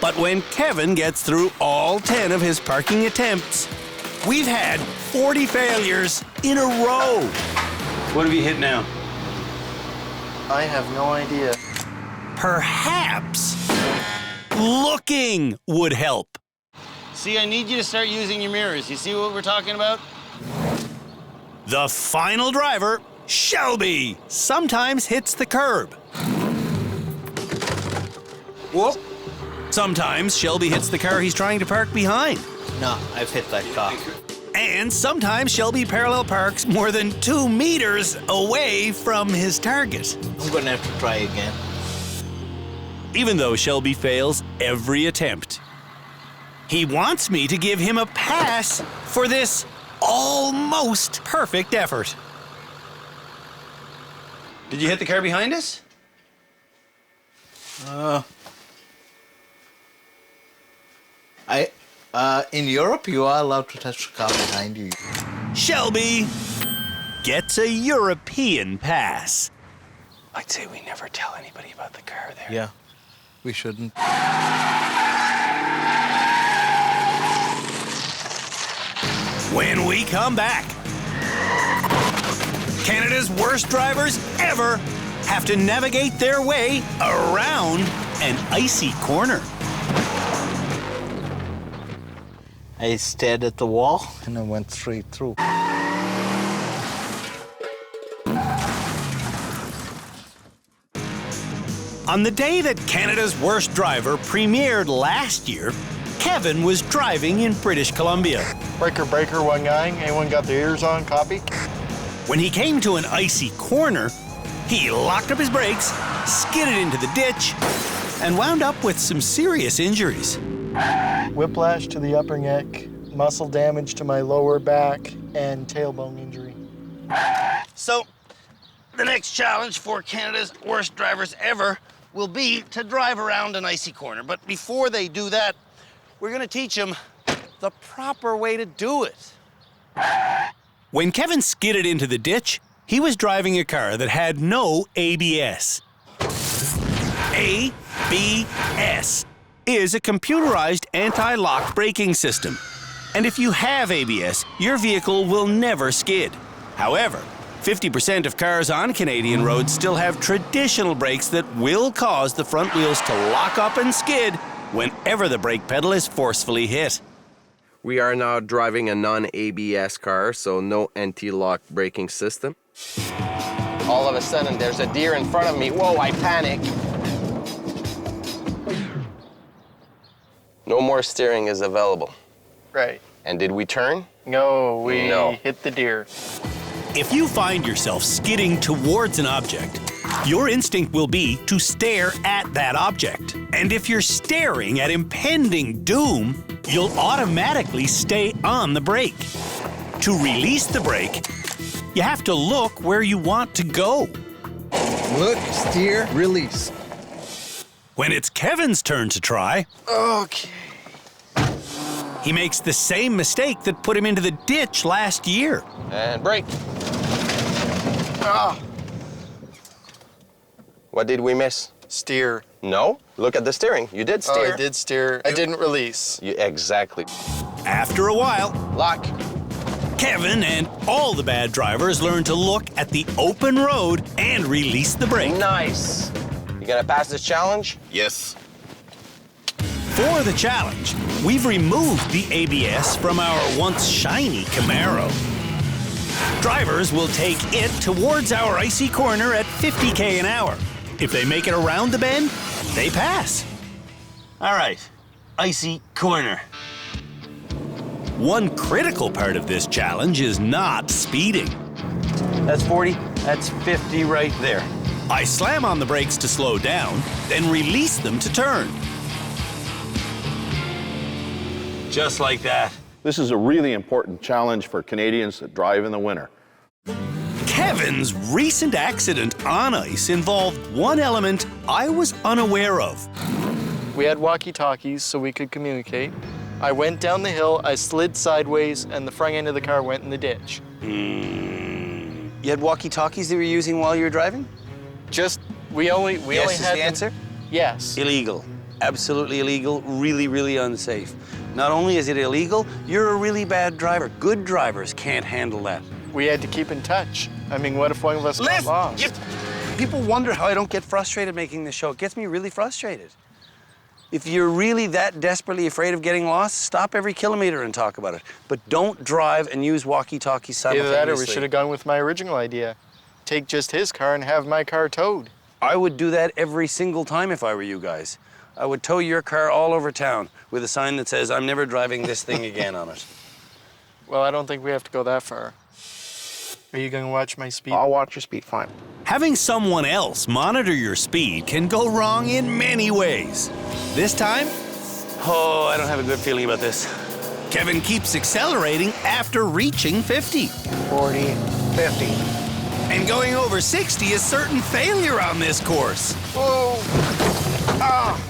But when Kevin gets through all 10 of his parking attempts, we've had 40 failures in a row. What have you hit now? I have no idea. Perhaps looking would help. See, I need you to start using your mirrors. You see what we're talking about? The final driver, Shelby, sometimes hits the curb. Whoop. Sometimes Shelby hits the car he's trying to park behind. No, I've hit that car. And sometimes Shelby parallel parks more than 2 meters away from his target. I'm gonna have to try again. Even though Shelby fails every attempt, he wants me to give him a pass for this almost perfect effort. Did you hit the car behind us? In Europe, you are allowed to touch the car behind you. Shelby gets a European pass. I'd say we never tell anybody about the car there. Yeah, we shouldn't. When we come back, Canada's worst drivers ever have to navigate their way around an icy corner. I stared at the wall and I went straight through. On the day that Canada's Worst Driver premiered last year, Kevin was driving in British Columbia. Breaker, breaker, one guy. Anyone got their ears on? Copy. When he came to an icy corner, he locked up his brakes, skidded into the ditch, and wound up with some serious injuries. Whiplash to the upper neck, muscle damage to my lower back, and tailbone injury. So, the next challenge for Canada's worst drivers ever will be to drive around an icy corner. But before they do that, we're gonna teach them the proper way to do it. When Kevin skidded into the ditch, he was driving a car that had no ABS. ABS. is a computerized anti-lock braking system. And if you have ABS, your vehicle will never skid. However, 50% of cars on Canadian roads still have traditional brakes that will cause the front wheels to lock up and skid whenever the brake pedal is forcefully hit. We are now driving a non-ABS car, so no anti-lock braking system. All of a sudden, there's a deer in front of me. Whoa, I panic. No more steering is available. Right. And did we turn? No, we No. hit the deer. If you find yourself skidding towards an object, your instinct will be to stare at that object. And if you're staring at impending doom, you'll automatically stay on the brake. To release the brake, you have to look where you want to go. Look, steer, release. When it's Kevin's turn to try, Okay. he makes the same mistake that put him into the ditch last year. And brake. Ah. What did we miss? Steer. No. Look at the steering. You did steer. Oh, I did steer. I didn't release. Exactly. After a while, lock. Kevin and all the bad drivers learn to look at the open road and release the brake. Nice. You gonna pass this challenge? Yes. For the challenge, we've removed the ABS from our once shiny Camaro. Drivers will take it towards our icy corner at 50k an hour. If they make it around the bend, they pass. All right, icy corner. One critical part of this challenge is not speeding. That's 40, that's 50 right there. I slam on the brakes to slow down, then release them to turn. Just like that. This is a really important challenge for Canadians that drive in the winter. Kevin's recent accident on ice involved one element I was unaware of. We had walkie-talkies so we could communicate. I went down the hill, I slid sideways, and the front end of the car went in the ditch. You had walkie-talkies that you were using while you were driving? Just, we only Yes had is the them- answer? Yes. Illegal. Absolutely illegal. Really, really unsafe. Not only is it illegal, you're a really bad driver. Good drivers can't handle that. We had to keep in touch. I mean, what if one of us got lost? People wonder how I don't get frustrated making this show. It gets me really frustrated. If you're really that desperately afraid of getting lost, stop every kilometer and talk about it. But don't drive and use walkie-talkies simultaneously. Either that or we should have gone with my original idea. Take just his car and have my car towed. I would do that every single time if I were you guys. I would tow your car all over town with a sign that says, I'm never driving this thing again on it. Well, I don't think we have to go that far. Are you going to watch my speed? I'll watch your speed, fine. Having someone else monitor your speed can go wrong in many ways. This time, oh, I don't have a good feeling about this. Kevin keeps accelerating after reaching 50. 40, 50. And going over 60 is certain failure on this course. Oh! Ah!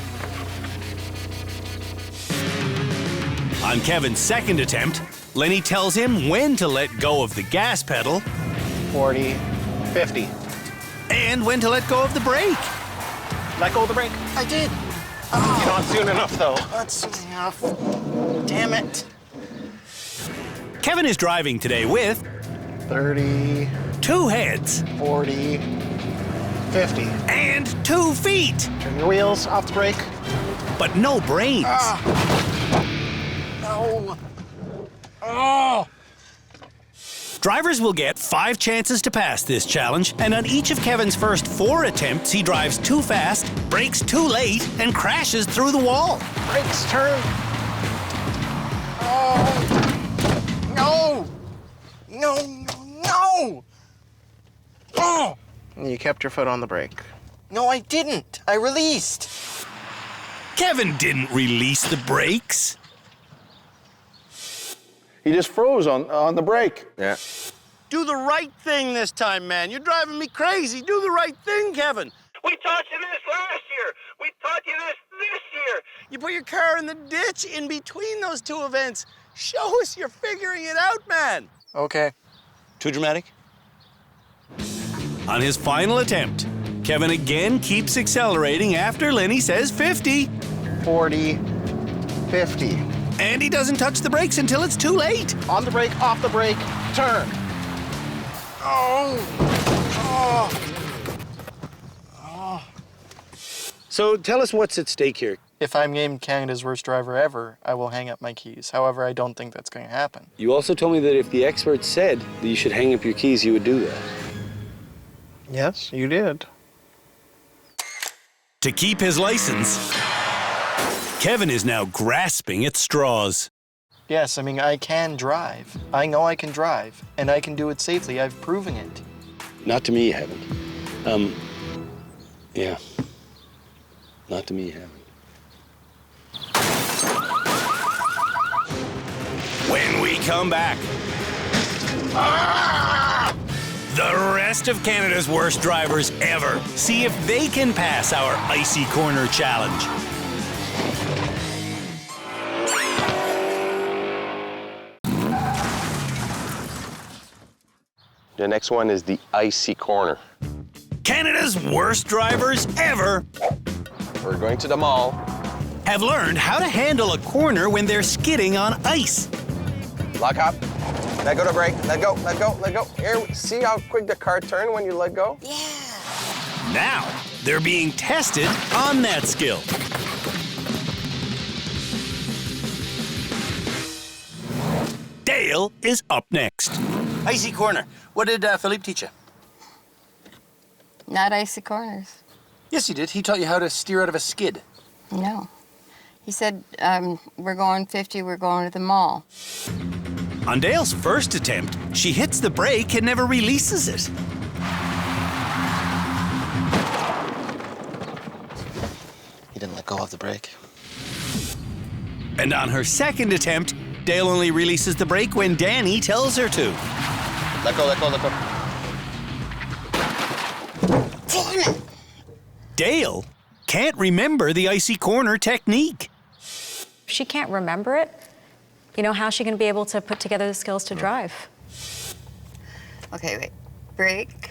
On Kevin's second attempt, Lenny tells him when to let go of the gas pedal 40, 50. and when to let go of the brake. Let go of the brake. I did. You're not soon enough, though. Not soon enough. Damn it. Kevin is driving today with 30, 2 heads, 40, 50. and 2 feet, Turn your wheels off the brake. but no brains. No. Oh! Drivers will get 5 chances to pass this challenge, and on each of Kevin's first 4 attempts, he drives too fast, brakes too late, and crashes through the wall. Brakes, turn. Oh! No! No, no, no! Oh! You kept your foot on the brake. No, I didn't. I released. Kevin didn't release the brakes. He just froze on the brake. Yeah. Do the right thing this time, man. You're driving me crazy. Do the right thing, Kevin. We taught you this last year. We taught you this year. You put your car in the ditch in between those 2 events. Show us you're figuring it out, man. Okay. Too dramatic? On his final attempt, Kevin again keeps accelerating after Lenny says 50. 40, 50. And he doesn't touch the brakes until it's too late. On the brake, off the brake, turn. So tell us what's at stake here. If I'm named Canada's worst driver ever, I will hang up my keys. However, I don't think that's going to happen. You also told me that if the experts said that you should hang up your keys, you would do that. Yes, you did. To keep his license, Kevin is now grasping at straws. Yes, I mean, I can drive. I know I can drive, and I can do it safely. I've proven it. Not to me, you haven't. Yeah. Not to me, you haven't. When we come back, the rest of Canada's worst drivers ever. See if they can pass our icy corner challenge. The next one is the icy corner. Canada's worst drivers ever We're going to the mall. have learned how to handle a corner when they're skidding on ice. Lock up. Let go to brake. Let go, let go, let go. Here, see how quick the car turned when you let go? Yeah. Now, they're being tested on that skill. Dale is up next. Icy corner. What did Philippe teach you? Not icy corners. Yes, he did. He taught you how to steer out of a skid. No. He said, we're going 50, we're going to the mall. On Dale's first attempt, she hits the brake and never releases it. He didn't let go of the brake. And on her second attempt, Dale only releases the brake when Danny tells her to. Let go, let go, let go. Damn it! Dale can't remember the icy corner technique. If she can't remember it, you know, how's she going to be able to put together the skills to drive? Okay, wait. Brake.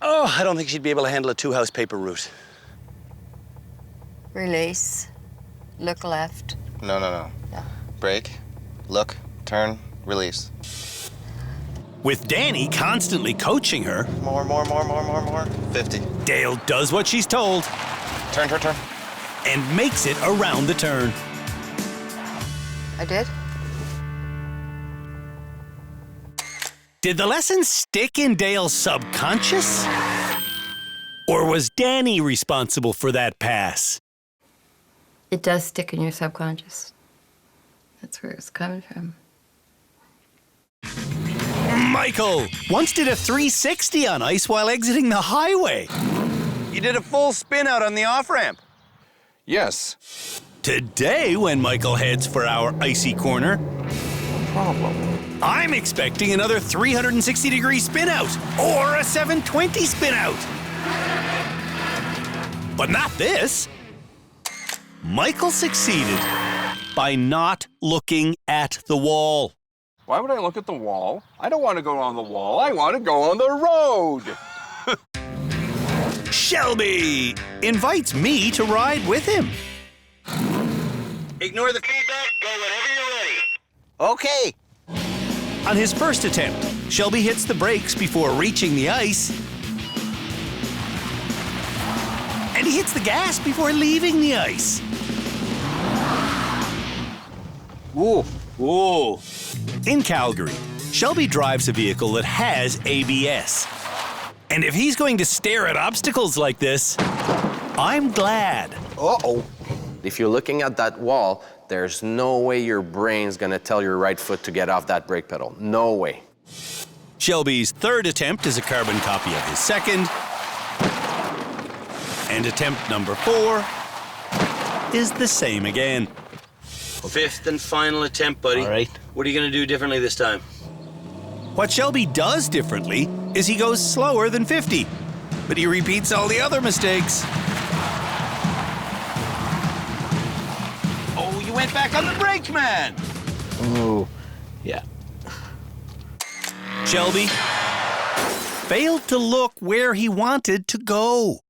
Oh, I don't think she'd be able to handle a 2-house paper route. Release. Look left. No. No. Brake, look, turn, release. With Danny constantly coaching her, More. 50. Dale does what she's told Turn. and makes it around the turn. I did? Did the lesson stick in Dale's subconscious? Or was Danny responsible for that pass? It does stick in your subconscious. That's where it's coming from. Michael once did a 360 on ice while exiting the highway. You did a full spin out on the off-ramp. Yes. Today, when Michael heads for our icy corner, I'm expecting another 360-degree spin out or a 720 spin out. But not this. Michael succeeded by not looking at the wall. Why would I look at the wall? I don't want to go on the wall. I want to go on the road. Shelby invites me to ride with him. Ignore the feedback, go whenever you're ready. Okay. On his first attempt, Shelby hits the brakes before reaching the ice. And he hits the gas before leaving the ice. Whoa. In Calgary, Shelby drives a vehicle that has ABS. And if he's going to stare at obstacles like this, I'm glad. Uh-oh. If you're looking at that wall, there's no way your brain's gonna tell your right foot to get off that brake pedal. No way. Shelby's third attempt is a carbon copy of his second. And attempt number 4 is the same again. Fifth and final attempt, buddy. All right. What are you going to do differently this time? What Shelby does differently is he goes slower than 50, but he repeats all the other mistakes. Oh, you went back on the brakes, man. Oh, yeah. Shelby failed to look where he wanted to go.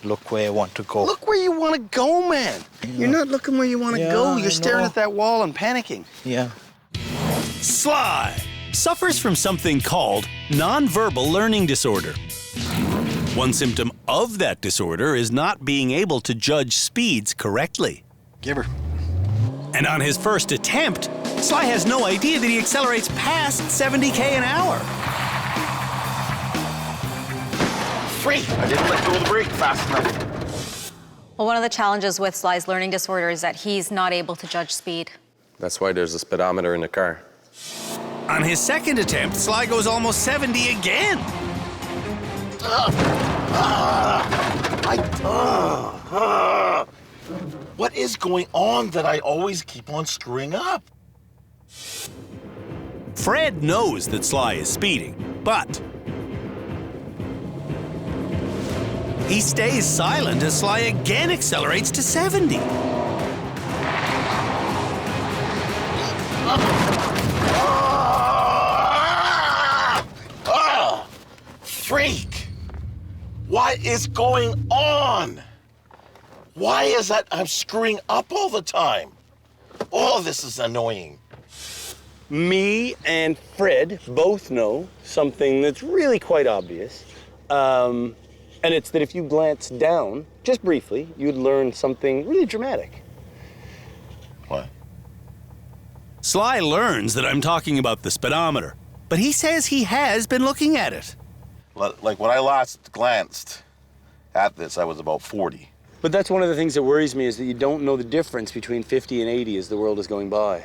look where I want to go. Look where you want to go, man. You're not looking where you want to go. You're staring at that wall and panicking. Yeah. Sly suffers from something called nonverbal learning disorder. One symptom of that disorder is not being able to judge speeds correctly. Give her. And on his first attempt, Sly has no idea that he accelerates past 70k an hour. Freak! I didn't let go of the brake fast enough. Well, one of the challenges with Sly's learning disorder is that he's not able to judge speed. That's why there's a speedometer in the car. On his second attempt, Sly goes almost 70 again. What is going on that I always keep on screwing up? Fred knows that Sly is speeding, but he stays silent as Sly again accelerates to 70. Freak! What is going on? Why is that I'm screwing up all the time? All this is annoying. Me and Fred both know something that's really quite obvious. And it's that if you glance down, just briefly, you'd learn something really dramatic. What? Sly learns that I'm talking about the speedometer, but he says he has been looking at it. Like when I last glanced at this, I was about 40. But that's one of the things that worries me, is that you don't know the difference between 50 and 80 as the world is going by.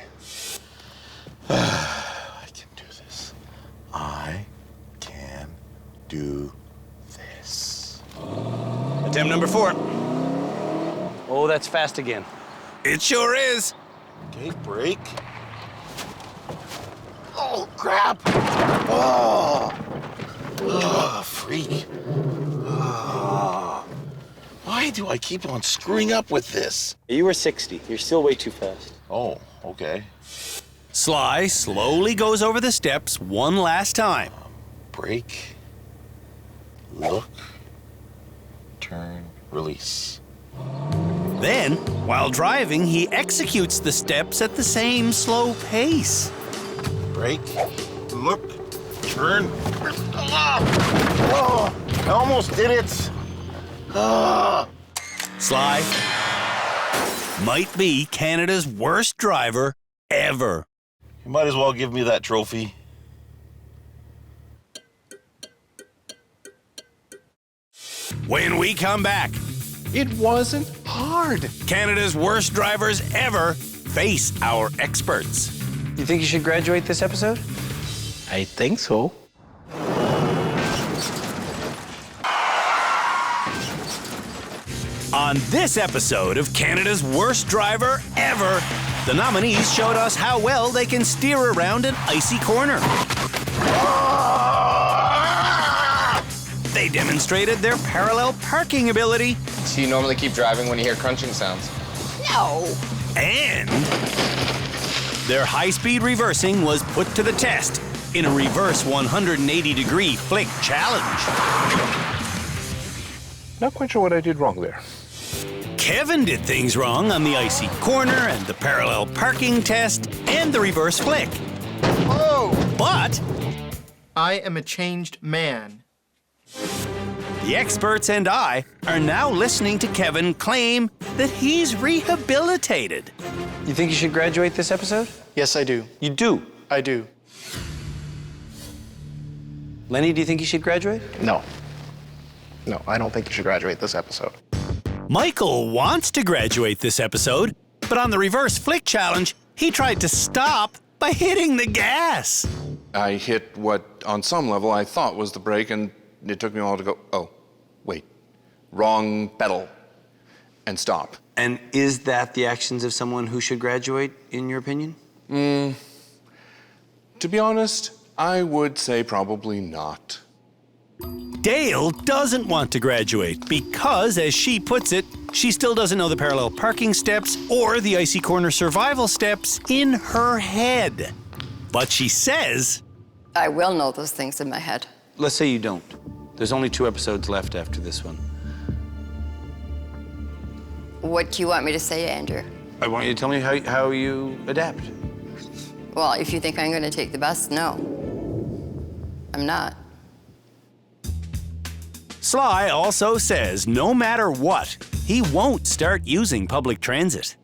I can do this. I can do this. Attempt number 4. Oh, that's fast again. It sure is. Okay, brake. Oh, crap. Oh, freak. Oh. Why do I keep on screwing up with this? You were 60. You're still way too fast. Oh, okay. Sly slowly goes over the steps one last time. Brake, look, turn, release. Then, while driving, he executes the steps at the same slow pace. Brake, look, turn. Oh, I almost did it. Sly might be Canada's worst driver ever. You might as well give me that trophy. When we come back, it wasn't hard. Canada's worst drivers ever face our experts. You think you should graduate this episode? I think so. On this episode of Canada's Worst Driver Ever, the nominees showed us how well they can steer around an icy corner. They demonstrated their parallel parking ability. So you normally keep driving when you hear crunching sounds? No. And their high-speed reversing was put to the test in a reverse 180-degree flick challenge. Not quite sure what I did wrong there. Kevin did things wrong on the icy corner and the parallel parking test and the reverse flick. Oh! But I am a changed man. the experts and I are now listening to Kevin claim that he's rehabilitated. You think you should graduate this episode? Yes, I do. You do? I do. Lenny, do you think you should graduate? No. No, I don't think you should graduate this episode. Michael wants to graduate this episode, but on the reverse flick challenge, he tried to stop by hitting the gas. I hit what, on some level, I thought was the brake, and it took me a while to go, oh, wait, wrong pedal, and stop. And is that the actions of someone who should graduate, in your opinion? To be honest, I would say probably not. Dale doesn't want to graduate because, as she puts it, she still doesn't know the parallel parking steps or the icy corner survival steps in her head. But she says, I will know those things in my head. Let's say you don't. There's only 2 episodes left after this one. What do you want me to say, Andrew? I want you to tell me how you adapt. Well, if you think I'm going to take the bus, no. I'm not. Sly also says no matter what, he won't start using public transit.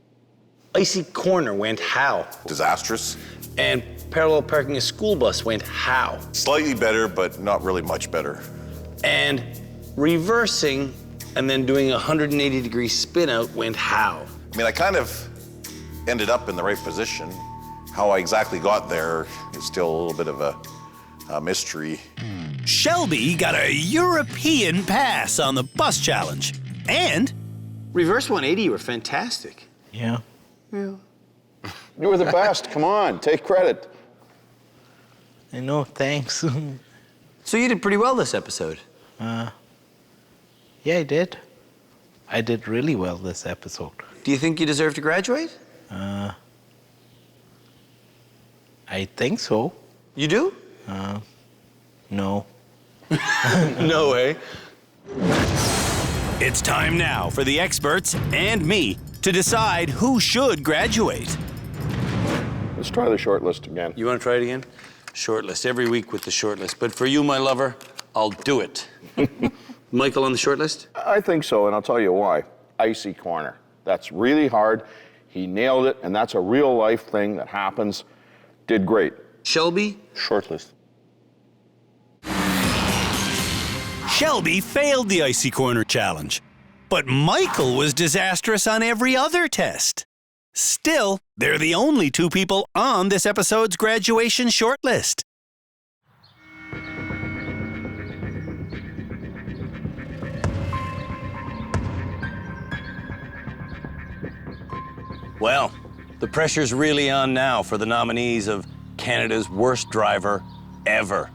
Icy corner went how? Disastrous. And parallel parking a school bus went how? Slightly better, but not really much better. And reversing and then doing a 180-degree spin out went how? I mean, I kind of ended up in the right position. How I exactly got there is still a little bit of a mystery. Shelby got a European pass on the bus challenge. And reverse 180 were fantastic. Yeah. You were the best. Come on, take credit. I know, thanks. So you did pretty well this episode. Yeah, I did. I did really well this episode. Do you think you deserve to graduate? I think so. You do? No. No way. it's time now for the experts and me to decide who should graduate. Let's try the short list again. You want to try it again? Short list, every week with the short list. But for you, my lover, I'll do it. Michael on the short list? I think so, and I'll tell you why. Icy corner. That's really hard. He nailed it, and that's a real life thing that happens. Did great. Shelby? Short list. Shelby failed the icy corner challenge, but Michael was disastrous on every other test. Still, they're the only two people on this episode's graduation shortlist. Well, the pressure's really on now for the nominees of Canada's worst driver ever.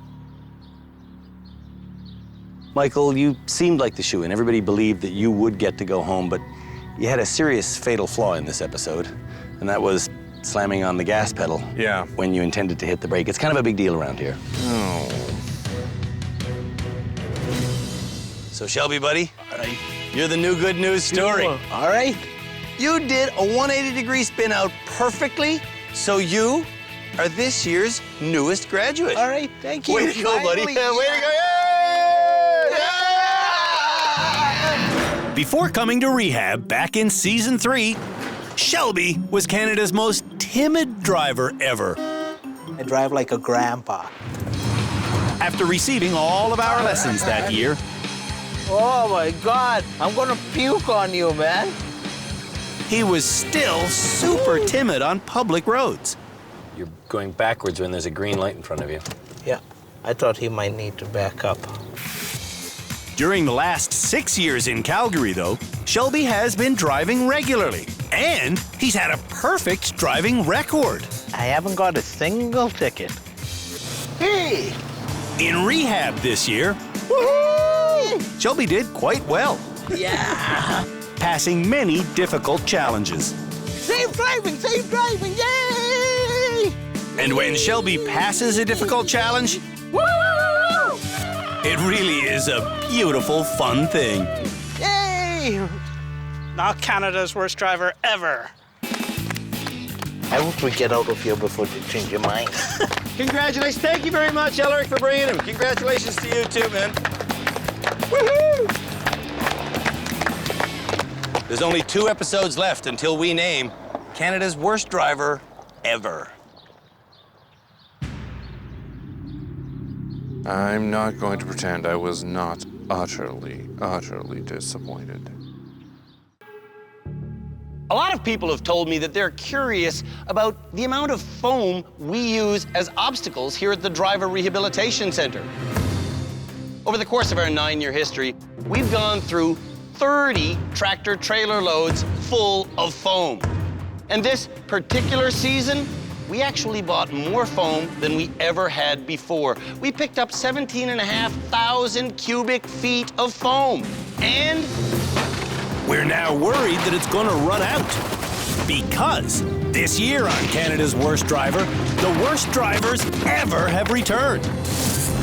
Michael, you seemed like the shoo-in. Everybody believed that you would get to go home, but you had a serious fatal flaw in this episode, and that was slamming on the gas pedal when you intended to hit the brake. It's kind of a big deal around here. Oh. So, Shelby, buddy, you're the new good news story. All right. You did a 180-degree spin out perfectly, so you are this year's newest graduate. All right, thank you. Way to go, buddy. Finally. Yeah, way to go. Before coming to rehab back in season 3, Shelby was Canada's most timid driver ever. I drive like a grandpa. After receiving all of our lessons that year, Oh my God, I'm gonna puke on you, man. he was still super timid on public roads. You're going backwards when there's a green light in front of you. Yeah, I thought he might need to back up. During the last 6 years in Calgary, though, Shelby has been driving regularly, and he's had a perfect driving record. I haven't got a single ticket. Hey! In rehab this year, Shelby did quite well, Yeah! passing many difficult challenges. Safe driving, yay! And when Shelby passes a difficult challenge, it really is a beautiful, fun thing. Yay! Not Canada's worst driver ever. I hope we get out of here before you change your mind. Congratulations. Thank you very much, Elric, for bringing him. Congratulations to you, too, man. Woohoo! There's only 2 episodes left until we name Canada's worst driver ever. I'm not going to pretend I was not utterly, utterly disappointed. A lot of people have told me that they're curious about the amount of foam we use as obstacles here at the Driver Rehabilitation Center. Over the course of our 9-year history, we've gone through 30 tractor-trailer loads full of foam. And this particular season, we actually bought more foam than we ever had before. We picked up 17,500 cubic feet of foam. And we're now worried that it's going to run out. Because this year on Canada's Worst Driver, the worst drivers ever have returned.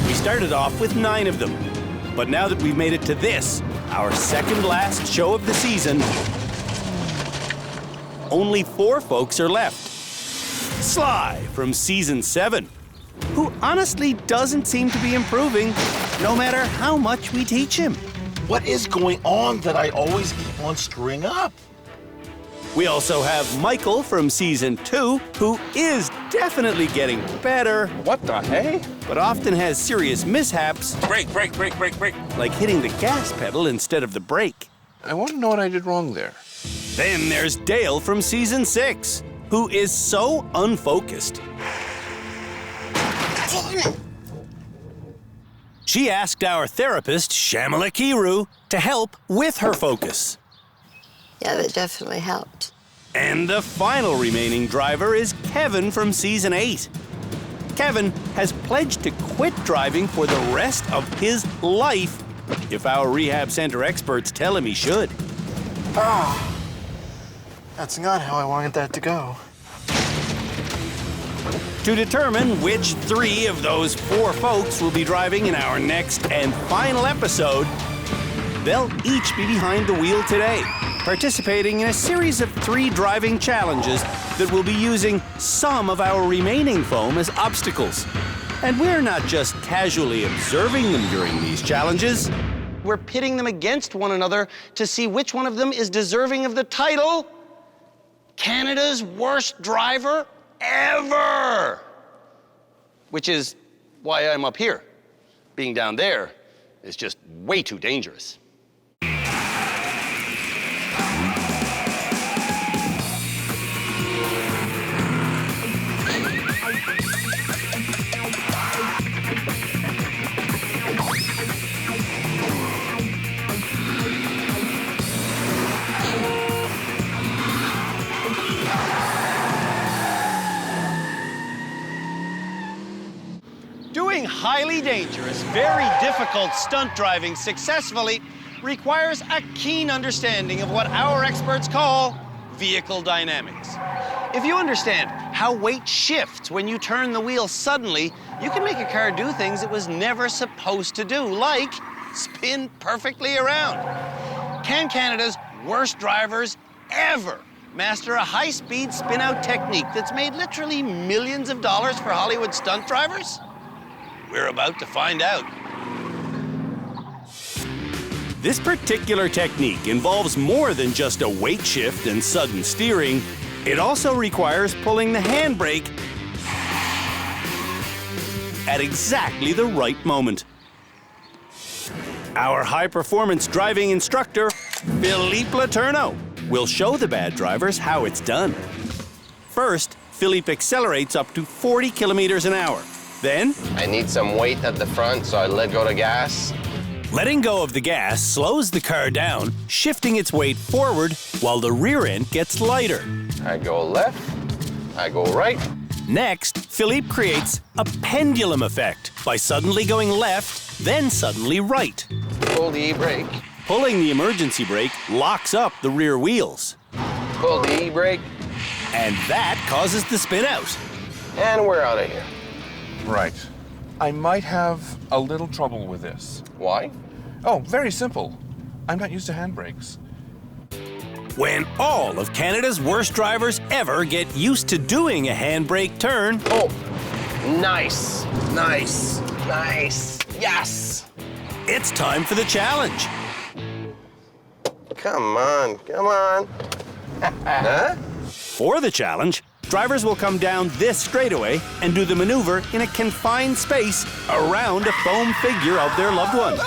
We started off with 9 of them. But now that we've made it to this, our second last show of the season, only 4 folks are left. Sly from season 7, who honestly doesn't seem to be improving no matter how much we teach him. What is going on that I always keep on screwing up? We also have Michael from season 2, who is definitely getting better. What the hey? But often has serious mishaps. Brake, brake, brake, brake, brake. Like hitting the gas pedal instead of the brake. I want to know what I did wrong there. Then there's Dale from season 6, who is so unfocused. She asked our therapist, Shamala Kiru, to help with her focus. Yeah, that definitely helped. And the final remaining driver is Kevin from season 8. Kevin has pledged to quit driving for the rest of his life if our rehab center experts tell him he should. Oh, that's not how I wanted that to go. To determine which 3 of those 4 folks will be driving in our next and final episode, they'll each be behind the wheel today, participating in a series of 3 driving challenges that will be using some of our remaining foam as obstacles. And we're not just casually observing them during these challenges. We're pitting them against one another to see which one of them is deserving of the title Canada's Worst Driver Ever. Which is why I'm up here. Being down there is just way too dangerous. Doing highly dangerous, very difficult stunt driving successfully requires a keen understanding of what our experts call vehicle dynamics. If you understand how weight shifts when you turn the wheel suddenly, you can make a car do things it was never supposed to do, like spin perfectly around. Can Canada's worst drivers ever master a high-speed spin-out technique that's made literally millions of dollars for Hollywood stunt drivers? We're about to find out. This particular technique involves more than just a weight shift and sudden steering. It also requires pulling the handbrake at exactly the right moment. Our high-performance driving instructor, Philippe Letourneau, will show the bad drivers how it's done. First, Philippe accelerates up to 40 kilometers an hour. Then, I need some weight at the front, so I let go the gas. Letting go of the gas slows the car down, shifting its weight forward while the rear end gets lighter. I go left, I go right. Next, Philippe creates a pendulum effect by suddenly going left, then suddenly right. Pull the e-brake. Pulling the emergency brake locks up the rear wheels. Pull the e-brake. And that causes the spin out. And we're out of here. Right. I might have a little trouble with this. Why? Oh, very simple. I'm not used to handbrakes. When all of Canada's worst drivers ever get used to doing a handbrake turn... Oh, nice, nice, nice, yes! It's time for the challenge. Come on, come on. Huh? For the challenge, drivers will come down this straightaway and do the maneuver in a confined space around a foam figure of their loved one.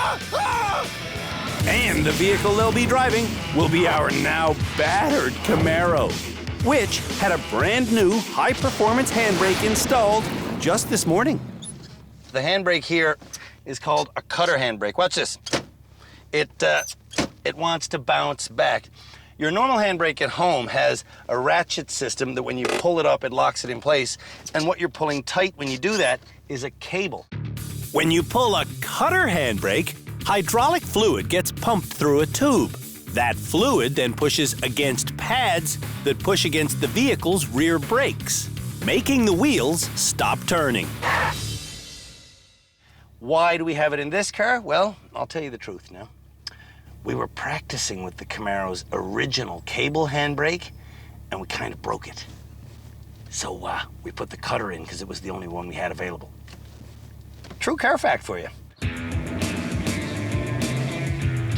And the vehicle they'll be driving will be our now battered Camaro, which had a brand new high-performance handbrake installed just this morning. The handbrake here is called a cutter handbrake. Watch this. It wants to bounce back. Your normal handbrake at home has a ratchet system that when you pull it up, it locks it in place. And what you're pulling tight when you do that is a cable. When you pull a cutter handbrake, hydraulic fluid gets pumped through a tube. That fluid then pushes against pads that push against the vehicle's rear brakes, making the wheels stop turning. Why do we have it in this car? Well, I'll tell you the truth now. We were practicing with the Camaro's original cable handbrake, and we kind of broke it. So we put the cutter in because it was the only one we had available. True car fact for you.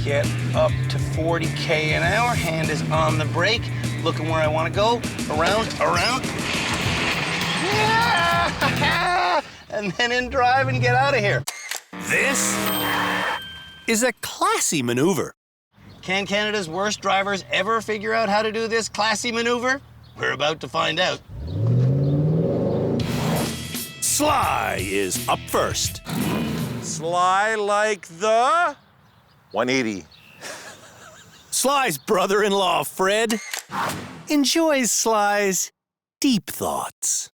Get up to 40K an hour, hand is on the brake, looking where I want to go, around, yeah! And then in drive and get out of here. This is a classy maneuver. Can Canada's worst drivers ever figure out how to do this classy maneuver? We're about to find out. Sly is up first. Sly like the 180. Sly's brother-in-law, Fred, enjoys Sly's deep thoughts.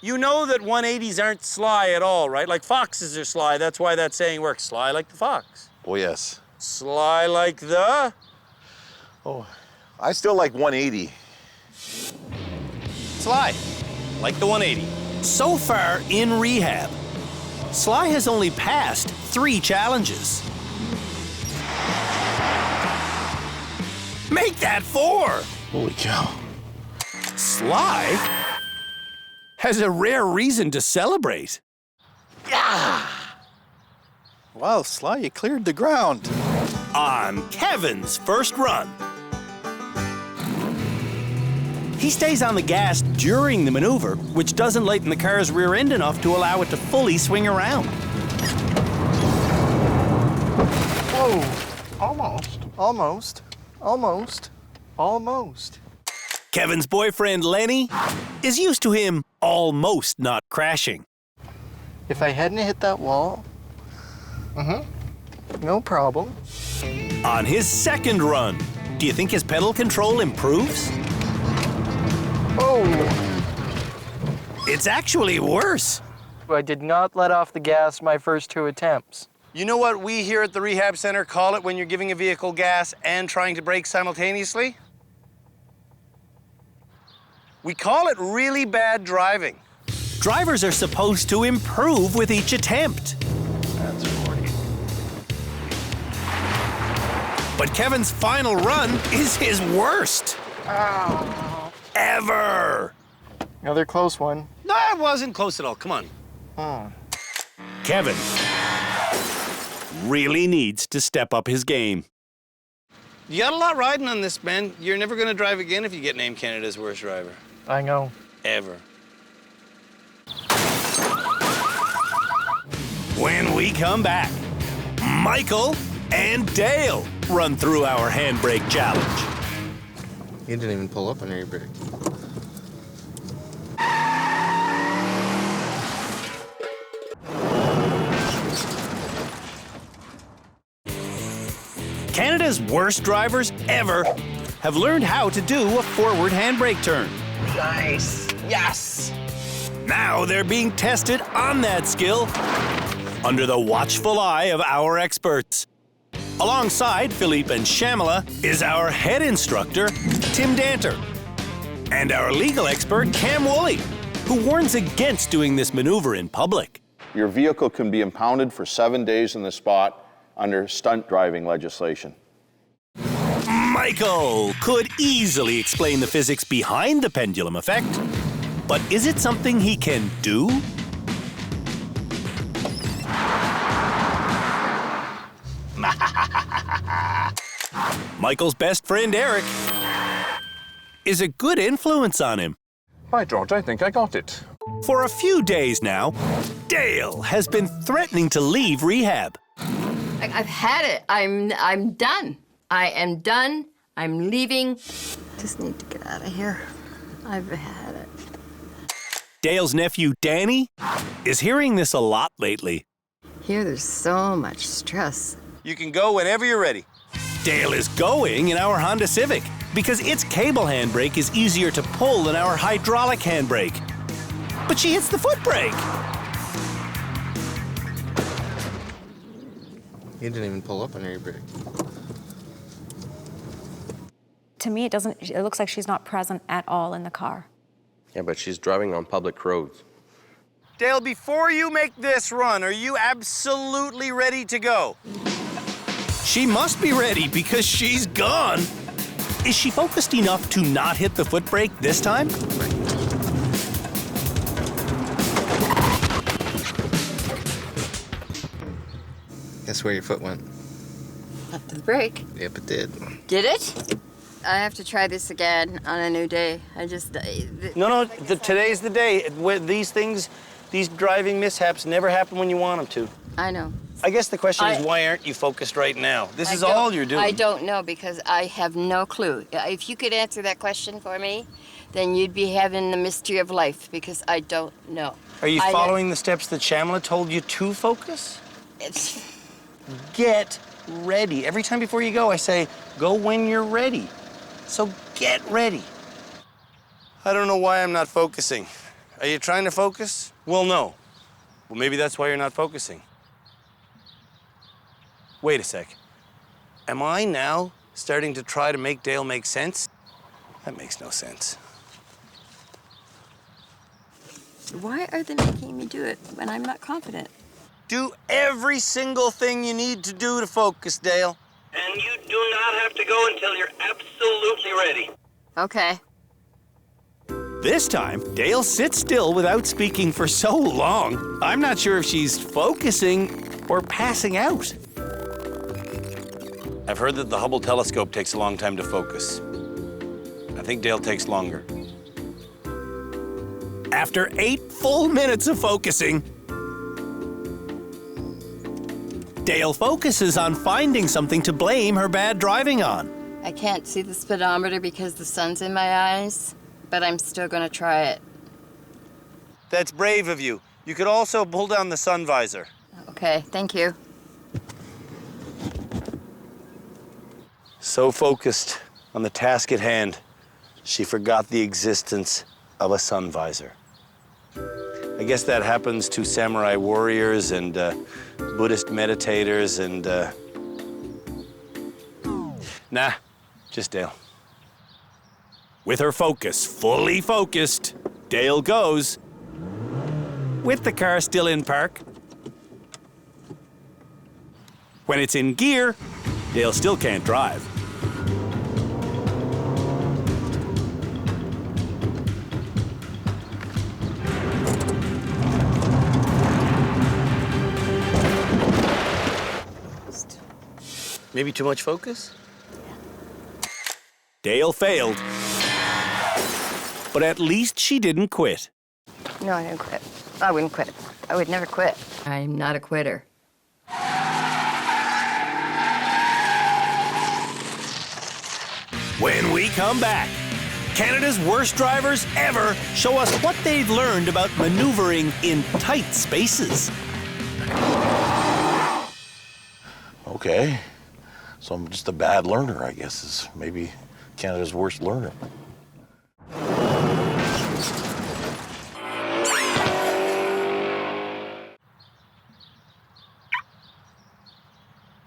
You know that 180s aren't sly at all, right? Like foxes are sly. That's why that saying works. Sly like the fox. Oh, yes. Sly like the... Oh, I still like 180. Sly, like the 180. So far in rehab, Sly has only passed 3 challenges. Make that 4! Holy cow. Sly has a rare reason to celebrate. Wow, Sly, you cleared the ground. On Kevin's first run. He stays on the gas during the maneuver, which doesn't lighten the car's rear end enough to allow it to fully swing around. Whoa, almost. Kevin's boyfriend, Lenny, is used to him almost not crashing. If I hadn't hit that wall, no problem. On his second run, do you think his pedal control improves? Oh! It's actually worse. I did not let off the gas my first 2 attempts. You know what we here at the rehab center call it when you're giving a vehicle gas and trying to brake simultaneously? We call it really bad driving. Drivers are supposed to improve with each attempt. That's 40. But Kevin's final run is his worst. Ever. Another close one. No, it wasn't close at all. Come on. Kevin really needs to step up his game. You got a lot riding on this, man. You're never going to drive again if you get named Canada's worst driver. I know. Ever. When we come back, Michael and Dale run through our handbrake challenge. You didn't even pull up on your brake. Canada's worst drivers ever have learned how to do a forward handbrake turn. Nice. Yes. Now they're being tested on that skill under the watchful eye of our experts. Alongside Philippe and Shamala is our head instructor, Tim Danter, and our legal expert, Cam Woolley, who warns against doing this maneuver in public. Your vehicle can be impounded for 7 days in the spot under stunt driving legislation. Michael could easily explain the physics behind the pendulum effect, but is it something he can do? Michael's best friend, Eric, is a good influence on him. By George, I think I got it. For a few days now, Dale has been threatening to leave rehab. I've had it. I'm done. I am done. I'm leaving. Just need to get out of here. I've had it. Dale's nephew, Danny, is hearing this a lot lately. Here, there's so much stress. You can go whenever you're ready. Dale is going in our Honda Civic because its cable handbrake is easier to pull than our hydraulic handbrake. But she hits the foot brake. You didn't even pull up on your brake. To me, it looks like she's not present at all in the car. Yeah, but she's driving on public roads. Dale, before you make this run, are you absolutely ready to go? She must be ready because she's gone. Is she focused enough to not hit the foot brake this time? Guess where your foot went? Up to the brake. Yep, it did. Did it? I have to try this again on a new day. No, today's the day. Where these things, these driving mishaps never happen when you want them to. I know. I guess the question is, why aren't you focused right now? This is all you're doing. I don't know, because I have no clue. If you could answer that question for me, then you'd be having the mystery of life, because I don't know. Are you following the steps that Shamla told you to focus? Get ready. Every time before you go, I say, go when you're ready. So get ready. I don't know why I'm not focusing. Are you trying to focus? Well, no. Well, maybe that's why you're not focusing. Wait a sec. Am I now starting to try to make Dale make sense? That makes no sense. Why are they making me do it when I'm not confident? Do every single thing you need to do to focus, Dale. And you do not have to go until you're absolutely ready. Okay. This time, Dale sits still without speaking for so long, I'm not sure if she's focusing or passing out. I've heard that the Hubble telescope takes a long time to focus. I think Dale takes longer. After 8 full minutes of focusing, Dale focuses on finding something to blame her bad driving on. I can't see the speedometer because the sun's in my eyes, but I'm still gonna try it. That's brave of you. You could also pull down the sun visor. Okay, thank you. So focused on the task at hand, she forgot the existence of a sun visor. I guess that happens to samurai warriors and Buddhist meditators and... Nah, just Dale. With her focus fully focused, Dale goes. With the car still in park. When it's in gear, Dale still can't drive. Maybe too much focus? Dale failed. But at least she didn't quit. No, I didn't quit. I wouldn't quit. I would never quit. I'm not a quitter. When we come back, Canada's worst drivers ever show us what they've learned about maneuvering in tight spaces. Okay. So I'm just a bad learner, I guess, is maybe Canada's worst learner.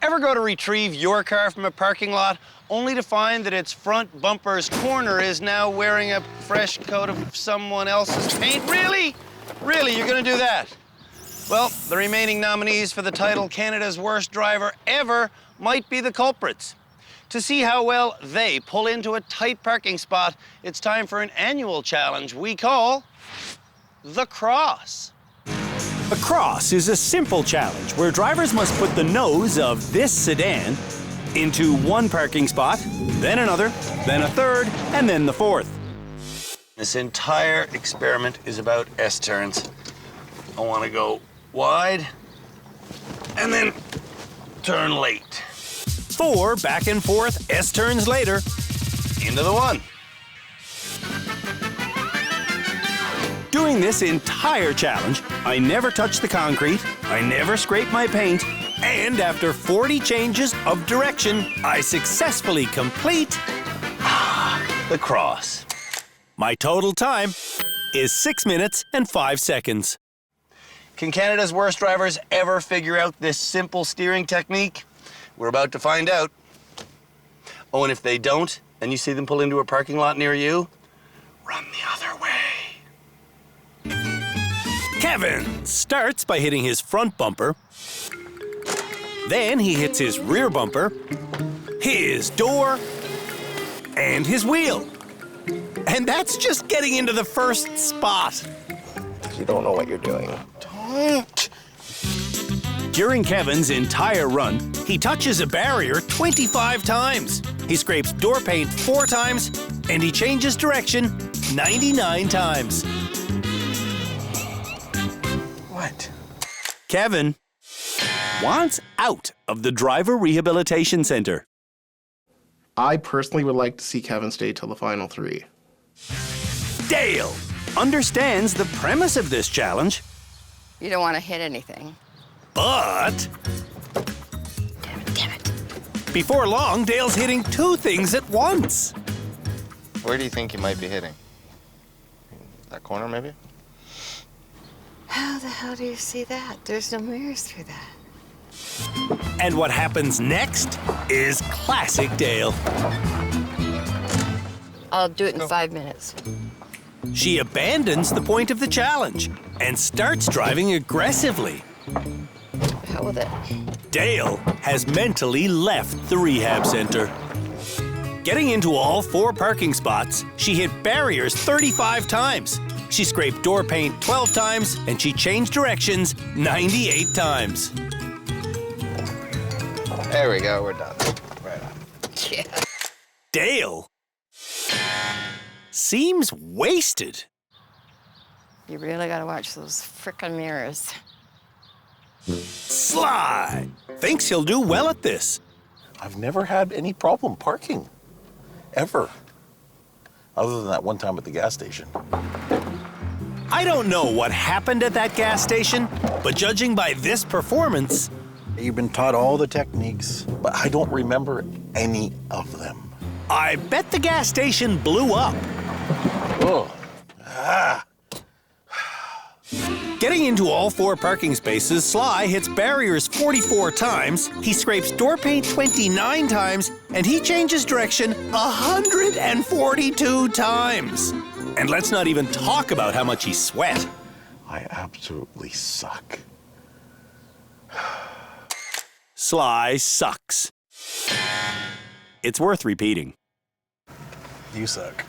Ever go to retrieve your car from a parking lot only to find that its front bumper's corner is now wearing a fresh coat of someone else's paint? Really? Really, you're gonna do that? Well, the remaining nominees for the title Canada's Worst Driver Ever might be the culprits. To see how well they pull into a tight parking spot, it's time for an annual challenge we call the Cross. A cross is a simple challenge where drivers must put the nose of this sedan into one parking spot, then another, then a third, and then the fourth. This entire experiment is about S-turns. I want to go wide and then turn late. 4 back and forth S-turns later, into the one. Doing this entire challenge, I never touch the concrete, I never scrape my paint, and after 40 changes of direction, I successfully complete the cross. My total time is 6 minutes and 5 seconds. Can Canada's worst drivers ever figure out this simple steering technique? We're about to find out. Oh, and if they don't, and you see them pull into a parking lot near you, run the other way. Kevin starts by hitting his front bumper. Then he hits his rear bumper, his door, and his wheel. And that's just getting into the first spot. You don't know what you're doing. Don't. During Kevin's entire run, he touches a barrier 25 times. He scrapes door paint 4 times, and he changes direction 99 times. What? Kevin wants out of the Driver Rehabilitation Center. I personally would like to see Kevin stay till the final 3. Dale understands the premise of this challenge, You don't want to hit anything. but Damn it. before long, Dale's hitting 2 things at once. Where do you think you might be hitting? That corner, maybe? How the hell do you see that? There's no mirrors through that. And what happens next is classic Dale. I'll do it in 5 minutes. She abandons the point of the challenge and starts driving aggressively. Hell with it. Dale has mentally left the rehab center. Getting into all 4 parking spots, she hit barriers 35 times. She scraped door paint 12 times, and she changed directions 98 times. There we go, we're done. Right on. Yeah. Dale seems wasted. You really gotta watch those frickin' mirrors. Sly thinks he'll do well at this. I've never had any problem parking, ever. Other than that one time at the gas station. I don't know what happened at that gas station, but judging by this performance, You've been taught all the techniques. But I don't remember any of them. I bet the gas station blew up. Oh. Ah. Getting into all 4 parking spaces, Sly hits barriers 44 times, he scrapes door paint 29 times, and he changes direction 142 times. And let's not even talk about how much he sweat. I absolutely suck. Sly sucks. It's worth repeating. You suck.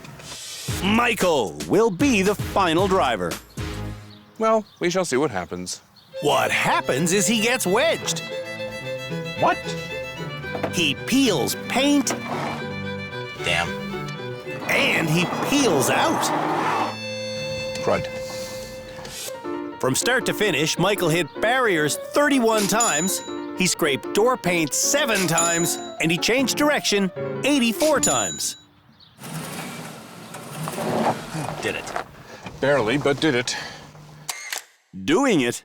Michael will be the final driver. Well, we shall see what happens. What happens is he gets wedged. What? He peels paint. Damn. And he peels out. Crud. From start to finish, Michael hit barriers 31 times, he scraped door paint 7 times, and he changed direction 84 times. Did it. Barely, but did it. Doing it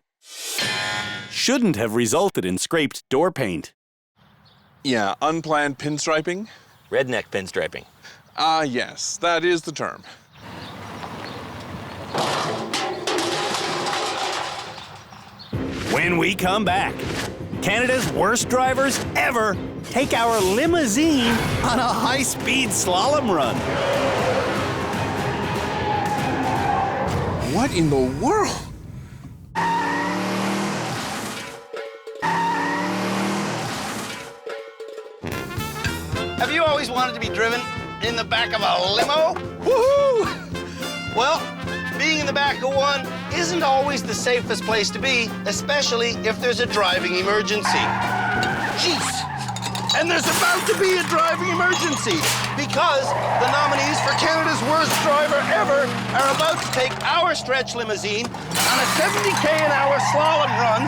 shouldn't have resulted in scraped door paint. Yeah, unplanned pinstriping? Redneck pinstriping. Ah, yes, that is the term. When we come back, Canada's worst drivers ever take our limousine on a high-speed slalom run. What in the world? Have you always wanted to be driven in the back of a limo? Woohoo! Well, being in the back of one isn't always the safest place to be, especially if there's a driving emergency. Jeez! And there's about to be a driving emergency because the nominees for Canada's worst driver ever are about to take our stretch limousine on a 70K an hour slalom run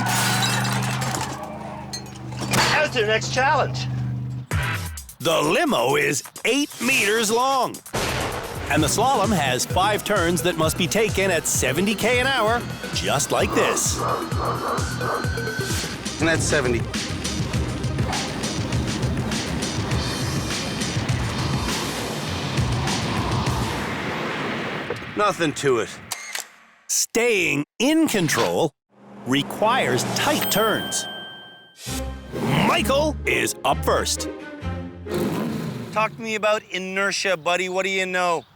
as their next challenge. The limo is 8 meters long. And the slalom has 5 turns that must be taken at 70K an hour, just like this. And that's 70. Nothing to it. Staying in control requires tight turns. Michael is up first. Talk to me about inertia, buddy. What do you know?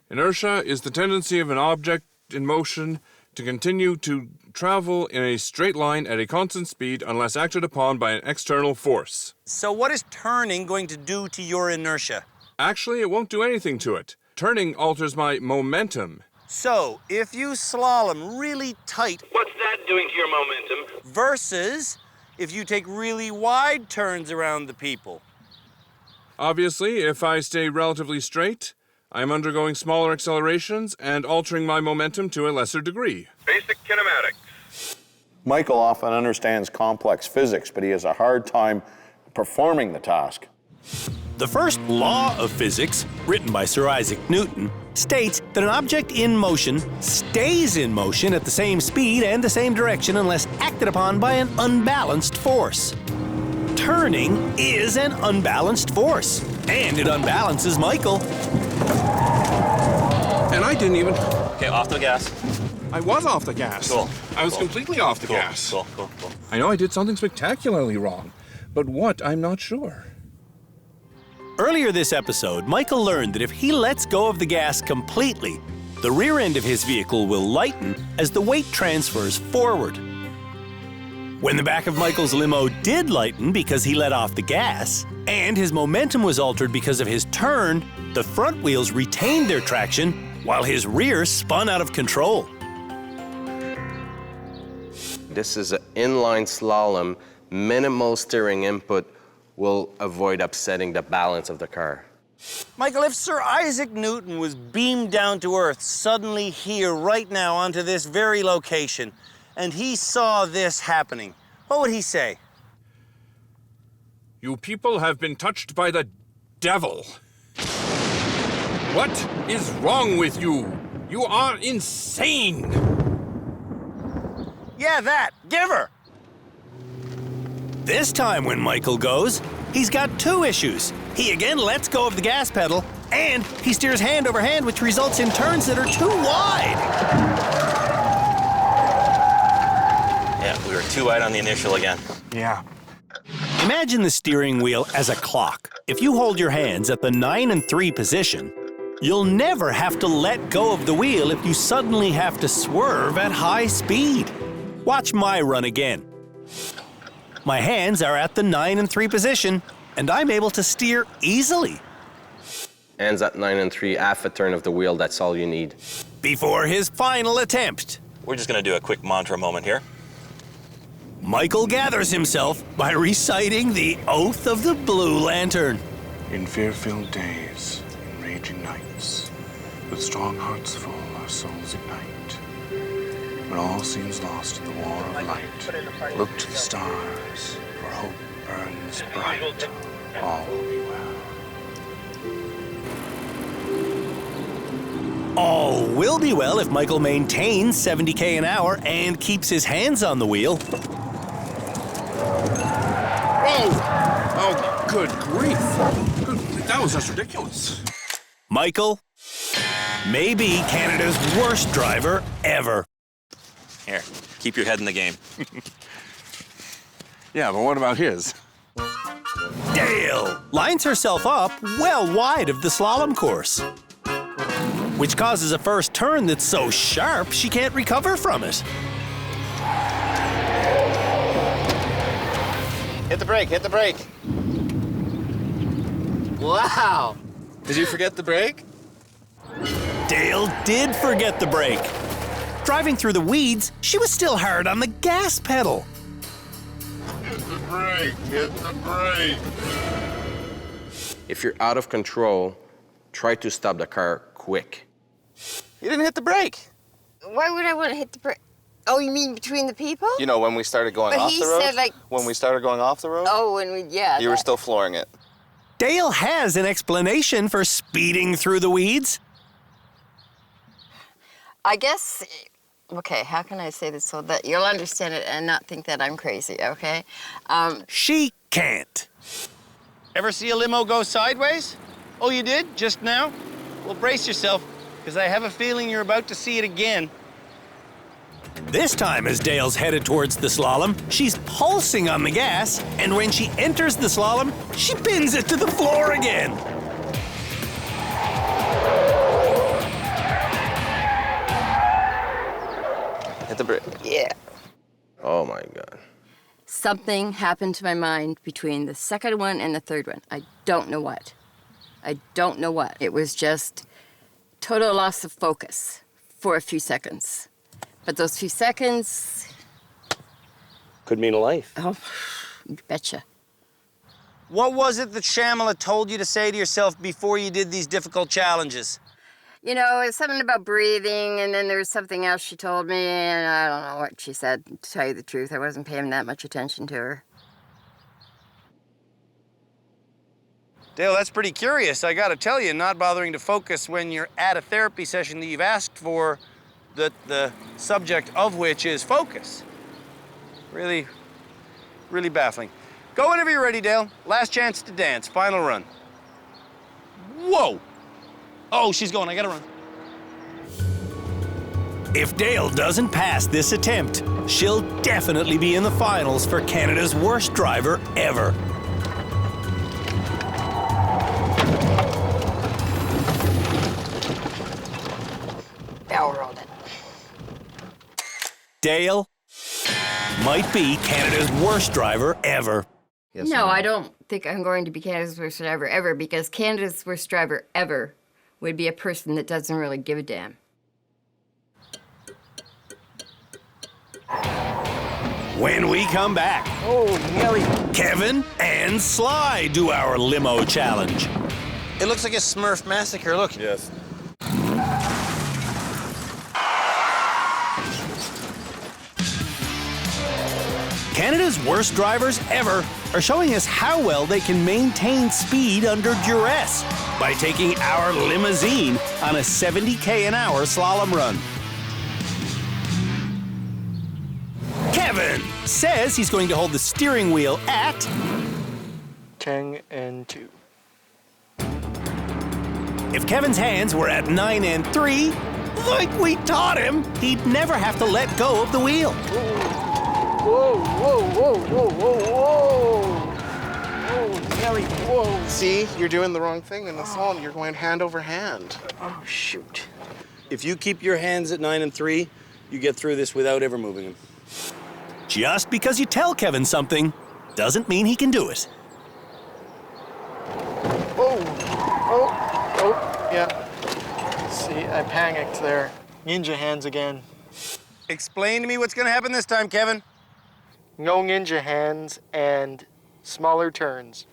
Inertia is the tendency of an object in motion to continue to travel in a straight line at a constant speed unless acted upon by an external force. So what is turning going to do to your inertia? Actually, it won't do anything to it. Turning alters my momentum. So, if you slalom really tight... What's that doing to your momentum? Versus if you take really wide turns around the people. Obviously, if I stay relatively straight, I'm undergoing smaller accelerations and altering my momentum to a lesser degree. Basic kinematics. Michael often understands complex physics, but he has a hard time performing the task. The first law of physics, written by Sir Isaac Newton, states that an object in motion stays in motion at the same speed and the same direction unless acted upon by an unbalanced force. Turning is an unbalanced force, and it unbalances Michael. And I didn't even... Okay, off the gas. I was off the gas. Cool. I was Cool. completely off the Cool. gas. Cool. I know I did something spectacularly wrong, but what, I'm not sure. Earlier this episode, Michael learned that if he lets go of the gas completely, the rear end of his vehicle will lighten as the weight transfers forward. When the back of Michael's limo did lighten because he let off the gas, and his momentum was altered because of his turn, the front wheels retained their traction while his rear spun out of control. This is an inline slalom. Minimal steering input will avoid upsetting the balance of the car. Michael, if Sir Isaac Newton was beamed down to Earth suddenly here right now onto this very location, and he saw this happening, what would he say? You people have been touched by the devil. What is wrong with you? You are insane. Yeah, that. Give her. This time when Michael goes, he's got two issues. He again lets go of the gas pedal, and he steers hand over hand, which results in turns that are too wide. Yeah, we were too wide on the initial again. Yeah. Imagine the steering wheel as a clock. If you hold your hands at the 9 and 3 position, you'll never have to let go of the wheel if you suddenly have to swerve at high speed. Watch my run again. My hands are at the 9 and 3 position, and I'm able to steer easily. Hands at 9 and 3, half a turn of the wheel, that's all you need. Before his final attempt, We're just gonna do a quick mantra moment here. Michael gathers himself by reciting the Oath of the Blue Lantern. In fear-filled days, in raging nights, with strong hearts full, our souls ignite. When all seems lost in the war of light, look to the stars, for hope burns bright. All will be well. All will be well if Michael maintains 70k an hour and keeps his hands on the wheel. Oh, good grief. That was just ridiculous. Michael may be Canada's worst driver ever. Here, keep your head in the game. Yeah, but what about his? Dale lines herself up well wide of the slalom course, which causes a first turn that's so sharp she can't recover from it. Hit the brake, hit the brake. Wow. Did you forget the brake? Dale did forget the brake. Driving through the weeds, she was still hard on the gas pedal. Hit the brake, hit the brake. If you're out of control, try to stop the car quick. You didn't hit the brake. Why would I want to hit the brake? Oh, you mean between the people? You know, when we started going But off he the road? said, like... When we started going off the road? Oh, when we, yeah. You were that- still flooring it. Dale has an explanation for speeding through the weeds. I guess, okay, how can I say this so that you'll understand it and not think that I'm crazy, okay? She can't. Ever see a limo go sideways? Oh, you did? Just now? Well, brace yourself, because I have a feeling you're about to see it again. This time, as Dale's headed towards the slalom, she's pulsing on the gas, and when she enters the slalom, she pins it to the floor again. Hit the brake. Yeah. Oh my God. Something happened to my mind between the second one and the third one. I don't know what. I don't know what. It was just total loss of focus for a few seconds. But those few seconds... Could mean a life. Oh, you betcha. What was it that Shamala told you to say to yourself before you did these difficult challenges? You know, it was something about breathing, and then there was something else she told me, and I don't know what she said. To tell you the truth, I wasn't paying that much attention to her. Dale, that's pretty curious. I gotta tell you, not bothering to focus when you're at a therapy session that you've asked for, the subject of which is focus. Really, really baffling. Go whenever you're ready, Dale. Last chance to dance, final run. Whoa! Oh, she's going, I gotta run. If Dale doesn't pass this attempt, she'll definitely be in the finals for Canada's worst driver ever. Bell rolled it. Dale might be Canada's worst driver ever. No, I don't think I'm going to be Canada's worst driver ever, because Canada's worst driver ever would be a person that doesn't really give a damn. When we come back, Kevin and Sly do our limo challenge. It looks like a Smurf massacre, look. Yes. Canada's worst drivers ever are showing us how well they can maintain speed under duress by taking our limousine on a 70k an hour slalom run. Kevin says he's going to hold the steering wheel at 10 and 2. If Kevin's hands were at 9 and 3, like we taught him, he'd never have to let go of the wheel. Whoa, whoa, whoa, whoa, whoa, whoa. Oh, Nelly, whoa. See, you're doing the wrong thing in the song. You're going hand over hand. Oh, shoot. If you keep your hands at 9 and 3, you get through this without ever moving them. Just because you tell Kevin something doesn't mean he can do it. Oh, yeah. See, I panicked there. Ninja hands again. Explain to me what's gonna happen this time, Kevin. No ninja hands and smaller turns.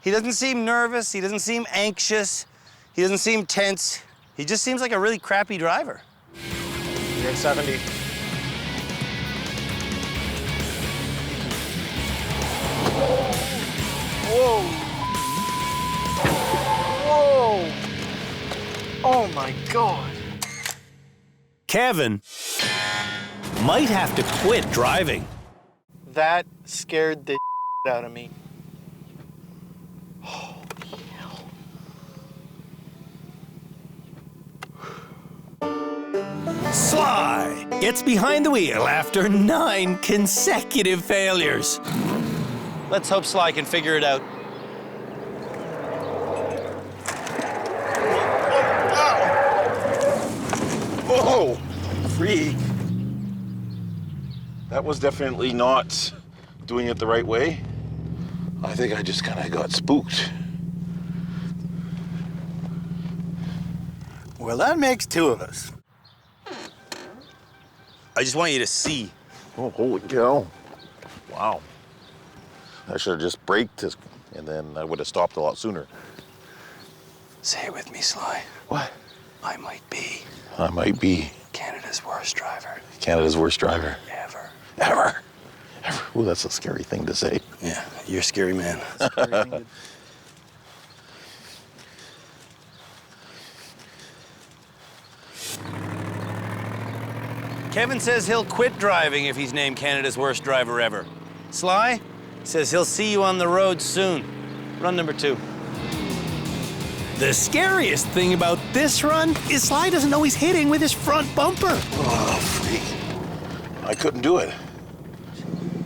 He doesn't seem nervous, he doesn't seem anxious, he doesn't seem tense. He just seems like a really crappy driver. You're at 70. Whoa. Whoa. Oh my God. Kevin might have to quit driving. That scared the out of me. Sly gets behind the wheel after 9 consecutive failures. Let's hope Sly can figure it out. Whoa! Freak. That was definitely not doing it the right way. I think I just kind of got spooked. Well, that makes 2 of us. I just want you to see. Oh, holy cow. Wow. I should have just braked this, and then I would have stopped a lot sooner. Say it with me, Sly. What? I might be I might be Canada's worst driver. Canada's worst driver. Ever. Ever. Ever. Ooh, that's a scary thing to say. Yeah, you're a scary man. Kevin says he'll quit driving if he's named Canada's worst driver ever. Sly says he'll see you on the road soon. Run number 2. The scariest thing about this run is Sly doesn't know he's hitting with his front bumper. Oh, freak. I couldn't do it.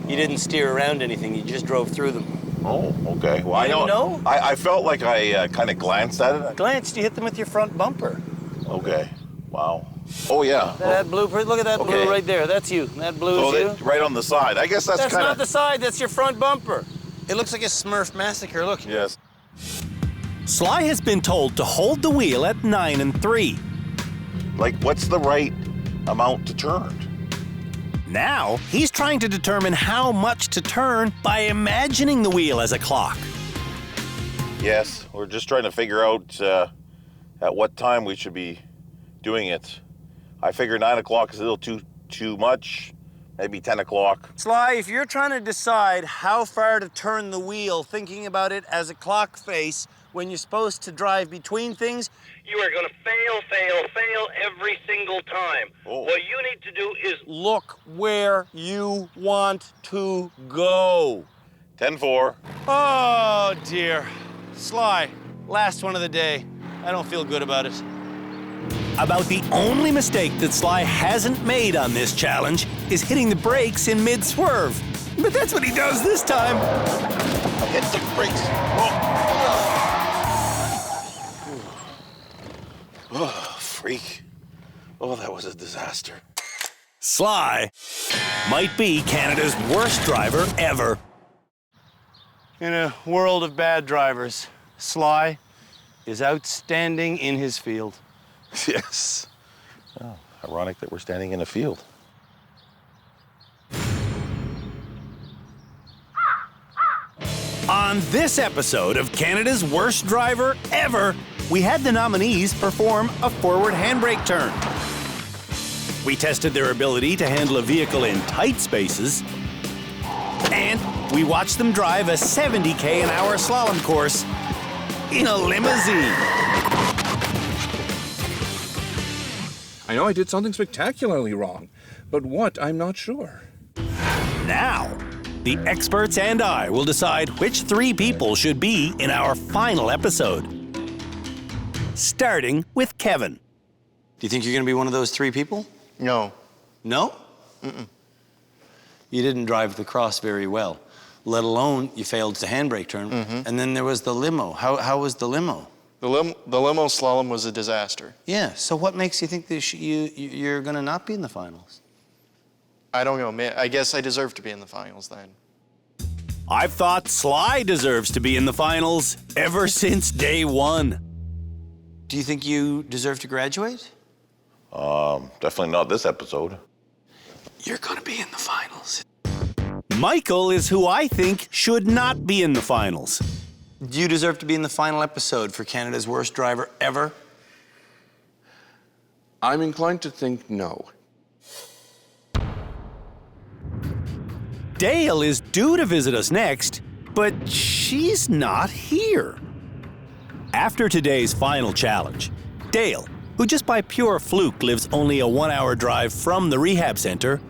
You didn't steer around anything, you just drove through them. Oh, okay. Well, You didn't know? I felt like I kind of glanced at it. Glanced, you hit them with your front bumper. Okay. Wow. Oh, yeah. That blue, look at that blue right there. That's you. That blue is you. Right on the side. I guess that's kind of... That's not the side, that's your front bumper. It looks like a Smurf massacre, look. Yes. Sly has been told to hold the wheel at 9 and 3. Like, what's the right amount to turn? Now, he's trying to determine how much to turn by imagining the wheel as a clock. Yes, we're just trying to figure out at what time we should be doing it. I figure 9 o'clock is a little too much. Maybe 10 o'clock. Sly, if you're trying to decide how far to turn the wheel, thinking about it as a clock face when you're supposed to drive between things, You are going to fail every single time. What you need to do is look where you want to go. 10-4. Oh, dear. Sly, last one of the day. I don't feel good about it. About the only mistake that Sly hasn't made on this challenge is hitting the brakes in mid-swerve. But that's what he does this time. Hit the brakes. Oh, freak. Oh, that was a disaster. Sly might be Canada's worst driver ever. In a world of bad drivers, Sly is outstanding in his field. Yes. Oh, ironic that we're standing in a field. On this episode of Canada's Worst Driver Ever, we had the nominees perform a forward handbrake turn. We tested their ability to handle a vehicle in tight spaces, and we watched them drive a 70k an hour slalom course in a limousine. I know I did something spectacularly wrong, but what, I'm not sure. Now, the experts and I will decide which 3 people should be in our final episode. Starting with Kevin. Do you think you're going to be one of those 3 people? No. No? Mm-mm. You didn't drive the cross very well, let alone you failed to handbrake turn. And then there was the limo. How was the limo? The limo slalom was a disaster. Yeah, so what makes you think that you're going to not be in the finals? I don't know, I guess I deserve to be in the finals then. I've thought Sly deserves to be in the finals ever since day 1. Do you think you deserve to graduate? Definitely not this episode. You're going to be in the finals. Michael is who I think should not be in the finals. Do you deserve to be in the final episode for Canada's Worst Driver Ever? I'm inclined to think no. Dale is due to visit us next, but she's not here. After today's final challenge, Dale, who just by pure fluke lives only a 1-hour drive from the rehab center,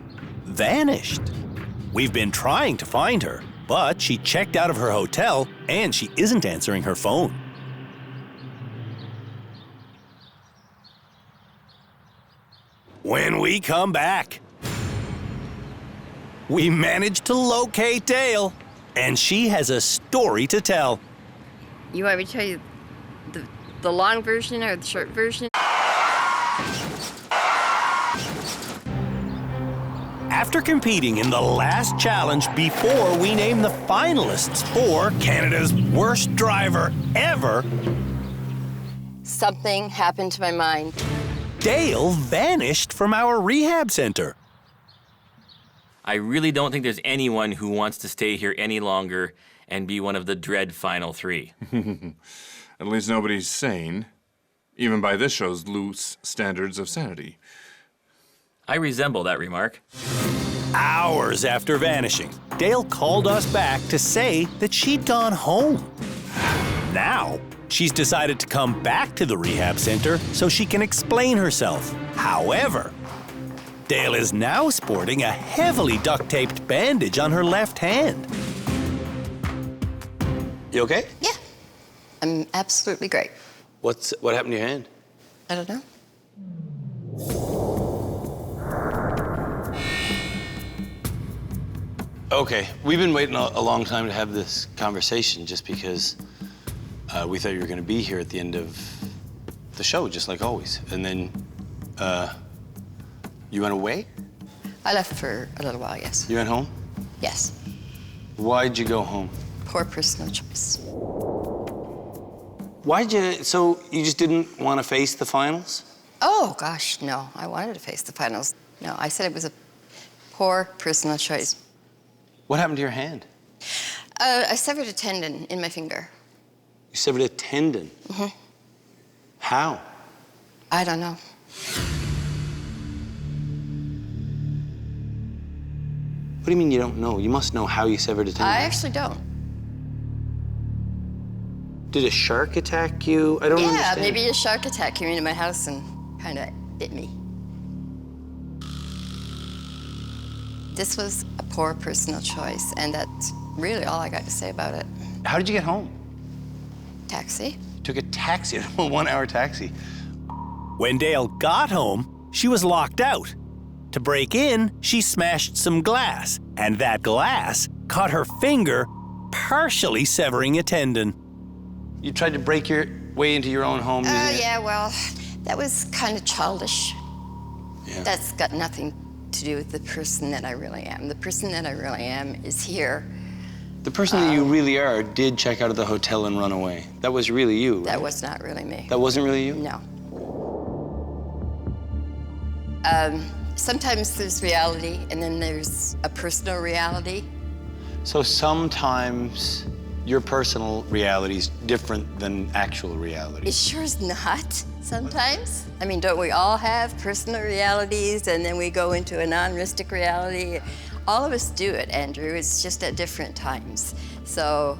vanished. We've been trying to find her, but she checked out of her hotel and she isn't answering her phone. When we come back, we managed to locate Dale, and she has a story to tell. You want me to tell you the long version or the short version? After competing in the last challenge before we name the finalists for Canada's Worst Driver Ever, Something happened to my mind. Dale vanished from our rehab center. I really don't think there's anyone who wants to stay here any longer and be one of the dread final 3. At least nobody's sane, even by this show's loose standards of sanity. I resemble that remark. Hours after vanishing, Dale called us back to say that she'd gone home. Now, she's decided to come back to the rehab center so she can explain herself. However, Dale is now sporting a heavily duct-taped bandage on her left hand. You okay? Yeah. I'm absolutely great. What happened to your hand? I don't know. Okay, we've been waiting a long time to have this conversation just because we thought you were going to be here at the end of the show, just like always. And then you went away? I left for a little while, yes. You went home? Yes. Why'd you go home? Poor personal choice. So you just didn't want to face the finals? Oh, gosh, no. I wanted to face the finals. No, I said it was a poor personal choice. What happened to your hand? I severed a tendon in my finger. You severed a tendon? Mm-hmm. How? I don't know. What do you mean you don't know? You must know how you severed a tendon. I actually don't. Did a shark attack you? I don't understand. Yeah, maybe a shark attack came into my house and kind of bit me. This was a poor personal choice, and that's really all I got to say about it. How did you get home? Taxi. Took a taxi, a 1-hour taxi. When Dale got home, she was locked out. To break in, she smashed some glass, and that glass caught her finger, partially severing a tendon. You tried to break your way into your own home? Yeah, well, that was kind of childish. Yeah. That's got nothing to do with the person that I really am. The person that I really am is here. The person that you really are did check out of the hotel and run away. That was really you, right? That was not really me. That wasn't really you? No. Sometimes there's reality, and then there's a personal reality. So sometimes your personal reality is different than actual reality. It sure is not, sometimes. I mean, don't we all have personal realities, and then we go into a non-realistic reality? All of us do it, Andrew. It's just at different times. So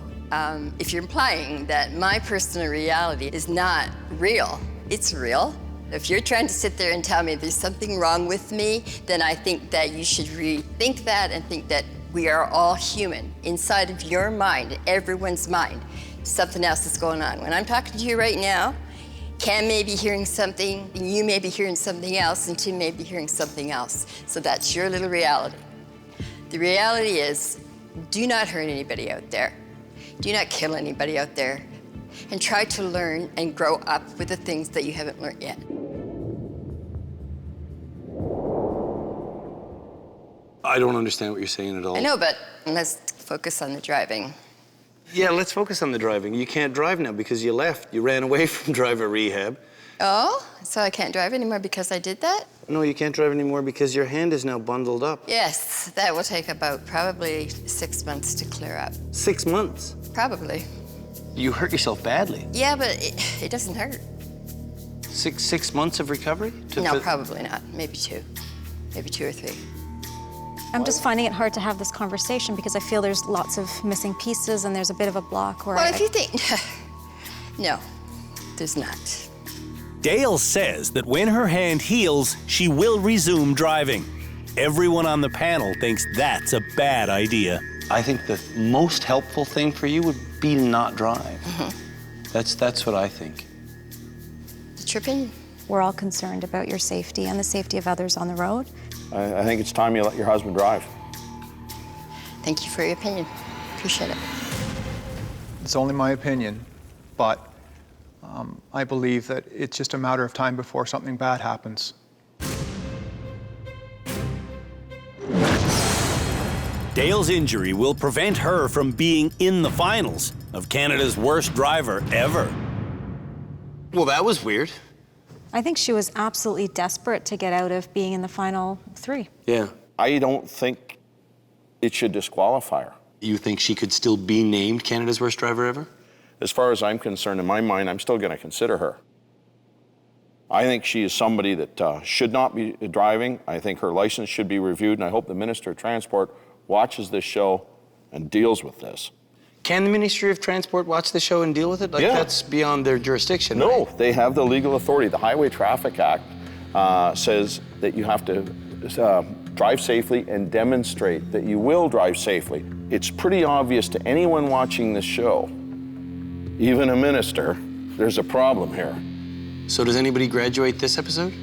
if you're implying that my personal reality is not real, it's real. If you're trying to sit there and tell me there's something wrong with me, then I think that you should rethink that and think that we are all human. Inside of your mind, everyone's mind, something else is going on. When I'm talking to you right now, Cam may be hearing something, and you may be hearing something else, and Tim may be hearing something else. So that's your little reality. The reality is, do not hurt anybody out there. Do not kill anybody out there. And try to learn and grow up with the things that you haven't learned yet. I don't understand what you're saying at all. I know, but let's focus on the driving. Yeah, let's focus on the driving. You can't drive now because you left. You ran away from driver rehab. Oh, so I can't drive anymore because I did that? No, you can't drive anymore because your hand is now bundled up. Yes, that will take about probably 6 months to clear up. 6 months? Probably. You hurt yourself badly. Yeah, but it doesn't hurt. Six months of recovery? No, probably not. Maybe 2. Maybe 2 or 3. I'm just finding it hard to have this conversation because I feel there's lots of missing pieces and there's a bit of a block where Well, if you think... No, there's not. Dale says that when her hand heals, she will resume driving. Everyone on the panel thinks that's a bad idea. I think the most helpful thing for you would be to not drive. That's what I think. What's your opinion? We're all concerned about your safety and the safety of others on the road. I think it's time you let your husband drive. Thank you for your opinion. Appreciate it. It's only my opinion, but I believe that it's just a matter of time before something bad happens. Dale's injury will prevent her from being in the finals of Canada's worst driver ever. Well, that was weird. I think she was absolutely desperate to get out of being in the final 3. Yeah. I don't think it should disqualify her. You think she could still be named Canada's worst driver ever? As far as I'm concerned, in my mind, I'm still going to consider her. I think she is somebody that should not be driving. I think her license should be reviewed, and I hope the Minister of Transport watches this show and deals with this. Can the Ministry of Transport watch the show and deal with it? Like, Yeah. that's beyond their jurisdiction, No, right? they have the legal authority. The Highway Traffic Act says that you have to drive safely and demonstrate that you will drive safely. It's pretty obvious to anyone watching this show, even a minister, there's a problem here. So does anybody graduate this episode?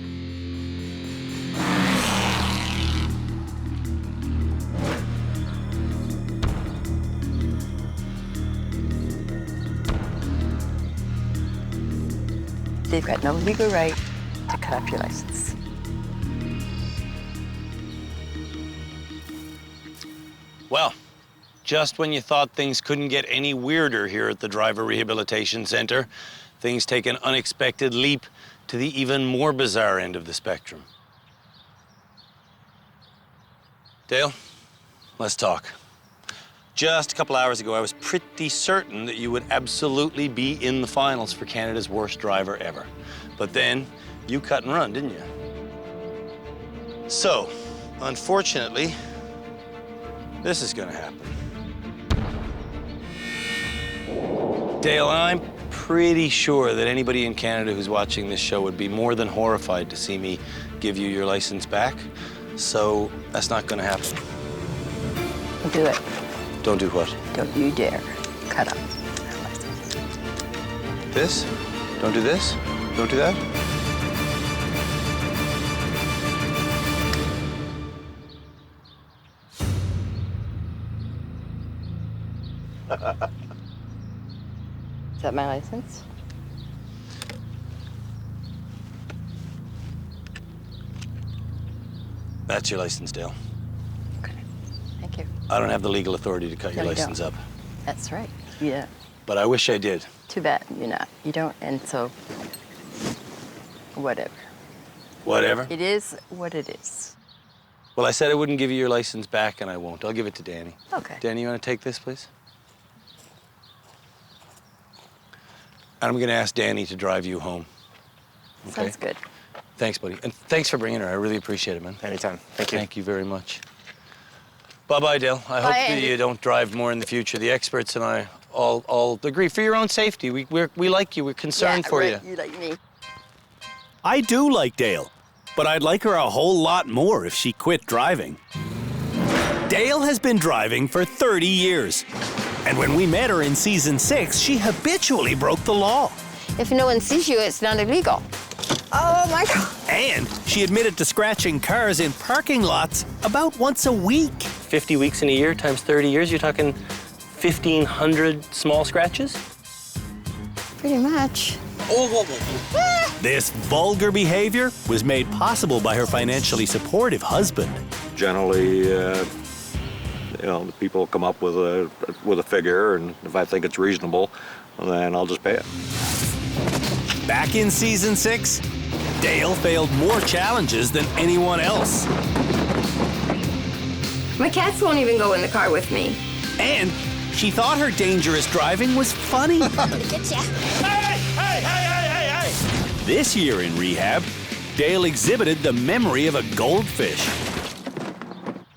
They've got no legal right to cut off your license. Well, Just when you thought things couldn't get any weirder here at the Driver Rehabilitation Center, things take an unexpected leap to the even more bizarre end of the spectrum. Dale, let's talk. Just a couple hours ago, I was pretty certain that you would absolutely be in the finals for Canada's worst driver ever. But then, you cut and run, didn't you? So, unfortunately, this is gonna happen. Dale, I'm pretty sure that anybody in Canada who's watching this show would be more than horrified to see me give you your license back. So that's not gonna happen. Do it. Don't do what? Don't you dare cut up. This? Don't do this? Don't do that? Is that my license? That's your license, Dale. Thank you. I don't have the legal authority to cut your No, you license don't. up, That's right. Yeah. but I wish I did. Too bad you're not. You don't, and so whatever. Whatever. It is what it is. Well, I said I wouldn't give you your license back, and I won't. I'll give it to Danny. Okay. Danny, you want to take this, please? And I'm going to ask Danny to drive you home. Okay? Sounds good. Thanks, buddy. And thanks for bringing her. I really appreciate it, man. Anytime. Thank you. Thank you very much. Bye-bye, Dale. I hope that you don't drive more in the future. The experts and I all agree. For your own safety, we like you. We're concerned for you. You like me. I do like Dale, but I'd like her a whole lot more if she quit driving. Dale has been driving for 30 years. And when we met her in season 6, she habitually broke the law. If no one sees you, it's not illegal. Oh my God. And she admitted to scratching cars in parking lots about once a week. 50 weeks in a year times 30 years, you're talking 1,500 small scratches? Pretty much. This vulgar behavior was made possible by her financially supportive husband. Generally, the people come up with a figure, and if I think it's reasonable, then I'll just pay it. Back in season 6, Dale failed more challenges than anyone else. My cats won't even go in the car with me. And she thought her dangerous driving was funny. Get ya. This year in rehab, Dale exhibited the memory of a goldfish.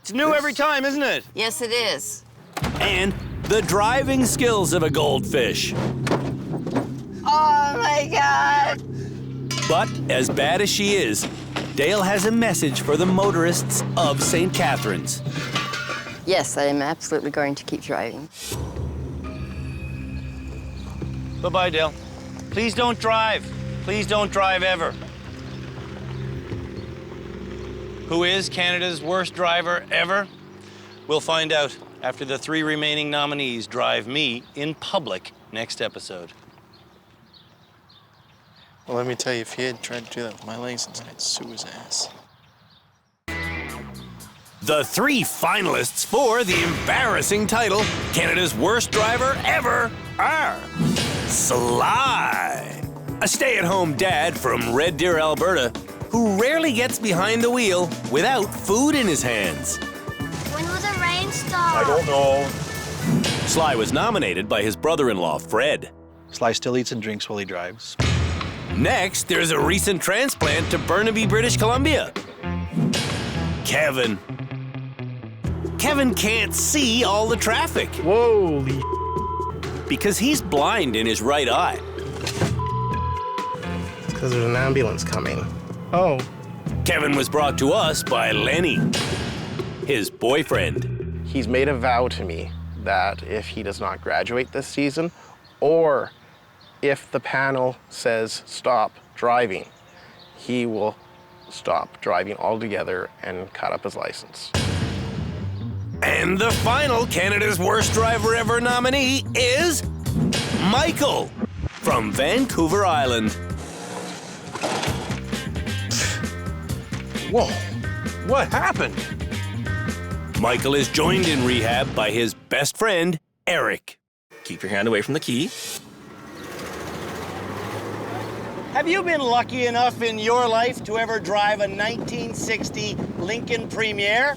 It's new every time, isn't it? Yes, it is. And the driving skills of a goldfish. Oh my God. But as bad as she is, Dale has a message for the motorists of St. Catharines. Yes, I am absolutely going to keep driving. Bye-bye, Dale. Please don't drive. Please don't drive ever. Who is Canada's worst driver ever? We'll find out after the 3 remaining nominees drive me in public next episode. Well, let me tell you, if he had tried to do that with my license, I'd sue his ass. The 3 finalists for the embarrassing title, Canada's worst driver ever, are Sly, a stay-at-home dad from Red Deer, Alberta, who rarely gets behind the wheel without food in his hands. When will the rain stop? I don't know. Sly was nominated by his brother-in-law, Fred. Sly still eats and drinks while he drives. Next, there's a recent transplant to Burnaby, British Columbia. Kevin. Kevin can't see all the traffic. Holy. Because he's blind in his right eye. Because there's an ambulance coming. Oh. Kevin was brought to us by Lenny, his boyfriend. He's made a vow to me that if he does not graduate this season, or if the panel says stop driving, he will stop driving altogether and cut up his license. And the final Canada's Worst Driver Ever nominee is Michael from Vancouver Island. Whoa, what happened? Michael is joined in rehab by his best friend, Eric. Keep your hand away from the key. Have you been lucky enough in your life to ever drive a 1960 Lincoln Premier?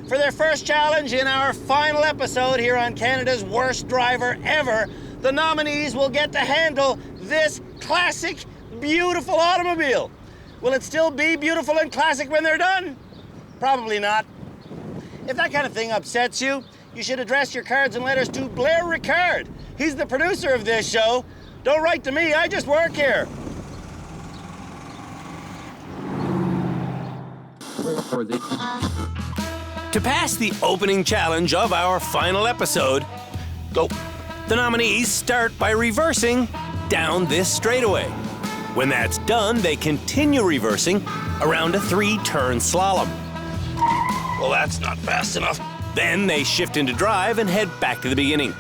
For their first challenge in our final episode here on Canada's Worst Driver Ever, the nominees will get to handle this classic, beautiful automobile. Will it still be beautiful and classic when they're done? Probably not. If that kind of thing upsets you, you should address your cards and letters to Blair Ricard. He's the producer of this show. Don't write to me, I just work here. To pass the opening challenge of our final episode, go. The nominees start by reversing down this straightaway. When that's done, they continue reversing around a 3-turn slalom. Well, that's not fast enough. Then they shift into drive and head back to the beginning.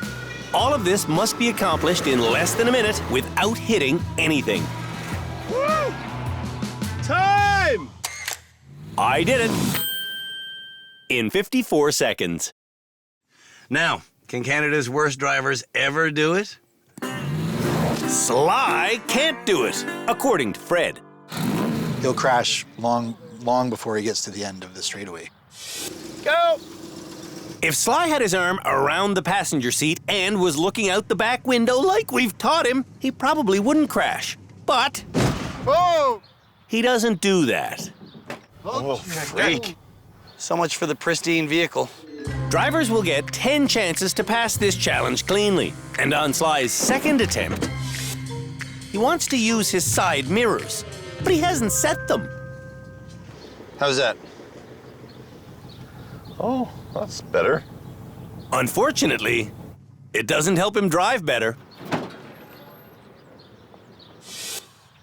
All of this must be accomplished in less than a minute without hitting anything. Woo! Time! I did it in 54 seconds. Now, can Canada's worst drivers ever do it? Sly can't do it, according to Fred. He'll crash long before he gets to the end of the straightaway. Go! If Sly had his arm around the passenger seat and was looking out the back window like we've taught him, he probably wouldn't crash. But he doesn't do that. Oh, freak. So much for the pristine vehicle. Drivers will get 10 chances to pass this challenge cleanly. And on Sly's second attempt, he wants to use his side mirrors, but he hasn't set them. How's that? Oh, that's better. Unfortunately, it doesn't help him drive better.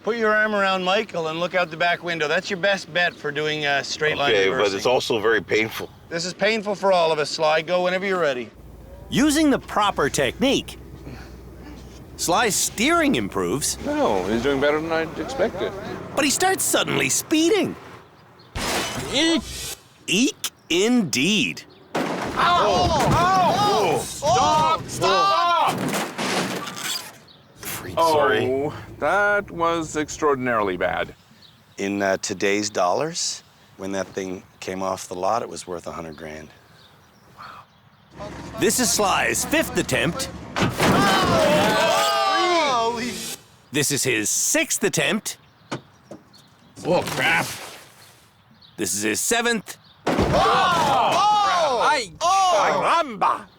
Put your arm around Michael and look out the back window. That's your best bet for doing straight line Okay, reversing. but it's also very painful. This is painful for all of us, Sly. Go whenever you're ready. Using the proper technique, Sly's steering improves. No, he's doing better than I'd expected. But he starts suddenly speeding. Eek indeed. Oh! Stop! Stop! Sorry. That was extraordinarily bad. In today's dollars, when that thing came off the lot, it was worth 100 grand. This is Sly's 5th attempt. This is his 6th attempt. Oh, crap. This is his 7th.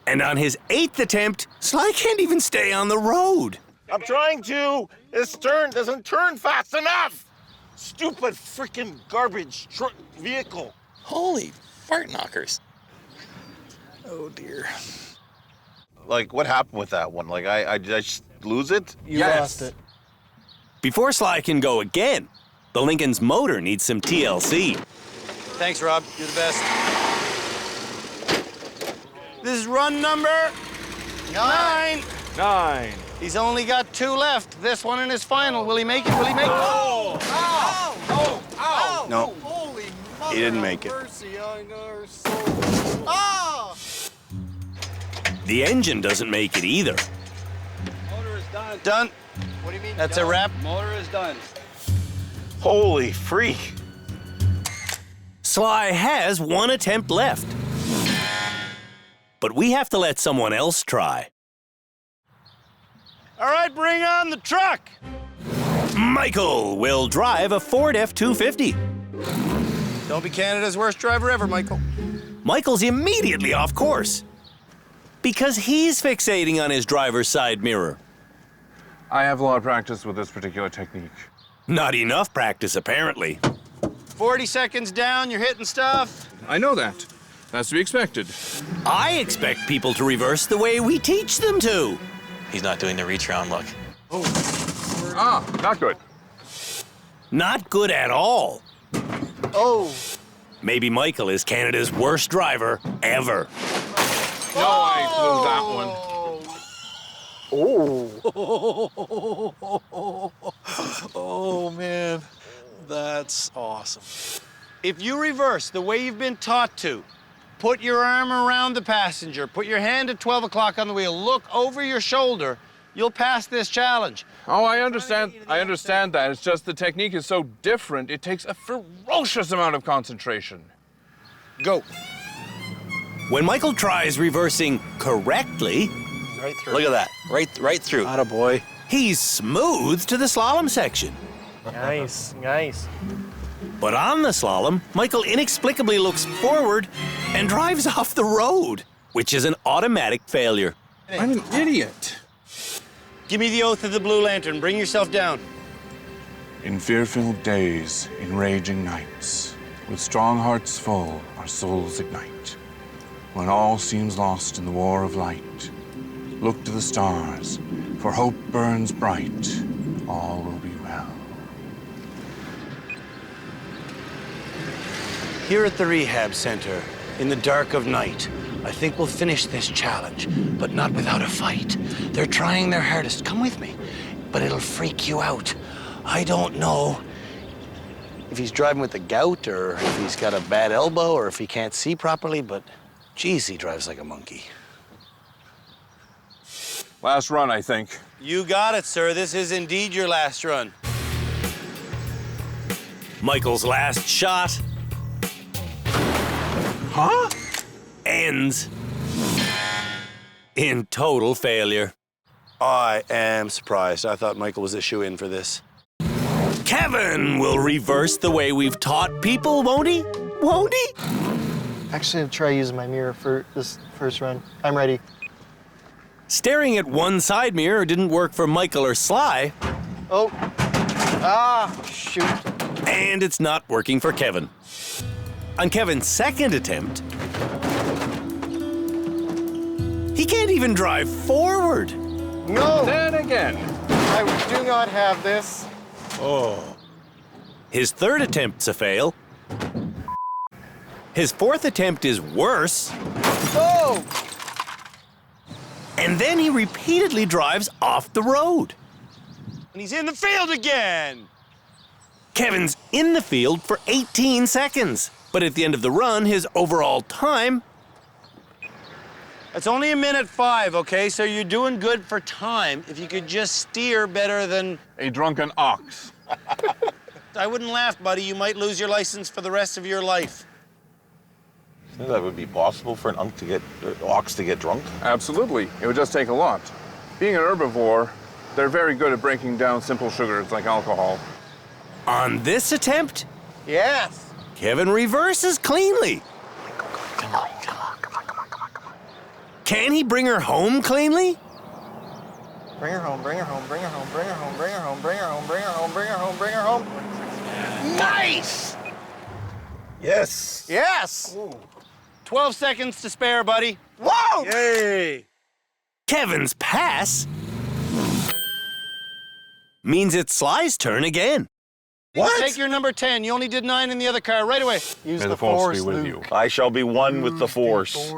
And on his 8th attempt, Sly can't even stay on the road. I'm trying to. This turn doesn't turn fast enough. Stupid freaking garbage vehicle. Holy fart knockers. Oh, dear. Like, what happened with that one? Like, I just lose it? You lost it. Before Sly can go again, the Lincoln's motor needs some TLC. Thanks, Rob. You're the best. This is run number 9. 9. He's only got 2 left. This one in his final. Will he make it? Will he make it? No, Holy he didn't make it. mercy on our soul. Ah! The engine doesn't make it either. Motor is done. Done. What do you mean? That's a wrap. Motor is done. Holy freak. Sly has 1 attempt left. But we have to let someone else try. All right, bring on the truck. Michael will drive a Ford F-250. Don't be Canada's worst driver ever, Michael. Michael's immediately off course because he's fixating on his driver's side mirror. I have a lot of practice with this particular technique. Not enough practice, apparently. 40 seconds down, you're hitting stuff. I know that. That's to be expected. I expect people to reverse the way we teach them to. He's not doing the reach round look. Not good. Not good at all. Oh. Maybe Michael is Canada's worst driver ever. No, I blew that one. Oh, man. That's awesome. If you reverse the way you've been taught to, Put your arm around the passenger. Put your hand at 12 o'clock on the wheel. Look over your shoulder. You'll pass this challenge. Oh, I understand. I understand that. It's just the technique is so different. It takes a ferocious amount of concentration. Go. When Michael tries reversing correctly, Right through. look at that, right through. Attaboy. He's smooth to the slalom section. Nice, nice. But on the slalom, Michael inexplicably looks forward and drives off the road, which is an automatic failure. I'm an idiot. Give me the oath of the Blue Lantern. Bring yourself down. In fear-filled days, in raging nights, with strong hearts full, our souls ignite. When all seems lost in the war of light, look to the stars, for hope burns bright. All will be well. Here at the rehab center, in the dark of night, I think we'll finish this challenge, but not without a fight. They're trying their hardest. Come with me, but it'll freak you out. I don't know if he's driving with the gout or if he's got a bad elbow or if he can't see properly, but geez, he drives like a monkey. Last run, I think. You got it, sir. This is indeed your last run. Michael's last shot ends in total failure. I am surprised. I thought Michael was a shoo-in for this. Kevin will reverse the way we've taught people, won't he? Won't he? Actually, I'll try using my mirror for this first run. I'm ready. Staring at one side mirror didn't work for Michael or Sly. Oh. Ah, shoot. And it's not working for Kevin. On Kevin's second attempt, he can't even drive forward. No! Then again. I do not have this. Oh. His third attempt's a fail. His fourth attempt is worse. Oh! And then he repeatedly drives off the road. And he's in the field again. Kevin's in the field for 18 seconds. But at the end of the run, his overall time... It's only 1:05, okay? So you're doing good for time. If you could just steer better than... A drunken ox. I wouldn't laugh, buddy. You might lose your license for the rest of your life. Think that would be possible for an ox to get drunk? Absolutely. It would just take a lot. Being an herbivore, they're very good at breaking down simple sugars like alcohol. On this attempt, Yes. Kevin reverses cleanly. Can he bring her home cleanly? Bring her home, bring her home, bring her home, bring her home, bring her home, bring her home, bring her home, bring her home, bring her home. Nice! Yes. Yes! 12 seconds to spare, buddy. Whoa! Yay! Kevin's pass means it's Sly's turn again. What? Take your number 10. You only did 9 in the other car. Right away. Use May the force be with you. I shall be one with the force.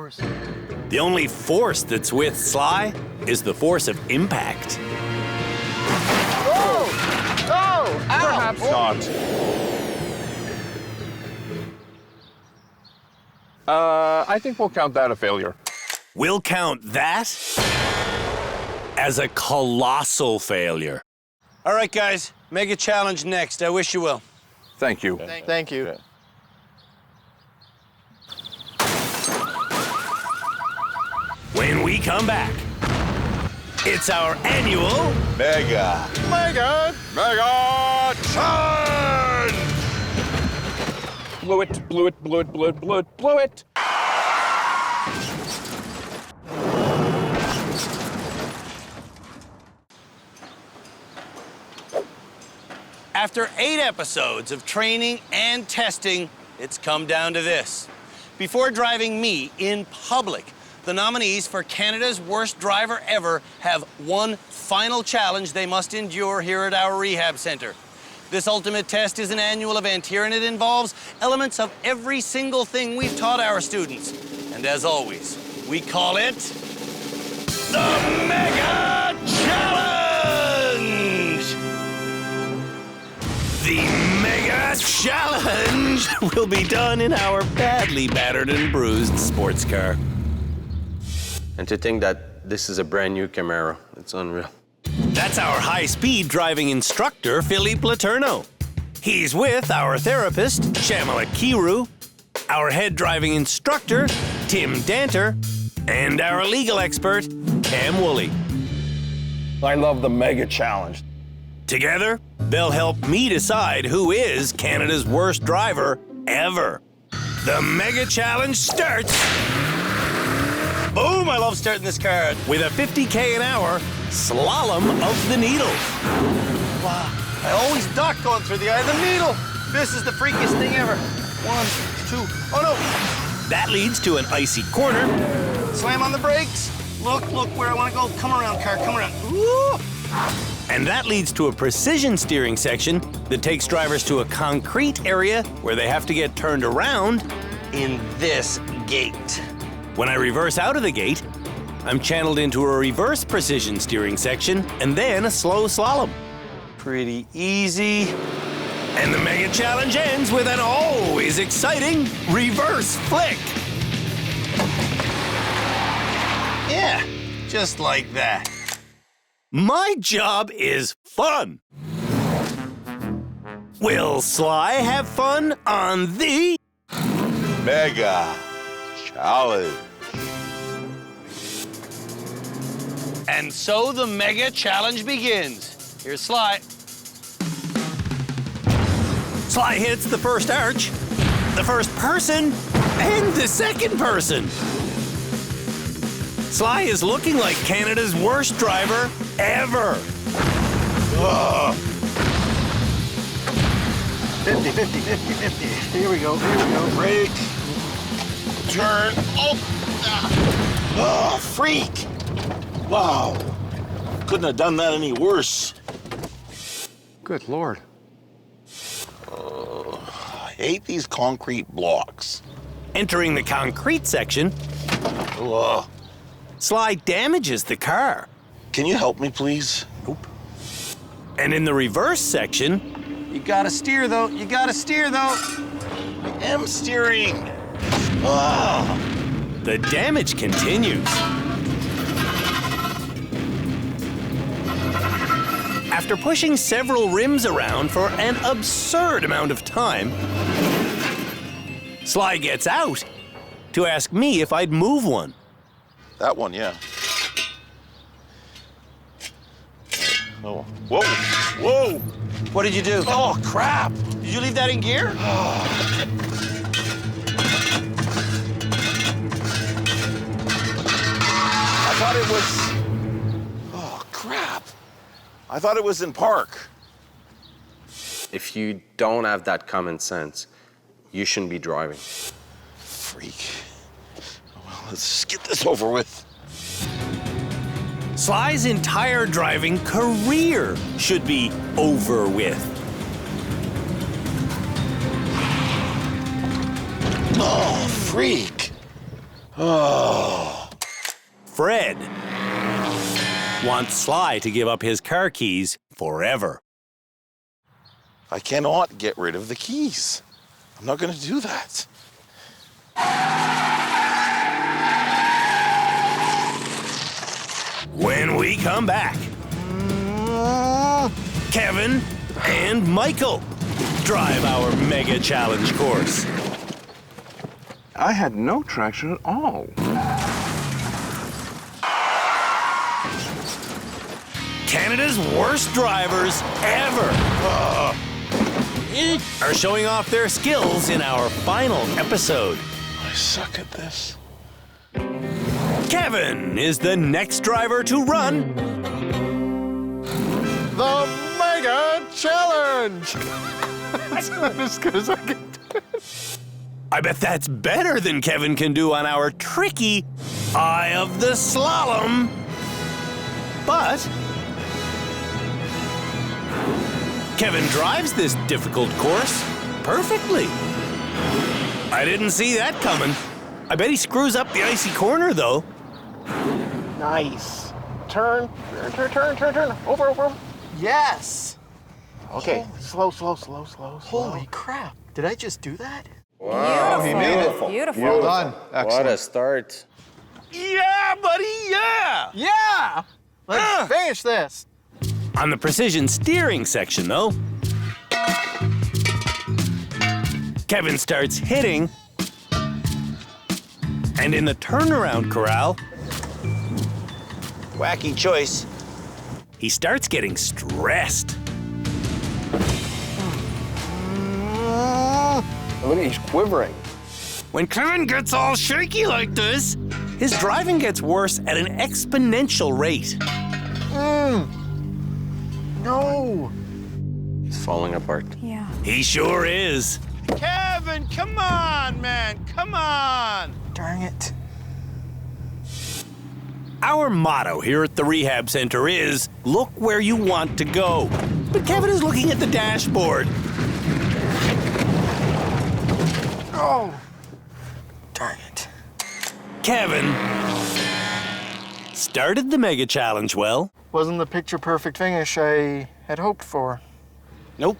The only force that's with Sly is the force of impact. Oh! Oh! Perhaps not. I think we'll count that a failure. We'll count that as a colossal failure. All right, guys. Mega challenge next. I wish you well. Thank you. Thank you. When we come back, it's our annual Mega Challenge! Blew it, blew it, blew it, blew it, blew it, blew it. After 8 episodes of training and testing, it's come down to this. Before driving me in public, the nominees for Canada's Worst Driver Ever have one final challenge they must endure here at our rehab center. This ultimate test is an annual event here, and it involves elements of every single thing we've taught our students. And as always, we call it the Mega Challenge! The Mega Challenge will be done in our badly battered and bruised sports car. And to think that this is a brand new Camaro, it's unreal. That's our high-speed driving instructor, Philippe Laterno. He's with our therapist, Shamala Kiru, our head driving instructor, Tim Danter, and our legal expert, Cam Woolley. I love the Mega Challenge. Together, they'll help me decide who is Canada's worst driver ever. The Mega Challenge starts. Boom, I love starting this car. With a 50K an hour slalom of the needle. Wow, I always duck going through the eye of the needle. This is the freakiest thing ever. 1, 2, oh no. That leads to an icy corner. Slam on the brakes. Look where I want to go. Come around, car, come around. Ooh. And that leads to a precision steering section that takes drivers to a concrete area where they have to get turned around in this gate. When I reverse out of the gate, I'm channeled into a reverse precision steering section and then a slow slalom. Pretty easy. And the Mega Challenge ends with an always exciting reverse flick. Yeah, just like that. My job is fun. Will Sly have fun on the Mega Challenge? And so the Mega Challenge begins. Here's Sly. Sly hits the first arch, the first person, and the second person. Sly is looking like Canada's worst driver ever. Ugh. 50, 50, 50, 50. Here we go, Brake. Turn. Oh, freak. Wow. Couldn't have done that any worse. Good Lord. I hate these concrete blocks. Entering the concrete section, Ugh. Sly damages the car. Can you help me, please? Nope. And in the reverse section, You gotta steer though. You gotta steer though. I am steering. Ugh. the damage continues. After pushing several rims around for an absurd amount of time, Sly gets out to ask me if I'd move one. That one, yeah. Oh. Whoa. Whoa. What did you do? Oh, crap. Did you leave that in gear? I thought it was... Oh, crap. I thought it was in park. If you don't have that common sense, you shouldn't be driving. Freak. Well, let's just get this over with. Sly's entire driving career should be over with. Oh, freak. Oh. Fred wants Sly to give up his car keys forever. I cannot get rid of the keys. I'm not going to do that. When we come back, Kevin and Michael drive our Mega Challenge course. I had no traction at all. Canada's worst drivers ever are showing off their skills in our final episode. I suck at this. Kevin is the next driver to run The Mega Challenge! That's not as good as I can do. I bet that's better than Kevin can do on our tricky Eye of the Slalom. But Kevin drives this difficult course perfectly. I didn't see that coming. I bet he screws up the icy corner, though. Nice. Turn. Over. Yes. Okay, slow. Holy crap. Did I just do that? Wow, he made it. Beautiful. Well done. What a start. Yeah, buddy, yeah! Yeah! Let's finish this. On the precision steering section, though, Kevin starts hitting, and in the turnaround corral, wacky choice, he starts getting stressed. Look, he's quivering. When Kevin gets all shaky like this, his driving gets worse at an exponential rate. No. It's falling apart. Yeah. He sure is. Kevin, come on, man, come on! Darn it. Our motto here at the rehab center is, look where you want to go. But Kevin is looking at the dashboard. Oh. Darn it. Kevin started the mega challenge well. Wasn't the picture perfect finish I had hoped for. Nope.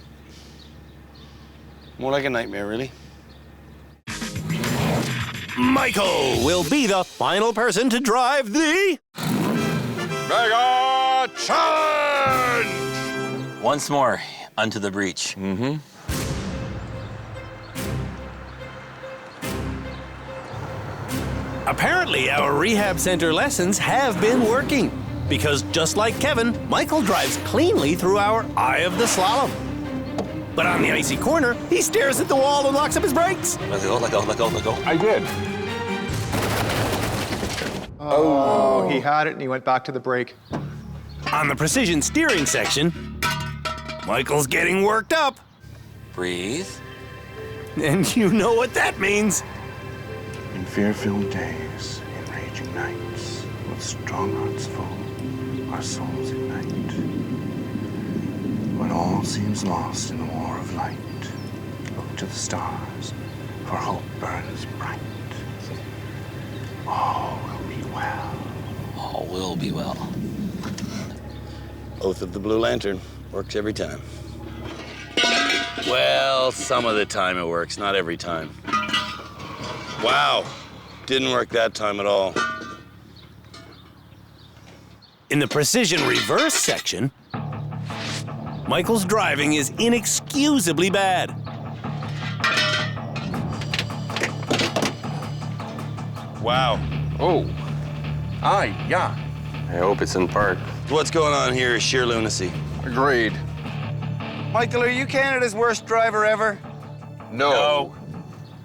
More like a nightmare, really. Michael will be the final person to drive the Mega Challenge! Once more, unto the breach. Mm-hmm. Apparently, our rehab center lessons have been working. Because just like Kevin, Michael drives cleanly through our eye of the slalom. But on the icy corner, he stares at the wall and locks up his brakes. Let go, let go, let go, let go. I did. Oh, he had it and he went back to the brake. On the precision steering section, Michael's getting worked up. Breathe. And you know what that means. In fear-filled days, in raging nights, with strong hearts full, our souls ignite. When all seems lost in the war of light, look to the stars, for hope burns bright. All will be well. All will be well. Oath of the Blue Lantern. Works every time. Well, some of the time it works, not every time. Wow. Didn't work that time at all. In the precision reverse section, Michael's driving is inexcusably bad. Wow. Oh. Yeah. I hope it's in park. What's going on here is sheer lunacy. Agreed. Michael, are you Canada's worst driver ever? No.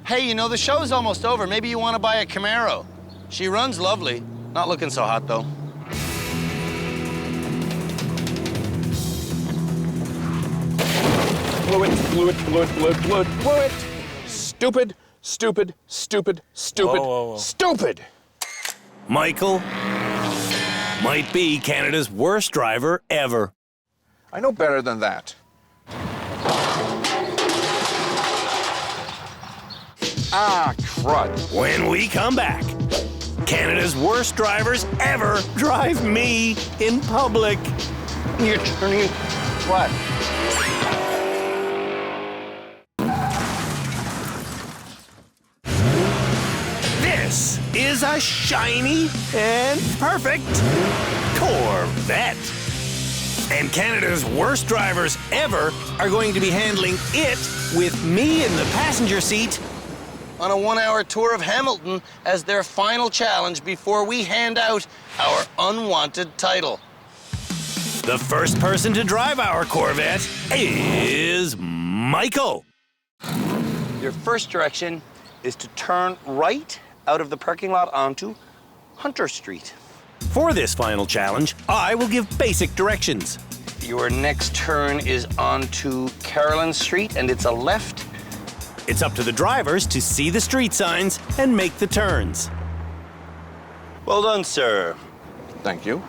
Hey, you know, the show's almost over. Maybe you want to buy a Camaro. She runs lovely. Not looking so hot, though. Blew it. Stupid, stupid, stupid, stupid, Whoa. stupid. Michael might be Canada's worst driver ever. I know better than that. Ah, crud. When we come back, Canada's worst drivers ever drive me in public. You're turning... What? This is a shiny and perfect Corvette. And Canada's worst drivers ever are going to be handling it with me in the passenger seat on a 1-hour tour of Hamilton as their final challenge before we hand out our unwanted title. The first person to drive our Corvette is Michael. Your first direction is to turn right out of the parking lot onto Hunter Street. For this final challenge, I will give basic directions. Your next turn is onto Carolyn Street, and it's a left. It's up to the drivers to see the street signs and make the turns. Well done, sir. Thank you.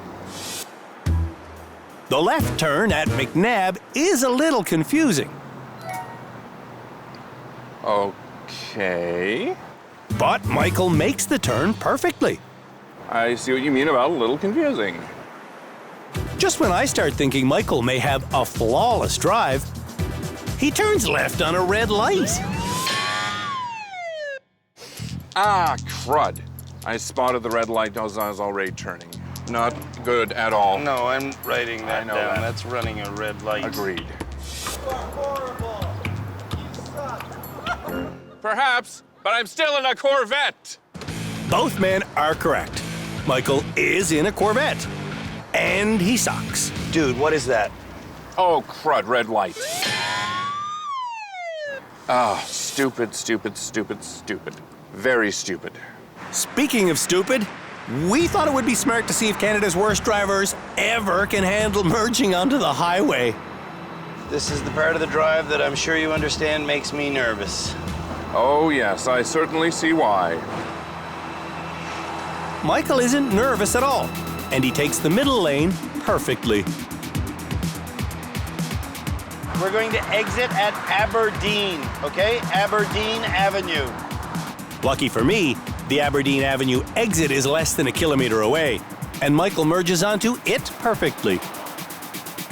The left turn at McNabb is a little confusing. Okay. But Michael makes the turn perfectly. I see what you mean about a little confusing. Just when I start thinking Michael may have a flawless drive, he turns left on a red light. Ah, crud. I spotted the red light as I was already turning. Not good at all. No, I'm writing that I know down. that. That's running a red light. Agreed. Perhaps, but I'm still in a Corvette. Both men are correct. Michael is in a Corvette. And he sucks. Dude, what is that? Oh, crud, red light. Ah, stupid, stupid, stupid, stupid. Very stupid. Speaking of stupid, we thought it would be smart to see if Canada's worst drivers ever can handle merging onto the highway. This is the part of the drive that I'm sure you understand makes me nervous. Oh, yes, I certainly see why. Michael isn't nervous at all, and he takes the middle lane perfectly. We're going to exit at Aberdeen, okay? Aberdeen Avenue. Lucky for me, the Aberdeen Avenue exit is less than a kilometer away, and Michael merges onto it perfectly.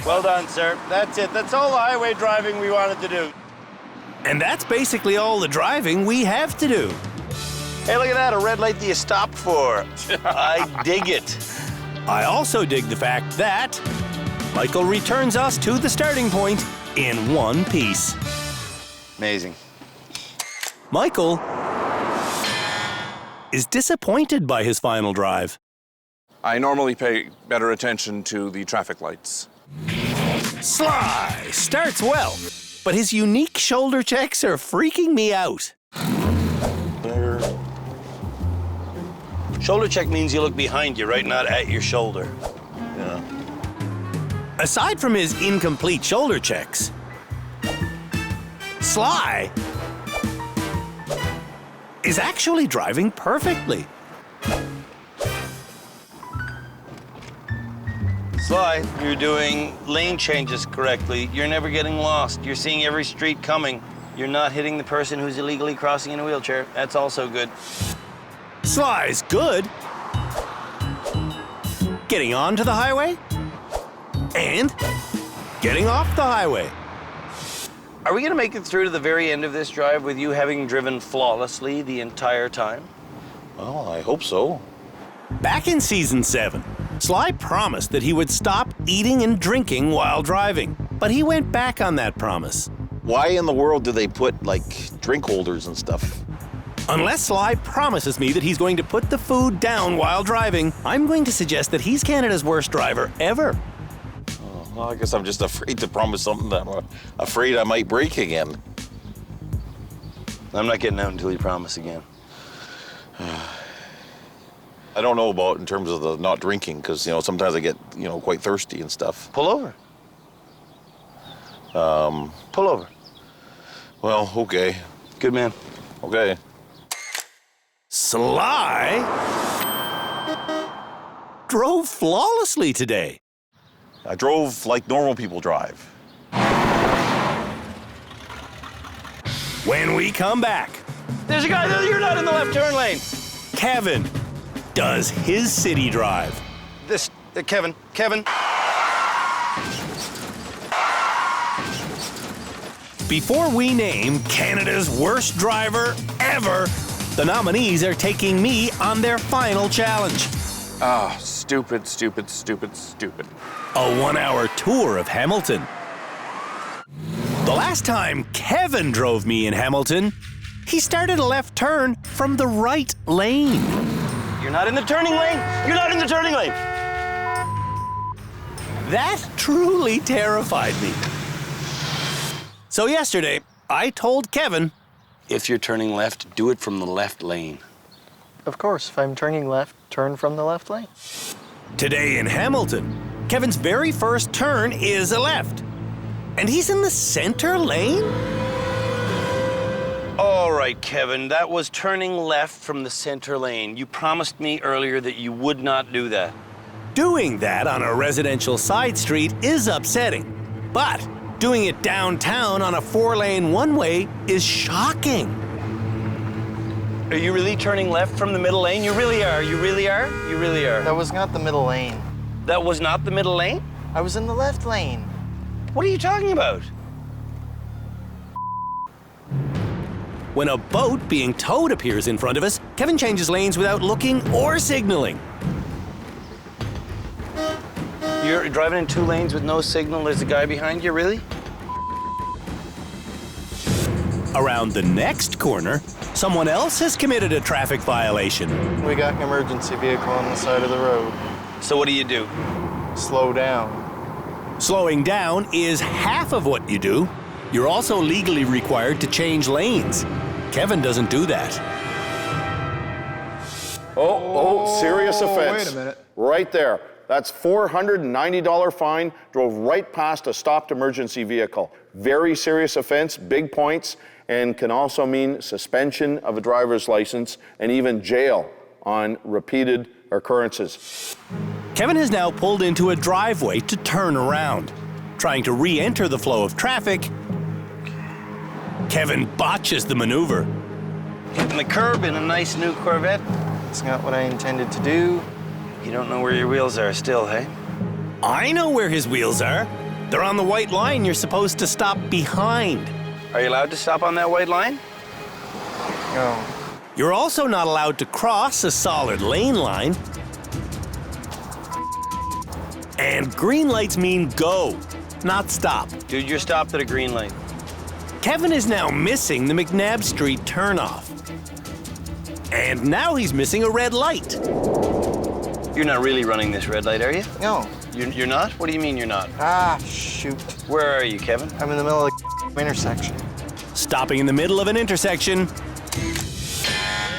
Well done, sir. That's it. That's all the highway driving we wanted to do. And that's basically all the driving we have to do. Hey, look at that, a red light that you stopped for. I dig it. I also dig the fact that Michael returns us to the starting point in one piece. Amazing. Michael is disappointed by his final drive. I normally pay better attention to the traffic lights. Sly starts well, but his unique shoulder checks are freaking me out. Shoulder check means you look behind you, right? Not at your shoulder. Yeah. Aside from his incomplete shoulder checks, Sly is actually driving perfectly. Sly, you're doing lane changes correctly. You're never getting lost. You're seeing every street coming. You're not hitting the person who's illegally crossing in a wheelchair. That's also good. Sly's good. Getting onto the highway and getting off the highway. Are we gonna make it through to the very end of this drive with you having driven flawlessly the entire time? Well, I hope so. Back in season 7, Sly promised that he would stop eating and drinking while driving, but he went back on that promise. Why in the world do they put, like, drink holders and stuff? Unless Sly promises me that he's going to put the food down while driving, I'm going to suggest that he's Canada's worst driver ever. Well, I guess I'm just afraid to promise something that I'm afraid I might break again. I'm not getting out until you promise again. I don't know about in terms of the not drinking, because, you know, sometimes I get, you know, quite thirsty and stuff. Pull over. Pull over. Well, okay. Good man. Okay. Sly drove flawlessly today. I drove like normal people drive. When we come back, There's a guy there. You're not in the left turn lane. Kevin does his city drive. Kevin. Before we name Canada's worst driver ever, the nominees are taking me on their final challenge. Ah, stupid, stupid, stupid, stupid. A 1-hour tour of Hamilton. The last time Kevin drove me in Hamilton, he started a left turn from the right lane. You're not in the turning lane. You're not in the turning lane. That truly terrified me. So yesterday, I told Kevin, if you're turning left, do it from the left lane. Of course, if I'm turning left, turn from the left lane. Today in Hamilton, Kevin's very first turn is a left. And he's in the center lane? All right, Kevin, that was turning left from the center lane. You promised me earlier that you would not do that. Doing that on a residential side street is upsetting, but doing it downtown on a 4-lane one-way is shocking. Are you really turning left from the middle lane? You really are. You really are. You really are. That was not the middle lane. That was not the middle lane? I was in the left lane. What are you talking about? When a boat being towed appears in front of us, Kevin changes lanes without looking or signaling. You're driving in 2 lanes with no signal. There's a guy behind you, really? Around the next corner, someone else has committed a traffic violation. We got an emergency vehicle on the side of the road. So what do you do? Slow down. Slowing down is half of what you do. You're also legally required to change lanes. Kevin doesn't do that. Oh, serious offense. Wait a minute. Right there. That's $490 fine, drove right past a stopped emergency vehicle. Very serious offense, big points, and can also mean suspension of a driver's license and even jail on repeated occurrences. Kevin has now pulled into a driveway to turn around. Trying to re-enter the flow of traffic, Kevin botches the maneuver. Hitting the curb in a nice new Corvette. It's not what I intended to do. You don't know where your wheels are still, hey? I know where his wheels are. They're on the white line you're supposed to stop behind. Are you allowed to stop on that white line? No. You're also not allowed to cross a solid lane line. And green lights mean go, not stop. Dude, you're stopped at a green light. Kevin is now missing the McNabb Street turnoff. And now he's missing a red light. You're not really running this red light, are you? No. You're not? What do you mean you're not? Ah, shoot. Where are you, Kevin? I'm in the middle of the intersection. Stopping in the middle of an intersection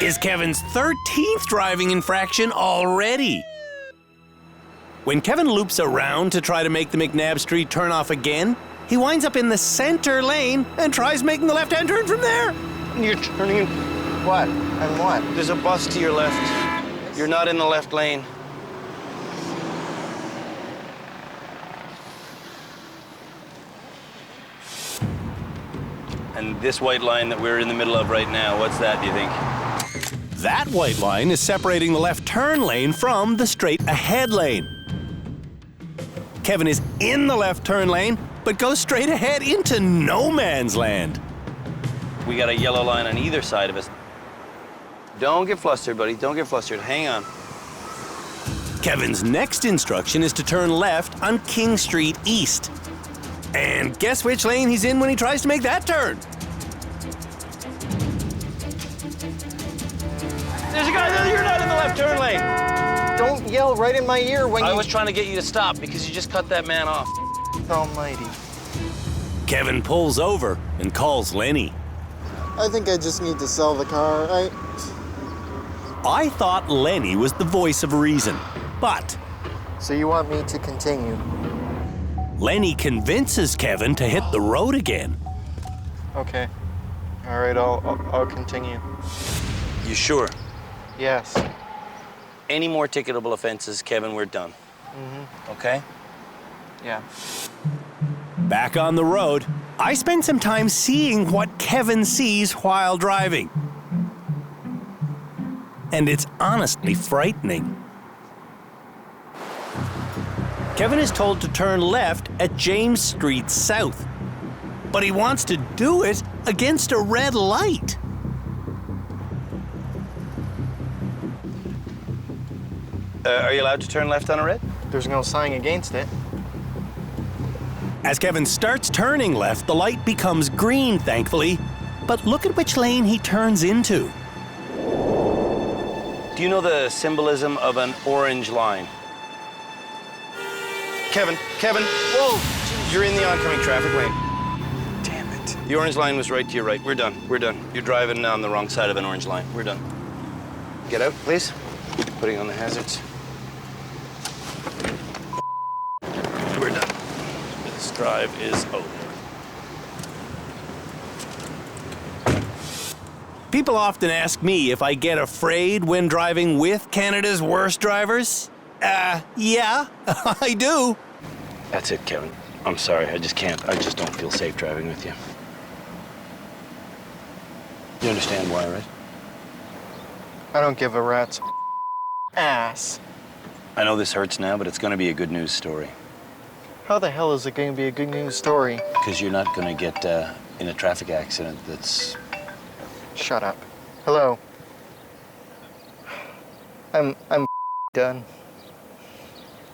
is Kevin's 13th driving infraction already. When Kevin loops around to try to make the McNabb Street turnoff again, he winds up in the center lane and tries making the left-hand turn from there. You're turning in. What? And what? There's a bus to your left. You're not in the left lane. And this white line that we're in the middle of right now, what's that, do you think? That white line is separating the left turn lane from the straight ahead lane. Kevin is in the left turn lane, but goes straight ahead into no man's land. We got a yellow line on either side of us. Don't get flustered, buddy. Don't get flustered. Hang on. Kevin's next instruction is to turn left on King Street East. And guess which lane he's in when he tries to make that turn? There's a guy there. You're not in the left turn lane. Don't yell right in my ear when I was trying to get you to stop because you just cut that man off. Almighty. Kevin pulls over and calls Lenny. I think I just need to sell the car. I thought Lenny was the voice of reason, but... So you want me to continue? Lenny convinces Kevin to hit the road again. Okay. All right, I'll continue. You sure? Yes. Any more ticketable offenses, Kevin, we're done. Mm-hmm. Okay? Yeah. Back on the road, I spend some time seeing what Kevin sees while driving. And it's honestly frightening. Kevin is told to turn left at James Street South, but he wants to do it against a red light. Are you allowed to turn left on a red? There's no sign against it. As Kevin starts turning left, the light becomes green, thankfully. But look at which lane he turns into. Do you know the symbolism of an orange line? Kevin, whoa! You're in the oncoming traffic lane. Damn it. The orange line was right to your right. We're done. You're driving on the wrong side of an orange line. We're done. Get out, please. Putting on the hazards. We're done. This drive is over. People often ask me if I get afraid when driving with Canada's worst drivers. Yeah, I do. That's it, Kevin. I'm sorry, I just can't. I just don't feel safe driving with you. You understand why, right? I don't give a rat's ass. I know this hurts now, but it's gonna be a good news story. How the hell is it going to be a good news story? Because you're not gonna get in a traffic accident that's Shut up. Hello. I'm done.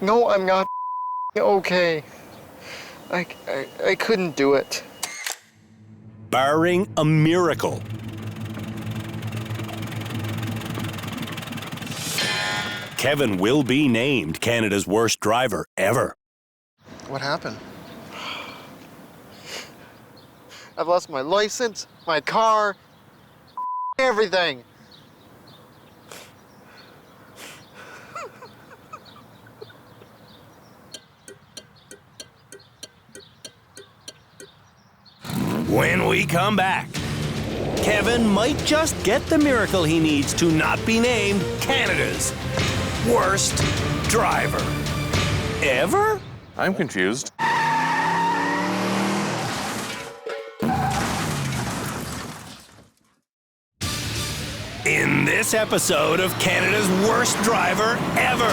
No, I'm not okay. I couldn't do it. Barring a miracle, Kevin will be named Canada's worst driver ever. What happened? I've lost my license, my car, everything. When we come back, Kevin might just get the miracle he needs to not be named Canada's worst driver ever? I'm confused. In this episode of Canada's worst driver ever.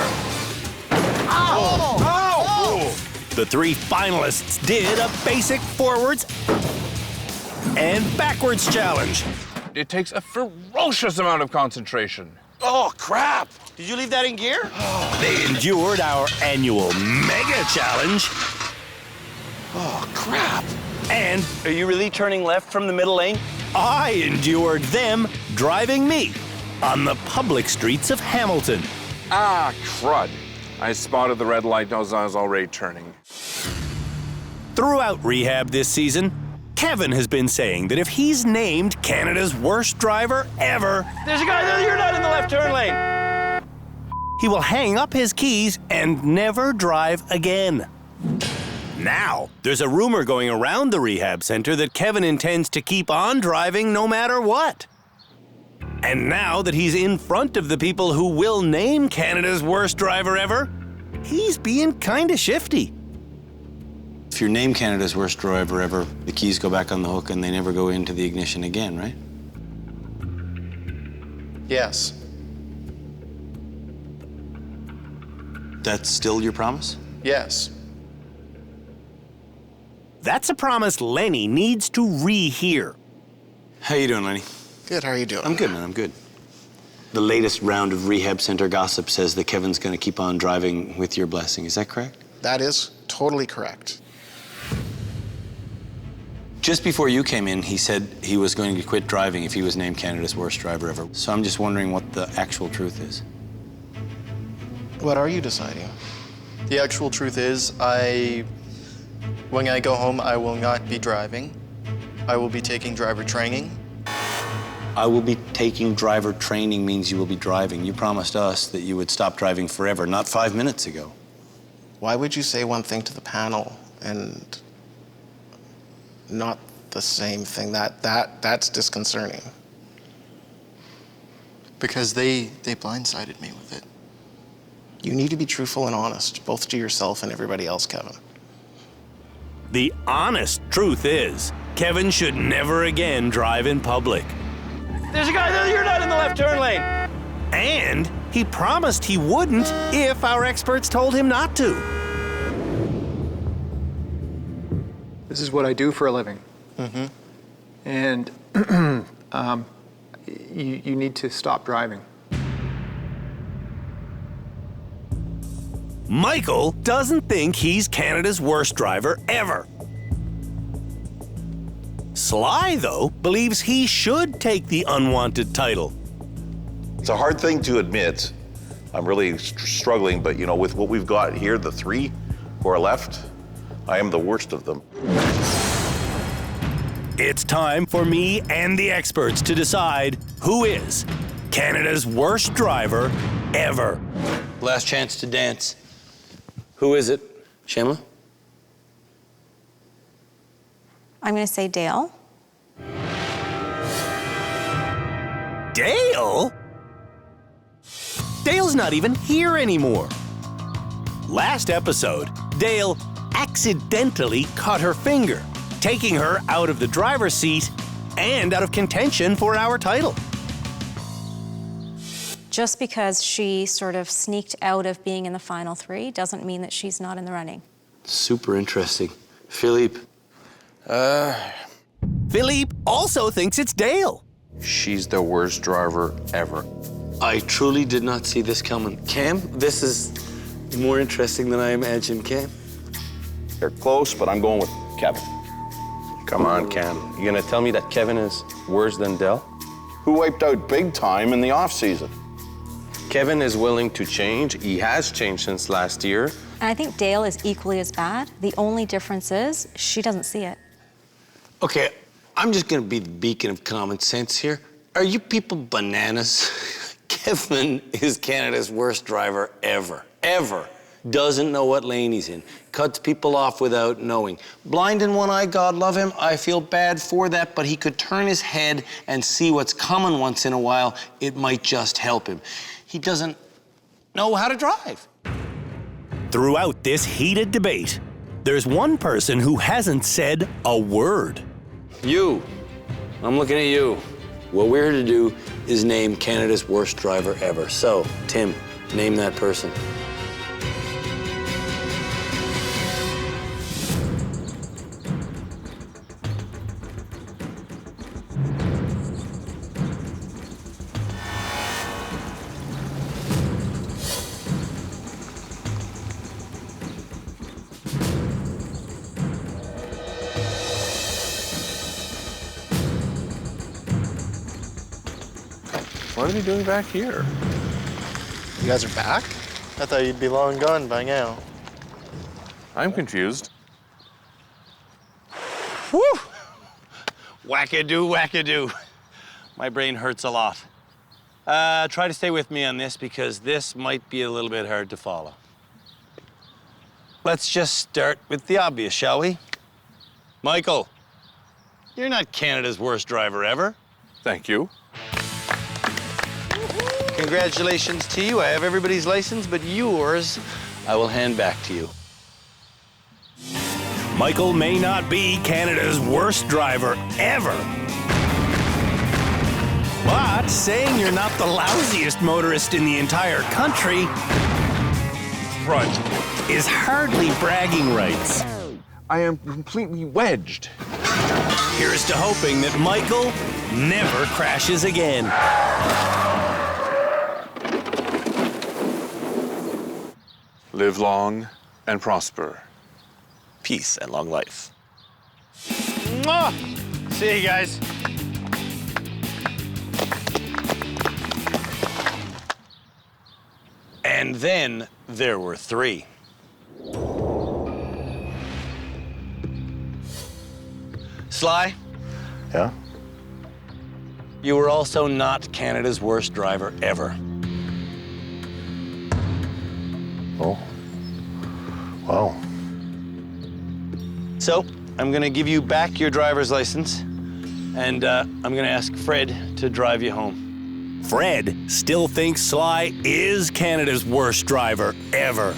Ow! Oh! The three finalists did a basic forwards and backwards challenge. It takes a ferocious amount of concentration. Oh, crap! Did you leave that in gear? They endured our annual mega challenge. Oh, crap! And are you really turning left from the middle lane? I endured them driving me on the public streets of Hamilton. Ah, crud. I spotted the red light as I was already turning. Throughout rehab this season, Kevin has been saying that if he's named Canada's worst driver ever, There's a guy there, you're not in the left turn lane. he will hang up his keys and never drive again. Now, there's a rumor going around the rehab center that Kevin intends to keep on driving no matter what. And now that he's in front of the people who will name Canada's worst driver ever, he's being kinda shifty. If you're named Canada's worst driver ever, the keys go back on the hook and they never go into the ignition again, right? Yes. That's still your promise? Yes. That's a promise Lenny needs to rehear. How you doing, Lenny? Good, how are you doing? I'm good, man, I'm good. The latest round of rehab center gossip says that Kevin's gonna keep on driving with your blessing. Is that correct? That is totally correct. Just before you came in, he said he was going to quit driving if he was named Canada's worst driver ever. So I'm just wondering what the actual truth is. What are you deciding? The actual truth is, when I go home, I will not be driving. I will be taking driver training. I will be taking driver training means you will be driving. You promised us that you would stop driving forever, not 5 minutes ago. Why would you say one thing to the panel and not the same thing? That's disconcerting. Because they blindsided me with it. You need to be truthful and honest, both to yourself and everybody else, Kevin. The honest truth is, Kevin should never again drive in public. There's a guy there, you're not in the left turn lane. And he promised he wouldn't if our experts told him not to. This is what I do for a living. Mm-hmm. And you need to stop driving. Michael doesn't think he's Canada's worst driver ever. Sly, though, believes he should take the unwanted title. It's a hard thing to admit. I'm really struggling, but you know, with what we've got here, the three who are left, I am the worst of them. It's time for me and the experts to decide who is Canada's worst driver ever. Last chance to dance. Who is it? Shamla? I'm going to say Dale. Dale? Dale's not even here anymore. Last episode, Dale accidentally cut her finger, taking her out of the driver's seat and out of contention for our title. Just because she sort of sneaked out of being in the final three doesn't mean that she's not in the running. Super interesting. Philippe. Philippe also thinks it's Dale. She's the worst driver ever. I truly did not see this coming. Cam, this is more interesting than I imagined, Cam. They're close, but I'm going with Kevin. Come on, Cam. You gonna tell me that Kevin is worse than Dell? Who wiped out big time in the off-season? Kevin is willing to change. He has changed since last year. And I think Dale is equally as bad. The only difference is she doesn't see it. Okay, I'm just gonna be the beacon of common sense here. Are you people bananas? Kevin is Canada's worst driver ever. Doesn't know what lane he's in. Cuts people off without knowing. Blind in one eye, God love him. I feel bad for that, but he could turn his head and see what's coming once in a while. It might just help him. He doesn't know how to drive. Throughout this heated debate, there's one person who hasn't said a word. You. I'm looking at you. What we're here to do is name Canada's worst driver ever. So, Tim, name that person. What are they doing back here? You guys are back? I thought you'd be long gone by now. I'm confused. Whew! Wackadoo, wackadoo. My brain hurts a lot. Try to stay with me on this because this might be a little bit hard to follow. Let's just start with the obvious, shall we? Michael, you're not Canada's worst driver ever. Thank you. Congratulations to you. I have everybody's license, but yours I will hand back to you. Michael may not be Canada's worst driver ever. But saying you're not the lousiest motorist in the entire country is hardly bragging rights. I am completely wedged. Here's to hoping that Michael never crashes again. Live long and prosper. Peace and long life. Mwah! See you guys. And then there were three. Sly? Yeah? You were also not Canada's worst driver ever. Oh. Wow. So, I'm gonna give you back your driver's license, and I'm gonna ask Fred to drive you home. Fred still thinks Sly is Canada's worst driver ever.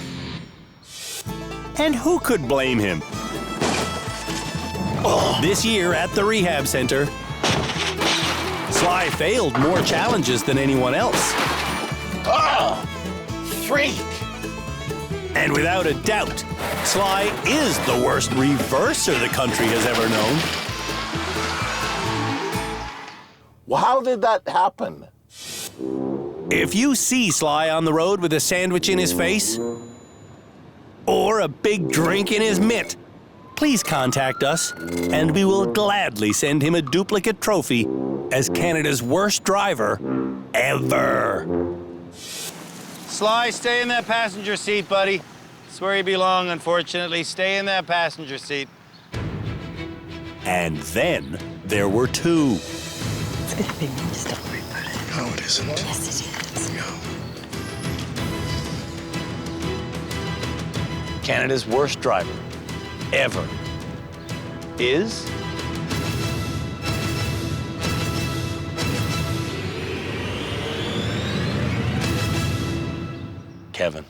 And who could blame him? This year at the rehab center, Sly failed more challenges than anyone else. Oh, freak! And without a doubt, Sly is the worst reverser the country has ever known. Well, how did that happen? If you see Sly on the road with a sandwich in his face or a big drink in his mitt, please contact us and we will gladly send him a duplicate trophy as Canada's worst driver ever. Sly, stay in that passenger seat, buddy. It's where you belong, unfortunately. Stay in that passenger seat. And then there were two. It's gonna be me, just don't worry about it. No, it isn't. Yes, it is. No. Canada's worst driver ever is... Kevin.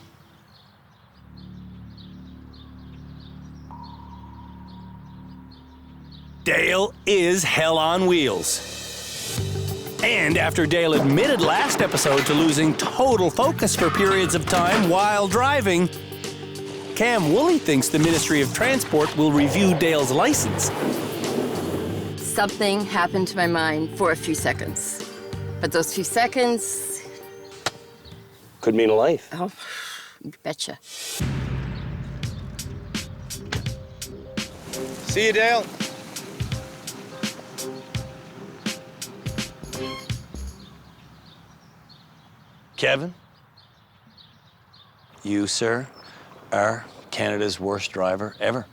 Dale is hell on wheels. And after Dale admitted last episode to losing total focus for periods of time while driving, Cam Woolley thinks the Ministry of Transport will review Dale's license. something happened to my mind for a few seconds. But those few seconds... Could mean a life. Oh, you betcha. See you, Dale. Kevin, you, sir, are Canada's worst driver ever.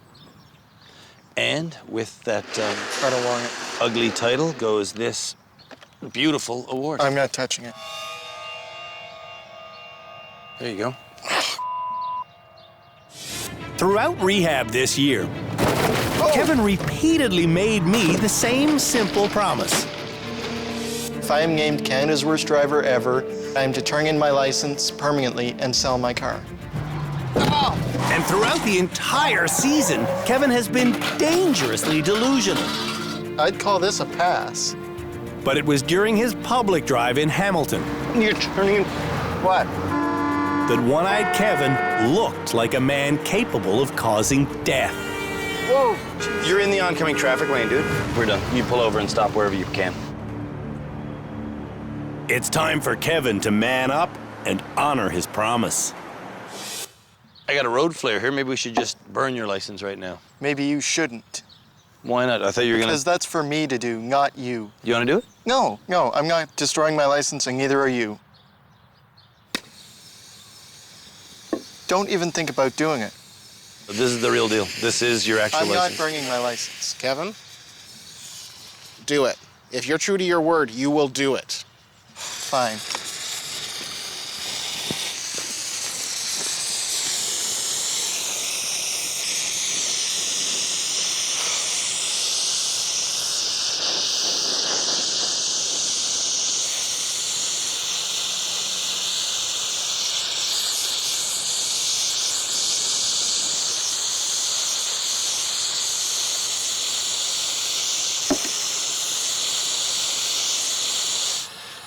And with that I don't want it. ugly title goes this beautiful award. I'm not touching it. There you go. Throughout rehab this year, Kevin repeatedly made me the same simple promise. If I am named Canada's worst driver ever, I am to turn in my license permanently and sell my car. And throughout the entire season, Kevin has been dangerously delusional. I'd call this a pass. But it was during his public drive in Hamilton You're turning in what? that one-eyed Kevin looked like a man capable of causing death. Whoa! You're in the oncoming traffic lane, dude. We're done. You pull over and stop wherever you can. It's time for Kevin to man up and honor his promise. I got a road flare here. Maybe we should just burn your license right now. Maybe you shouldn't. Why not? I thought you were gonna... Because that's for me to do, not you. You wanna do it? No, I'm not destroying my license and neither are you. Don't even think about doing it. This is the real deal. This is your actual license. I'm not bringing my license. Kevin, do it. If you're true to your word, you will do it. Fine.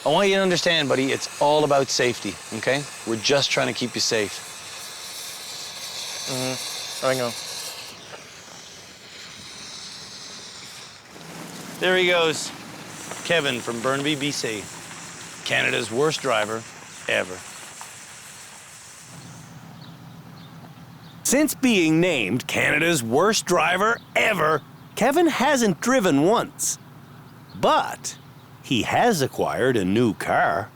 I want you to understand, buddy, it's all about safety, okay? We're just trying to keep you safe. I know. There he goes. Kevin from Burnaby, BC. Canada's worst driver ever. Since being named Canada's worst driver ever, Kevin hasn't driven once. But he has acquired a new car.